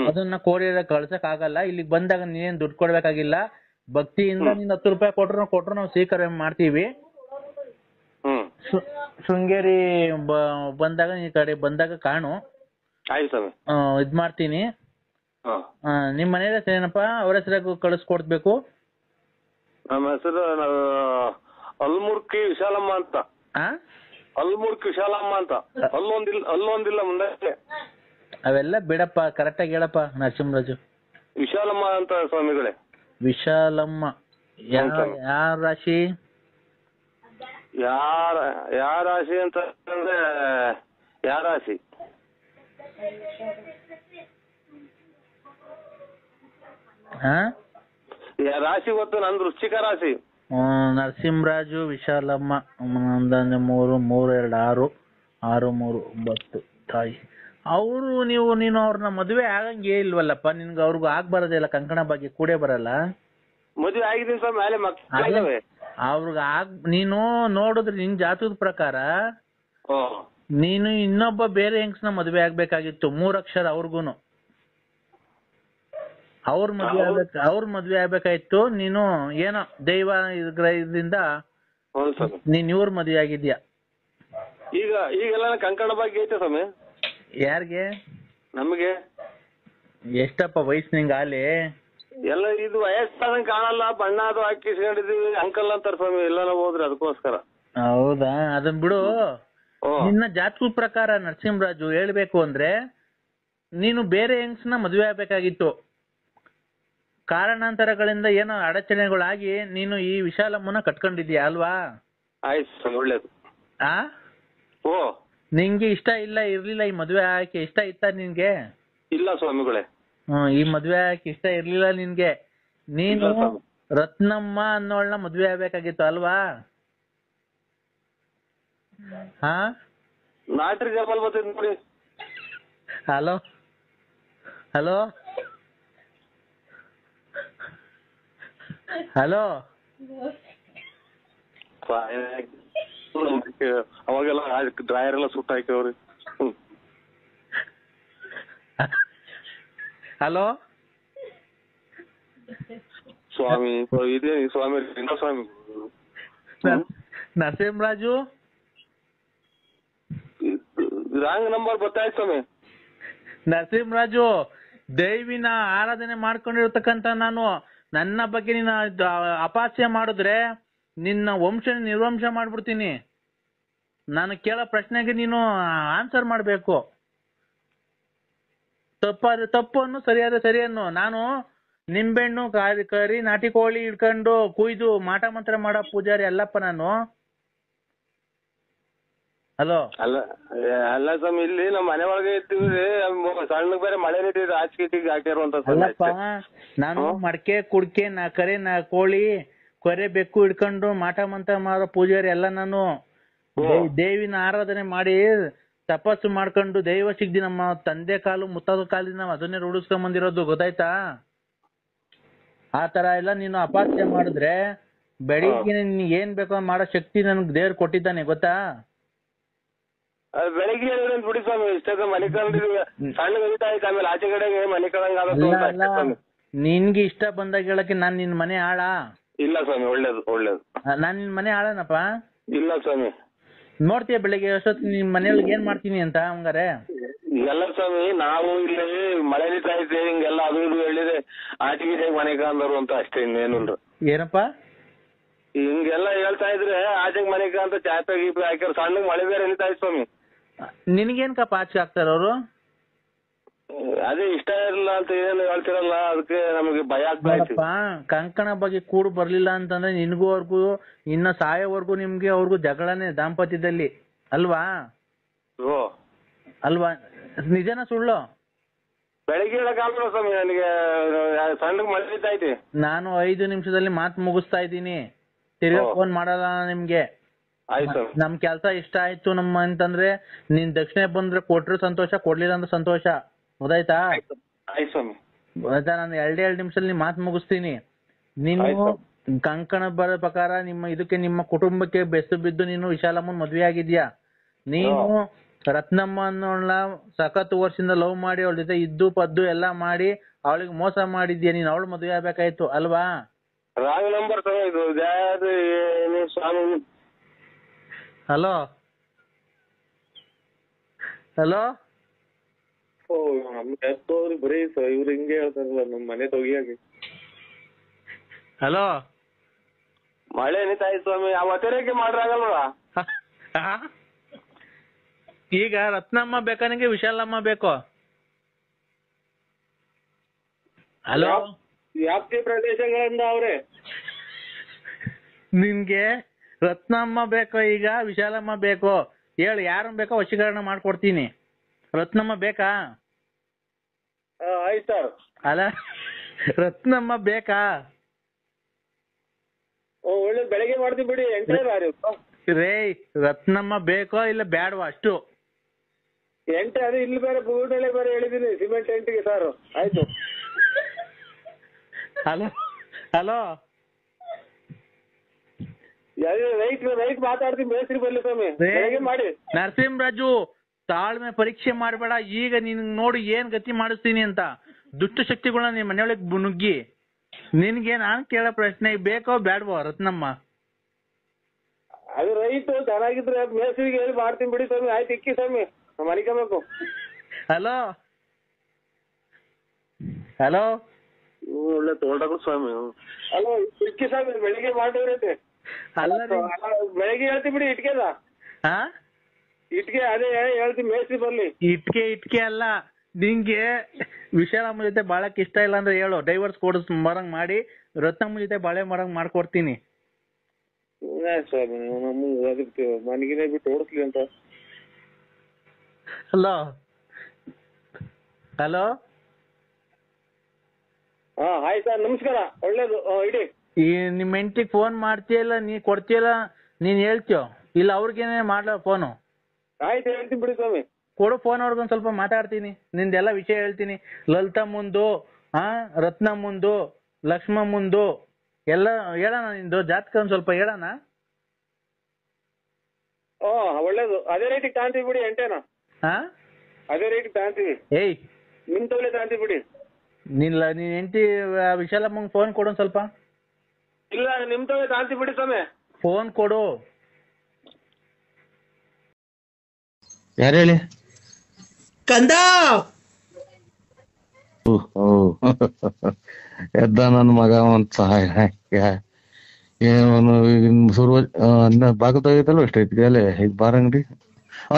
ಅದನ್ನ ಕೋರಿಯರ್ ಕಳ್ಸಕ್ ಆಗಲ್ಲ. ಇಲ್ಲಿಗೆ ಬಂದಾಗ ನೀನೇನ್ ದುಡ್ಡು ಕೊಡ್ಬೇಕಾಗಿಲ್ಲ. ಭಕ್ತಿಯಿಂದ ನೀನ್ 10 ರೂಪಾಯಿ ಕೊಟ್ರು ನಾವು ಸ್ವೀಕಾರ ಮಾಡ್ತೀವಿ. ಶೃಂಗೇರಿ ಬಂದಾಗ ಈ ಕಡೆ ಬಂದಾಗ ಕಾಣು. ಇದ್ ಮಾಡ್ತೀನಿ. ನಿಮ್ ಮನೆ ಹೆಸರು ಏನಪ್ಪಾ? ಅವ್ರ ಹೆಸರಾಗ ಕಳಿಸ್ಕೊಡ್ಬೇಕು. ನಮ್ಮ ಹೆಸರು ಅಲ್ಮುರ್ಕಿ ವಿಶಾಲಮ್ಮ ಅಂತ. ಅಲ್ಮುರ್ಕಿ ವಿಶಾಲಮ್ಮ ಅಂತ. ಅಲ್ಲೊಂದಿಲ್ಲ ಮುಂದೆ. ಅವೆಲ್ಲ ಬಿಡಪ್ಪ, ಕರೆಕ್ಟಾಗಿ ಹೇಳಪ್ಪ ನರಸಿಂಹರಾಜು. ವಿಶಾಲಮ್ಮ ಅಂತ ಸ್ವಾಮಿಗಳೇ. ವಿಶಾಲಮ್ಮ. ಯಾರ ರಾಶಿ? ಯಾರ ರಾಶಿ ಅಂತ ಅಂದ್ರೆ ಯಾರ ರಾಶಿ? ರಾಶಿ ಗೊತ್ತು, ನಂದು ವೃಶ್ಚಿಕ ರಾಶಿ. ನರಸಿಂಹರಾಜು ವಿಶಾಲಮ್ಮ 1 3 3 2 6 6 3 9 ತಾಯಿ. ಅವರು ನೀನು ಅವ್ರನ್ನ ಮದುವೆ ಆಗಂಗೆ ಇಲ್ವಲ್ಲಪ್ಪ, ನಿನ್ಗೆ ಅವ್ರಿಗೂ ಆಗ್ಬಾರದಿಲ್ಲ, ಕಂಕಣ ಬಗ್ಗೆ ಕೂಡೇ ಬರಲ್ಲ. ಮದುವೆ ಆಗಿದ್ದೀನಿ ಸರ್, ಮೇಲೆ ಮಕ್ಕಳಿದಾವೆ. ಅವ್ರಿಗೆ ನೀನು ನೋಡಿದ್ರೆ ನಿನ್ ಜಾತಕದ ಪ್ರಕಾರ ನೀನು ಇನ್ನೊಬ್ಬ ಬೇರೆ ಹೆಂಗ್ಸ್ನ ಮದುವೆ ಆಗ್ಬೇಕಾಗಿತ್ತು, 3 ಅಕ್ಷರ ಅವ್ರಿಗೂನು. ಅವ್ರ ಮದ್ವೆ ಆಗ್ಬೇಕಾಯ್ತು. ನೀನು ಏನೋ ದೈವ ಇದರಿಂದ ನೀನ್ ಇವ್ರ ಮದ್ವೆ ಆಗಿದ್ಯಾ. ಈಗೆಲ್ಲ ಕಂಕಣ ಬಗ್ಗೆ ಐತೆ ಸ್ವಾಮಿ. ಯಾರಿಗೆ? ನಮಗೆ. ಎಷ್ಟಪ್ಪ ವಯಸ್ಸು ನಿಂಗ ಆಲಿ? ಎಲ್ಲ ಇದು ವಯಸ್ಸಾದಂಗ್ ಕಾಣಲ್ಲ, ಬಣ್ಣ ಅದು ಹಾಕಿ ಇಸ್ಕೊಂಡಿದೀವಿ, ಅಂಕಲ್ ಅಂತಾರ ಸ್ವಾಮಿ ಎಲ್ಲ ಹೋದ್ರೆ ಅದಕ್ಕೋಸ್ಕರ. ಹೌದಾ, ಅದನ್ ಬಿಡು. ನಿನ್ನ ಜಾತಕದ ಪ್ರಕಾರ ನರಸಿಂಹರಾಜು ಹೇಳ್ಬೇಕು ಅಂದ್ರೆ ನೀನು ಬೇರೆ ಹೆಂಗ್ಸ್ನ ಮದುವೆ ಆಗ್ಬೇಕಾಗಿತ್ತು. ಕಾರಣಾಂತರಗಳಿಂದ ಏನೋ ಅಡಚಣೆಗಳಾಗಿ ನೀನು ಈ ವಿಶಾಲಮ್ಮನ ಕಟ್ಕೊಂಡಿದ್ಯಾ ಅಲ್ವಾ? ಆಯ್ತು, ಒಳ್ಳೇದು. ನಿಂಗೆ ಇಷ್ಟ ಇರ್ಲಿಲ್ಲ ಈ ಮದ್ವೆ ಆಕೆ? ಇಷ್ಟ ಇತ್ತ ನಿನ್ಗೆ? ಇಲ್ಲ ಸ್ವಾಮಿಗಳೇ. ಈ ಮದ್ವೆ ಆಕೆ ಇಷ್ಟ ಇರ್ಲಿಲ್ಲ ನಿನ್ಗೆ. ನೀನು ರತ್ನಮ್ಮ ಅನ್ನೋಳ್ನ ಮದ್ವೆ ಆಗ್ಬೇಕಾಗಿತ್ತು ಅಲ್ವಾ? ನಾಟ್ರಿ ಜಬಲ್ ಬರ್ತೈತಿ ನೋಡಿ. ಹಲೋ ಹಲೋ ಹಲೋ, ಅವಾಗೆಲ್ಲ ಡ್ರೈಯರ್ ಎಲ್ಲ ಸುಟ್ಟ ಹಾಕಿವ್ರಿ. ಹಲೋ ಸ್ವಾಮಿ, ಇದೇ ಸ್ವಾಮಿ ಸ್ವಾಮಿ ನರಸಿಂಹರಾಜು ರಾಂಗ್ ನಂಬರ್ ಗೊತ್ತಾಯ್ತು ಸ್ವಾಮಿ. ನರಸಿಂಹರಾಜು, ದೈವಿನ ಆರಾಧನೆ ಮಾಡ್ಕೊಂಡಿರ್ತಕ್ಕಂತ ನಾನು ನನ್ನ ಬಗ್ಗೆ ನಿನ್ನ ಅಪಹಾಸ್ಯ ಮಾಡಿದ್ರೆ ನಿನ್ನ ವಂಶ ನಿರ್ವಂಶ ಮಾಡ್ಬಿಡ್ತೀನಿ. ನಾನು ಕೇಳೋ ಪ್ರಶ್ನೆಗೆ ನೀನು ಆನ್ಸರ್ ಮಾಡ್ಬೇಕು. ತಪ್ಪು ಅನ್ನು ಸರಿಯಾದ ಸರಿ ಅನ್ನು. ನಾನು ನಿಂಬೆಣ್ಣು ಕರಿ ನಾಟಿ ಕೋಳಿ ಇಟ್ಕೊಂಡು ಕುಯ್ದು ಮಾಟ ಮಂತ್ರ ಮಾಡೋ ಪೂಜಾರಿ ಅಲ್ಲಪ್ಪ ನಾನು. ಹಲೋ. ಅಲ್ಲ ಸ್ವಾಮಿ, ಇಲ್ಲಿ ನಮ್ಮ ಮನೆ ಒಳಗೆ ಇರ್ತೀವಿ, ಸಣ್ಣ ಬೇರೆ ಮಳೆ ನಿಂತಿದೆ, ಆಚೆಗೆ ಹಾಕಿರುವಂತ. ಅಲ್ಲಪ್ಪ, ನಾನು ಮಡಕೆ ಕುಡ್ಕೆ ಕರೆ ಕೋಳಿ ಕೊರೆ ಬೆಕ್ಕು ಹಿಡ್ಕೊಂಡು ಮಾಟ ಮಂತ್ರ ಮಾಡೋ ಪೂಜಾರಿ ಅಲ್ಲ ನಾನು. ದೇವಿನ ಆರಾಧನೆ ಮಾಡಿ ತಪಸ್ಸು ಮಾಡ್ಕೊಂಡು ದೈವ ಸಿಗ್ದಿ ನಮ್ಮ ತಂದೆ ಕಾಲು ಮುತ್ತಾದ ಕಾಲಿನ ನಾವು ಅದನ್ನೇ ರೂಢಿಸ್ಕೊಂಡ್ ಬಂದಿರೋದು, ಗೊತ್ತಾಯ್ತಾ? ಆ ತರ ಎಲ್ಲ ನೀನು ಅಪಹಾಸ್ಯ ಮಾಡಿದ್ರೆ ಬೆಳಿಗ್ಗೆ ಏನ್ ಬೇಕೋ ಮಾಡೋ ಶಕ್ತಿ ನನ್ಗೆ ದೇವ್ರು ಕೊಟ್ಟಿದ್ದಾನೆ, ಗೊತ್ತಾ? ಬೆಳಿಗ್ಗೆ ಬಿಡಿ ಸ್ವಾಮಿ, ಇಷ್ಟ ಮನೆ ಕಂಡಿದ್ವಿ, ಸಣ್ಣ ಕವಿತಾ ಆಯ್ತು, ಆಮೇಲೆ ಆಚೆ ಕಡೆಗೆ ಮನೆ ಕಳಂಗ. ನಿನ್ಗೆ ಇಷ್ಟ ಬಂದಾಗ ಹೇಳಕ್ಕೆ ನಾನ್ ನಿನ್ ಮನೆ ಆಳ? ಇಲ್ಲ ಸ್ವಾಮಿ, ಒಳ್ಳೇದು ಒಳ್ಳೇದು. ನಾನ್ ನಿನ್ ಮನೆ ಆಳನಪ್ಪ? ಇಲ್ಲ ಸ್ವಾಮಿ. ನೋಡ್ತೀಯ ಬೆಳಿಗ್ಗೆ ಎಷ್ಟೊತ್ತು ನಿಮ್ ಮನೆಯೊಳಗೆ ಏನ್ ಮಾಡ್ತೀನಿ ಅಂತ ಹಂಗಾರೆ? ಎಲ್ಲ ಸ್ವಾಮಿ, ನಾವು ಇಲ್ಲಿ ಮಳೆ ನಿಂತ ಐತೆ, ಹಿಂಗೆಲ್ಲ ಅದು ಇದು ಹೇಳಿದೆ, ಆಚೆಗೆ ಮನೆ ಕಾಂದರು ಅಂತ ಅಷ್ಟೇ, ಇನ್ನೇನು. ಏನಪ್ಪಾ ಹಿಂಗೆಲ್ಲ ಹೇಳ್ತಾ ಇದ್ರೆ ಆಚೆಗೆ ಮನೆ ಅಂತ ಚಾಪೆ ಗೀಪೆ ಹಾಕ್ಯಾರ, ಸಣ್ಣ ಮಳೆ ಬೇರೆ ನಿಂತ ಐತೆ ಸ್ವಾಮಿ. ನಿನಗೇನ್ಕಪ್ಪ ಆಚೆ ಹಾಕ್ತಾರ ಅವರು? ಅದೇ ಇಷ್ಟ ಇರಲ್ಲ ಅಂತ ಏನು ಹೇಳ್ತಿರಲ್ಲ, ಅದಕ್ಕೆ ನಮಗೆ ಭಯ ಆಗ್ತಾ ಇತ್ತು. ಕಂಕಣ ಬಗ್ಗೆ ಕೂಡು ಬರ್ಲಿಲ್ಲ ಅಂತಂದ್ರೆ ನಿನ್ಗೂ ಅವ್ರಿಗೂ ಇನ್ನ ಸಾಯೋವರೆಗೂ ನಿಮ್ಗೆ ಅವ್ರಿಗೂ ಜಗಳನೆ ದಾಂಪತ್ಯದಲ್ಲಿ, ಅಲ್ವಾ? ಅಲ್ವಾ? ನಿಜನ ಸುಳ್ಳು? ಬೆಳಿಗ್ಗೆ ಹೇಳಕ್ಕಾಗಲ್ಲ ಸ್ವಾಮಿ, ನನಗೆ ಸಣ್ಣ ಮಳೆ ನಿಂತ ಐತಿ. ನಾನು 5 ನಿಮಿಷದಲ್ಲಿ ಮಾತು ಮುಗಿಸ್ತಾ ಇದ್ದೀನಿ, ತಿರ್ಗಾ ಫೋನ್ ಮಾಡಲ್ಲ ನಿಮ್ಗೆ. ನಮ್ ಕೆಲ್ಸ ಇಷ್ಟ ಆಯ್ತು ನಮ್ಮ ಅಂತಂದ್ರೆ ನೀನ್ ದಕ್ಷಿಣೆ ಬಂದ್ರೆ ಕೊಟ್ರು ಸಂತೋಷ, ಕೊಡ್ಲಿಲ್ಲ ಅಂದ್ರೆ ಸಂತೋಷ, ಗೊತ್ತಾಯ್ತಾ? ಆಯ್ತಾ? ನಾನು 2 ನಿಮಿಷದಲ್ಲಿ ಮಾತು ಮುಗಿಸ್ತೀನಿ. ನೀನು ಕಂಕಣ ಬರೋ ಪ್ರಕಾರ ನಿಮ್ಮ ಕುಟುಂಬಕ್ಕೆ ಬೆಸ್ತು ಬಿದ್ದು ನೀನು ವಿಶಾಲಮ್ಮನ್ ಮದ್ವೆ ಆಗಿದ್ಯಾ. ನೀನು ರತ್ನಮ್ಮ ಅನ್ನೋಳ ಸಖತ್ ವರ್ಷದಿಂದ ಲವ್ ಮಾಡಿ ಅವಳ ಜೊತೆ ಇದ್ದು ಪದ್ದು ಎಲ್ಲಾ ಮಾಡಿ ಅವಳಿಗೆ ಮೋಸ ಮಾಡಿದ್ಯಾ. ನೀನ್ ಅವಳು ಮದ್ವೆ ಆಗ್ಬೇಕಾಯ್ತು ಅಲ್ವಾ? ರಾಂಗ್ ನಂಬರ್ ಇದು. ಹಲೋ ಹಲೋ, ಬರೀ ಇವ್ರು ಹಿಂಗೆ ಹೇಳ್ತಾರಲ್ಲ, ನಮ್ ಮನೆ ತೊಗಿಯಾಗಿ. ಹಲೋ, ಮಳೆ ನಿಂತಾಯ್ತು ಸ್ವಾಮಿ, ಅವತ್ತೇಕೆ ಮಾಡ್ರಾಗಲ್ವಾ? ಈಗ ರತ್ನಮ್ಮ ಬೇಕಾ ನಿಂಗೆ ವಿಶಾಲಮ್ಮ ಬೇಕೋ? ಹಲೋ, ವ್ಯಾಪ್ತಿ ಪ್ರದೇಶಗಳಿಂದ ಅವ್ರೆ. ನಿನ್ಗೆ ರತ್ನಮ್ಮ ಬೇಕೋ ಈಗ ವಿಶಾಲಮ್ಮ ಬೇಕೋ? ಹೇಳು, ಯಾರನ್ನ ಬೇಕೋ ವಶೀಕರಣ ಮಾಡ್ಕೊಡ್ತೀನಿ. ರತ್ನಮ್ಮ ಬೇಕಾ? ಆಯ್ತು ಸರ್. ಅಲ್ಲ, ರತ್ನಮ್ಮ ಬೇಕಾ? ಒಳ್ಳೆ ಬೆಳಗ್ಗೆ ಮಾಡ್ತೀವಿ ಬಿಡಿ. ರೇ ರತ್ನಮ್ಮ ಬೇಕೋ ಇಲ್ಲ ಬ್ಯಾಡವಾ ಅಷ್ಟು? ಎಂಟೆ ಅದು ಇಲ್ಲಿ ಬೇರೆ ಬೂಟಳೆ ಬೇರೆ ಹೇಳಿದೀನಿ ಸಿಮೆಂಟ್ ಎಂಟಿಗೆ ಸಾರು. ಆಯ್ತು. ಹಲೋ ಹಲೋ ರೈಟ್ ಮಾತಾಡ್ತೀನಿ. ಮೇಸ್ತ್ರಿ ಬರ್ಲಿ ಸ್ವಾಮಿ, ಬೆಳಗ್ಗೆ ಮಾಡಿ. ನರಸಿಂಹರಾಜು ತಾಳ್ಮೆ ಪರೀಕ್ಷೆ ಮಾಡಬೇಡ. ಈಗ ನಿನ್ ನೋಡಿ ಏನ್ ಗತಿ ಮಾಡಿಸ್ತೀನಿ ಅಂತ. ದುಷ್ಟ ಶಕ್ತಿಗಳನ್ನ ನಿಮ್ ಮನೆಯೊಳಗೆ ನುಗ್ಗಿ ನಿನ್ಗೆ ನಾನ್ ಕೇಳೋ ಪ್ರಶ್ನೆ ಬೇಕೋ ಬ್ಯಾಡ್ವೋ ರತ್ನಮ್ಮ? ಅದು ರೈಟ್ ಚೆನ್ನಾಗಿದ್ರೆ ಮೇಸ್ತ್ರಿಗೆ ಹೇಳಿ ಮಾಡ್ತೀನಿ ಬಿಡಿ ಸ್ವಾಮಿ. ಆಯ್ತು ಇಕ್ಕಿ ಸ್ವಾಮಿ, ಮಲಿಕಬೇಕು. ಹಲೋ ಹಲೋ ಒಳ್ಳೆ ತೋಟಗಳು ಸ್ವಾಮಿ. ಹಲೋ ಇಕ್ಕಿ ಸ್ವಾಮಿ, ಬೆಳಿಗ್ಗೆ ಮಾಡಿದ್ರೈತೆ. ಬೆಳಗ್ಗೆ ಹೇಳ್ತೀನಿ ಬಿಡಿ. ಇಟ್ಕೆದ ಇಟ್ಕೆ ಅದೇ ಹೇಳ್ತೀನಿ, ಮೇಸ್ತ್ರಿ ಬರ್ಲಿ. ಇಟ್ಕೆ ಅಲ್ಲ, ನಿಂಗೆ ವಿಶಾಲಮ್ಮ ಜೊತೆ ಬಾಳಕ್ ಇಷ್ಟ ಇಲ್ಲ ಅಂದ್ರೆ ಹೇಳು, ಡೈವರ್ಸ್ ಕೊಡಿಸ್ ಮರಂಗ್ ಮಾಡಿ ರತ್ನಮ್ಮ ಜೊತೆ ಬಾಳೆ ಮರಂಗ್ ಮಾಡ್ಕೊಡ್ತೀನಿ. ಸ್ವಾಮಿ ಅದಕ್ಕೆ ಮನೆಗಿನೇ ಬಿಟ್ಟು ಓಡಿಸ್ಲಿ ಅಂತ. ಹಲೋ ಹಲೋ ಹಾ ಆಯ್ತು ಸರ್, ನಮಸ್ಕಾರ. ಒಳ್ಳೇದು ಇಡಿ. ಈ ನಿಮ್ ಹೆಂಡತಿಗೆ ಫೋನ್ ಮಾಡ್ತೀಯಲ್ಲ, ನೀ ಕೊಡ್ತೀಯಲ್ಲ, ನೀನ್ ಹೇಳ್ತೀಯೋ ಇಲ್ಲ ಅವ್ರಿಗೇನೆ ಮಾಡ್ಲ ಫೋನು? ಆಯ್ತು ಹೇಳ್ತೀನಿ ಬಿಡಿ ಸ್ವಾಮಿ. ಕೊಡು ಫೋನ್ ಅವ್ರಿಗೊಂದ್ ಸ್ವಲ್ಪ ಮಾತಾಡ್ತೀನಿ, ನಿಂದೆಲ್ಲ ವಿಷಯ ಹೇಳ್ತೀನಿ. ಲಲಿತಾ ಮುಂದು ರತ್ನ ಮುಂದು ಲಕ್ಷ್ಮ ಮುಂದು ಎಲ್ಲ ಹೇಳೋಣ. ನಿಂದು ಜಾತಕ ಒಂದ್ ಸ್ವಲ್ಪ ಹೇಳೋಣ. ಒಳ್ಳೇದು. ಅದೇ ರೇಟಿಗೆ ತಾಂತೀವಿ ಬಿಡಿ. ಎಂಟೇನಾ? ಅದೇ ರೇಟಿಗೆ ತಾಂತೀವಿ. ಏಯ್ ನಿಮ್ ತಗೊಳ್ಳಿ ತಾಂತೀವಿ ಬಿಡಿ. ನೀನ್ ಹೆಂಡತಿ ವಿಶಾಲಮ್ಮಂಗ್ ಫೋನ್ ಕೊಡು ಒಂದ್ ಸ್ವಲ್ಪ. ಇಲ್ಲ ನಿಮ್ ತಗೊಳ್ಳಿ ತಾಂತೀವಿ ಬಿಡಿ ಸ್ವಾಮಿ. ಫೋನ್ ಕೊಡು. ಯಾರು ಹೇಳಿ? ಕಂದ ಎದ್ದ ನನ್ನ ಮಗ ಒಂದ್ ಸಹಾಯ ಏನು ಸುರುವ ಬಾಗಿಲು ತೆಗಿತಲ್ವ ಎಷ್ಟೈತಿ ಅಲ್ಲೇ ಇದು ಬಾರ್ ಅಂಗಡಿ.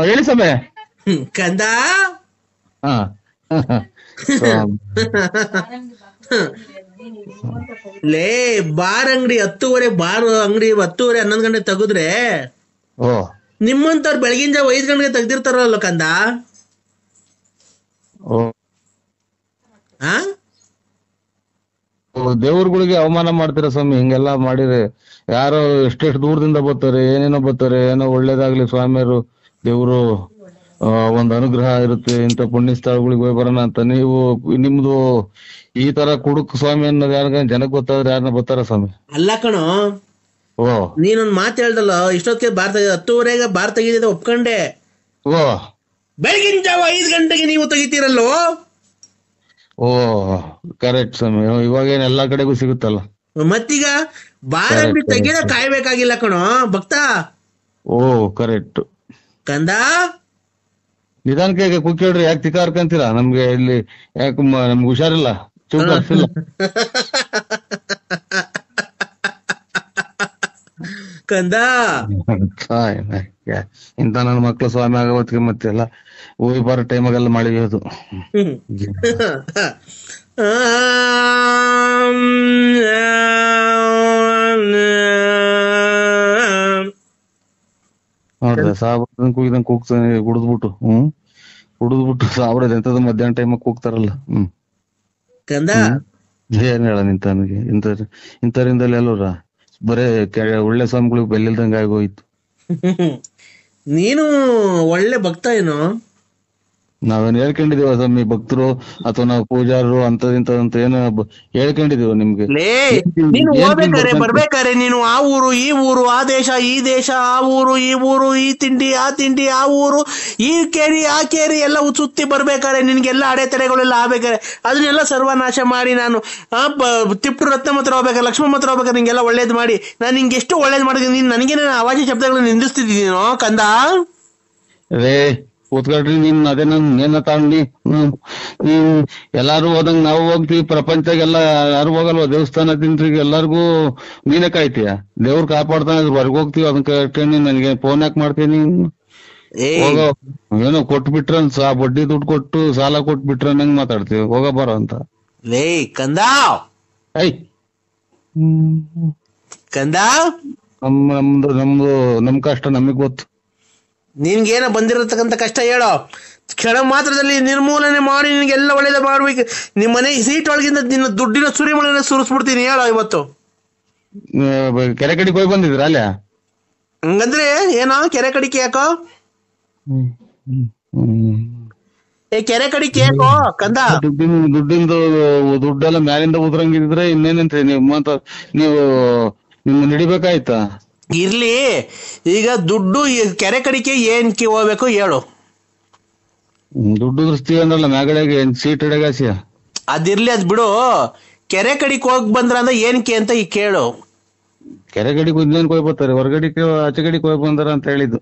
ಹೇಳಿ ಸಮಯ ಕಂದ. ಹಾ ಲೇ ಬಾರ್ ಅಂಗಡಿ 10:30 ಬಾರ್ ಅಂಗಡಿ 10:30 11 ಗಂಟೆ ತೆಗೆದ್ರೆ ನಿಮ್ಮಂತವ್ರು ಬೆಳಗಿನ ಜಾವ 5 ಗಂಟೆಗೆ ತೆಗ್ದಿರ್ತಾರಲ್ಲ ಕಂದ. ದೇವ್ರಗಳಿಗೆ ಅವಮಾನ ಮಾಡ್ತೀರ ಸ್ವಾಮಿ. ಹಿಂಗೆಲ್ಲಾ ಮಾಡಿದ್ರೆ ಯಾರೋ ಎಷ್ಟೆಷ್ಟು ದೂರದಿಂದ ಬರ್ತಾರೆ, ಏನೇನೋ ಬರ್ತಾರೆ. ಏನೋ ಒಳ್ಳೇದಾಗ್ಲಿ ಸ್ವಾಮಿಯರು, ದೇವ್ರು ಒಂದ್ ಅನುಗ್ರಹ ಇರುತ್ತೆ, ಇಂಥ ಪುಣ್ಯ ಸ್ಥಳಗಳಿಗೆ ಹೋಗಿ ಬರೋಣ ಅಂತ. ನೀವು ನಿಮ್ದು ಈ ತರ ಕುಡುಕ್ ಸ್ವಾಮಿ ಅನ್ನೋದು ಯಾರ ಜನಕ್ಕೆ ಗೊತ್ತಾದ್ರೆ ಯಾರನ್ನ ಬರ್ತಾರ ಸ್ವಾಮಿ? ಅಲ್ಲ ಕಣೋ, ನೀನೊಂದ್ ಮಾತು ಹೇಳ್ದಲ್ಲ, ಇಷ್ಟೊತ್ತಿಗೆ ಬಾರ್ 10:30 ಬಾರ್ ತೆಗಿದ ಒಪ್ಕೊಂಡೆ. ಬೆಳಗಿನ ಜಾವ 5 ಗಂಟೆಗೆ ನೀವು ತೆಗಿತೀರಲ್ಲೋ? ಕರೆಕ್ಟ್ ಸ್ವಾಮಿ. ಇವಾಗೇನ್ ಎಲ್ಲಾ ಕಡೆಗೂ ಸಿಗುತ್ತಲ್ಲ. ಮತ್ತೀಗ ಬಾರ್ ಅಂಗಡಿ ತೆಗಿದ ಕಾಯ್ಬೇಕಾಗಿಲ್ಲ ಕಣೋ ಭಕ್ತ. ಕರೆಕ್ಟ್ ಕಂದ. ನಿಧಾನಕ್ಕೆ ಕುಕ್ಕೇಳ್ರಿ, ಯಾಕೆ ತಿಕ್ಕಾರ್ಕಂತೀರಾ? ನಮ್ಗೆ ಇಲ್ಲಿ ಯಾಕೆ ನಮ್ಗೆ ಹುಷಾರಿಲ್ಲ, ಚೂಕಾರ್ಸಿಲ್ಲ. ಕಂದ ಇಂತ ನನ್ನ ಮಕ್ಳು ಸ್ವಾಮಿ ಆಗವತ್ತಿಗೆ ಮತ್ತೆಲ್ಲ ಹೋಗಿ ಬರೋ ಟೈಮಾಗೆಲ್ಲ ಮಾಡಿರೋದು. ನೋಡ್ರಿ ಸಾಬ್ರ ಕೂಗಿದಂಗ್ ಕೂಗ್ತಾನೆ, ಕುಡಿದ್ಬಿಟ್ಟು ಕುಡಿದ್ಬಿಟ್ಟು ಸಾಬ್ರದ ಎಂತದ ಮಧ್ಯಾಹ್ನ ಟೈಮಾಗ ಕೂಗ್ತಾರಲ್ಲ. ಕಂದ ಏನ್ ಹೇಳ ನಿಂತನಿಗೆ ಇಂಥರಿಂದಲೇ ಎಲ್ಲರ ಬರೇ ಒಳ್ಳೆ ಸ್ವಾಮಿಗಳಿಗೆ ಬೆಲ್ಲಿಲ್ದಂಗ ಆಗೋಯ್ತು. ನೀನು ಒಳ್ಳೆ ಭಕ್ತ ಏನೋ? ನಾವೇನ್ ಹೇಳ್ಕೊಂಡಿದೀವ ಸ್ವಾಮಿ? ಭಕ್ತರು ಅಥವಾ ನಾವು ಪೂಜಾರರು ಅಂತದಿಂತ ಏನು ಹೇಳ್ಕೊಂಡಿದೀವ ನಿಮ್ಗೆ? ನೀನು ಹೋಗ್ಬೇಕಾರೆ ಬರ್ಬೇಕಾರೆ ನೀನು ಆ ಊರು ಈ ಊರು, ಆ ದೇಶ ಈ ದೇಶ, ಆ ಊರು ಈ ಊರು, ಈ ತಿಂಡಿ ಆ ತಿಂಡಿ, ಆ ಊರು ಈ ಕೇರಿ ಆ ಕೇರಿ ಎಲ್ಲ ಸುತ್ತಿ ಬರ್ಬೇಕಾರೆ ನಿನ್ಗೆಲ್ಲ ಅಡೆತಡೆಗಳೆಲ್ಲ ಆಗ್ಬೇಕಾರೆ ಅದನ್ನೆಲ್ಲ ಸರ್ವನಾಶ ಮಾಡಿ ನಾನು ತಿಪ್ಪು ರತ್ನ ಹತ್ರ ಹೋಗ್ಬೇಕಾರೆ, ಲಕ್ಷ್ಮಮ್ಮ ಹತ್ರ ಹೋಗ್ಬೇಕಾರೆ ನಿಂಗೆಲ್ಲ ಒಳ್ಳೇದು ಮಾಡಿ ನಾನು ನಿಂಗೆ ಎಷ್ಟು ಒಳ್ಳೇದು ಮಾಡಿದ್ದೀನಿ. ನೀನ್ ನನಗೆ ಅವಾಜಿ ಶಬ್ದಗಳನ್ನ ನಿಂದಿಸ್ತಿದ್ದೀನೋ ಕಂದ? ಕೂತ್ಕೊಳ್ರಿ, ನೀನ್ ಅದೇ ನೇನ ತಾಂಡಿ ಎಲ್ಲಾರು ಹೋದಂಗ್ ನಾವು ಹೋಗ್ತೀವಿ. ಪ್ರಪಂಚಗೆಲ್ಲ ಯಾರು ಹೋಗಲ್ವ ದೇವಸ್ಥಾನ ತಿಂತ್ರಿ, ಎಲ್ಲಾರ್ಗು ನೀನೇ ಕಾಯ್ತೀಯ. ದೇವ್ರು ಕಾಪಾಡ್ತಾನೆ, ಹೊರಗೆ ಹೋಗ್ತೀವಿ. ಅದನ್ನ ಕೇಳ್ತೀನಿ, ನನಗೆ ಫೋನ್ ಯಾಕೆ ಮಾಡ್ತೀನಿ? ಹೋಗೋ ಏನೋ ಕೊಟ್ಬಿಟ್ರ ಬಡ್ಡಿ ದುಡ್ಡು ಕೊಟ್ಟು ಸಾಲ ಕೊಟ್ಬಿಟ್ರ ನಂಗ್ ಮಾತಾಡ್ತೀವಿ, ಹೋಗ ಬರೋ ಅಂತ. ಲೇ ಕಂದ ಕಂದ, ನಮ್ ಕಷ್ಟ ನಮಗ್ ಗೊತ್ತು. ನಿನ್ಗೇನ ಬಂದಿರತಕ್ಕಂತ ಕಷ್ಟ ಹೇಳೋ, ಕ್ಷಣ ಮಾತ್ರದಲ್ಲಿ ನಿರ್ಮೂಲನೆ ಮಾಡಿ ನಿನ್ಗೆಲ್ಲ ಒಳ್ಳೇದ ಮಾಡ್ಬೇಕು. ನಿಮ್ ಮನೆ ಸೀಟ್ ಒಳಗಿಂದ ನಿನ್ನ ದುಡ್ಡಿನ ಸುರಿಮಳೆನ ಸುರಿಸ್ಬಿಡ್ತೀನಿ ಹೇಳೋ ಇವತ್ತು. ಕೆರೆ ಕಡೆಗೆ ಹೋಗಿ ಬಂದಿದ್ರ ಅಲ್ಲೇ? ಹಂಗಂದ್ರೆ ಏನೋ ಕೆರೆ ಕಡಿಕೆ ಯಾಕೋ? ಕೆರೆ ಕಡಿಕೆ ಯಾಕೋ ಕಂದ? ದುಡ್ಡೆಲ್ಲ ಮ್ಯಾಲಿಂದ ಉದ್ರಂಗಿದ್ರೆ ಇನ್ನೇನಂತ್ರಿ ನೀವು ನಿಮ್ಮ ನಡಿಬೇಕಾಯ್ತಾ? ಇರ್ಲಿ, ಈಗ ದುಡ್ಡು ಕೆರೆ ಕಡಿಕೆ ಏನ್ಕೆ ಹೋಗ್ಬೇಕು ಹೇಳು? ದುಡ್ಡು ದೃಷ್ಟಿ ಅಂದ್ರಲ್ಲ ಮ್ಯಾಗಡೆಗೆ ಸೀಟ್ ಹಿಡಗಾಸಿಯ. ಅದಿರ್ಲಿ, ಅದ್ ಬಿಡು. ಕೆರೆ ಕಡಿಗೆ ಹೋಗ್ ಬಂದ್ರ ಅಂದ್ರೆ ಏನಕ್ಕೆ ಅಂತ ಈಗ ಕೇಳು. ಕೆರೆ ಕಡೆಗೆ ಉಜ್ಜಾನಕ್ಕೆ ಹೋಗಿ ಬರ್ತಾರೆ, ಹೊರಗಡೆಗೆ ಆಚೆ ಕಡೆಗೆ ಹೋಗಿ ಬಂದಾರ ಅಂತ ಹೇಳಿದ್ದು.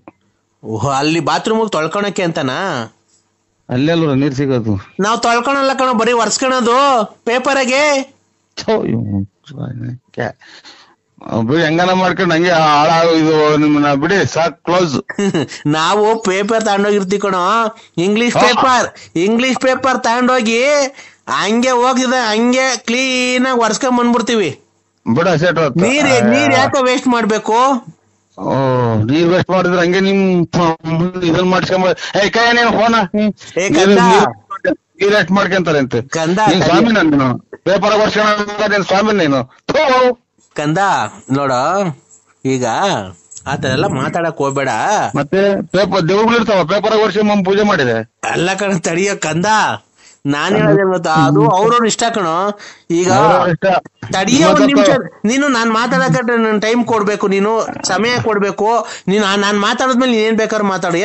ಅಲ್ಲಿ ಬಾತ್ರೂಮ್ ತೊಳ್ಕೊಳಕ್ಕೆ ಅಂತನಾ? ಅಲ್ಲೇ ಅಲ್ವ ನೀರ್ ಸಿಗೋದು. ನಾವ್ ತೊಳ್ಕೊಳಲ್ಲ ಕಣೋ, ಬರೀ ಒರ್ಸ್ಕೊಳೋದು ಪೇಪರಾಗೆ. ಬಿಡಿ, ಹೆಂಗನ ಮಾಡ್ಕೊಂಡು ಹಂಗೆ ಇದು ನಿಮ್ಮನ್ನ ಬಿಡಿ, ಸಾಕ್, ಕ್ಲೋಸ್. ನಾವು ಪೇಪರ್ ತಗೊಂಡೋಗಿರ್ತೀವಿ ಕಣೋ, ಇಂಗ್ಲಿಷ್ ಪೇಪರ್ ತಗೊಂಡೋಗಿ ಹಂಗೆ ಹೋಗಿದೆ, ಹಂಗೆ ಕ್ಲೀನ್ ಆಗಿ ಒರ್ಸ್ಕೊಂಡ್ ಬಂದ್ಬಿಡ್ತೀವಿ. ಬಿಡ ಸೆಟ್. ನೀರ್ ಯಾಕೆ ವೇಸ್ಟ್ ಮಾಡ್ಬೇಕು? ನೀರ್ ವೇಸ್ಟ್ ಮಾಡಿದ್ರೆ ಹಂಗೆ ನಿಮ್ ಇದನ್ ಮಾಡ್ಸ್ಕೊಂಬ ನೀನ್ ಫೋನ ನೀರ್ ವೇಸ್ಟ್ ಮಾಡ್ಕೊಂತಾರೆ ಅಂತ. ನೀನ್ ಸ್ವಾಮಿ ನಾನು ಪೇಪರ್ ವರ್ಷ ಸ್ವಾಮಿ ನೀನು ಕಂದ. ನೋಡ, ಈಗ ಆತರ ಎಲ್ಲ ಮಾತಾಡಕ್ ಹೋಗ್ಬೇಡ. ಮತ್ತೆ ಪೇಪರ್ ದೇವ್ಗಳಿರ್ತಾವ, ಪೇಪರ್ ವರ್ಷ ಪೂಜೆ ಮಾಡಿದೆ ಅಲ್ಲ ಕಣ, ತಡಿಯೋ ಕಂದ. ನಾನ್ ಹೇಳೋದೇನ್ ಗೊತ್ತಾ, ಅದು ಅವ್ರವ್ರ ಇಷ್ಟ ಕಣೋ. ಈಗ ತಡಿಯೋ ಒಂದ್ ನಿಮಿಷ, ನೀನು ನಾನ್ ಮಾತಾಡಕ ನನ್ ಟೈಮ್ ಕೊಡ್ಬೇಕು, ನೀನು ಸಮಯ ಕೊಡ್ಬೇಕು. ನೀನು ನಾನ್ ಮಾತಾಡಿದ್ಮೇಲೆ ನೀನ್ ಏನ್ ಬೇಕಾದ್ರೂ ಮಾತಾಡು.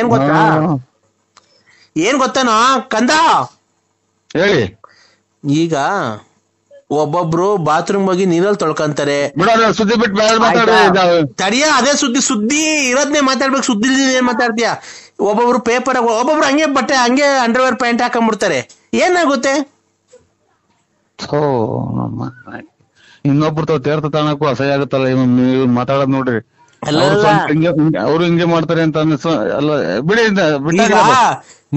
ಏನ್ ಗೊತ್ತಾನೋ ಕಂದ, ಹೇಳಿ. ಈಗ ಒಬ್ಬೊಬ್ರು ಬಾತ್ರೂಮ್ ಹೋಗಿ ನೀರಲ್ಲಿ ತೊಳ್ಕೊಂತಾರೆ. ಸುದ್ದಿ ಬಿಟ್ಟು ತಡಿಯ, ಅದೇ ಸುದ್ದಿ ಇರೋದ್ನೇ ಮಾತಾಡ್ಬೇಕು. ಸುದ್ದಿ ಏನ್ ಮಾತಾಡ್ತೀಯ? ಒಬ್ಬೊಬ್ರು ಪೇಪರ್, ಒಬ್ಬೊಬ್ರು ಹಂಗೆ ಬಟ್ಟೆ ಹಂಗೆ ಅಂಡರ್ವೇರ್ ಪ್ಯಾಂಟ್ ಹಾಕೊಂಡ್ಬಿಡ್ತಾರೆ. ಏನಾಗುತ್ತೆ? ಇನ್ನೊಬ್ರು ತೀರ್ಥ ತಾಣಕ್ಕೂ ಅಸಹ್ಯ ಆಗುತ್ತಲ್ಲ ಮಾತಾಡೋದ್ ನೋಡ್ರಿ. ಅವ್ರು ಹಿಂಗೆ ಮಾಡ್ತಾರೆ ಅಂತ ಅಲ್ಲ, ಬಿಡಿ.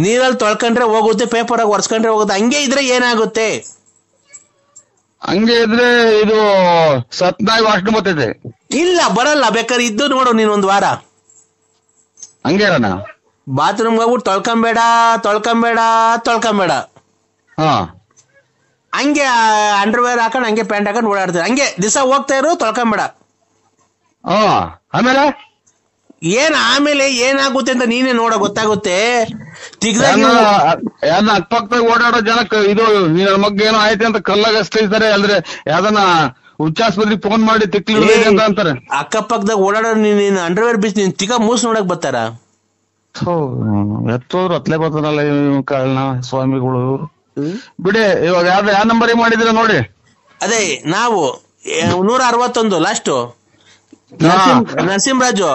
ನೀರಲ್ಲಿ ತೊಳ್ಕೊಂಡ್ರೆ ಹೋಗುತ್ತೆ, ಪೇಪರ್ ಆಗಿ ಒರ್ಸ್ಕೊಂಡ್ರೆ ಹೋಗುತ್ತೆ. ಹಂಗೆ ಇದ್ರೆ ಏನಾಗುತ್ತೆ? ಹಂಗೆ ಇದ್ರೆ ಇದು ಸತ್ನಾಗಿ ವಾಸನೆ ಬರ್ತೈತೆ. ಇಲ್ಲ, ಬರಲ್ಲ. ಬೇಕಾದ್ರೆ ಇದ್ದು ನೋಡು ನೀನ್ ಒಂದ್ ವಾರ ಹಂಗೆ ಇರೋಣ. ಬಾತ್ರೂಮ್ ಹೋಗ್ಬಿಟ್ಟು ತೊಳ್ಕೊಂಬೇಡ. ಹಂಗೆ ಅಂಡರ್ವೇರ್ ಹಾಕೊಂಡ್ ಹಂಗೆ ಪ್ಯಾಂಟ್ ಹಾಕೊಂಡ್ ಓಡಾಡ್ತಾರೆ. ಹಂಗೆ ದಿವಸ ಹೋಗ್ತಾ ಇರು, ತೊಳ್ಕೊಂಬೇಡ. ಆಮೇಲೆ ಏನಾಗುತ್ತೆ ಅಂತ ನೀನೇ ನೋಡ, ಗೊತ್ತಾಗುತ್ತೆ. ಅಕ್ಕಪಕ್ಕದಾಗ ಓಡಾಡೋ ಜನಕ್ಕೆ ಇದು ನನ್ನ ಮಗ್ಗೆ ಏನೋ ಆಯ್ತು ಅಂತ ಕಲ್ಲಾಗ ಅಷ್ಟೇ ಅಂದ್ರೆ ಯಾವ್ದನ್ನ ಉಚ್ಚಾಸ್ಪತ್ರೆಗೆ ಫೋನ್ ಮಾಡಿ ತಿಕ್ಲಿ ಅಂತ ಅಂತಾರೆ. ಅಕ್ಕಪಕ್ಕದಾಗ ಓಡಾಡೋ ನೀನ್ ಅಂಡರ್ವೇರ್ ಬೀಚ್ ನೀನ್ ತಿಕ್ಕ ಮೂಸ್ ನೋಡಕ್ ಬರ್ತಾರ. ಎತ್ತೋದ್ರು ಹತ್ಲೆ ಬರ್ತಾರಲ್ಲ ಕಾರಣ ಸ್ವಾಮಿಗಳು. ಬಿಡಿ, ಇವಾಗ ಯಾವ ನಂಬರ್ ಮಾಡಿದಿರ ನೋಡಿ. ಅದೇ ನಾವು 161 ಲಾಸ್ಟ್ ನರಸಿಂಹರಾಜು.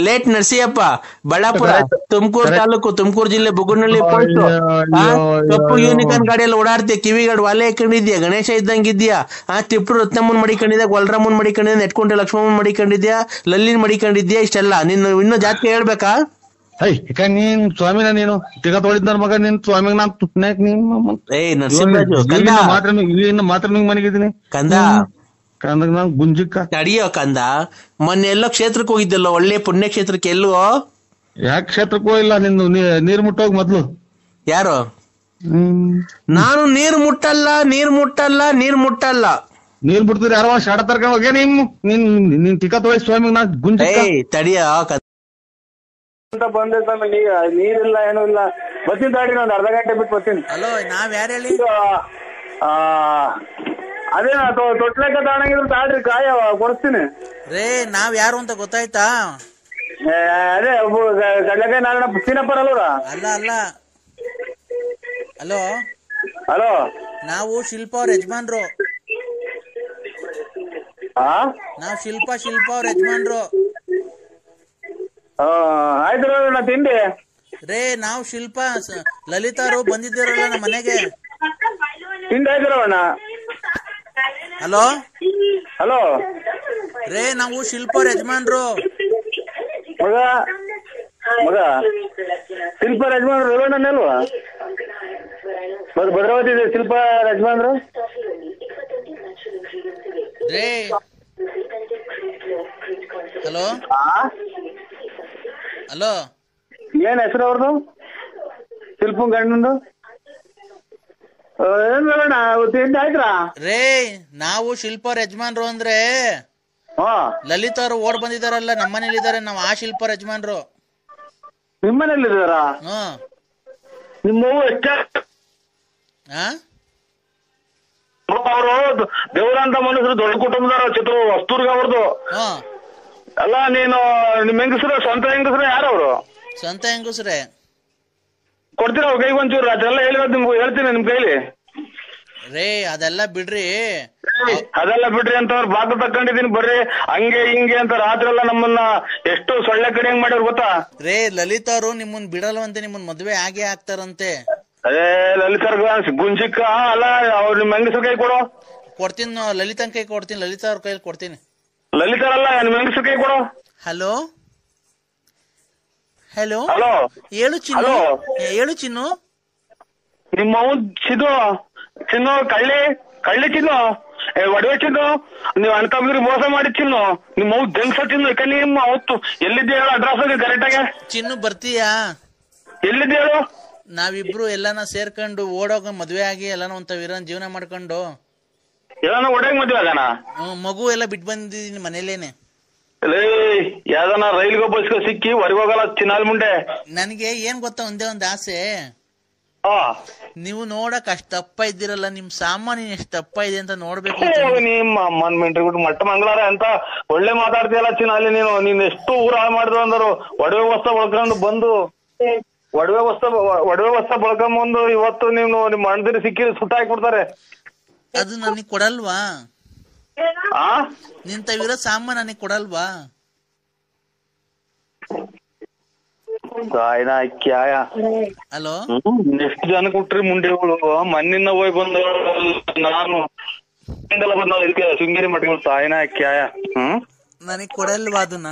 ಲೇಟ್ ನರಸಿಯಪ್ಪ, ಬಳ್ಳಾಪುರ, ತುಮಕೂರು ತಾಲೂಕು, ತುಮಕೂರು ಜಿಲ್ಲೆ, ಬುಗುನಹಳ್ಳಿ ಪೋಸ್ಟ್. ಕಪ್ಪು ಯೂನಿಕಾರ್ನ್ ಗಾಡಿಯಲ್ಲಿ ಓಡಾಡ್ತೀಯ, ಕಿವಿಗಡ್ ವಾಲೆ ಹಾಕೊಂಡಿದ್ಯಾ, ಗಣೇಶ ಇದ್ದಂಗಿದ್ಯಾ, ತಿಪ್ಪರು ರತ್ನಮ್ಮನ್ ಮಡಿಕೊಂಡಿದ್ಯಾ, ಗೊಲ್ರಮ್ಮನ್ ಮಡಿಕೊಂಡಿದ್ಯಾ, ನೆಟ್ಕೊಂಡೆ ಲಕ್ಷ್ಮಮ್ಮನ್ ಮಡಿಕೊಂಡಿದ್ಯಾ, ಲಲ್ಲಿನ್ ಮಡಿಕೊಂಡಿದ್ಯಾ. ಇಷ್ಟೆಲ್ಲ ನೀನು ಇನ್ನೂ ಜಾತಿ ಹೇಳ್ಬೇಕಾ? ನೀನ್ ಸ್ವಾಮಿನ ನೀನು ತಿಗ ತೊಳಿದ್ ನನ್ ಮಗ, ನೀನ್ ಸ್ವಾಮಿಗ್ ನಾನ್ ತುಟ್ನಾಕ್ ನರಸಿಂಹರಾಜು ಮಾತ್ರ ಮನೆಗಿದ್ದೀನಿ ಕಂದ. ನಾನ್ ಗುಂಜಿಕ್ಕ ತಡಿಯೋ ಕಂದ, ಮೊನ್ನೆ ಎಲ್ಲೋ ಕ್ಷೇತ್ರಕ್ಕೆ ಹೋಗಿದ್ದಲ್ಲ, ಒಳ್ಳೆ ಪುಣ್ಯ ಕ್ಷೇತ್ರಕ್ಕೆ. ಎಲ್ಲೋ ಯಾಕೆ ಕ್ಷೇತ್ರಕ್ಕೂ ಇಲ್ಲ, ನಿಂದು ನೀರ್ ಮುಟ್ಟೋಗ್ ಮೊದ್ಲು. ಯಾರು? ನಾನು ನೀರ್ ಮುಟ್ಟಲ್ಲ. ನೀರ್ ಬಿಡ್ತೀರಿ ಯಾರೋ ಶಾಡ ತರ್ಕೊಂಡ್ ಹೋಗ್ಯ ನೀನ್ ತಿಕ್ಕ ತೊಳಿ ಸ್ವಾಮಿಗ್ ನಾನ್ ಗುಂಜಿಕ್ಕ. ತಡಿಯೋ ಅಂತ ಬಂದೆ ಸ್ವಾಮಿ, ನೀರಿಲ್ಲ ಏನೂ ಇಲ್ಲ. ಬರ್ತೀನಿ ತಾಡಿ, ನಾನು ಅರ್ಧ ಗಂಟೆ ಬಿಟ್ಟು ಬರ್ತೀನಿ. ಹಲೋ, ನಾವ್ ಯಾರು ಹೇಳಿ? ಅದೇ ತೊಟ್ಲಕ್ಕ ತಾಣಂಗಿದ್ರು ತಾಡ್ರಿ, ಕಾಯ ಕೊಡಿಸ್ತೀನಿ. ರೇ, ನಾವ್ ಯಾರು ಅಂತ ಗೊತ್ತಾಯ್ತಾ? ಅದೇ ಕಡ್ಲೆಕಾಯಿ ನಾರಾಯಣ ಸೀನಪ್ಪರ್ ಅಲ್ವರ? ಅಲ್ಲ. ಹಲೋ, ನಾವು ಶಿಲ್ಪ ಅವ್ರ ಯಜಮಾನ್ರು. ನಾವ್ ಶಿಲ್ಪ ಅವ್ರ ಯಜಮಾನ್ರು. ಆಯ್ತು ನಾ ತಿಂಡಿ. ರೇ, ನಾವು ಶಿಲ್ಪ ಲಲಿತಾರು ಬಂದಿದ್ದೀರಲ್ಲ ನಮ್ಮ ಮನೆಗೆ. ತಿಂಡಿ ಆಯ್ತಿರವಣ್ಣ? ಹಲೋ ರೇ, ನಾವು ಶಿಲ್ಪ ಅವ್ರ ಯಜಮಾನ್ರು. ಮಗ ಶಿಲ್ಪ ಯಜಮಾನ್ರು ರೇವಣ್ಣನೇ ಅಲ್ವಾ? ಭದ್ರಾವತಿ ಶಿಲ್ಪ ಯಜಮಾನ್ರು. ರೇ, ಹಲೋ, ಏನ್ ಹೆಸರು ಅವ್ರದ್ದು? ಶಿಲ್ಪನ್ ಗಂಡಂದು ಏನ್ ಬೇಡ ತಿಂಡಿ ಆಯ್ತಾ? ರೇ ನಾವು ಶಿಲ್ಪವ್ರ ಯಜಮಾನ್ರು ಅಂದ್ರೆ ಲಲಿತ್ ಅವ್ರು ಓಡ್ ಬಂದಿದಾರಲ್ಲ ನಮ್ಮನೇಲಿ ಇದಾರೆ, ನಾವು ಆ ಶಿಲ್ಪವ್ರ ಯಜಮಾನ್ರು. ನಿಮ್ಮನೇಲಿದ್ದಾರಾ? ನಿಮ್ಮವ್ವ ಅವರು ದೇವರಂತ ಮನುಷ್ಯರು, ದೊಡ್ಡ ಕುಟುಂಬದವ್ರ, ಚಿತ್ರ ವಸ್ತೂರ್ಗ ಅವ್ರದ್ದು. ಅಲ್ಲ ನೀನು ನಿಮ್ ಹೆಂಗಸ್ರು ಸ್ವಂತ ಹೆಂಗಸ್ರು ಯಾರವ್ರು? ಸ್ವಂತ ಹೆಂಗಸ್ರೆ. ಕೊಡ್ತೀರ ಅವ್ರ ಕೈಗೆ ಒಂಚೂರು? ಅದೆಲ್ಲ ಹೇಳಿರೋದು ನಿಮ್ಗೆ ಹೇಳ್ತೀನಿ ನಿಮ್ ಕೈಲಿ. ರೇ ಅದೆಲ್ಲ ಬಿಡ್ರಿ, ಅದೆಲ್ಲ ಬಿಡ್ರಿ ಅಂತ ಅವ್ರು ಬಾಕ ತಕೊಂಡಿದೀನಿ ಬರ್ರಿ ಹಂಗೆ ಹಿಂಗೆ ಅಂತ ರಾತ್ರಿ ಎಲ್ಲ ನಮ್ಮನ್ನ ಎಷ್ಟು ಸೊಳ್ಳೆ ಕಡೆ ಹೆಂಗ್ ಮಾಡ್ಯಾರ ಗೊತ್ತಾ? ರೇ ಲಲಿತ್ ಅವರು ನಿಮ್ಮನ್ ಬಿಡಲ್ವಂತೆ, ನಿಮ್ಮನ್ ಮದ್ವೆ ಆಗೇ ಆಗ್ತಾರಂತೆ. ಅದೇ ಲಲಿತಾರ್ ಗುಂಜಿಕ್ಕ ಅಲ್ಲ, ಅವ್ರು ನಿಮ್ ಹೆಂಗಸ್ರ ಕೈ ಕೊಡು. ಕೊಡ್ತೀನಿ, ಲಲಿತನ್ ಕೈ ಕೊಡ್ತೀನಿ, ಲಲಿತಾ ಅವ್ರ ಕೈಲಿ ಕೊಡ್ತೀನಿ. ಲಲಿತಾರಲ್ಲ ನಿಮ್ ಹೆಂಗಸ್ರ ಕೈ ಕೊಡು. ಹಲೋ ಹಲೋ ಹಲೋ, ಹೇಳು ಚಿನ್ನು, ಹೇಳು ಚಿನ್ನು. ನಿಮ್ಮ ಚಿನ್ನು ಕಳ್ಳಿ ಚಿನ್ನು, ಒಡವೆ ಚಿನ್ನು, ನೀವ್ ಅಣ್ಣ ತಮ್ಮದ್ರಿ ಮೋಸ ಮಾಡಿ ಚಿನ್ನು, ನಿಮ್ಮ ಅವ್ ಜಂಗ್ಸ ಚಿನ್ನು. ಯಾಕ ನಿಮ್ಮ ಅವತ್ತು ಎಲ್ಲಿದ್ದೆ ಹೇಳು ಅಡ್ರೆಸ್ ಕರೆಕ್ಟ್ ಆಗಿ? ಚಿನ್ನು ಬರ್ತೀಯಾ? ಎಲ್ಲಿದ್ದೆ ಹೇಳು? ನಾವಿಬ್ರು ಎಲ್ಲಾನ ಸೇರ್ಕೊಂಡು ಓಡೋಗ ಮದ್ವೆ ಆಗಿ ಎಲ್ಲಾನ ಒಂತ ಜೀವನ ಮಾಡ್ಕೊಂಡು ಎಲ್ಲಾನ ಒಡೆಗ್ ಮದ್ವೆ ಆಗಾನ? ಮಗು ಎಲ್ಲ ಬಿಟ್ಟು ಬಂದಿದೀನಿ ಮನೇಲೇನೆ. ಯಾವ್ದಾನ ರೈಲ್ಗೋ ಬಸ್ಗೋ ಸಿಕ್ಕಿ ಹೊರಗೋಗಲ್ಲ ಚಿನ್ನಾಲ್ ಮುಂಡೆ. ನನ್ಗೆ ಏನ್ ಗೊತ್ತಾ, ಒಂದೇ ಒಂದ್ ಆಸೆ, ನೀವು ನೋಡಕ್ ಅಷ್ಟ್ ದಪ್ಪ ಇದ್ದೀರಲ್ಲ, ನಿಮ್ ಸಾಮಾನ್ಯ ಎಷ್ಟ್ ದಪ್ಪ ಇದೆ ಅಂತ ನೋಡ್ಬೇಕು. ನಿಮ್ಮ ಅಮ್ಮನ್ ಮಿಂಟ್ರಿ ಬಿಟ್ಟು ಮಟ್ಟ ಮಂಗಳಾರ ಅಂತ ಒಳ್ಳೆ ಮಾತಾಡ್ತೀಯಲ್ಲ ಚಿನ್ನಾಲಿ ನೀನು. ನೀನ್ ಎಷ್ಟು ಊರ ಹಾಳು ಮಾಡಿದ್ರು ಅಂದರು. ಒಡವೆ ವಸ್ತ ಬಳಕೊಂಡು ಬಂದು ಒಡವೆ ವಸ್ತ ಬಳಕೊಂಬಂದು ಇವತ್ತು ನೀವು ನಿಮ್ ಅಣ್ಣದಿರಿ ಸಿಕ್ಕಿ ಸುಟ್ಟ ಹಾಕ್ಬಿಡ್ತಾರೆ. ಅದು ನನಗ್ ಕೊಡಲ್ವಾ? ನಿಂತವಿರೋ ಸಾಮಾನ್ ನನಗ್ ಕೊಡಲ್ವಾ? ಹಲೋ, ಎಷ್ಟು ಜನ ಕೊಟ್ರಿ ಮುಂಡೆಗಳು? ಮಣ್ಣಿನ ಹೋಗಿ ಬಂದ ನಾನು ಬಂದ ಶೃಂಗೇರಿ ಮಠಗಳು ತಾಯಿನ ಕ್ಯಾಯ. ನನಗ್ ಕೊಡಲ್ವಾ ಅದನ್ನ?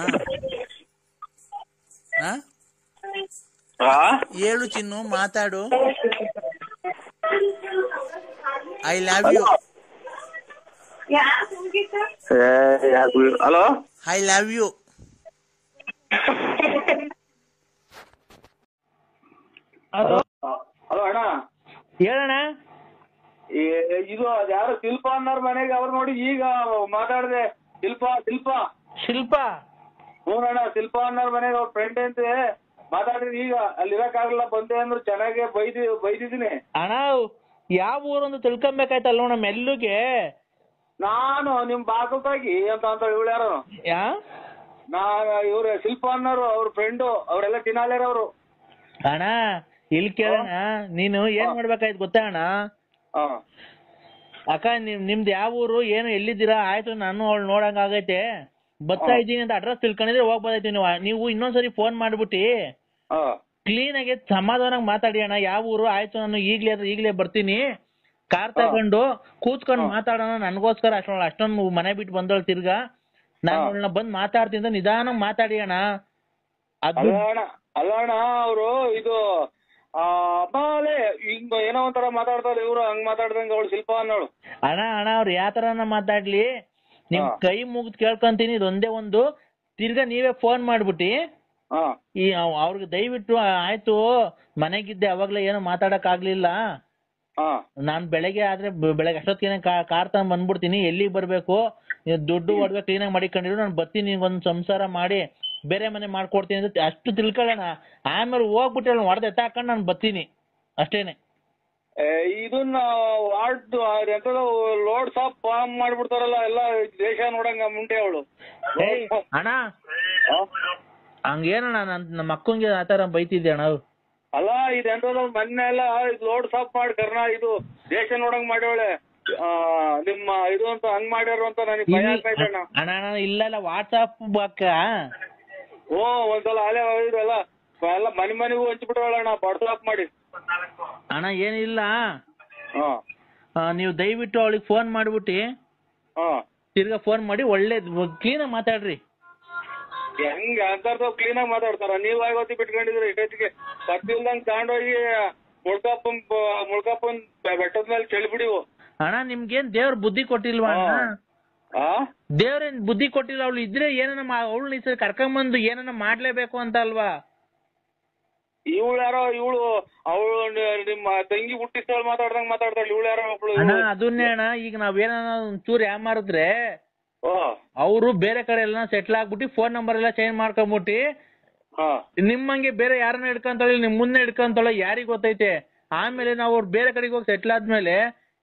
ಹೇಳು ಚಿನ್ನು, ಮಾತಾಡು. I love you. Hello, I love you. Hello ಅಣ್ಣ, ಹೇಳಣ್ಣ. ಇದು ಯಾರು ಶಿಲ್ಪ ಅನ್ನೋರ್ ಮನೆಗೆ ಅವ್ರು ನೋಡಿ ಈಗ ಮಾತಾಡಿದೆ. ಶಿಲ್ಪ ಹ್ಞೂಣ್ಣ, ಶಿಲ್ಪ ಅನ್ನೋರ್ ಮನೆಗೆ ಅವ್ರ ಫ್ರೆಂಡ್ ಅಂತೆ ಮಾತಾಡಿದ್ರಿ. ಈಗ ಅಲ್ಲಿ ಇರಕ್ಕಾಗಲ್ಲ ಬಂದೆ ಅಂದ್ರು, ಚೆನ್ನಾಗೆ ಬೈದಿದ್ದೀನಿ. ಅಣ್ಣ ಯಾವ ಊರೊಂದು ತಿಳ್ಕೊಬೇಕಾಯ್ತಲ್ಲ ನಮ್ಮ ಮೆಲ್ಲುಗೆ. ನಾನು ನಿಮ್ ಬಾಗಲ್ತಾಗಿ ಅಂತ ಇವಳ್ಯಾರು ಇವ್ರ ಶಿಲ್ಪ ಅನ್ನೋರು, ಅವ್ರ ಫ್ರೆಂಡು, ಅವರೆಲ್ಲ ತಿನ್ನಾಲ್ಯಾರ ಅವರು. ಅಣ್ಣ ಇಲ್ಲಿ ಕೇಳೋಣ, ನೀನು ಏನ್ ಮಾಡ್ಬೇಕಾಯ್ತು ಗೊತ್ತಾ ಅಣ್ಣ? ಅಕ್ಕ ನಿಮ್ದು ಯಾವ ಊರು, ಏನು ಎಲ್ಲಿದ್ದೀರಾ? ಆಯ್ತು ನಾನು ಅವಳು ನೋಡಂಗ ಆಗೈತೆ, ಬರ್ತಾ ಇದ್ದೀನಿ ಅಂತ ಅಡ್ರೆಸ್ ತಿಳ್ಕೊಂಡಿದ್ರೆ ಹೋಗ್ಬೋದೈತಿ. ನೀವು ಇನ್ನೊಂದ್ಸರಿ ಫೋನ್ ಮಾಡ್ಬಿಟ್ಟಿ ಕ್ಲೀನ್ ಆಗಿ ಸಮಾಧಾನಾಗ ಮಾತಾಡಿ ಅಣ್ಣ. ಯಾವ ಊರು? ಆಯ್ತು ನಾನು ಈಗ್ಲೇ ಬರ್ತೀನಿ, ಕಾರ್ ತಗೊಂಡು ಕೂತ್ಕೊಂಡು ಮಾತಾಡೋಣ. ನನ್ಗೋಸ್ಕರ ಅಷ್ಟೊಂದು ಮನೆ ಬಿಟ್ಟು ಬಂದವಳು ತಿರ್ಗಾ, ನಾನು ಅವಳನ್ನ ಬಂದ್ ಮಾತಾಡ್ತೀನಿ, ನಿಧಾನ ಮಾತಾಡಿ ಅಣ್ಣ. ಅಲ್ಲಣ್ಣ ಅವರು ಇದು ಹಿಂಗ ಏನೋ ಒಂಥರ ಮಾತಾಡ್ತಾರೆ ಇವ್ರು, ಹಂಗ್ ಮಾತಾಡ್ದಂಗ ಅವಳು ಶಿಲ್ಪ ಅನ್ನೋಳು. ಅಣ್ಣ ಅವ್ರು ಯಾವ ತರನ ಮಾತಾಡ್ಲಿ, ನಿಮ್ ಕೈ ಮುಗ್ದು ಕೇಳ್ಕೊಂತೀನಿ. ಇದೊಂದೇ ಒಂದು, ತಿರ್ಗಾ ನೀವೇ ಫೋನ್ ಮಾಡ್ಬಿಟ್ಟಿ ಈ ಅವ್ರಿಗೆ ದಯವಿಟ್ಟು ಆಯ್ತು ಮನೆಗಿದ್ದೆ ಅವಾಗ್ಲೇ ಏನೋ ಮಾತಾಡಕ್ ಆಗ್ಲಿಲ್ಲ, ನಾನ್ ಬೆಳಗ್ಗೆ ಆದ್ರೆ ಬೆಳಗ್ಗೆ ಅಷ್ಟೊತ್ತಿಗೆ ಕಾರ್ ತಗೊಂಡ್ ಬಂದ್ಬಿಡ್ತೀನಿ, ಎಲ್ಲಿಗೆ ಬರ್ಬೇಕು, ದುಡ್ಡು ಒಡವೆ ಕ್ಲೀನ್ ಆಗಿ ಮಾಡಿಕೊಂಡಿರು, ನಾನು ಬರ್ತೀನಿ, ನಿಂಗೊಂದ್ ಸಂಸಾರ ಮಾಡಿ ಬೇರೆ ಮನೆ ಮಾಡ್ಕೊಡ್ತೀನಿ ಅಂತ ಅಷ್ಟು ತಿಳ್ಕೊಳ್ಳೋಣ. ಆಮೇಲೆ ಹೋಗ್ಬಿಟ್ಟು ಹೊಡೆದ ಎತ್ತಾಕೊಂಡು ನಾನು ಬರ್ತೀನಿ ಅಷ್ಟೇನೆ. ಇದನ್ನ ಲೋಡ್ ಸಾಪ್ ಫಾರ್ಮ್ ಮಾಡ್ಬಿಡ್ತಾರಲ್ಲ ಎಲ್ಲ ದೇಶ ನೋಡಂಗ ಮುಂಟೆ ಅವಳು. ಅಣ್ಣ ಹಂಗೇನಣ್ಣ, ನಮ್ಮ ಅಕ್ಕಂಗೆ ಆತರ ಬೈತಿದ್ದೆ ಅಣ್ಣ. ಅಲ್ಲ ಇದೆಂತದ ಮೊನ್ನೆ ಎಲ್ಲ ಲೋಡ್ ಸಾಪ್ ಮಾಡಿ ಇದು ದೇಶ ನೋಡಂಗ್ ಮಾಡ್ಯವಳೆ ನಿಮ್ಮ ಇದು ಅಂತ ಹಂಗ್ ಮಾಡ್ಯಾರ ಅಂತ ನನಗೆ ಭಯ ಆಗ್ತೈತೆ ಅಣ್ಣ. ಅಣ್ಣ ಇಲ್ಲ ವಾಟ್ಸಾಪ್ ಬಾಕ ಒಂದ್ಸಲ ಅಲ್ಲೇ ಇದೆಲ್ಲ ಎಲ್ಲ ಮನೆಗೂ ಹಂಚ್ಬಿಟ್ರಲ್ಲ ವಾಟ್ಸಾಪ್ ಮಾಡಿ. ಅಣ್ಣ ಏನಿಲ್ಲ, ನೀವು ದಯವಿಟ್ಟು ಅವಳಿಗೆ ಫೋನ್ ಮಾಡ್ಬಿಟ್ಟಿ ತಿರ್ಗಾ ಫೋನ್ ಮಾಡಿ ಒಳ್ಳೆ ಕ್ಲೀನ್ ಆಗಿ ಮಾತಾಡ್ರಿ. ಹೆಂಗ ಅಂತರ್ದು ಕ್ಲೀನ್ ಆಗಿ ಮಾತಾಡ್ತಾರ? ನೀವ್ ಆಗೋತಿ ಬಿಟ್ಕೊಂಡಿದ್ರಿ ಇಷ್ಟೊತ್ತಿಗೆ ಸತ್ತಿಲ್ದಂಗ್ ತಗೊಂಡೋಗಿ ಮುಳ್ಕಪ್ಪನ್ ಬೆಟ್ಟದ ಮೇಲೆ ಚೆಲ್ಬಿಡಿವು. ಅಣ್ಣ ನಿಮ್ಗೇನ್ ದೇವ್ರ ಬುದ್ಧಿ ಕೊಟ್ಟಿಲ್ವಾ? ದೇವ್ರೇನ್ ಬುದ್ಧಿ ಕೊಟ್ಟಿಲ್ಲ? ಅವಳು ಇದ್ರೆ ಏನನ್ನ ಅವಳು ಈ ಸರಿ ಕರ್ಕೊಂಬಂದು ಏನನ್ನ ಮಾಡ್ಲೇಬೇಕು ಅಂತ ಅಲ್ವಾ? ಇವಳು ಯಾರೋ ಅವಳು ನಿಮ್ಮ ತಂಗಿ ಹುಟ್ಟಿಸ್ತವಳು ಮಾತಾಡ್ದಂಗ್ ಮಾತಾಡ್ತಾಳೆ. ಇವಳು ಯಾರೋ ಒಬ್ಳು. ಅಣ್ಣ ಅದನ್ನೇ ಅಣ್ಣ, ಈಗ ನಾವೇನ ಒಂಚೂರು ಯಾಮಾರಿದ್ರೆ ಅವರು ಬೇರೆ ಕಡೆ ಎಲ್ಲ ಸೆಟ್ಲ್ ಆಗ್ಬಿಟ್ಟು ಫೋನ್ ನಂಬರ್ ಎಲ್ಲ ಚೇಂಜ್ ಮಾಡ್ಕೊಂಡ್ಬಿಟ್ಟು ನಿಮ್ಮಂಗೆ ಬೇರೆ ಯಾರನ್ನ ಹಿಡ್ಕೊಂತಾಳೆ, ನಿಮ್ ಮುಂದೆ ಹಿಡ್ಕೊಂತಾಳೆ ಯಾರಿಗ್ ಗೊತ್ತೈತೆ. ಆಮೇಲೆ ನಾವು ಅವ್ರು ಬೇರೆ ಕಡೆಗೆ ಹೋಗಿ ಸೆಟ್ಲ್ ಆದ್ಮೇಲೆ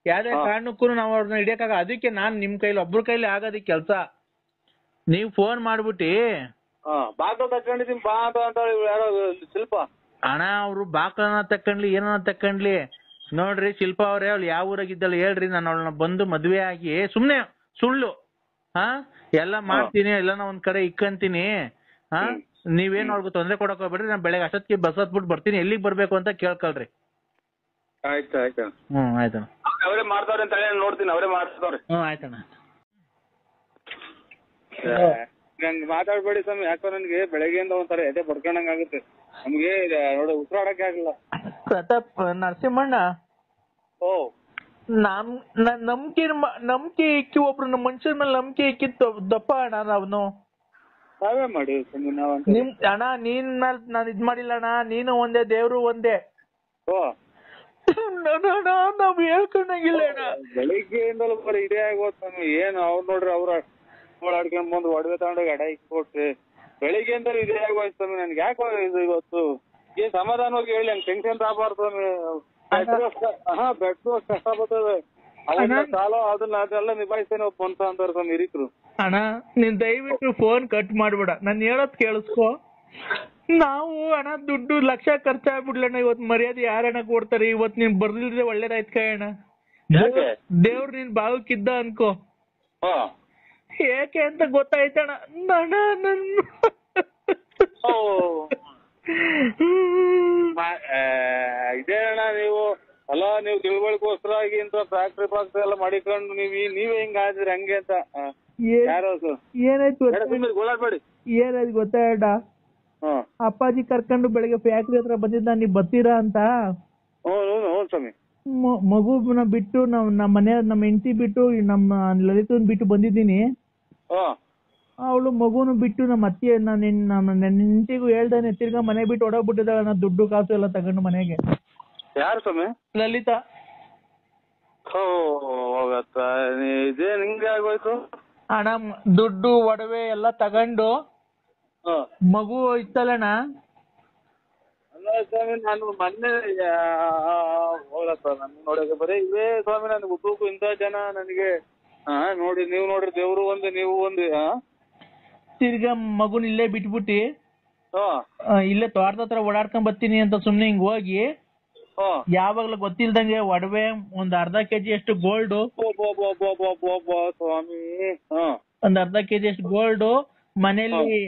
ಯಾವ್ದೇ ಕಾರಣಕ್ಕೂ ನಾವು ಅವ್ರನ್ನ ಹಿಡಿಯಕ್ಕಾಗ. ಅದಕ್ಕೆ ನಾನ್ ನಿಮ್ ಕೈಲಿ ಒಬ್ರ ಕೈಲಿ ಆಗೋದಿಕ್ ಕೆಲ್ಸ. ನೀವ್ ಫೋನ್ ಮಾಡ್ಬಿಟ್ಟಿ ಬಾಕಲ್ ತಕೊಂಡಿದೀನಿ ಬಾ ಅಂತ ಯಾರೋ ಶಿಲ್ಪ ಅಣ್ಣ, ಅವ್ರು ಬಾಕಲನ್ನ ತಕೊಂಡ್ಲಿ ಏನನ್ನ ತಕೊಂಡ್ಲಿ. ನೋಡ್ರಿ ಶಿಲ್ಪ ಅವ್ರೆ, ಅವ್ಳು ಯಾವ ಊರಾಗಿದ್ದಾಳೆ ಹೇಳ್ರಿ, ನಾನು ಅವಳನ್ನ ಬಂದು ಮದ್ವೆ ಆಗಿ ಸುಮ್ನೆ ಸುಳ್ಳು ಎಲ್ಲ ಮಾಡ್ತೀನಿ, ಎಲ್ಲಾನ ಒಂದ್ ಕಡೆ ಇಕ್ಕಂತೀನಿ. ನೀವೇನ್ ಅವ್ರಿಗೆ ತೊಂದ್ರೆ ಕೊಡಕ್ ಹೋಗ್ಬೇಡ್ರಿ, ನಾನ್ ಬೆಳಗ್ಗೆ ಅಷ್ಟೊತ್ತಿಗೆ ಬಸ್ ಹತ್ಬಿಟ್ಟು ಬರ್ತೀನಿ, ಎಲ್ಲಿಗ್ ಬರ್ಬೇಕು ಅಂತ ಕೇಳ್ಕೊಳ್ರಿ. ಆಯ್ತು ಆಯ್ತಣ್ಣ. ಆಯ್ತಣ್ಣ. ಅವರೇ ಮಾಡ್ತಾವ್ರೆ ಅಂತ ನೋಡ್ತೀನಿ, ಅವರೇ ಮಾಡ್ತಾವ್ರೆ. ಆಯ್ತಣ್ಣ. ನಂಗೆ ಮಾತಾಡ್ಬೇಡಿ ಸ್ವಾಮಿ, ಯಾಕೋ ನನ್ಗೆ ಬೆಳಗ್ಗೆಯಿಂದ ಒಂಥರ ಎದೆ ಬಡ್ಕೊಂಡಂಗ್ ಆಗುತ್ತೆ. ನಮ್ಗೆ ನೋಡಿ ಉಸಿರಾಡಕ್ಕೆ ಆಗಿಲ್ಲ. ಪ್ರತಾಪ್ ನರಸಿಂಹಣ್ಣ, ನಂಬಿಕೆ ಇಕ್ಕಿ ಒಬ್ರು ನಮ್ಮ ಮನುಷ್ಯರ ಮೇಲೆ ನಂಬಿಕೆ ಇಕ್ಕಿತ್ತು ದಪ್ಪ ಅಣ್ಣ. ನಾವ್ನು ನಾವೇ ಮಾಡಿ ನಿಮ್ ಅಣ್ಣ, ನೀನ್ ಮೇಲೆ ನಾನು ಇದ್ ಮಾಡಿಲ್ಲ ಅಣ್ಣ. ನೀನು ಒಂದೇ, ದೇವ್ರು ಒಂದೇ. ನಾವ್ ಹೇಳ್ಕೊಂಡಂಗಿಲ್ಲ ಅಣ್ಣ. ಬೆಳಿಗ್ಗೆಯಿಂದಲೂ ಬರೀ ಇದೇ ಆಗೋತ್ ನಮ್ಗೆ. ಏನು ಅವ್ರು ನೋಡ್ರಿ, ಅವ್ರ ಆಡ್ಕೊಂಡ್ ಬಂದು ಒಡವೆ ತಗೊಂಡೋಗಿ ಅಡ ಇಕ್ಕೊಟ್ರಿ. ಬೆಳಿಗ್ಗೆಯಿಂದಲೂ ಇದೇ ಆಗೋಯ್ತು ಸ್ವಾಮಿ. ನನ್ಗೆ ಯಾಕೋ ಇದು ಇವತ್ತು ಏನ್ ಸಮಾಧಾನವಾಗಿ ಹೇಳಿ, ಹಂಗ್ ಟೆನ್ಷನ್ ತಗಬಾರ್ದು ಸ್ವಾಮಿ. ಬೆಟ್ಟು ಕಷ್ಟ ಬರ್ತದೆ, ಅದನ್ನ ಸಾಲ ಅದನ್ನೆಲ್ಲ ನಿಭಾಯಿಸ್ತೇನೆ ಒಬ್ಬ ಅಂತ ಅಂತಾರೆ ಸ್ವಾಮಿ ಹಿರಿಕರು. ಅಣ್ಣ ನೀನ್ ದಯವಿಟ್ಟು ಫೋನ್ ಕಟ್ ಮಾಡ್ಬೇಡ, ನಾನ್ ಹೇಳೋದ್ ಕೇಳಿಸ್ಕೊ. ನಾವು ಅಣ್ಣ ದುಡ್ಡು ಲಕ್ಷ ಖರ್ಚಾಗ್ಬಿಡ್ಲಣ್ಣ. ಇವತ್ ಮರ್ಯಾದೆ ಯಾರಣ್ಣ ಕೊಡ್ತಾರೆ? ಇವತ್ ನೀನ್ ಬರ್ದಿಲ್ದ್ರೆ ಒಳ್ಳೇದಾಯ್ತು ಕಣ. ದೇವ್ರು ನಿನ್ ಭಾಗಕ್ಕಿದ್ದ ಅನ್ಕೋ. ಏಕೆ ಅಂತ ಗೊತ್ತಾಯ್ತಣ್ಣ. ಇದೇ ಅಣ್ಣ ನೀವು ಅಲ್ಲ, ನೀವು ತಿಳುವಳಿಕೋಸ್ಕರಾಗಿ ಇಂತ ಫ್ಯಾಕ್ಟ್ರಿ ಪಾಕ್ಟ್ರಿ ಎಲ್ಲ ಮಾಡಿಕೊಂಡು ನೀವೇ ಹಿಂಗ ಆದ್ರಿ ಹಂಗೆ ಅಂತ. ಏನಾಯ್ತು ಗೊತ್ತಾಯ್ತ? ಅಪ್ಪಾಜಿ ಕರ್ಕೊಂಡು ಬೆಳಿಗ್ಗೆ ಫ್ಯಾಕ್ಟ್ರಿ ಹತ್ರ ಬಂದಿದ್ದ, ನೀವ್ ಬರ್ತೀರಾ ಅಂತ. ಮಗುನ ಬಿಟ್ಟು ನಮ್ಮ ಮನೆ, ನಮ್ಮ ಹೆಂಡತಿ ಬಿಟ್ಟು, ನಮ್ಮ ಲಲಿತನ್ ಬಿಟ್ಟು ಬಂದಿದ್ದೀನಿ. ಅವಳು ಮಗುನು ಬಿಟ್ಟು ನಮ್ಮ ಅತ್ತೆ, ನಮ್ಮ ಹೆಂಡತಿಗೂ ಹೇಳ್ದಾನೆ ತಿರ್ಗಾ ಮನೆ ಬಿಟ್ಟು ಹೊಡೋಗ್ಬಿಟ್ಟಿದ್ದಾಳೆ. ನಾ ದುಡ್ಡು ಕಾಸು ಎಲ್ಲ ತಗೊಂಡು ಮನೆಗೆ. ಯಾರು ಸ್ವಾಮಿ? ಲಲಿತಾ. ಇದೇ ನಿಂಗೆ ಆಗೋಯ್ತು ಅಣ್ಣ. ದುಡ್ಡು ಒಡವೆ ಎಲ್ಲ ತಗೊಂಡು ಮಗು ಇತ್ತಲ್ಲಣ್ಣ. ಅಲ್ಲ ಸ್ವಾಮಿ, ನಾನು ಮೊನ್ನೆ ನಾನು ನೋಡಕ್ಕೆ ಬರೀ ಇವೇ ಸ್ವಾಮಿ. ನನ್ಗೆ ಉದ್ದಕ್ಕೂ ಇಂಥ ಜನ ನನಗೆ ನೋಡಿ, ನೀವು ನೋಡ್ರಿ ದೇವ್ರು ಒಂದು, ನೀವು ಒಂದು. ತಿರ್ಗಾ ಮಗುನ್ ಇಲ್ಲೇ ಬಿಟ್ಬಿಟ್ಟಿ ಇಲ್ಲೇ ತೋಟದ ಹತ್ರ ಓಡಾಡ್ಕೊಂಡ್ ಬರ್ತೀನಿ ಅಂತ ಸುಮ್ನೆ ಹಿಂಗ್ ಹೋಗಿ, ಯಾವಾಗ್ಲೂ ಗೊತ್ತಿಲ್ದಂಗೆ ಒಡವೆ ಒಂದ್ ಅರ್ಧ ಕೆಜಿ ಅಷ್ಟು ಗೋಲ್ಡ್, ಸ್ವಾಮಿ ಒಂದ್ ಅರ್ಧ ಕೆಜಿ ಅಷ್ಟು ಗೋಲ್ಡ್ ಮನೇಲಿ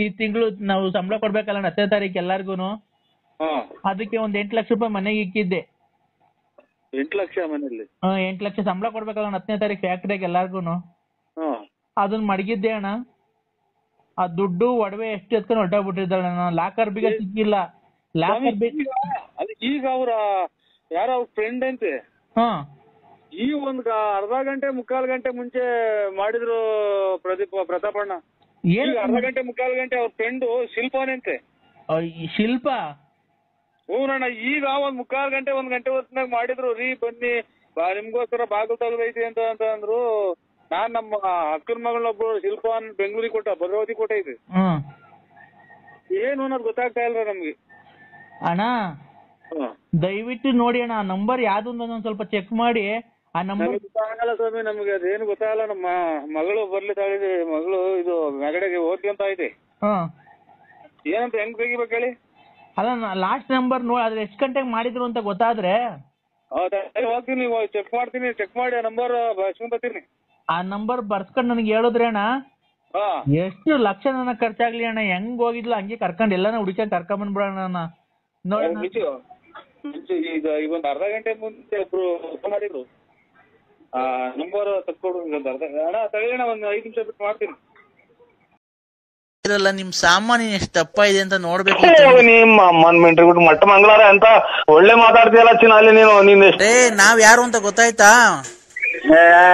ಈ ತಿಂಗಳು ನಾವು ಸಂಬಳ ಕೊಡ್ಬೇಕಲ್ಲ 10ನೇ ತಾರೀಕು ಎಲ್ಲಾರ್ಗುನು. ಅದಕ್ಕೆ ಒಂದ್ 8 ಲಕ್ಷ ರೂಪಾಯಿ ಮನೆಗೆ ಇಕ್ಕಿದ್ದೆ. 8 ಲಕ್ಷ ಮನೇಲಿ? 8 ಲಕ್ಷ ಸಂಬಳ ಕೊಡ್ಬೇಕಲ್ಲ 10ನೇ ತಾರೀಕು ಫ್ಯಾಕ್ಟ್ರಿಗೆ ಎಲ್ಲಾರ್ಗುನು. ಅದನ್ನ ಮಡಗಿದ್ದೆ ಅಣ್ಣ. ಆ ದುಡ್ಡು ಒಡವೆ ಎಷ್ಟು ಎತ್ಕೊಂಡು ಹೊರಟೋಗ್ಬಿಟ್ಟಿದ್ದಾಳೆ. ಲಾಕರ್ ಬೀಗ ಸಿಕ್ಕಿಲ್ಲ. ಲಾಕರ್ ಈಗ ಅವ್ರ ಯಾರೋ ಅವ್ರ ಫ್ರೆಂಡ್ ಅಂತೆ, ಈ ಒಂದ್ ಅರ್ಧ ಗಂಟೆ ಮುಕ್ಕಾಲ್ ಗಂಟೆ ಮುಂಚೆ ಮಾಡಿದ್ರು ಪ್ರತಾಪಣ್ಣ. ಅರ್ಧ ಗಂಟೆ ಮುಕ್ಕಾಲ್ ಗಂಟೆ ಅವ್ರ ಫ್ರೆಂಡು ಶಿಲ್ಪಾನಂತೆ. ಶಿಲ್ಪ? ಹೂನಣ್ಣ. ಈಗ ಒಂದ್ ಮುಕ್ಕಾಲ್ ಗಂಟೆ 1 ಗಂಟೆ ಹೊತ್ತಿನಾಗ ಮಾಡಿದ್ರು. ರೀ ಬನ್ನಿ ನಿಮ್ಗೋಸ್ಕರ ಬಾಗಿಲು ತಗದೈತಿ ಅಂತ ಅಂದ್ರು. ನಾನ್ ನಮ್ಮ ಅಕ್ಕನ ಮಗಳನ್ನೊಬ್ರು ಶಿಲ್ಪಾನ್ ಬೆಂಗಳೂರಿಗೆ ಕೊಟ್ಟ, ಭದ್ರಾವತಿ ಕೊಟ್ಟೈತಿ. ಏನು ಅನ್ನೋದು ಗೊತ್ತಾಗ್ತಾ ಇಲ್ಲ ನಮ್ಗೆ. ಅಣ್ಣ ದಯವಿಟ್ಟು ನೋಡಿ ಅಣ್ಣ, ಆ ನಂಬರ್ ಯಾವ್ದು ಒಂದೊಂದ್ ಸ್ವಲ್ಪ ಚೆಕ್ ಮಾಡಿ. ಆ ನಂಬರ್ ಗೊತ್ತಾಗಲ್ಲ ಸ್ವಾಮಿ ನಮ್ಗೆ, ಅದೇನು ಗೊತ್ತಾಗಲ್ಲ. ನಮ್ಮ ಮಗಳು ಬರ್ಲಿ ತಾಳಿದೆ, ಮಗಳು ಇದು ಮೆಗಡೆಗೆ ಓದ್ಕೊಂತ ಐತೆ. ಏನಂತ ಹೆಂಗ್ ತೆಗಿಬೇಕು ಹೇಳಿ? ಅಲ್ಲ ಲಾಸ್ಟ್ ನಂಬರ್ ನೋಡಿ, ಅದ್ರ ಎಷ್ಟು ಗಂಟೆಗೆ ಮಾಡಿದ್ರು ಅಂತ ಗೊತ್ತಾದ್ರೆ ಹೋಗ್ತೀನಿ, ಚೆಕ್ ಮಾಡ್ತೀನಿ. ಚೆಕ್ ಮಾಡಿ ಆ ನಂಬರ್ ಬರ್ಸ್ಕೊಂತೀನಿ. ಆ ನಂಬರ್ ಬರ್ಸ್ಕೊಂಡ್ ನನಗೆ ಹೇಳಿದ್ರೆ ಅಣ್ಣ, ಎಷ್ಟು ಲಕ್ಷ ನನಗ್ ಖರ್ಚಾಗ್ಲಿ ಅಣ್ಣ, ಹೆಂಗ್ ಹೋಗಿದ್ಲು ಹಂಗೆ ಕರ್ಕೊಂಡ್ ಎಲ್ಲಾನ ಹುಡುಕಿ ಕರ್ಕೊಂಡ್ ಬಂದ್ಬಿಡೋಣ ನೋಡಿ. ಈಗ ಒಂದು ಅರ್ಧ ಗಂಟೆ ಮುಂಚೆ ಒಬ್ರು ಮಾಡಿದ್ರು, ನಂಬರ್ ತಕ್ಕೊಡು ಅಣ್ಣ. ತಗೊಳ್ಳೋಣ, ಒಂದ್ 5 ನಿಮಿಷ ಬಿಟ್ಟು ಮಾಡ್ತೀನಿ. ಇರಲ್ಲ ನಿಮ್ ಸಾಮಾನ್ಯ ಎಷ್ಟು ತಪ್ಪ ಇದೆ ಅಂತ ನೋಡ್ಬೇಕು. ನಿಮ್ಮ ಮಟ್ಟ ಮಂಗಳಾರ ಅಂತ ಒಳ್ಳೆ ಮಾತಾಡ್ತೀಯಲ್ಲ ಚಿನ್ನ ಅಲ್ಲಿ ನೀನು. ನಾವ್ ಯಾರು ಅಂತ ಗೊತ್ತಾಯ್ತಾ?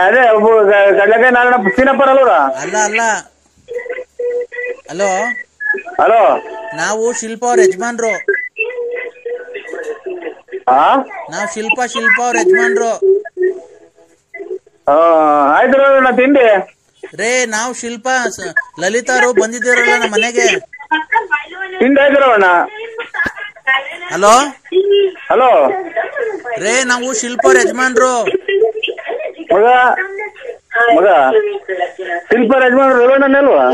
ಅದೇ ಗಡ್ಲಕಾಯಿ ನಾರಾಯಣ ಚಿನ್ನಪ್ಪರ ಅಲ್ವ? ಅಲ್ಲ ಅಲ್ಲ. ಹಲೋ ಹಲೋ, ನಾವು ಶಿಲ್ಪ ಅವ್ರ ಯಜಮಾನ್ರು. ನಾವು ಶಿಲ್ಪ ಅವ್ರ ಯಜಮಾನ್ರು. ಆಯ್ತು ನಾ ತಿಂಡಿ ರೇ, ನಾವು ಶಿಲ್ಪ ಲಲಿತಾರು ಬಂದಿದ್ದೀರಲ್ಲ ನಮ್ಮ ಮನೆಗೆ. ತಿಂಡಿ ಆಯ್ತು. ಹಲೋ ಹಲೋ ರೇ, ನಾವು ಶಿಲ್ಪ ಅವ್ರ ಯಜಮಾನ್ರು. ಮಗ ಶಿಲ್ಪ ಯಜಮಾನ್ರು ರೇವಣ್ಣನಲ್ವಾ?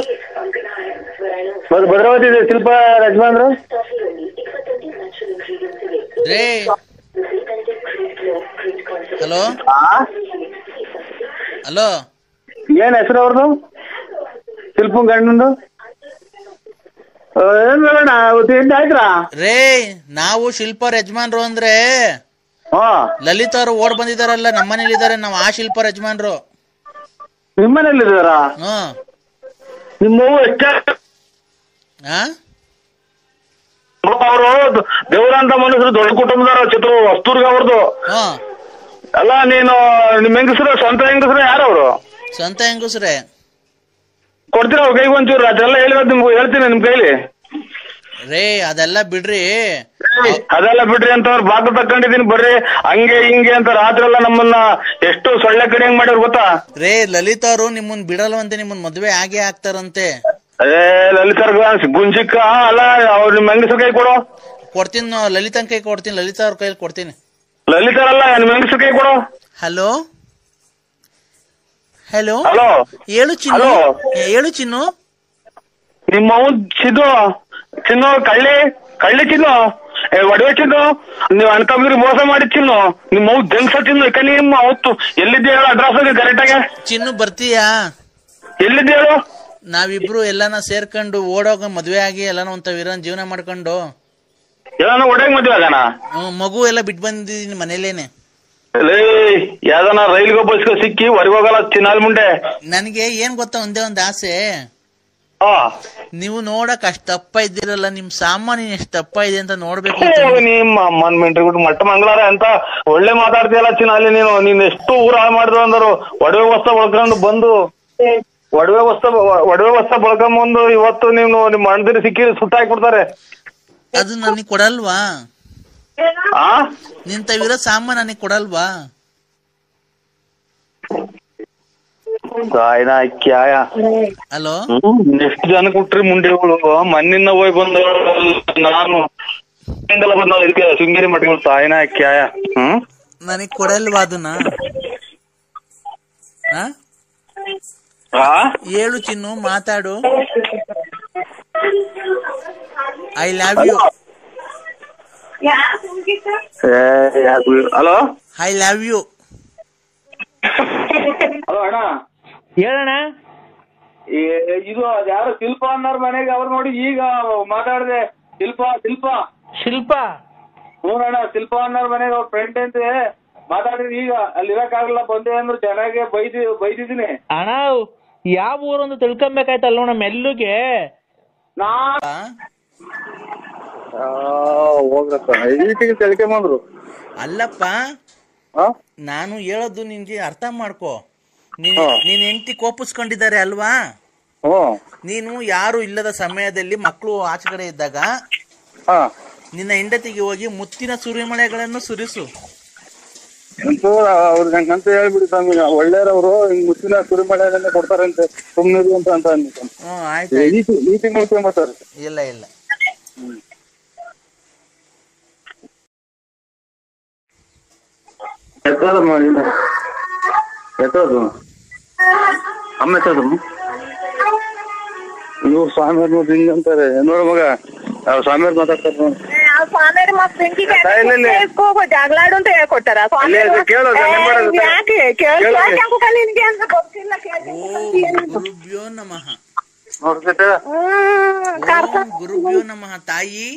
ಭದ್ರಾವತಿ ಶಿಲ್ಪ ಯಜಮಾನ್ರು ರೇ. ಹಲೋ ಹಲೋ, ಏನ್ ಹೆಸರು ಅವ್ರದ್ದು? ಶಿಲ್ಪ ಗಂಡಂದು ಏನ್ ತಿಂಡಿ ಆಯ್ತಾ? ರೇ, ನಾವು ಶಿಲ್ಪ ಅವ್ರ ಯಜಮಾನ್ರು ಅಂದ್ರೆ ಲಲಿತಾ ಅವ್ರು ಓಡ್ ಬಂದಿದಾರಲ್ಲ, ನಮ್ಮನೇಲಿ ಇದಾರೆ. ನಾವು ಆ ಶಿಲ್ಪ ಅವ್ರ ಯಜಮಾನ್ರು. ನಿಮ್ಮನೇಲಿ ಇದಾರ? ನಿಮ್ಮವು ಎಷ್ಟ ಅವರು ದೇವರಂತ ಮನುಷ್ಯರು, ದೊಡ್ಡ ಕುಟುಂಬದವ್ರ, ಚಿತ್ರ ವಸ್ತೂರ್ಗ ಅವ್ರದ್ದು. ಅಲ್ಲ ನೀನು ನಿಮ್ ಹೆಂಗಸ್ರು ಸ್ವಂತ ಹೆಂಗಸ್ರು ಯಾರವ್ರು? ಸ್ವಂತ ಹೆಂಗಸ್ರೆ. ಕೊಡ್ತೀರ ಅವ್ರ ಕೈಗೆ ಒಂಚೂರು? ಅದೆಲ್ಲ ಹೇಳಿರೋದು ನಿಮ್ಗೆ ಹೇಳ್ತೀನಿ ನಿಮ್ ಕೈಲಿ. ರೇ ಅದೆಲ್ಲ ಬಿಡ್ರಿ, ಅದೆಲ್ಲ ಬಿಡ್ರಿ ಅಂತ ಅವ್ರು ಬಾಕು ತಕೊಂಡಿದೀನಿ. ಬರ್ರಿ ಹಂಗೆ ಹಿಂಗೆ ಅಂತ ರಾತ್ರಿ ಎಲ್ಲ ನಮ್ಮನ್ನ ಎಷ್ಟು ಸೊಳ್ಳೆ ಕಡೆ ಹೆಂಗ್ ಮಾಡಿದ್ರು ಗೊತ್ತಾ? ರೇ ಲಲಿತಾ ಅವ್ರು ನಿಮ್ಮನ್ ಬಿಡಲ್ವಂತೆ, ನಿಮ್ಮನ್ ಮದ್ವೆ ಆಗೇ ಆಗ್ತಾರಂತೆ. ಲಲಿತಾರ್ಗ ಗುಂಜಿಕ್ಕ ಅಲ್ಲ, ಅವ್ರು ನಿಮ್ ಹೆಂಗಸ್ರ ಕೈ ಕೊಡು. ಕೊಡ್ತೀನಿ, ಲಲಿತನ್ ಕೈ ಕೊಡ್ತೀನಿ, ಲಲಿತಾ ಅವ್ರ ಕೈಲಿ ಕೊಡ್ತೀನಿ. ಲಲಿತಾರಲ್ಲ ನಿಮ್ ಹೆಂಗಸ್ರ ಕೈ ಕೊಡು. ಹಲೋ ಹಲೋ ಹಲೋ, ಹೇಳು ಚಿನ್ನು. ಹೇಳು ಚಿನ್ನು. ನಿಮ್ಮ ಚಿನ್ನು ಕಳ್ಳಿ ಚಿನ್ನು, ಒಡವೆ ಚಿನ್ನು, ನೀವ್ ಅಣ್ತಂಬ್ರಿಗೆ ಮೋಸ ಮಾಡಿ ಚಿನ್ನು, ನಿಮ್ಮ ಅವ್ ಜಂಗ್ಸ ಚಿನ್ನು. ನಿಮ್ಮ ಅವತ್ತು ಎಲ್ಲಿದ್ದೆ ಹೇಳು ಅಡ್ರೆಸ್ ಕರೆಕ್ಟ್ ಆಗಿ. ಚಿನ್ನು ಬರ್ತೀಯಾ? ಎಲ್ಲಿದ್ದೆ ಹೇಳು? ನಾವಿಬ್ರು ಎಲ್ಲಾನ ಸೇರ್ಕೊಂಡು ಓಡೋಗ ಮದ್ವೆ ಆಗಿ ಎಲ್ಲಾನ ಒಂತ ವೀರನ್ ಜೀವನ ಮಾಡ್ಕೊಂಡು ಎಲ್ಲಾನ ಒಡೆಗ್ ಮದ್ವೆ ಆಗಾನ? ಮಗು ಎಲ್ಲ ಬಿಟ್ಟು ಬಂದಿದ್ದೀನಿ ಮನೇಲೇನೆ. ಯಾವ್ದಾನ ರೈಲ್ಗೋ ಬಸ್ಗೋ ಸಿಕ್ಕಿ ಹೊರಗೆ ಹೋಗಲ್ಲ ಚಿನ್ನಾಲ್ ಮುಂಡೆ. ನನ್ಗೆ ಏನ್ ಗೊತ್ತಾ, ಒಂದೇ ಒಂದ್ ಆಸೆ. ನೀವು ನೋಡಕ್ ಅಷ್ಟ್ ದಪ್ಪ ಇದ್ದೀರಲ್ಲ, ನಿಮ್ ಸಾಮಾನ್ಯ ಎಷ್ಟ್ ದಪ್ಪ ಇದೆ ಅಂತ ನೋಡ್ಬೇಕು. ನಿಮ್ಮ ಅಮ್ಮನ್ ಮೆಂಟ್ರಿ ಬಿಟ್ಟು ಮಟ್ಟ ಮಂಗಳಾರ ಅಂತ ಒಳ್ಳೆ ಮಾತಾಡ್ತೀಯಲ್ಲ ಚಿನ್ನಾಲಿ. ನೀನ್ ಎಷ್ಟು ಊರ ಹಾಳು ಮಾಡಿದ್ರು ಅಂದರು. ಒಡವೆ ವಸ್ತ ಬಳಕೊಂಡು ಬಂದು ಒಡವೆ ವಸ್ತ ಬಳಕೊಂಬಂದು ಇವತ್ತು ನೀವು ನಿಮ್ ಅಣ್ಣದಿರಿ ಸಿಕ್ಕಿ ಸುಟ್ಟ ಹಾಕ್ಬಿಡ್ತಾರೆ. ಅದು ನನಗ್ ಕೊಡಲ್ವಾ? ನಿಂತವಿರೋ ಸಾಮಾನ್ ನನಗ್ ಕೊಡಲ್ವಾ? ಹಲೋ, ಎಷ್ಟು ಜನ ಕೊಟ್ರಿ ಮುಂಡೆಗಳು? ಮಣ್ಣಿನ ಹೋಗಿ ಬಂದ ನಾನು ಬಂದ ಇದಕ್ಕೆ ಶೃಂಗೇರಿ ಮಠಗಳು ತಾಯಿನ ಕ್ಯಾಯ. ನನಗ್ ಕೊಡಲ್ವಾ ಅದನ್ನ? ಹೇಳು ಚಿನ್ನು, ಮಾತಾಡು. I love you. Hello, I love you. Hello ಅಣ್ಣ, ಹೇಳಣ್ಣ. ಇದು ಯಾರು ಶಿಲ್ಪ ಅನ್ನೋರ್ ಮನೆಗೆ ಅವ್ರು ನೋಡಿ ಈಗ ಮಾತಾಡ್ದೆ. ಶಿಲ್ಪ ಹ್ಞೂ ಅಣ್ಣ, ಶಿಲ್ಪ ಅನ್ನೋರ್ ಮನೆಗೆ ಅವ್ರ ಫ್ರೆಂಡ್ ಅಂತ ಮಾತಾಡಿದ್ರಿ. ಈಗ ಅಲ್ಲಿ ಇರಕ್ಕಾಗಲ್ಲ ಬಂದೆ ಅಂದ್ರು. ಚೆನ್ನಾಗಿ ಬೈದಿದ್ದೀನಿ ಅಣ್ಣ. ಯಾವ ಊರೊಂದು ತಿಳ್ಕೊಬೇಕಾಯ್ತಲ್ಲ ನಮ್ಮ ಮೆಲ್ಲುಗೆ. ತಿಳ್ಕೊಂಬಂದ್ರು. ಅಲ್ಲಪ್ಪ, ನಾನು ಹೇಳೋದು ನಿನ್ಗೆ ಅರ್ಥ ಮಾಡ್ಕೊ. ನೀನ್ ಹೆಂಡತಿ ಕೋಪಿಸ್ಕೊಂಡಿದ್ದಾರೆ ಅಲ್ವಾ? ನೀನು ಯಾರು ಇಲ್ಲದ ಸಮಯದಲ್ಲಿ ಮಕ್ಕಳು ಆಚೆ ಕಡೆ ಇದ್ದಾಗ ನಿನ್ನ ಹೆಂಡತಿಗೆ ಹೋಗಿ ಮುತ್ತಿನ ಸುರಿಮಳೆಗಳನ್ನು ಸುರಿಸು. ಅವ್ರಿಗಂತ ಹೇಳ್ಬಿಡಿ ಸ್ವಾಮಿ, ಒಳ್ಳೆಯವ್ರು ಹಿಂಗ್ ಮುತ್ತಿನ ಸುರಿಮಳೆಗಳನ್ನ ಕೊಡ್ತಾರಂತೆ, ಸುಮ್ನಿರು ಅಂತ ಆಯ್ತು. ನೀತಿ ನೋಡ್ಕೊಂಬರ್ತಾರೆ. ಇಲ್ಲ ಅಮ್ಮ ಇವ್ರು ಸ್ವಾಮಿಯವ್ರ ನೋಡಿ ಹಿಂಗಂತಾರೆ. ನೋಡ ಮಗ, ಸ್ವಾಮಿಯವ್ರು ಮಾತಾಡ್ತಾರೆ. ಜಗಳಾಡು ಅಂತ ಹೇಳ್ಕೊಟ್ಟಾರ. ಗುರುಭ್ಯೋ ನಮಃ. ಗುರುಭ್ಯೋ ನಮಃ. ತಾಯಿ,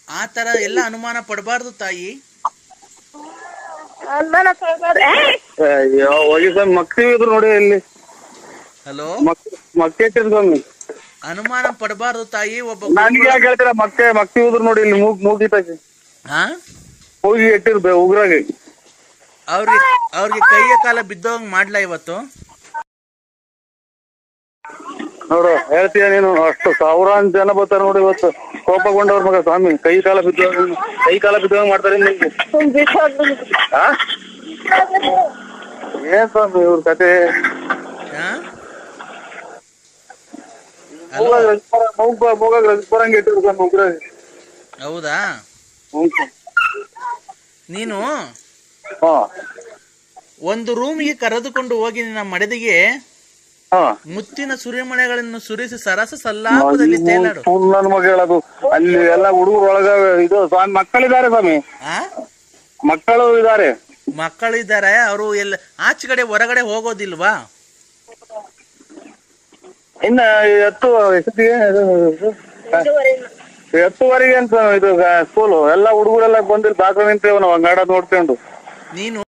ಆ ತರ ಎಲ್ಲ ಅನುಮಾನ ಪಡಬಾರ್ದು ತಾಯಿ. ಹೋಗಿ ಸ್ವಾಮಿ, ಮಕ್ತಿವಿ ಇದ್ರು ನೋಡಿ ಇಲ್ಲಿ. ಹಲೋ, ಮಕ್ಕೆ ಸ್ವಾಮಿ, ಅನುಮಾನ ಪಡಬಾರ್ದು ತಾಯಿ. ಒಬ್ಬ ನನ್ಗೆ ಯಾಕೆ ಹೇಳ್ತೀರಾ? ಮಕ್ತಿ ಹೋದ್ರು ನೋಡಿ ಇಲ್ಲಿ ಮೂಗಿತಾಗಿ ಹೋಗಿ ಇಟ್ಟಿರ್ ಉಗ್ರಾಗಿ. ಅವ್ರಿಗೆ ಕೈಯ ಕಾಲ ಬಿದ್ದೋಗ್ ಮಾಡ್ಲಾ ಇವತ್ತು? ನೋಡು ಹೇಳ್ತೀಯ ನೀನು, ಅಷ್ಟು ಸಾವಿರಾರು ಜನ ಬರ್ತಾರೆ ನೋಡಿ ಇವತ್ತು. ಕೋಪಗೊಂಡವ್ರ ಮಗ ಸ್ವಾಮಿ, ಕೈ ಕಾಲ ಬಿದ್ದಂಗ ಮಾಡ್ತಾರೆ ನಿಮ್ಗೆ. ಏನ್ ಸ್ವಾಮಿ ಇವ್ರ ಕತೆ? ಬರಂಗ ಇಟ್ಟಿರ್ತಾನೆ. ಹೌದಾ? ನೀನು ಒಂದು ರೂಮಿಗೆ ಕರೆದುಕೊಂಡು ಹೋಗಿ ನಿನ್ನ ಮಡದಿಗೆ ಮುತ್ತಿನ ಸುರಿಮಳೆಗಳನ್ನು ಸುರಿಸಿ ಸರಸ ಸಲ್ಲಾಪದಲ್ಲಿ ತೇಲಾಡು. ನನ್ನ ಮಗ ಹೇಳೋದು ಅಲ್ಲಿ ಎಲ್ಲ ಹುಡುಗರು ಒಳಗ ಇದು ಸ್ವಾಮಿ ಮಕ್ಕಳಿದ್ದಾರೆ ಸ್ವಾಮಿ, ಮಕ್ಕಳು ಇದ್ದಾರೆ. ಅವರು ಎಲ್ಲ ಆಚೆ ಕಡೆ ಹೊರಗಡೆ ಹೋಗೋದಿಲ್ವಾ? ಇನ್ನ ಎತ್ತುವರೆಗೆ ಅಂತ ಇದು ಸ್ಕೂಲು ಎಲ್ಲ ಹುಡುಗರೆಲ್ಲ ಬಂದಿರ್ ದಾಖಲೆ ನಿಂತೇವ ನಾವು ಹಂಗಾಡ ನೋಡ್ಕೊಂಡು. ನೀನು